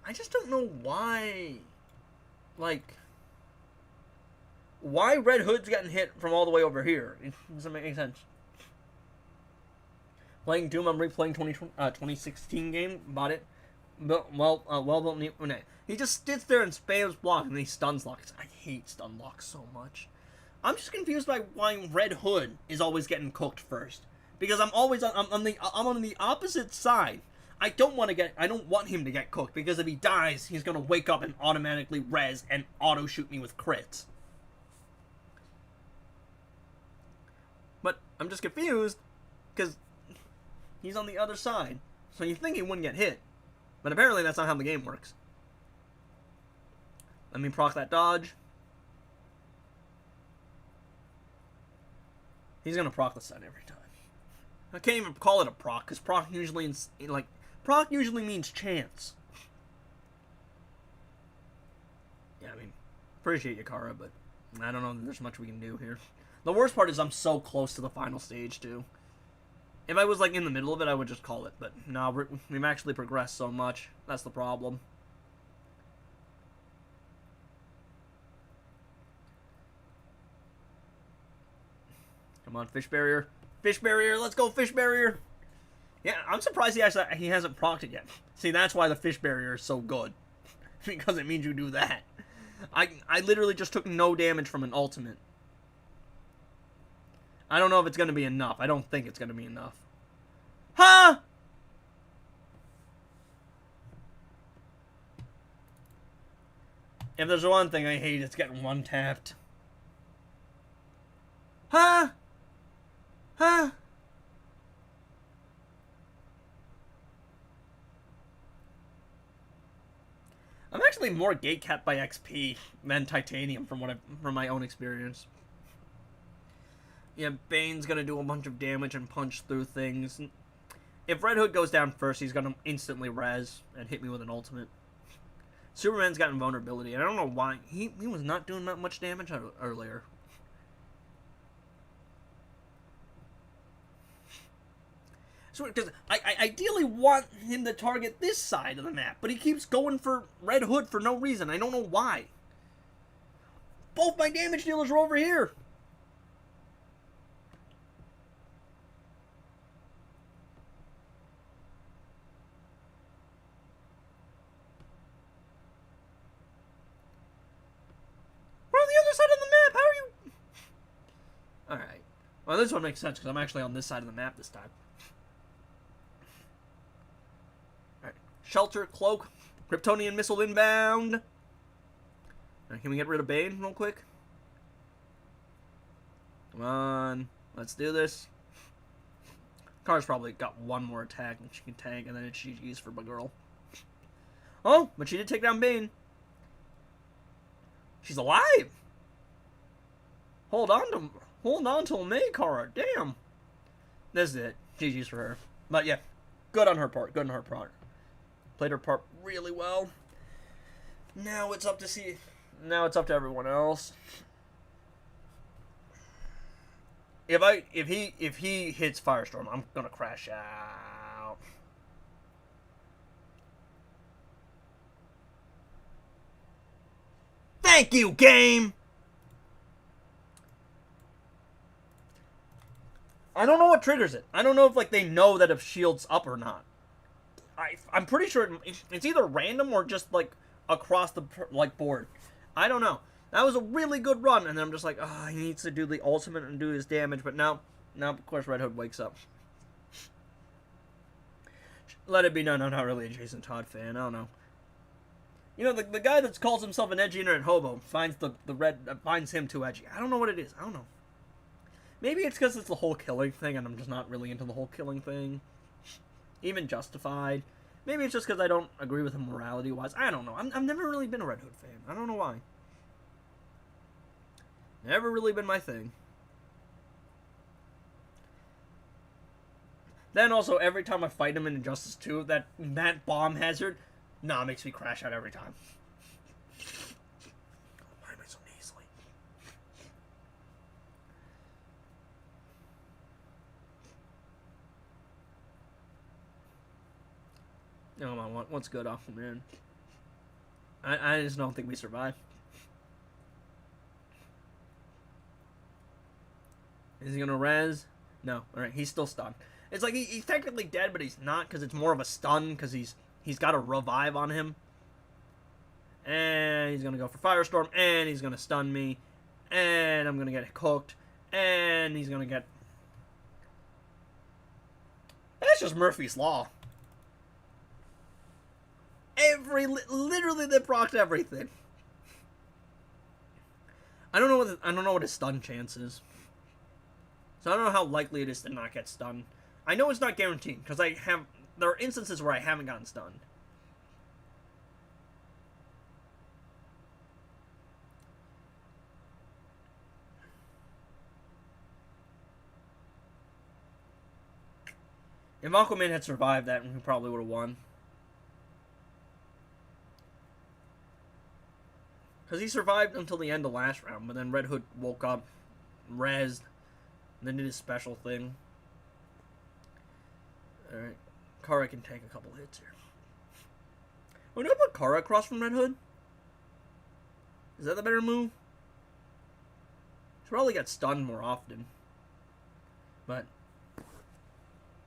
I just don't know why... Like... Why Red Hood's getting hit from all the way over here? It doesn't make any sense. Playing Doom, I'm replaying 2016 game. Bought it. Well, he just sits there and spams block and he stuns locks. I hate stun locks so much. I'm just confused by why Red Hood is always getting cooked first. Because I'm always I'm on the opposite side. I don't want him to get cooked because if he dies, he's gonna wake up and automatically res and auto shoot me with crits. But I'm just confused because he's on the other side. So you think he wouldn't get hit. But apparently that's not how the game works. Let me proc that dodge. He's gonna proc the stun every time. I can't even call it a proc, because proc usually means chance. Yeah, I mean, appreciate you, Kara, but I don't know that there's much we can do here. The worst part is I'm so close to the final stage, too. If I was, in the middle of it, I would just call it. But, no, we've actually progressed so much. That's the problem. Come on, fish barrier. Fish barrier, let's go, fish barrier! Yeah, I'm surprised he hasn't procced it yet. See, that's why the fish barrier is so good. Because it means you do that. I literally just took no damage from an ultimate. I don't know if it's going to be enough. I don't think it's going to be enough. Huh? If there's one thing I hate, it's getting one-tapped. Huh? Huh? I'm actually more gate-capped by XP than Titanium from my own experience. Yeah, Bane's gonna do a bunch of damage and punch through things. If Red Hood goes down first, he's gonna instantly res and hit me with an ultimate. Superman's got invulnerability, and I don't know why. He was not doing that much damage earlier. So, because I ideally want him to target this side of the map, but he keeps going for Red Hood for no reason. I don't know why. Both my damage dealers are over here. Well, this one makes sense because I'm actually on this side of the map this time. Alright. Shelter, cloak, Kryptonian missile inbound. Right, can we get rid of Bane real quick? Come on. Let's do this. Kara's probably got one more attack and she can tank, and then it's GG's for my girl. Oh, but she did take down Bane. She's alive! Hold on to me, Kara. Damn. This is it. GG's for her. But yeah, good on her part. Good on her part. Played her part really well. Now it's up to everyone else. If he hits Firestorm, I'm gonna crash out. Thank you, game. I don't know what triggers it. I don't know if like they know that if shield's up or not. I'm pretty sure it's either random or just like across the like board. I don't know. That was a really good run, and then I'm just like, oh, he needs to do the ultimate and do his damage, but now of course Red Hood wakes up. Let it be known I'm not really a Jason Todd fan. I don't know. You know, the guy that calls himself an edgy internet hobo finds finds him too edgy. I don't know what it is. I don't know. Maybe it's because it's the whole killing thing, and I'm just not really into the whole killing thing. Even Justified. Maybe it's just because I don't agree with him morality-wise. I don't know. I've never really been a Red Hood fan. I don't know why. Never really been my thing. Then also, every time I fight him in Injustice 2, that bomb hazard, makes me crash out every time. Why am I so nasally? Come on, what's good off the man? I just don't think we survive. Is he gonna res? No. Alright, he's still stunned. It's like he's technically dead, but he's not, because it's more of a stun, because he's got a revive on him. And he's gonna go for Firestorm, and he's gonna stun me. And I'm gonna get cooked. And he's gonna get... That's just Murphy's Law. Literally they procced everything. I don't know what his stun chance is. So I don't know how likely it is to not get stunned. I know it's not guaranteed, because there are instances where I haven't gotten stunned. If Aquaman had survived that, he probably would have won. Because he survived until the end of last round, but then Red Hood woke up, rezzed, and then did his special thing. Alright. Kara can tank a couple hits here. Oh, do I put Kara across from Red Hood? Is that the better move? She probably got stunned more often. But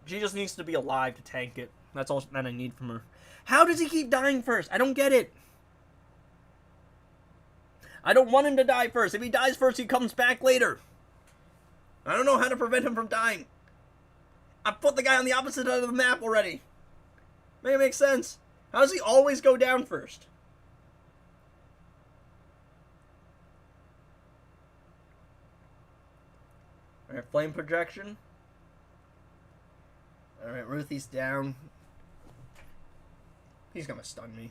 she just needs to be alive to tank it. That's all that I need from her. How does he keep dying first? I don't get it. I don't want him to die first. If he dies first, he comes back later. I don't know how to prevent him from dying. I put the guy on the opposite side of the map already. Make it make sense. How does he always go down first? Alright, flame projection. Alright, Ruthie's down. He's gonna stun me.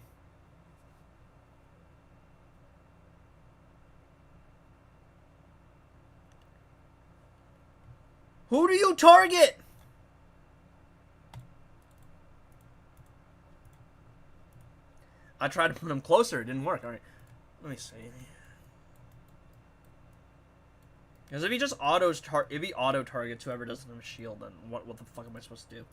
Who do you target? I tried to put him closer. It didn't work. Alright. Let me see. Because if he just auto targets whoever doesn't have a shield, then what the fuck am I supposed to do?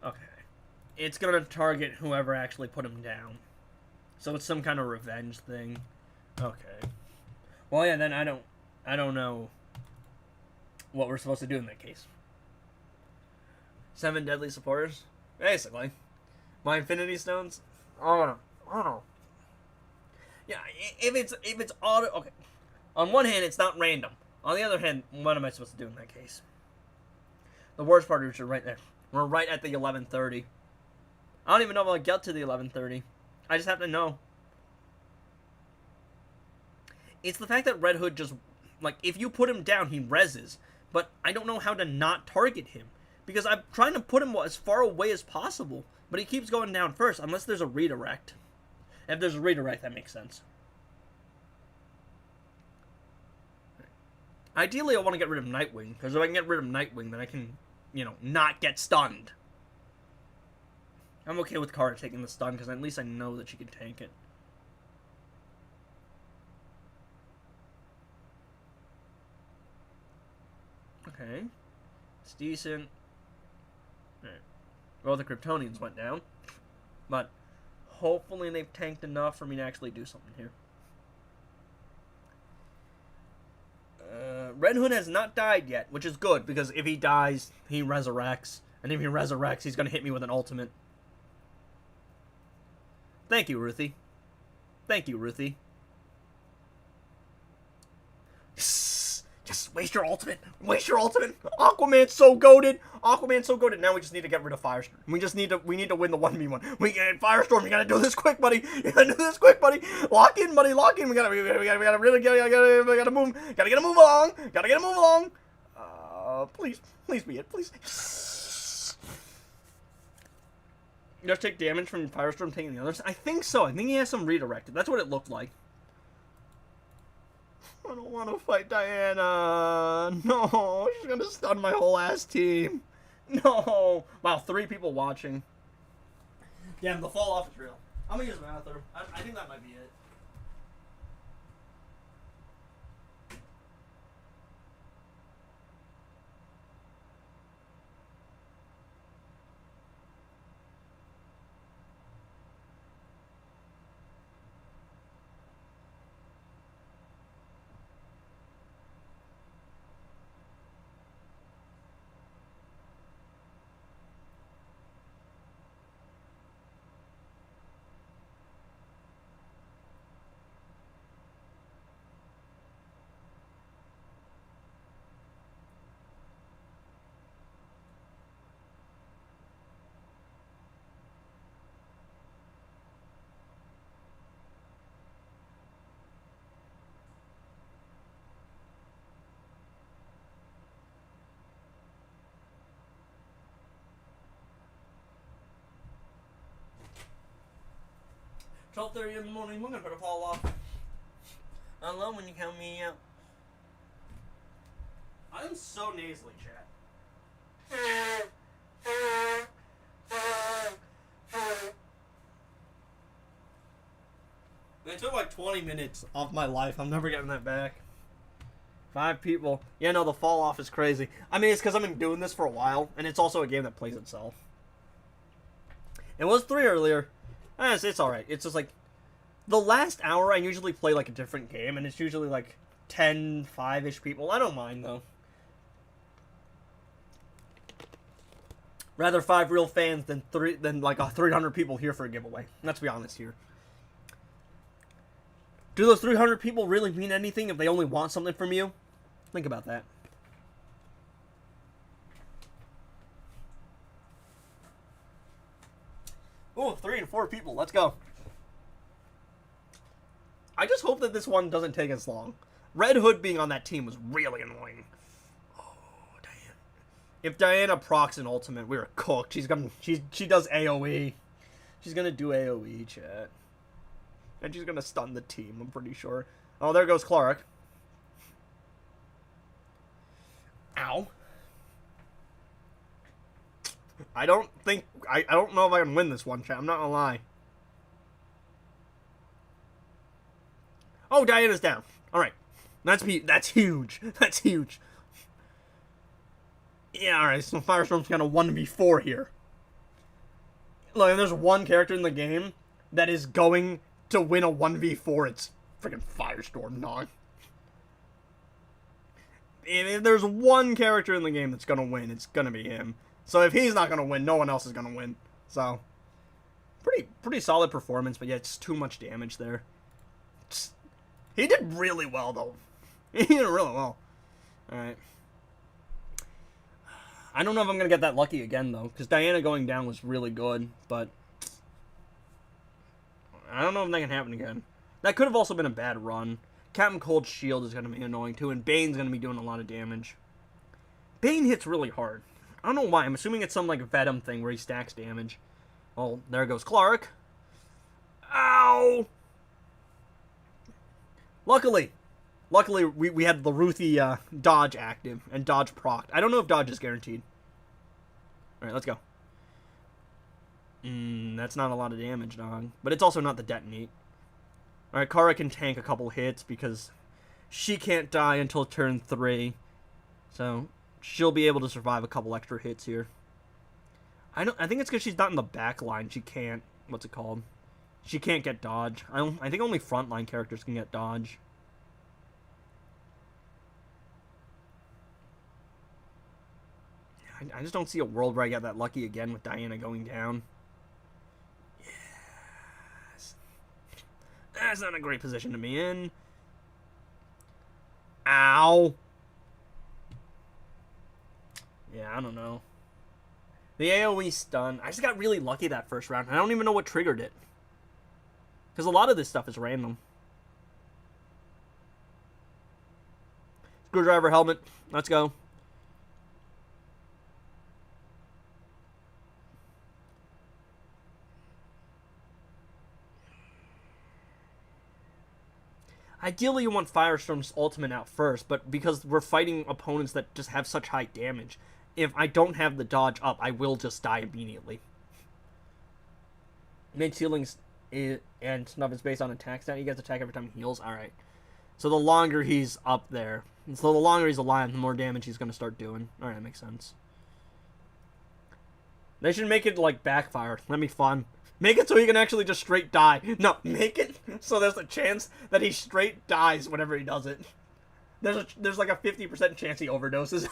Okay. It's gonna target whoever actually put him down. So it's some kind of revenge thing. Okay. Well, yeah, then I don't know what we're supposed to do in that case. 7 deadly supporters, basically. My Infinity Stones. Oh no. Yeah, if it's auto. Okay. On one hand, it's not random. On the other hand, what am I supposed to do in that case? The worst part is you're right there. We're right at the 11:30. I don't even know if I'll get to the 11:30. I just have to know. It's the fact that Red Hood just, like, if you put him down, he reses. But I don't know how to not target him. Because I'm trying to put him as far away as possible. But he keeps going down first, unless there's a redirect. If there's a redirect, that makes sense. Ideally, I want to get rid of Nightwing. Because if I can get rid of Nightwing, then I can, not get stunned. I'm okay with Kara taking the stun, because at least I know that she can tank it. Okay. It's decent. Alright. Well, the Kryptonians went down. But hopefully they've tanked enough for me to actually do something here. Red Hood has not died yet, which is good, because if he dies, he resurrects. And if he resurrects, he's going to hit me with an ultimate. Thank you, Ruthie. Thank you, Ruthie. Just waste your ultimate. Waste your ultimate. Aquaman's so goated. Aquaman's so goated. Now we just need to get rid of Firestorm. We need to win the 1v1. We get Firestorm. You gotta do this quick, buddy. You gotta do this quick, buddy. Lock in, buddy. Lock in. We gotta move. Gotta get a move along. Gotta get a move along. Please be it. Please. Just take damage from Firestorm taking the others. I think so. I think he has some redirected. That's what it looked like. I don't want to fight Diana. No, she's gonna stun my whole ass team. No. Wow, 3 people watching. Damn, the fall off is real. I'm gonna use the bathroom. I think that might be it. $12:30 in the morning, we're gonna put a fall off. I love when you count me out. I'm so nasally, chat. It took like 20 minutes off my life. I'm never getting that back. 5 people. Yeah, no, the fall off is crazy. I mean, it's because I've been doing this for a while, and it's also a game that plays itself. It was 3 earlier. It's alright. It's just like, the last hour I usually play like a different game, and it's usually like 10, 5-ish people. I don't mind, though. Rather 5 real fans than like 300 people here for a giveaway. Let's be honest here. Do those 300 people really mean anything if they only want something from you? Think about that. Ooh, 3 and 4 people. Let's go. I just hope that this one doesn't take as long. Red Hood being on that team was really annoying. Oh, Diana. If Diana procs an ultimate, we were cooked. She does AoE. She's gonna do AoE, chat. And she's gonna stun the team, I'm pretty sure. Oh, there goes Clark. Ow. I don't know if I can win this one, chat. I'm not gonna lie. Oh, Diana's down. Alright. That's huge. That's huge. Yeah, alright, so Firestorm's got a 1v4 here. Look, if there's one character in the game that is going to win a 1v4, it's freaking Firestorm, dog. if there's one character in the game that's gonna win, it's gonna be him. So if he's not gonna win, no one else is gonna win. So pretty solid performance, but yeah, it's too much damage there. He did really well though. He did really well. All right. I don't know if I'm gonna get that lucky again though, because Diana going down was really good, but I don't know if that can happen again. That could have also been a bad run. Captain Cold's shield is going to be annoying too, and Bane's going to be doing a lot of damage. Bane hits really hard. I don't know why. I'm assuming it's some like Venom thing where he stacks damage. Well, there goes Clark. Ow! Luckily we had the Ruthie dodge active and dodge procced. I don't know if dodge is guaranteed. All right, let's go. That's not a lot of damage, dog. But it's also not the detonate. Alright, Kara can tank a couple hits because she can't die until turn 3. So, she'll be able to survive a couple extra hits here. I think it's because she's not in the back line. She can't, what's it called? She can't get dodge. I think only frontline characters can get dodge. I just don't see a world where I get that lucky again with Diana going down. That's not a great position to be in. Ow. Yeah, I don't know. The AoE stun. I just got really lucky that first round. I don't even know what triggered it. Because a lot of this stuff is random. Screwdriver helmet. Let's go. Ideally, you want Firestorm's ultimate out first, but because we're fighting opponents that just have such high damage, if I don't have the dodge up, I will just die immediately. Mid ceilings and Snuff is based on attack stat. He gets attack every time he heals. Alright. So the longer he's up there, and so the longer he's alive, the more damage he's going to start doing. Alright, that makes sense. They should make it like backfire. That'd be fun. Make it so he can actually just straight die. No, make it so there's a chance that he straight dies whenever he does it. There's like a 50% chance he overdoses.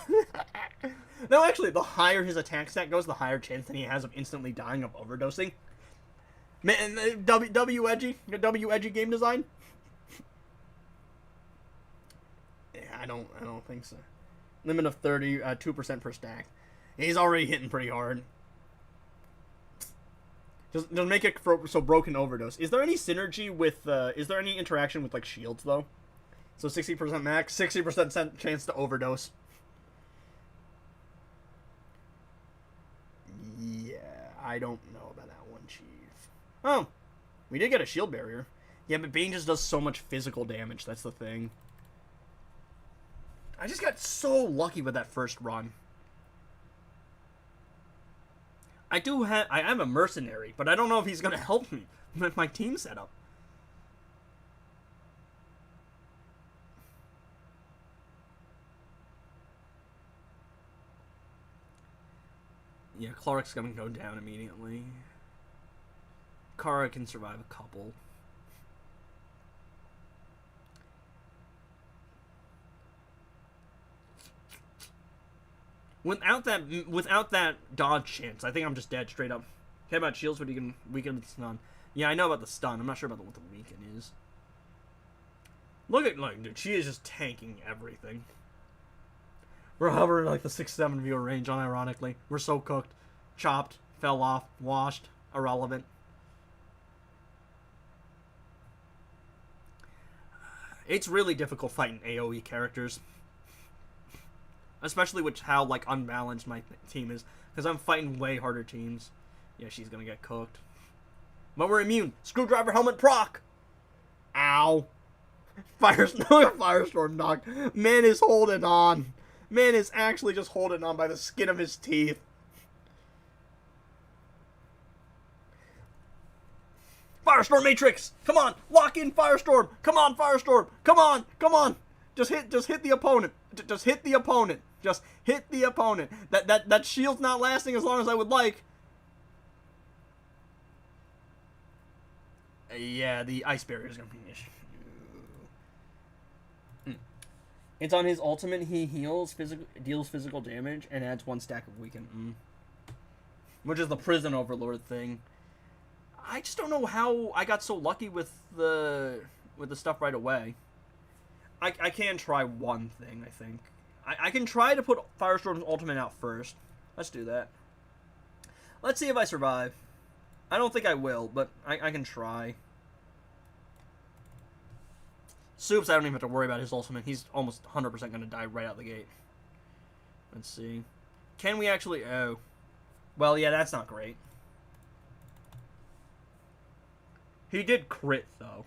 No, actually, the higher his attack stat goes, the higher chance that he has of instantly dying of overdosing. Man, W edgy game design. Yeah, I don't think so. Limit of 30, 2% per stack. He's already hitting pretty hard. Just make it so broken overdose. Is there any synergy with, is there any interaction with, like, shields, though? So 60% max, 60% chance to overdose. Yeah, I don't know about that one, Chief. Oh, we did get a shield barrier. Yeah, but Bane just does so much physical damage, that's the thing. I just got so lucky with that first run. I am a mercenary, but I don't know if he's going to help me with my team setup. Yeah, Clark's going to go down immediately. Kara can survive a couple. Without that dodge chance, I think I'm just dead straight up. Okay, about shields, but you can weaken with the stun. Yeah, I know about the stun. I'm not sure about what the weaken is. Look, dude, she is just tanking everything. We're hovering like the 6-7 viewer range, unironically. We're so cooked. Chopped, fell off, washed, irrelevant. It's really difficult fighting AoE characters. Especially with how, like, unbalanced my team is. Because I'm fighting way harder teams. Yeah, she's gonna get cooked. But we're immune. Screwdriver helmet proc! Ow. Firestorm knocked. Man is holding on. Man is actually just holding on by the skin of his teeth. Firestorm Matrix! Come on! Lock in Firestorm! Come on, Firestorm! Come on! Come on! Just hit the opponent. Just hit the opponent. Just hit the opponent. That shield's not lasting as long as I would like. Yeah, the ice barrier is gonna be an issue. It's on his ultimate. He deals physical damage, and adds 1 stack of weaken. Which is the prison overlord thing. I just don't know how I got so lucky with the stuff right away. I can try one thing, I think. I can try to put Firestorm's ultimate out first. Let's do that. Let's see if I survive. I don't think I will, but I can try. Soups, I don't even have to worry about his ultimate. He's almost 100% going to die right out the gate. Let's see. Can we actually... Oh. Well, yeah, that's not great. He did crit, though.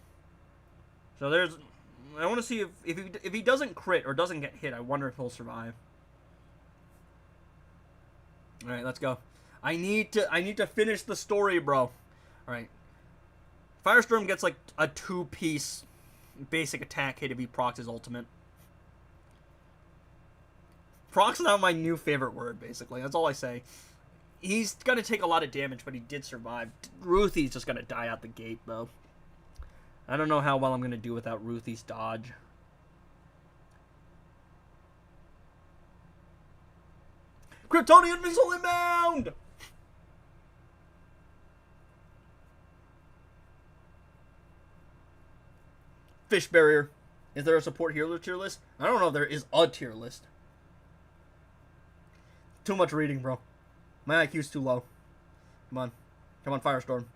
So there's... I want to see if he doesn't crit or doesn't get hit, I wonder if he'll survive. Alright, let's go. I need to finish the story, bro. Alright. Firestorm gets like a 2-piece basic attack hit if he procs his ultimate. Proc's now my new favorite word, basically. That's all I say. He's gonna take a lot of damage, but he did survive. Ruthie's just gonna die out the gate, though. I don't know how well I'm gonna do without Ruthie's dodge. Kryptonian missile inbound! Fish barrier. Is there a support healer tier list? I don't know if there is a tier list. Too much reading, bro. My IQ's too low. Come on. Come on, Firestorm.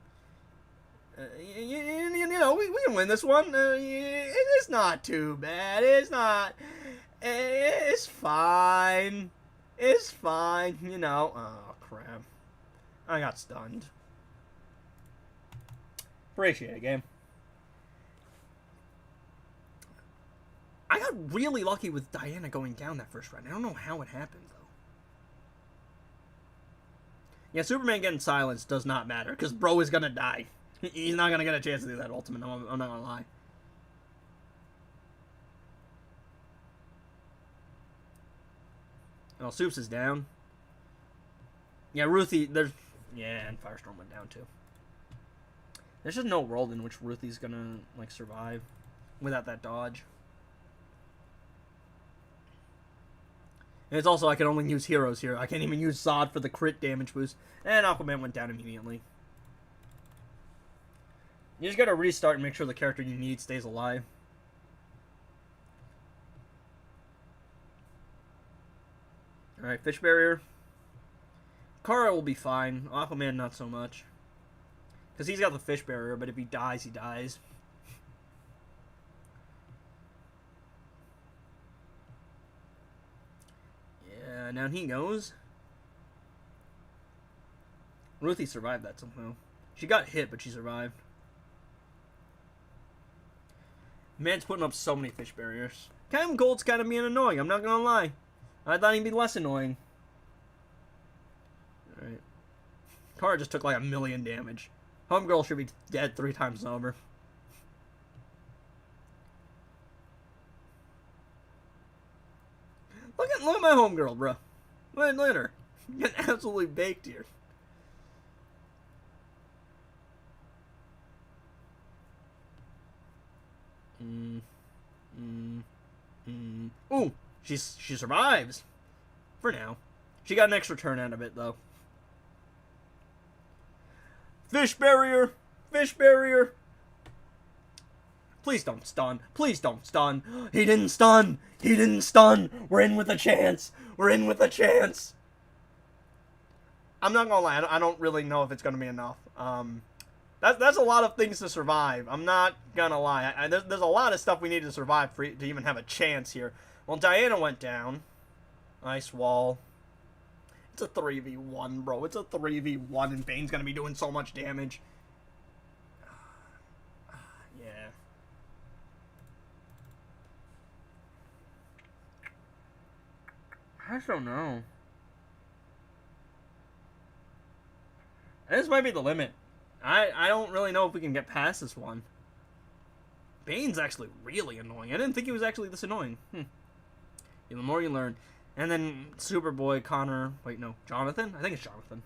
You know, we can win this one. It's not too bad. It's not. It's fine. It's fine. You know. Oh, crap. I got stunned. Appreciate it, game. I got really lucky with Diana going down that first round. I don't know how it happened, though. Yeah, Superman getting silenced does not matter, because bro is going to die. He's not going to get a chance to do that ultimate, I'm not going to lie. Oh, Soups is down. Yeah, Ruthie, there's... Yeah, and Firestorm went down, too. There's just no world in which Ruthie's going to, like, survive without that dodge. And it's also, I can only use heroes here. I can't even use Zod for the crit damage boost. And Aquaman went down immediately. You just gotta restart and make sure the character you need stays alive. Alright, fish barrier. Kara will be fine. Aquaman, not so much. Because he's got the fish barrier, but if he dies, he dies. Yeah, down he goes. Ruthie survived that somehow. She got hit, but she survived. Man's putting up so many fish barriers. Cam Gold's kind of being annoying, I'm not gonna lie. I thought he'd be less annoying. Alright. Kara just took like 1,000,000 damage. Homegirl should be dead 3 times over. Look at my homegirl, bro. Look at her. Getting absolutely baked here. Ooh, she survives. For now. She got an extra turn out of it, though. Fish barrier! Fish barrier! Please don't stun. Please don't stun. He didn't stun. He didn't stun. We're in with a chance. We're in with a chance. I'm not gonna lie. I don't really know if it's gonna be enough. That's a lot of things to survive. I'm not gonna lie. There's a lot of stuff we need to survive to even have a chance here. Well, Diana went down. Ice wall. It's a 3v1, bro. It's a 3v1, and Bane's gonna be doing so much damage. Yeah. I just don't know. This might be the limit. I don't really know if we can get past this one. Bane's actually really annoying. I didn't think he was actually this annoying. The more you learn. And then Superboy, Connor... Wait, no. Jonathan? I think it's Jonathan.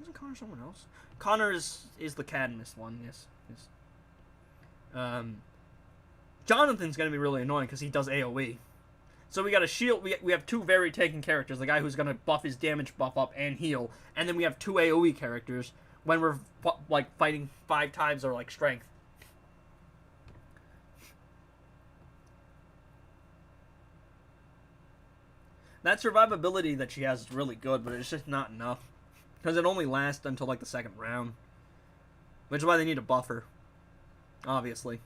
Isn't Connor someone else? Connor is the Cadmus one, yes. Jonathan's gonna be really annoying because he does AoE. So we got a shield. We have two very tanking characters. The guy who's gonna buff his damage buff up and heal, and then we have two AoE characters when we're like fighting 5 times our like strength. That survivability that she has is really good, but it's just not enough because it only lasts until like the 2nd round, which is why they need a buffer. Obviously,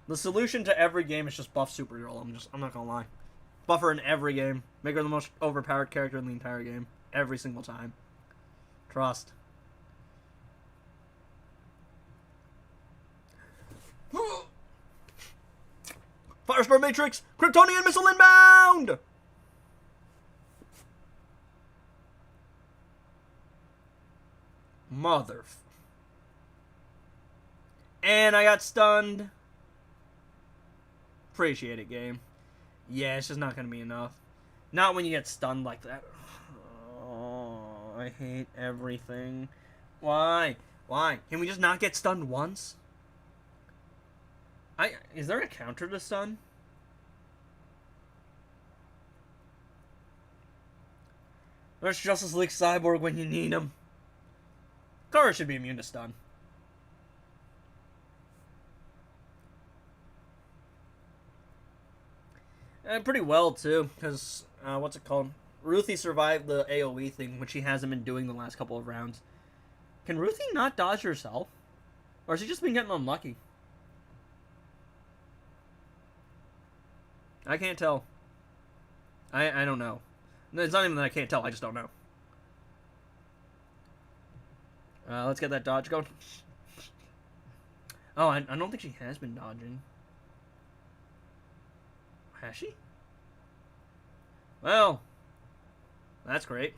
the solution to every game is just buff Supergirl. I'm not gonna lie. Buff her in every game. Make her the most overpowered character in the entire game. Every single time. Trust. Firestar Matrix! Kryptonian missile inbound! Mother. And I got stunned. Appreciate it, game. Yeah, it's just not going to be enough. Not when you get stunned like that. Oh, I hate everything. Why? Why? Can we just not get stunned once? Is there a counter to stun? There's Justice League Cyborg when you need him. Kara should be immune to stun. And pretty well, too, because, what's it called? Ruthie survived the AoE thing, which she hasn't been doing the last couple of rounds. Can Ruthie not dodge herself? Or has she just been getting unlucky? I can't tell. I don't know. It's not even that I can't tell, I just don't know. Let's get that dodge going. Oh, I don't think she has been dodging. Has she? Well, that's great.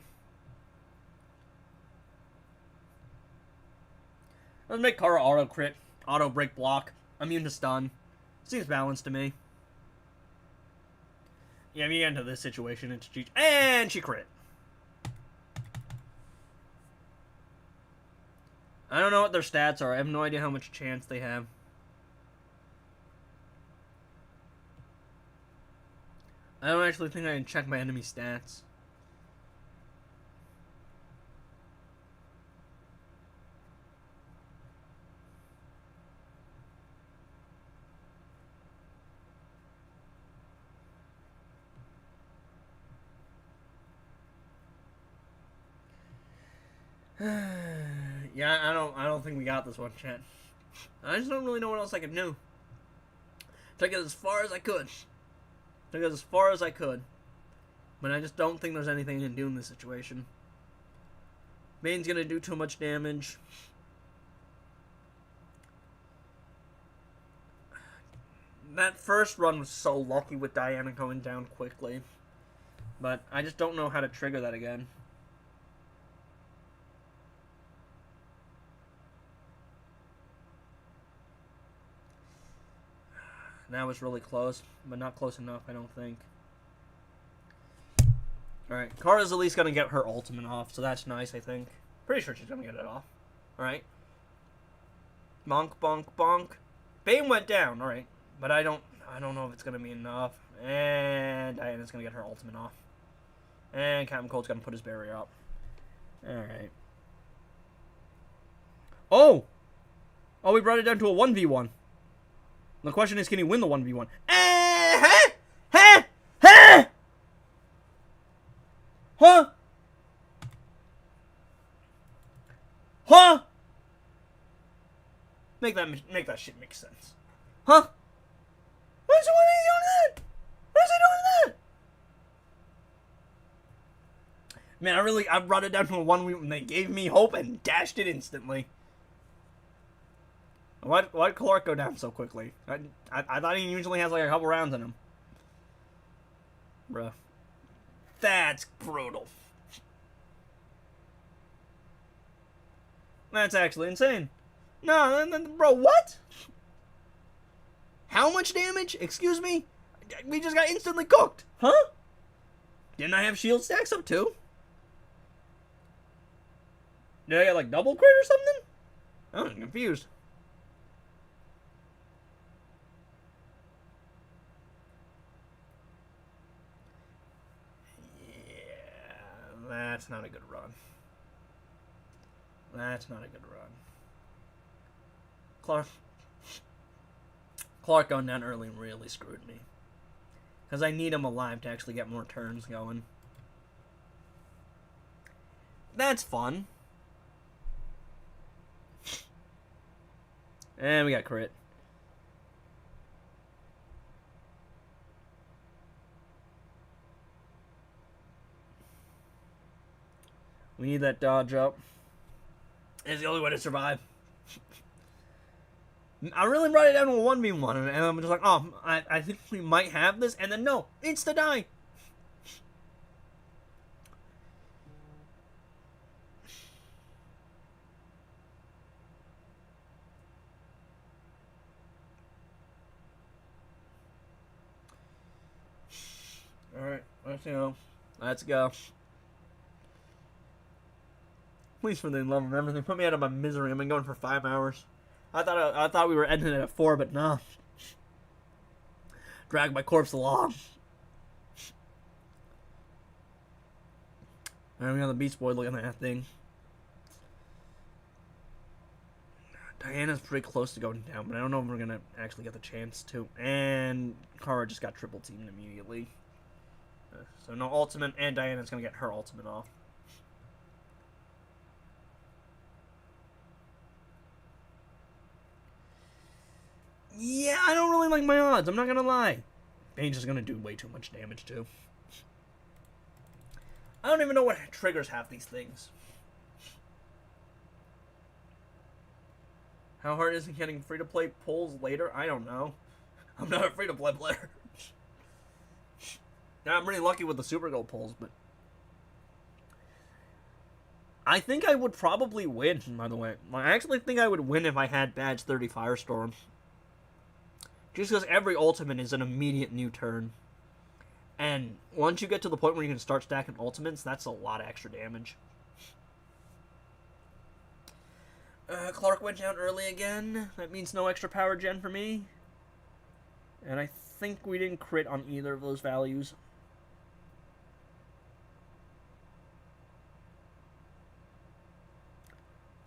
Let's make Kara auto crit, auto break block, immune to stun. Seems balanced to me. Yeah, if you get into this situation, it's GG. And she crit. I don't know what their stats are. I have no idea how much chance they have. I don't actually think I can check my enemy stats. Yeah, I don't think we got this one, chat. I just don't really know what else I could do. Took it as far as I could. Took it as far as I could. But I just don't think there's anything I can do in this situation. Bane's gonna do too much damage. That first run was so lucky with Diana going down quickly. But I just don't know how to trigger that again. That was really close, but not close enough, I don't think. Alright, Kara's at least going to get her ultimate off, so that's nice, I think. Pretty sure she's going to get it off. Alright. Bonk, bonk, bonk. Bane went down, alright. But I don't know if it's going to be enough. And Diana's going to get her ultimate off. And Captain Cold's going to put his barrier up. Alright. Oh! Oh, we brought it down to a 1v1. The question is, can he win the 1v1? Huh? Huh? Make that shit make sense. Huh? Why is he doing that? Why is he doing that? Man, I brought it down to a 1v1 and they gave me hope and dashed it instantly. Why'd Clark go down so quickly? I thought he usually has like a couple rounds in him. Bruh. That's brutal. That's actually insane. No, bro, what? How much damage? Excuse me? We just got instantly cooked. Huh? Didn't I have shield stacks up too? Did I get like double crit or something? I'm confused. That's not a good run. That's not a good run. Clark going down early really screwed me. Because I need him alive to actually get more turns going. That's fun. And we got crit. We need that dodge up. It's the only way to survive. I really brought it down to a 1v1, and I'm just like, oh, I think we might have this, and then no, it's the die. Alright, let's go. Please, for the love of everything, put me out of my misery. I've been going for 5 hours. I thought we were ending it at 4, but no. Drag my corpse along. And we got the Beast Boy looking at that thing. Diana's pretty close to going down, but I don't know if we're gonna actually get the chance to. And Kara just got triple teamed immediately. So no ultimate, and Diana's gonna get her ultimate off. Yeah, I don't really like my odds. I'm not gonna lie. Bange is gonna do way too much damage too. I don't even know what triggers half these things. How hard is it getting free-to-play pulls later? I don't know. I'm not a free-to-play player. Now, I'm really lucky with the Super Gold pulls, but I think I would probably win, by the way. I actually think I would win if I had Badge 30 Firestorm. Just because every ultimate is an immediate new turn. And once you get to the point where you can start stacking ultimates, that's a lot of extra damage. Clark went down early again. That means no extra power gen for me. And I think we didn't crit on either of those values.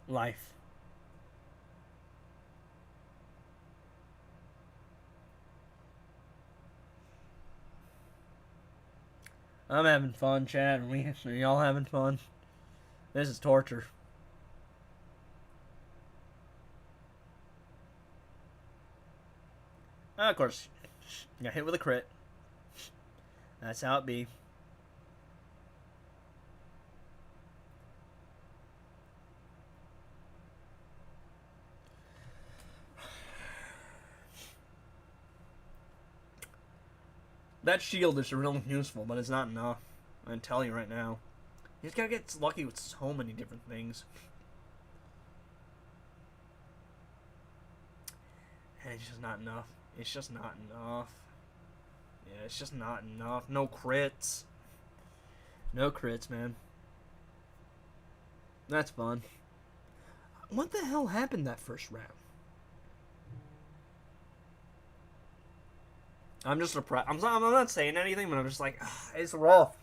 Life. I'm having fun, Chad. Are y'all having fun? This is torture. Of course, got hit with a crit. That's how it be. That shield is really useful, but it's not enough. I'm telling you right now. You just gotta get lucky with so many different things. And it's just not enough. It's just not enough. Yeah, it's just not enough. No crits. No crits, man. That's fun. What the hell happened that first round? I'm just surprised. I'm not saying anything, but I'm just like, it's rough.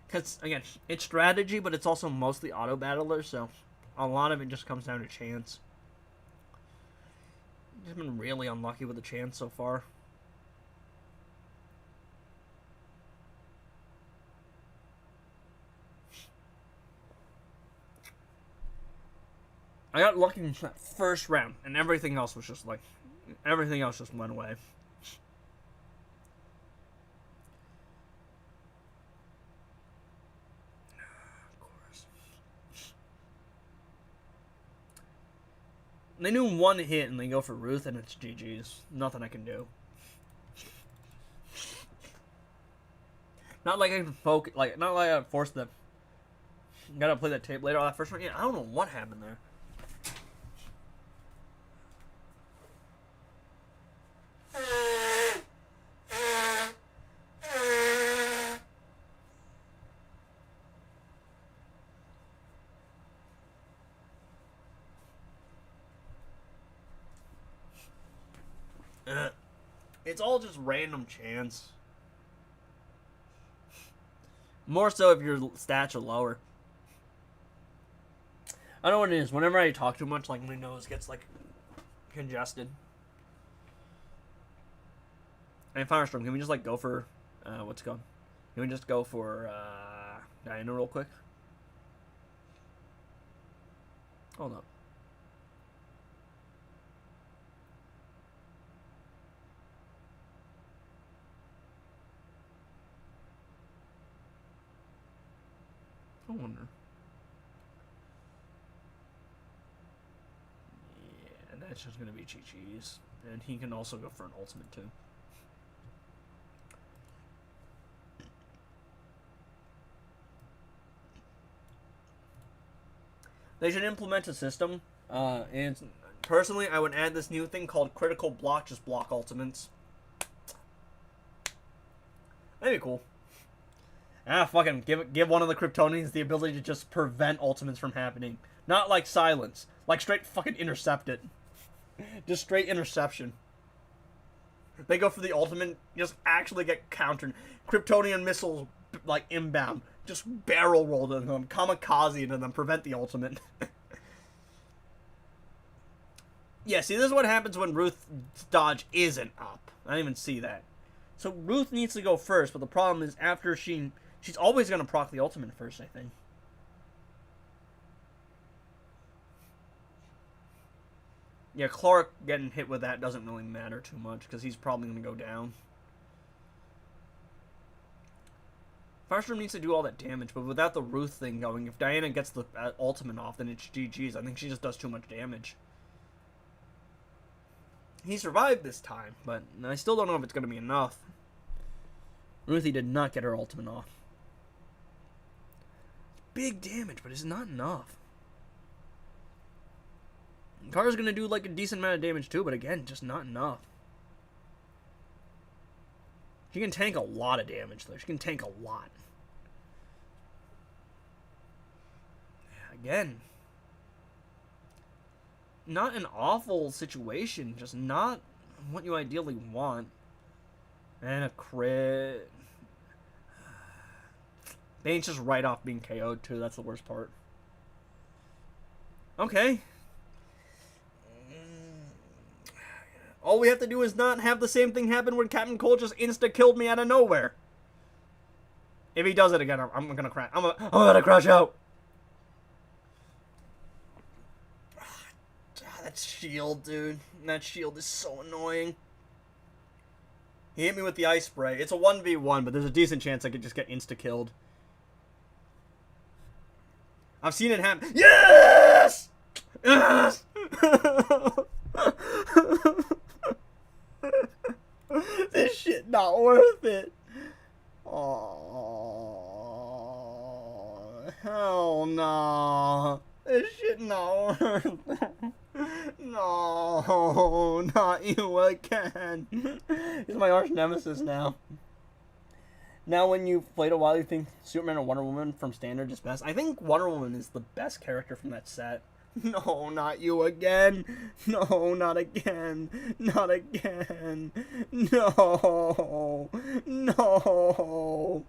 Because, again, it's strategy, but it's also mostly auto-battler, so a lot of it just comes down to chance. I've been really unlucky with the chance so far. I got lucky in that first round, and everything else was just like, everything else just went away. They do one hit and they go for Ruth and it's GG's. Nothing I can do. Not like I can focus, not like I force them. Gotta play that tape later on that first one. Yeah, I don't know what happened there. It's all just random chance. More so if your stats are lower. I know what it is. Whenever I talk too much, like, my nose gets, like, congested. And Firestorm, can we just, like, go for, what's it called? Can we just go for, Diana real quick? Hold up. I wonder. Yeah, that's just gonna be Chi-Chi's. And he can also go for an ultimate, too. They should implement a system, and personally, I would add this new thing called critical block, just block ultimates. That'd be cool. Fucking give one of the Kryptonians the ability to just prevent ultimates from happening. Not like silence. Like straight fucking intercept it. Just straight interception. They go for the ultimate, just actually get countered. Kryptonian missiles, like, inbound. Just barrel roll into them, kamikaze into them, prevent the ultimate. Yeah, see, this is what happens when Ruth's dodge isn't up. I didn't even see that. So Ruth needs to go first, but the problem is after she's always going to proc the ultimate first, I think. Yeah, Clark getting hit with that doesn't really matter too much, because he's probably going to go down. Firestorm needs to do all that damage, but without the Ruth thing going, if Diana gets the ultimate off, then it's GG's. I think she just does too much damage. He survived this time, but I still don't know if it's going to be enough. Ruthie did not get her ultimate off. Big damage, but it's not enough. Kara's going to do like a decent amount of damage too, but again, just not enough. She can tank a lot of damage, though. She can tank a lot. Again, not an awful situation, just not what you ideally want. And a crit. Bane's just right off being KO'd, too. That's the worst part. Okay. All we have to do is not have the same thing happen when Captain Cold just insta-killed me out of nowhere. If he does it again, I'm gonna crash. I'm gonna crash out. That shield, dude. That shield is so annoying. He hit me with the ice spray. It's a 1v1, but there's a decent chance I could just get insta-killed. I've seen it happen. Yes! Yes! This shit not worth it. Oh, hell no. This shit not worth it. No, not you again. He's my arch nemesis now. Now when you've played a while, you think Superman or Wonder Woman from Standard is best? I think Wonder Woman is the best character from that set. No, not you again. No, not again. Not again. No. No.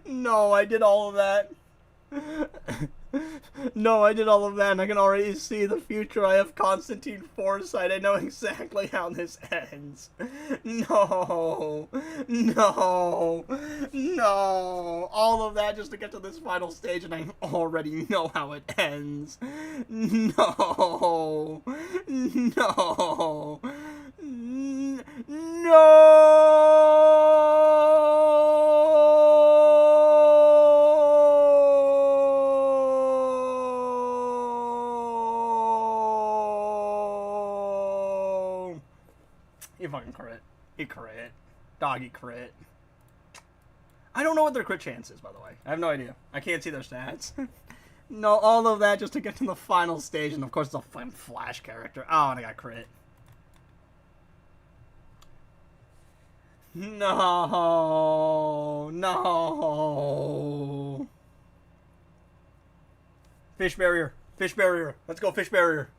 No, I did all of that. No, I did all of that, and I can already see the future. I have Constantine foresight. I know exactly how this ends. No. No. No. All of that just to get to this final stage, and I already know how it ends. No. No. No. He fucking crit. He crit. Doggy crit. I don't know what their crit chance is, by the way. I have no idea. I can't see their stats. No, all of that just to get to the final stage, and of course it's a fucking Flash character. Oh, and I got crit. No. No. Fish barrier. Fish barrier. Let's go fish barrier.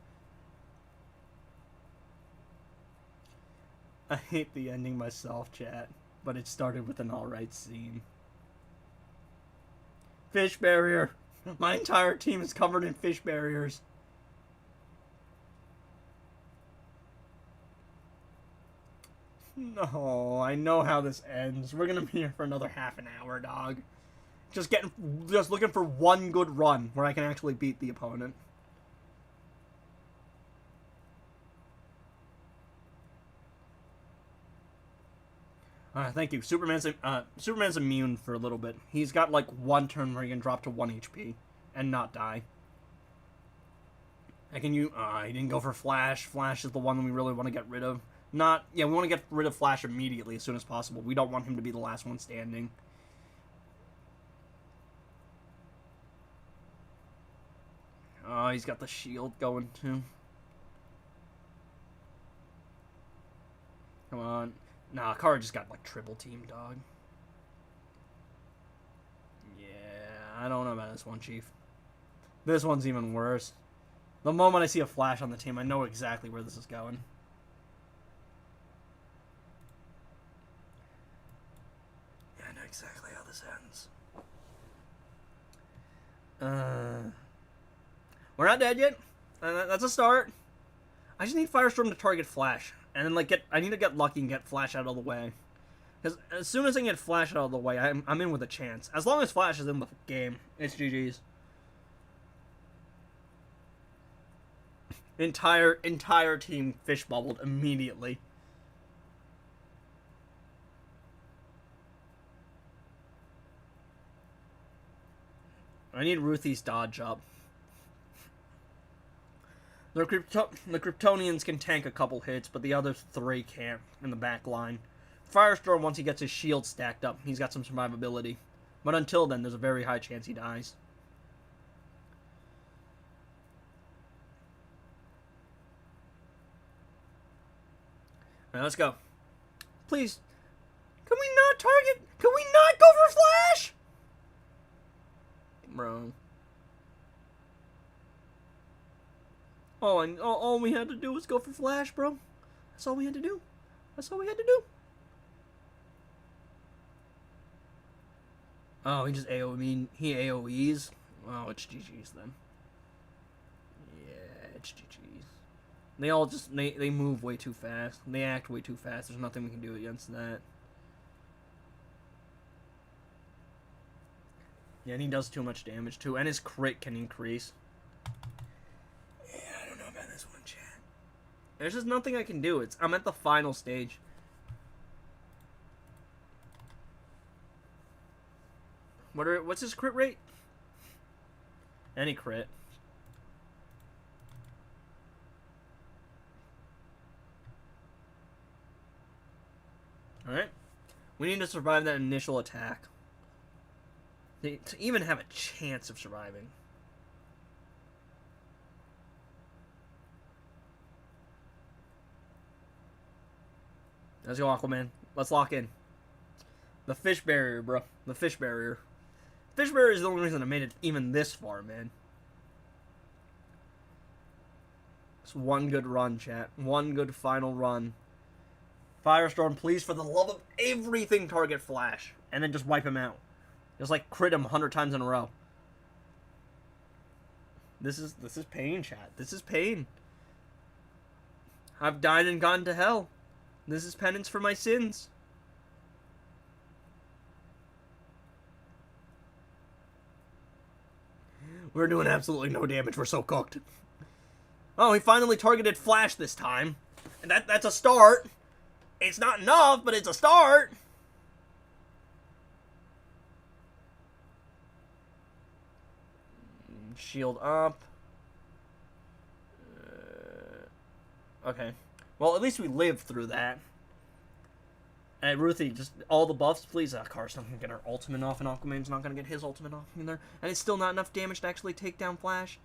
I hate the ending myself, chat, but it started with an alright scene. fish barrier. My entire team is covered in fish barriers. No, I know how this ends. We're gonna be here for another half an hour, dog. Just looking for one good run where I can actually beat the opponent. Thank you. Superman's immune for a little bit. He's got like one turn where he can drop to 1 HP and not die. He didn't go for Flash. Flash is the one we really want to get rid of. We want to get rid of Flash immediately as soon as possible. We don't want him to be the last one standing. Oh, he's got the shield going too. Come on. Nah, Kara just got like triple team, dog. Yeah, I don't know about this one, Chief. This one's even worse. The moment I see a Flash on the team, I know exactly where this is going. Yeah, I know exactly how this ends. We're not dead yet. That's a start. I just need Firestorm to target Flash. And then, I need to get lucky and get Flash out of the way. Because as soon as I can get Flash out of the way, I'm in with a chance. As long as Flash is in the game, it's GG's. Entire team fish bubbled immediately. I need Ruthie's dodge up. The Kryptonians can tank a couple hits, but the other three can't in the back line. Firestorm, once he gets his shield stacked up, he's got some survivability. But until then, there's a very high chance he dies. Alright, let's go. Please. Can we not target? Can we not go for Flash? Bro. All we had to do was go for Flash, bro. That's all we had to do. That's all we had to do. Oh, he just he AoEs? Oh, it's GG's then. Yeah, it's GG's. They all just, they move way too fast. They act way too fast. There's nothing we can do against that. Yeah, and he does too much damage too, and his crit can increase. Yeah, I don't know about this one, chat. There's just nothing I can do. I'm at the final stage. What's his crit rate? Any crit. Alright. We need to survive that initial attack. To even have a chance of surviving. Let's go, Aquaman. Let's lock in. The fish barrier, bro. The fish barrier. Fish barrier is the only reason I made it even this far, man. It's one good run, chat. One good final run. Firestorm, please, for the love of everything, target Flash. And then just wipe him out. Just, crit him 100 times in a row. This is pain, chat. This is pain. I've died and gone to hell. This is penance for my sins. We're doing absolutely no damage. We're so cooked. Oh, he finally targeted Flash this time. And that's a start. It's not enough, but it's a start. Shield up. Okay. Well, at least we lived through that. And Ruthie, just all the buffs, please. Kara's not going to get her ultimate off, and Aquaman's not going to get his ultimate off either. And it's still not enough damage to actually take down Flash.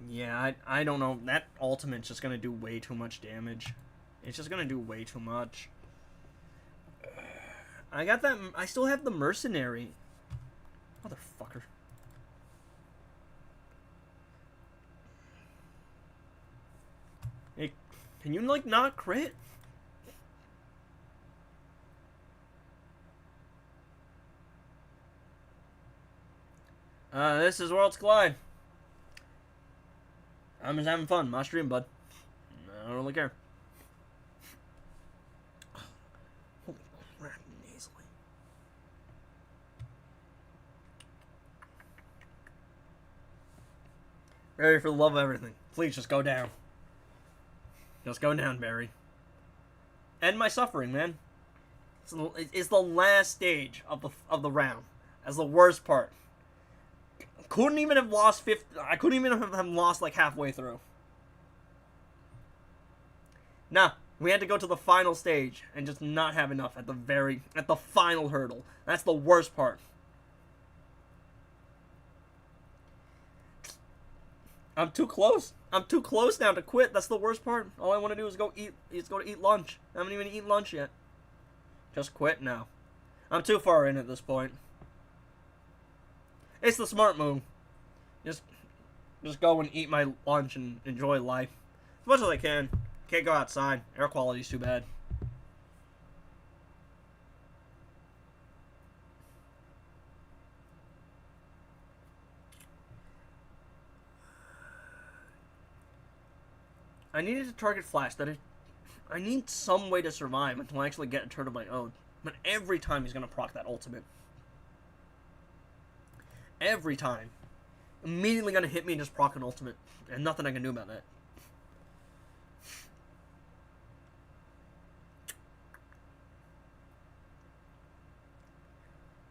Yeah, I don't know. That ultimate's just going to do way too much damage. It's just going to do way too much. I got that. I still have the mercenary. Motherfucker. Hey, can you, not crit? This is Worlds Collide. I'm just having fun. My stream, bud. I don't really care. Holy crap, nasally. Barry, for the love of everything, please just go down. Just go down, Barry. End my suffering, man. It's the last stage of the round. That's the worst part. Couldn't even have lost 50. I couldn't even have lost like halfway through. Nah, we had to go to the final stage and just not have enough at the final hurdle. That's the worst part. I'm too close. I'm too close now to quit. That's the worst part. All I want to do is go to eat lunch. I haven't even eaten lunch yet. Just quit now. I'm too far in at this point. It's the smart move. Just go and eat my lunch and enjoy life. As much as I can. Can't go outside. Air quality's too bad. I needed to target Flash. I need some way to survive until I actually get a turn of my own. But every time he's going to proc that ultimate. Every time. Immediately going to hit me and just proc an ultimate. And nothing I can do about that.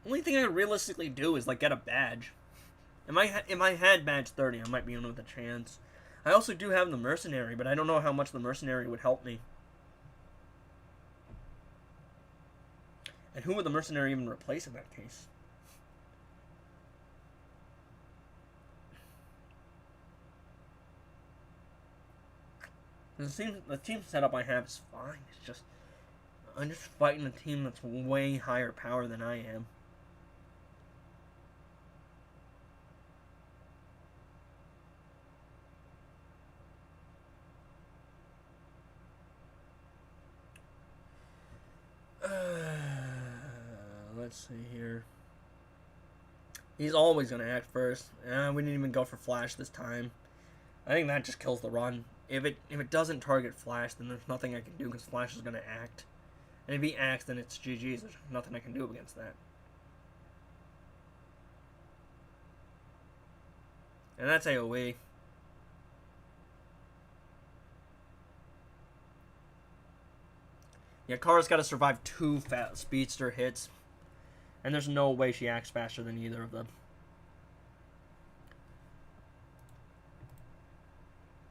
Only thing I could realistically do is, like, get a badge. If I had badge 30, I might be in with a chance. I also do have the mercenary, but I don't know how much the mercenary would help me. And who would the mercenary even replace in that case? The team setup I have is fine. It's just I'm just fighting a team that's way higher power than I am. Let's see here. He's always going to act first. We didn't even go for Flash this time. I think that just kills the run. If it doesn't target Flash, then there's nothing I can do because Flash is going to act. And if he acts, then it's GG's. There's nothing I can do against that. And that's AoE. Yeah, Kara's got to survive 2 fat speedster hits. And there's no way she acts faster than either of them.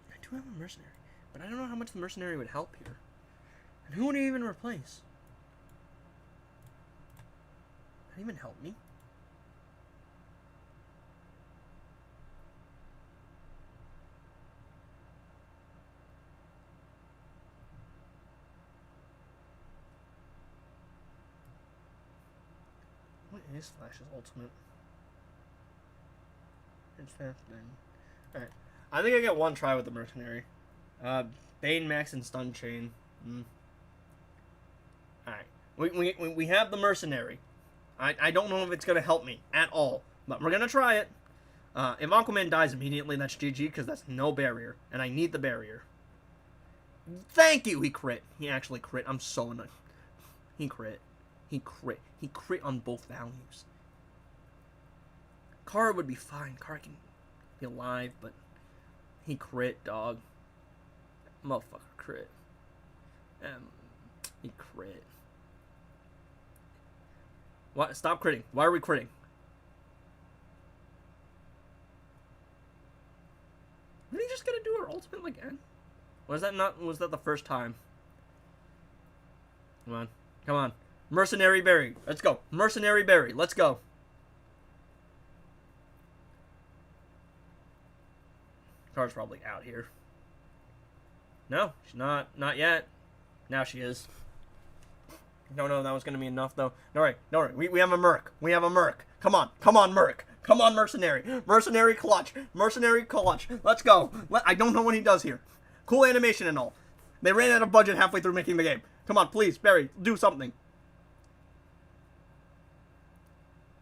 I do have a mercenary, but I don't know how much the mercenary would help here. And who would he even replace? Would he even help me? What is Flash's ultimate? It's that thing. Alright. I think I get one try with the mercenary. Bane, Max, and Stun Chain. Alright. We have the mercenary. I don't know if it's going to help me at all. But we're going to try it. If Aquaman dies immediately, that's GG because that's no barrier. And I need the barrier. Thank you! He crit. He actually crit. I'm so annoyed. He crit. He crit. He crit on both values. Kara would be fine. Kara can be alive, but he crit, dog. Motherfucker crit. He crit. What? Stop critting. Why are we critting? Are we just gonna do our ultimate again? Was that the first time? Come on. Come on. Mercenary Berry. Let's go. Mercenary Berry. Let's go. Car's probably out here. No, she's not. Not yet. Now she is. No, that was going to be enough, though. Don't worry. We have a Merc. We have a Merc. Come on, Merc. Come on, Mercenary. Mercenary clutch. Mercenary clutch. Let's go. I don't know what he does here. Cool animation and all. They ran out of budget halfway through making the game. Come on, please, Barry, do something.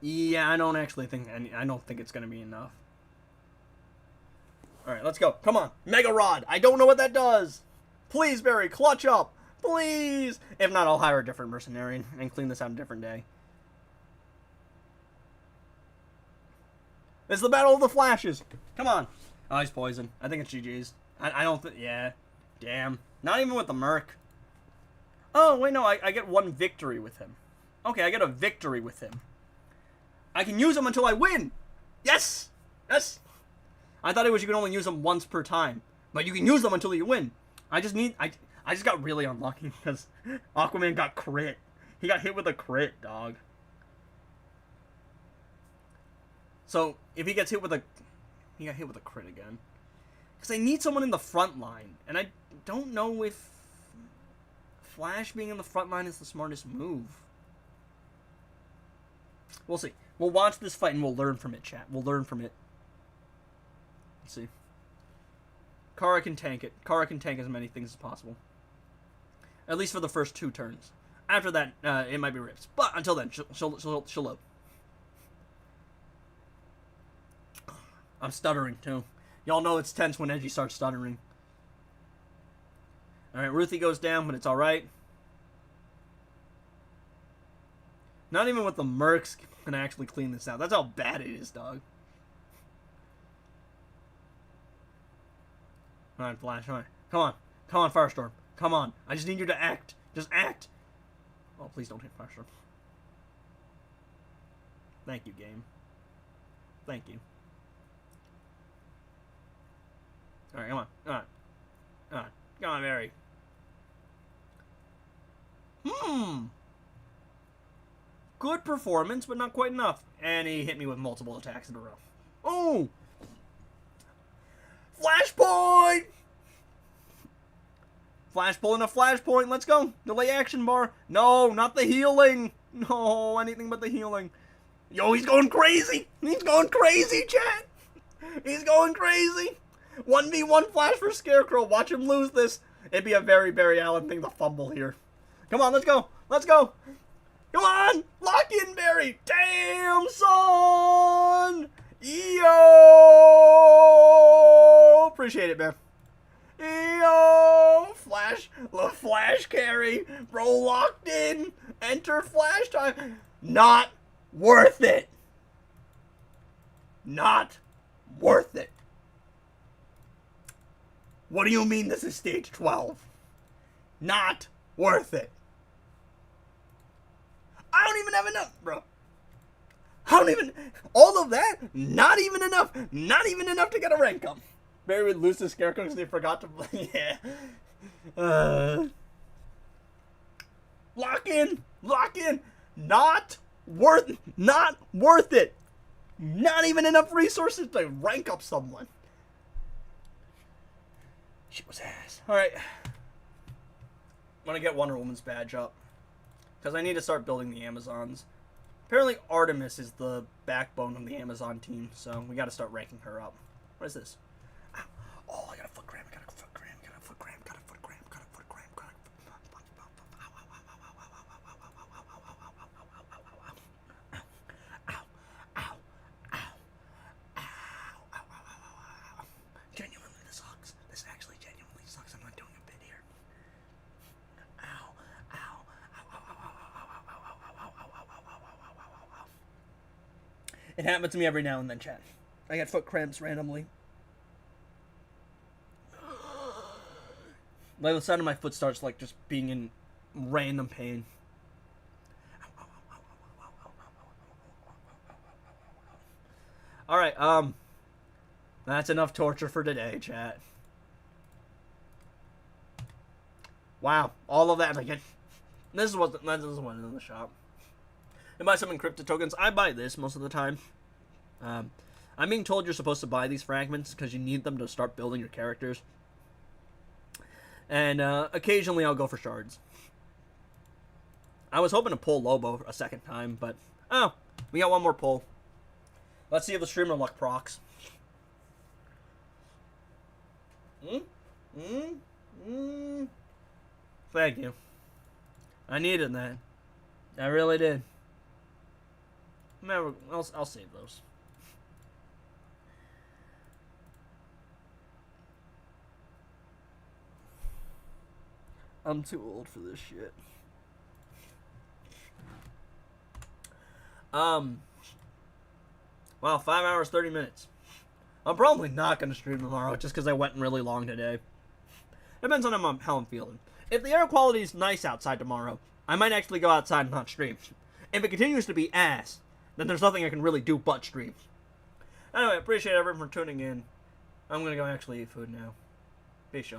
Yeah, I don't actually think I don't think it's gonna be enough. All right, let's go. Come on, Mega Rod. I don't know what that does. Please, Barry, clutch up, please. If not, I'll hire a different mercenary and clean this out a different day. It's the Battle of the Flashes. Come on. Oh, he's poisoned. I think it's GG's. I don't think... Yeah. Damn. Not even with the Merc. Oh, wait, no. I get one victory with him. Okay, I get a victory with him. I can use him until I win. Yes. Yes. I thought it was you could only use them once per time. But you can use them until you win. I just got really unlucky because Aquaman got crit. He got hit with a crit, dog. So, if he gets hit with a... He got hit with a crit again. Because I need someone in the front line. And I don't know if Flash being in the front line is the smartest move. We'll see. We'll watch this fight and we'll learn from it, chat. We'll learn from it. Let's see. Kara can tank it. Kara can tank as many things as possible. At least for the first 2 turns. After that, it might be rips. But until then, she'll live. I'm stuttering, too. Y'all know it's tense when Edgy starts stuttering. Alright, Ruthie goes down, but it's alright. Not even with the Mercs can actually clean this out. That's how bad it is, dog. Alright, Flash, alright. Come on. Come on, Firestorm. Come on. I just need you to act. Just act. Oh, please don't hit Firestorm. Thank you, game. Thank you. Alright, come on. Come on. Come on. Come on, Mary. Good performance, but not quite enough. And he hit me with multiple attacks in a row. Oh! Flashpoint! Flash pulling a flashpoint. Let's go. Delay action bar. No, not the healing. No, anything but the healing. Yo, he's going crazy. He's going crazy, chat. He's going crazy. 1v1 Flash for Scarecrow. Watch him lose this. It'd be a very Barry Allen thing to fumble here. Come on, let's go. Let's go. Come on. Lock in, Barry. Damn, son. Yo. Appreciate it, man. Yo. Flash. The Flash carry. Bro locked in. Enter Flash time. Not worth it. Not worth it. What do you mean this is stage 12? Not worth it. I don't even have enough, bro. I don't even... All of that? Not even enough. Not even enough to get a rank up. Barry would lose to Scarecrow because they forgot to play. Yeah. Lock in. Lock in. Not worth it. Not even enough resources to rank up someone. Shit was ass. Alright. I'm gonna get Wonder Woman's badge up. Because I need to start building the Amazons. Apparently Artemis is the backbone of the Amazon team, so we gotta start ranking her up. What is this? Ow. Oh, I got a foot cramp, got a foot cramp. Genuinely, this sucks. This actually genuinely sucks. I'm not doing a bit here. Ow. It happens to me every now and then, chat. I get foot cramps randomly. Like the side of my foot starts like just being in random pain. Alright, that's enough torture for today, chat. Wow, all of that. Like, this is what is in the shop. And buy some encrypted tokens. I buy this most of the time. I'm being told you're supposed to buy these fragments because you need them to start building your characters. And occasionally I'll go for shards. I was hoping to pull Lobo a second time, but oh, we got one more pull. Let's see if the streamer luck procs. Thank you. I needed that. I really did. Man, I'll save those. I'm too old for this shit. Well, 5 hours, 30 minutes. I'm probably not going to stream tomorrow just because I went really long today. Depends on how I'm feeling. If the air quality is nice outside tomorrow, I might actually go outside and not stream. If it continues to be ass, then there's nothing I can really do but stream. Anyway, appreciate everyone for tuning in. I'm going to go actually eat food now. Peace, y'all.